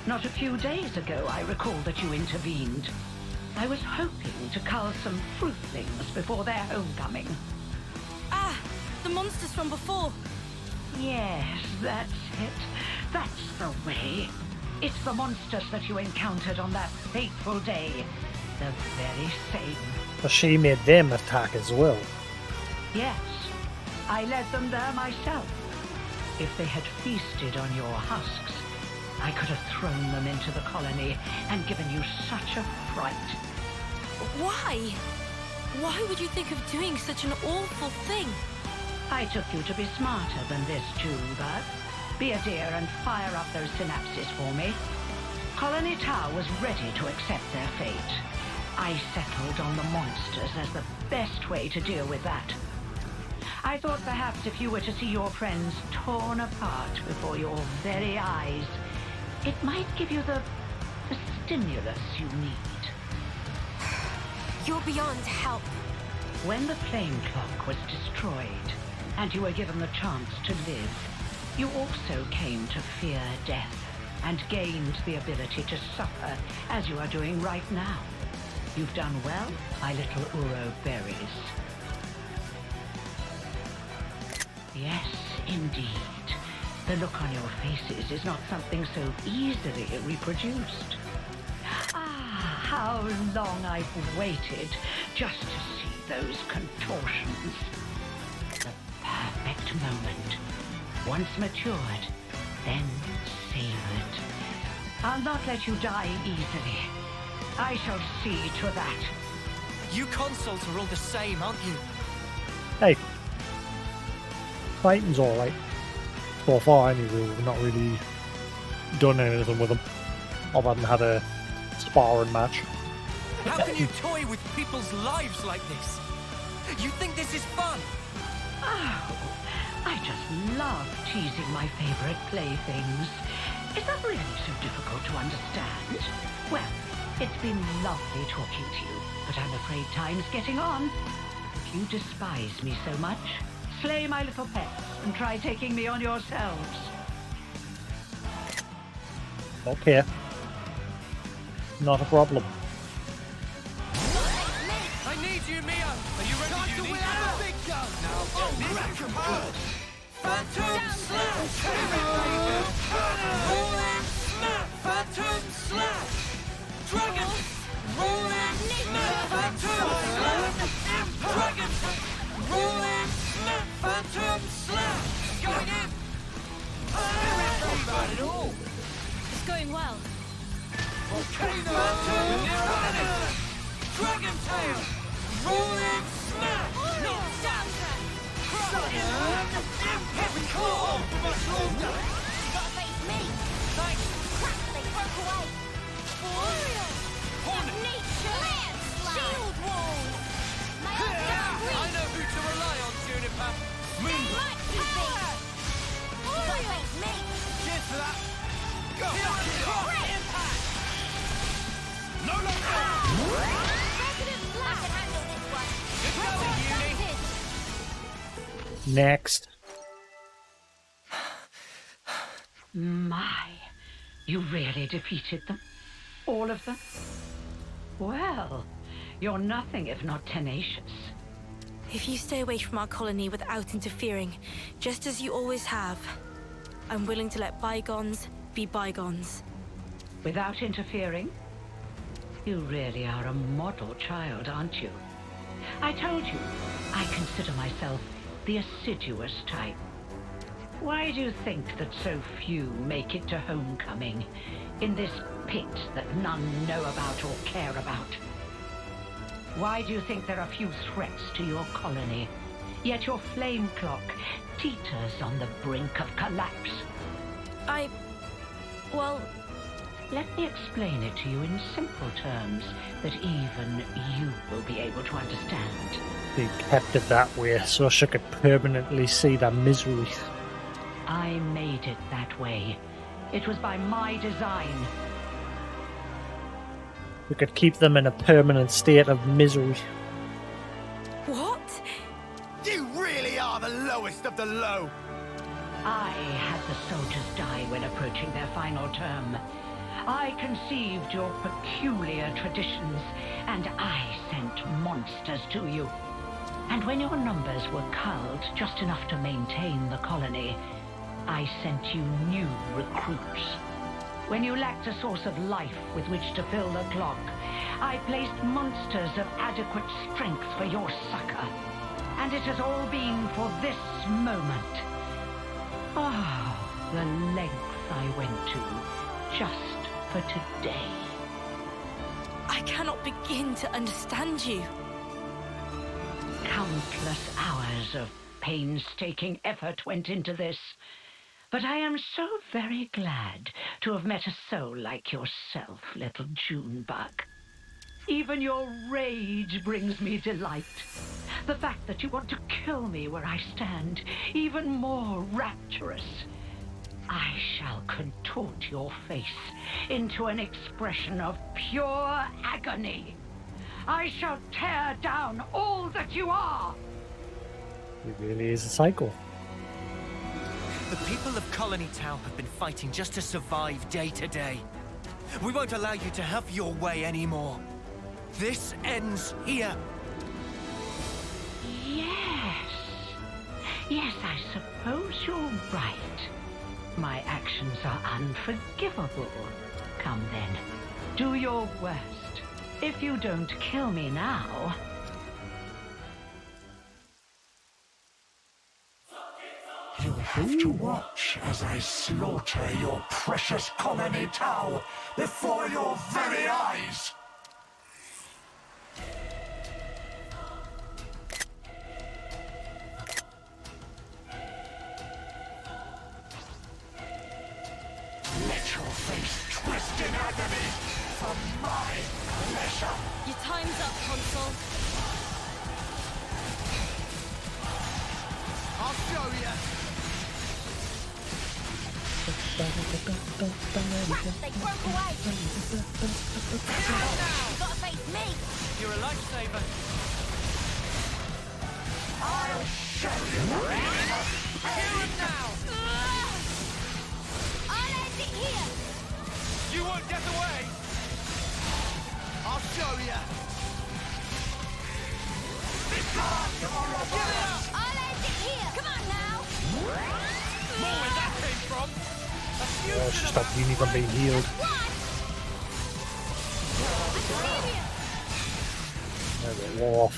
Not a few days ago, I recall that you intervened. I was hoping to cull some fruitlings before their homecoming. Ah, the monsters from before. Yes, that's it. That's the way. It's the monsters that you encountered on that fateful day. The very same. But she made them attack as well. Yes, I led them there myself. If they had feasted on your husks, I could have thrown them into the colony and given you such a fright. Why? Why would you think of doing such an awful thing? I took you to be smarter than this, Junebug. Be a dear and fire up those synapses for me. Colony Tau was ready to accept their fate. I settled on the monsters as the best way to deal with that. I thought perhaps if you were to see your friends torn apart before your very eyes, it might give you the stimulus you need. You're beyond help. When the flame clock was destroyed, and you were given the chance to live, you also came to fear death, and gained the ability to suffer, as you are doing right now. You've done well, my little Uro berries. Yes, indeed. The look on your faces is not something so easily reproduced. Ah, how long I've waited just to see those contortions. The perfect moment. Once matured, then savored. I'll not let you die easily. I shall see to that. You consoles are all the same, aren't you? Hey. Fighting's alright. So far, anyway, we've not really done anything with them. Other than had a sparring match. How can you toy with people's lives like this? You think this is fun? Oh, I just love teasing my favorite playthings. Is that really so difficult to understand? Well, it's been lovely talking to you, but I'm afraid time's getting on. If you despise me so much, slay my little pets and try taking me on yourselves. Okay. Not a problem. I need you, Mio! Are you ready, Uni? Time to win a big gun! Now, wrecking ball! Phantom Slash! Rolling Snap! Phantom Slash! Dragon! Rolling Snap! Phantom Slash! Dragon! Rolling Snap! Phantom Slash! Going in! Not bad at all! It's going well. Volcano! Phantom! Dragon Tail! Rolling Snap! Heavy claw! Gotta face me. Thanks! Crap, they broke away. Oriole. Hornet! Nature. Landslide. Shield wall. My I know who to rely on, Juniper! Like you think. Gotta face me. Cheers for that! Go! Impact! No longer! President Black. I can handle this one. Good going, Uni! Next. My, you really defeated them? All of them? Well, you're nothing if not tenacious. If you stay away from our colony without interfering, just as you always have, I'm willing to let bygones be bygones. Without interfering? You really are a model child, aren't you? I told you, I consider myself the assiduous type. Why do you think that so few make it to homecoming, in this pit that none know about or care about? Why do you think there are few threats to your colony, yet your flame clock teeters on the brink of collapse? Well, Let me explain it to you in simple terms that even you will be able to understand. They kept it that way so she could permanently see their misery. I made it that way. It was by my design. We could keep them in a permanent state of misery. What? You really are the lowest of the low. I had the soldiers die when approaching their final term. I conceived your peculiar traditions, and I sent monsters to you. And when your numbers were culled just enough to maintain the colony, I sent you new recruits. When you lacked a source of life with which to fill the clock, I placed monsters of adequate strength for your succor. And it has all been for this moment. Oh, the lengths I went to just for today. I cannot begin to understand you. Countless hours of painstaking effort went into this. But I am so very glad to have met a soul like yourself, little Junebug. Even your rage brings me delight. The fact that you want to kill me where I stand, even more rapturous. I shall contort your face into an expression of pure agony. I shall tear down all that you are. He really is a psycho. The people of Colony Town have been fighting just to survive day to day. We won't allow you to have your way anymore. This ends here. Yes. Yes, I suppose you're right. My actions are unforgivable. Come then, do your worst. If you don't kill me now... You have to watch as I slaughter your precious colony Tau before your very eyes. Let your face twist in agony for my pleasure. Your time's up, Consul. I'll show you. Crap, they broke away. You gotta face me. You're a lifesaver. I'll show you the meaning of pain. Now! I'll end it here. You won't get away. I'll show you. I'll end it here. Come on now. More where that came from. A few Oh, she stopped Uni from being healed. There we go, off.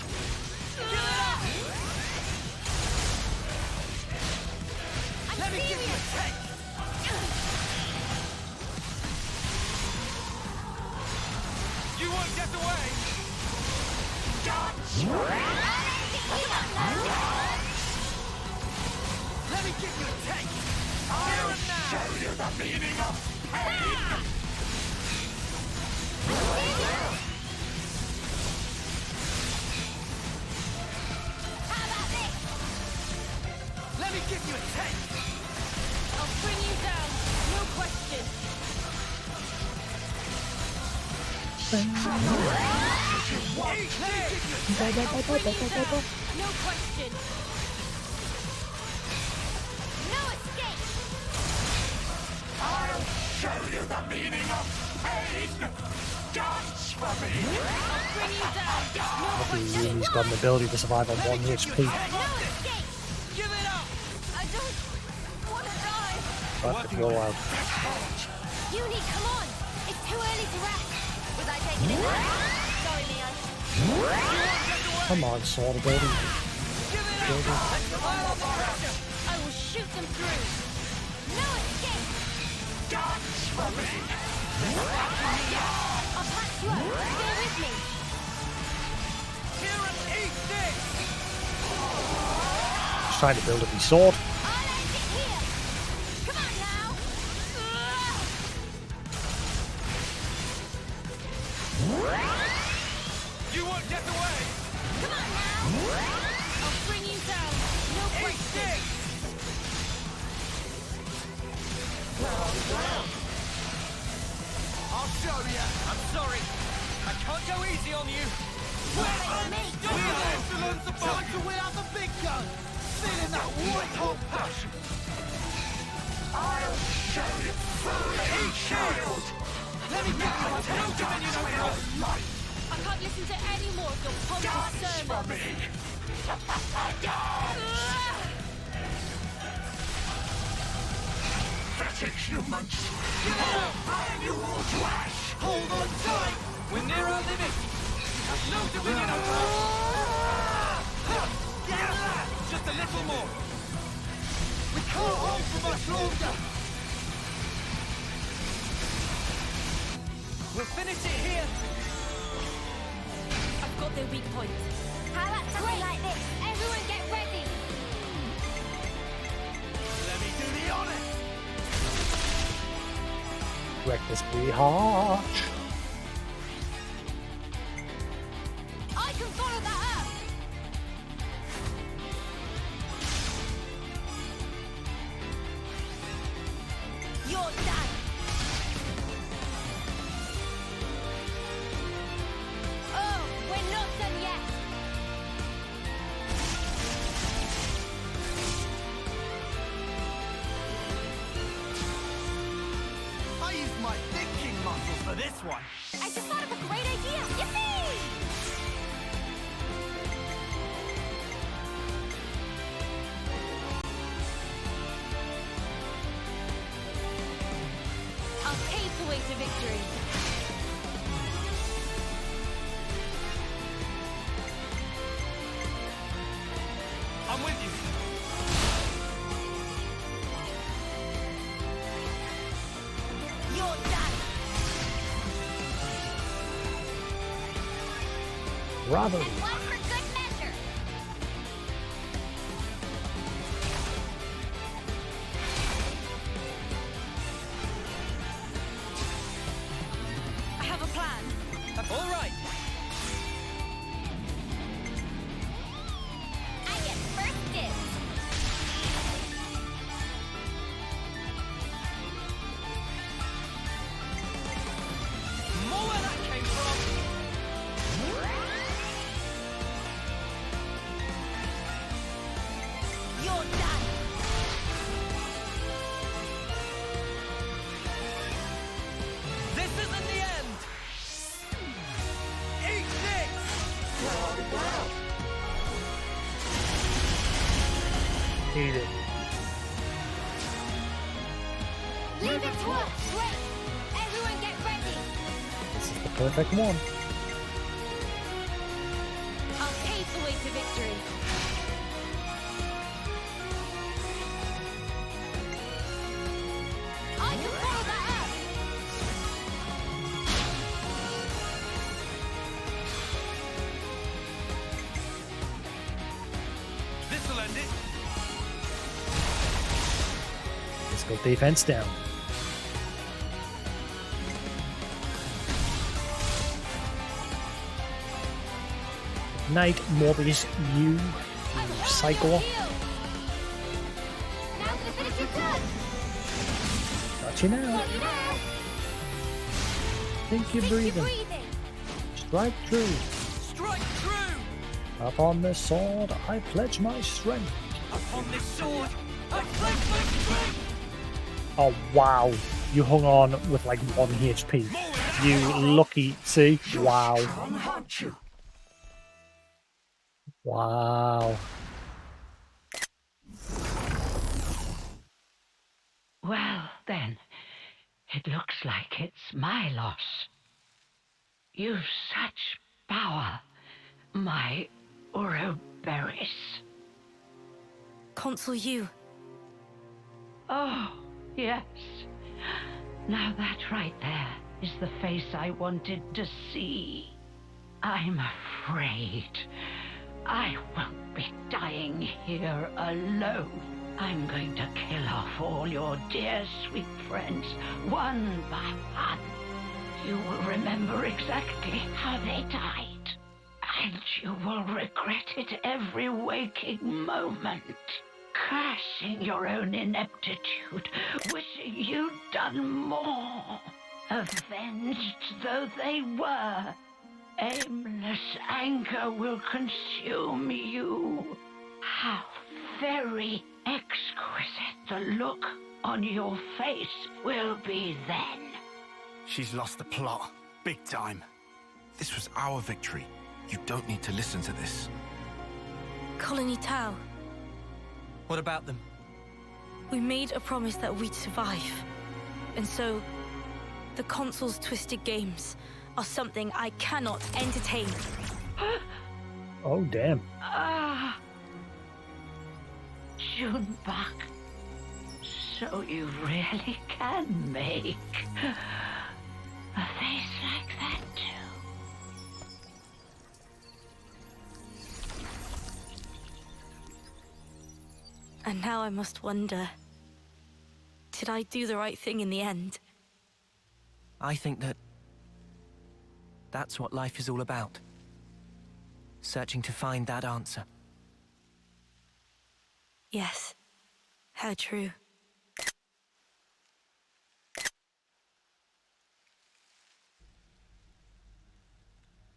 Let me give you a take. You won't get away. Let me give you a take. Here and now. Show you the meaning of pain. How about this? Let me give you a take. I'll bring you down. No question. No question. No escape. I'll show you the meaning of pain. Dance for me. I'll bring you down. No question. Uni's got an ability to survive on 1 HP. No escape. Give it up. I don't want to die. But it will out. Uni, come on. It's too early to rest. Was I taking it? Sorry, Leon. Come on, sword ability. I will shoot them through. No escape. Dance for me. I'll patch you up. Stay with me. Here and eat this. Just trying to build up his sword. I'll end it here. Come on now. on you! We are excellence upon to win out the big gun! Feeling that white-hot passion! I'll show you fully shield! Let me give you a taste of your life! I can't listen to any more of your pompous sermons. For me! Pathetic humans! You will flash! Hold on tight! We're near our limit! You have no dominion over us! Just a little more! We can't hold for much longer! We'll finish it here! I've got their weak point. How about something like this? Everyone get ready! Let me do the honors! Recklessly harsh. I can follow that up! You're done! Oh, we're not done yet! I used my thinking muscles for this one! I just thought of a great idea! Yippee! I'll pave the way to victory. I'm with you! You're done! Bravo. And one for good measure! I have a plan. All right! I get first dibs. More where that came from! You're done. This isn't the end! Eat this! Eat it. Leave it to us. Great. Everyone get ready. This is the perfect one. I'll pave the way to victory. I can follow that up. This'll end it! Physical defense down. Night Morbius, you psycho. Now's the finish your turn. Got you now. Got you now. Think you're Think breathing. you're breathing. Strike true. Strike true! Upon this sword, I pledge my strength. Upon this sword, I pledge my strength! Oh wow, you hung on with like 1 HP. You lucky, see? Wow. Hunt you! Wow. Well, then, it looks like it's my loss. You've such power, my Ouroboros. Consul you. Oh, yes. Now that right there is the face I wanted to see. I'm afraid I won't be dying here alone. I'm going to kill off all your dear sweet friends, one by one. You will remember exactly how they died, and you will regret it every waking moment. Cursing your own ineptitude, wishing you'd done more. Avenged though they were, aimless anger will consume you. How very exquisite the look on your face will be then. She's lost the plot. Big time. This was our victory. You don't need to listen to this. Colony Tau, What about them? we made a promise that we'd survive. And so, the console's twisted games are something I cannot entertain. Oh, damn. Ah, Junebug. So you really can make a face like that too. And now I must wonder, did I do the right thing in the end? I think that's what life is all about. Searching to find that answer. Yes, how true.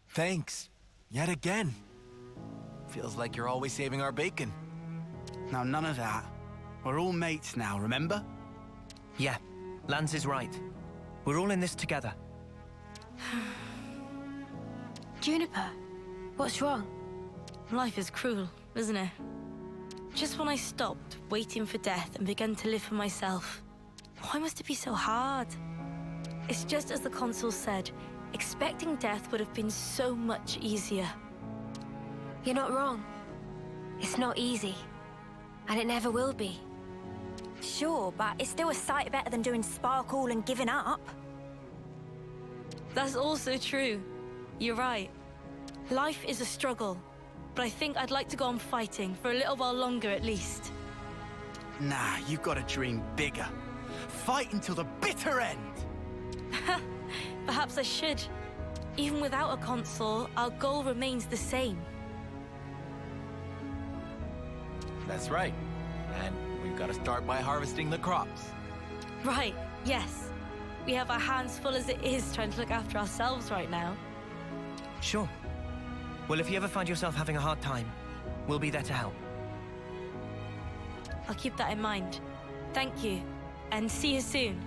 Thanks. Yet again. Feels like you're always saving our bacon. Now, none of that. We're all mates now, remember? Yeah, Lance is right. We're all in this together. Juniper, what's wrong? Life is cruel, isn't it? Just when I stopped waiting for death and began to live for myself, why must it be so hard? It's just as the console said, expecting death would have been so much easier. You're not wrong. It's not easy. And it never will be. Sure, but it's still a sight better than doing sparkle and giving up. That's also true. You're right. Life is a struggle, but I think I'd like to go on fighting for a little while longer at least. Nah, you've got to dream bigger. Fight until the bitter end! Perhaps I should. Even without a console, our goal remains the same. That's right. And we've got to start by harvesting the crops. Right, yes. We have our hands full as it is trying to look after ourselves right now. Sure. Well, if you ever find yourself having a hard time, we'll be there to help. I'll keep that in mind. Thank you, and see you soon.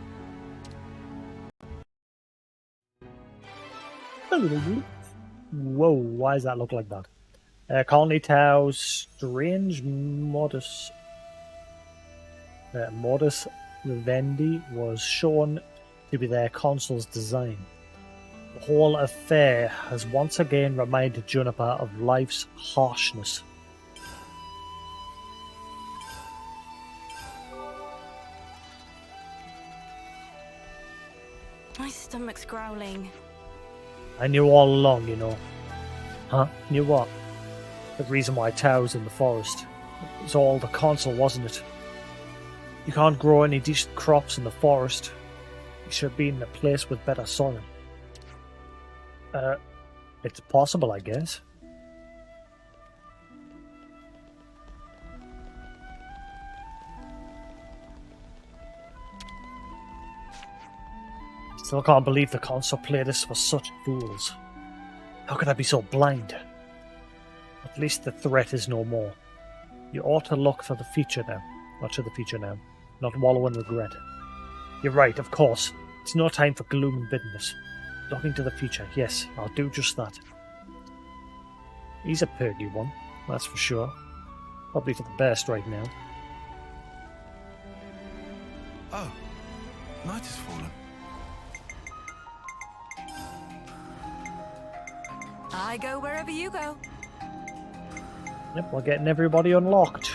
Whoa, why does that look like that? Colony Tau's strange modus vivendi was shown to be their console's design. The whole affair has once again reminded Juniper of life's harshness. My stomach's growling. I knew all along, you know. Huh? Knew what? The reason why Tau's in the forest. It was all the console, wasn't it? You can't grow any decent crops in the forest. You should be in a place with better soil. It's possible, I guess. Still can't believe the console players were such fools. How could I be so blind? At least the threat is no more. You ought to look for the future now. Or to the future now. Not wallow in regret. You're right, of course. It's no time for gloom and bitterness. Looking to the future, yes, I'll do just that. He's a perky one, that's for sure. Probably for the best right now. Oh, night has fallen. I go wherever you go. Yep, we're getting everybody unlocked.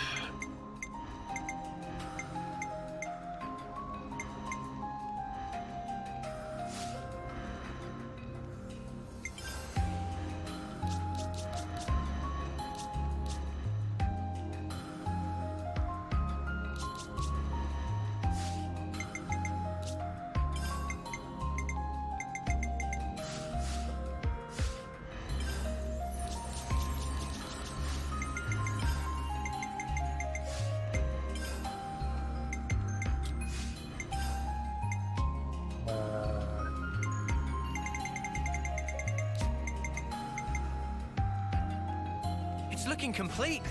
looking complete.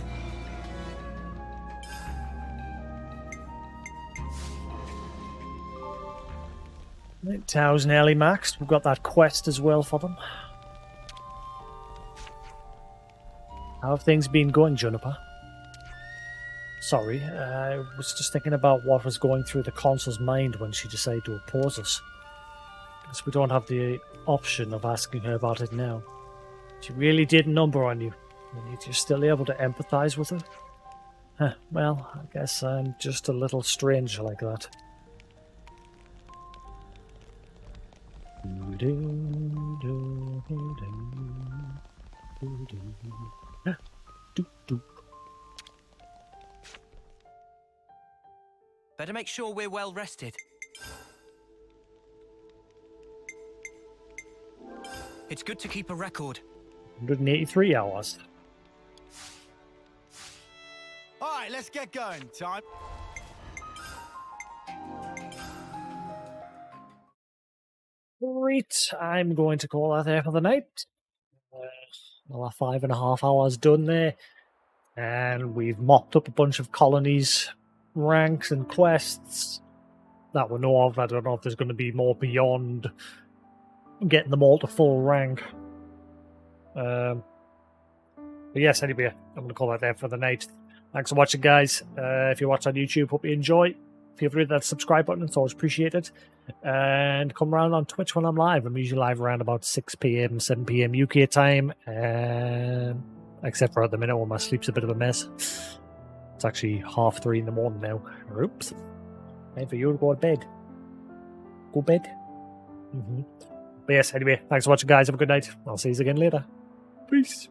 Right, Tao's nearly maxed. We've got that quest as well for them. How have things been going, Juniper? Sorry, I was just thinking about what was going through the consul's mind when she decided to oppose us. Because we don't have the option of asking her about it now. She really did a number on you, and yet you're still able to empathize with her? Huh, well, I guess I'm just a little strange like that. Better make sure we're well rested. It's good to keep a record. 183 hours. All right, let's get going. Time. Right, I'm going to call that there for the night. Well, 5.5 hours done there. And we've mocked up a bunch of colonies, ranks and quests that we know of. I don't know if there's going to be more beyond getting them all to full rank. But yes, anyway, I'm going to call that there for the night. Thanks for watching, guys. If you watch on YouTube, hope you enjoy. Feel free to hit that subscribe button, it's always appreciated. And come around on Twitch when I'm live. I'm usually live around about 6 p.m, 7 p.m. UK time. Except for at the minute when my sleep's a bit of a mess. It's actually 3:30 in the morning now. Oops. Time for you to go to bed. Go bed. But yes, anyway, thanks for watching, guys. Have a good night. I'll see you again later. Peace.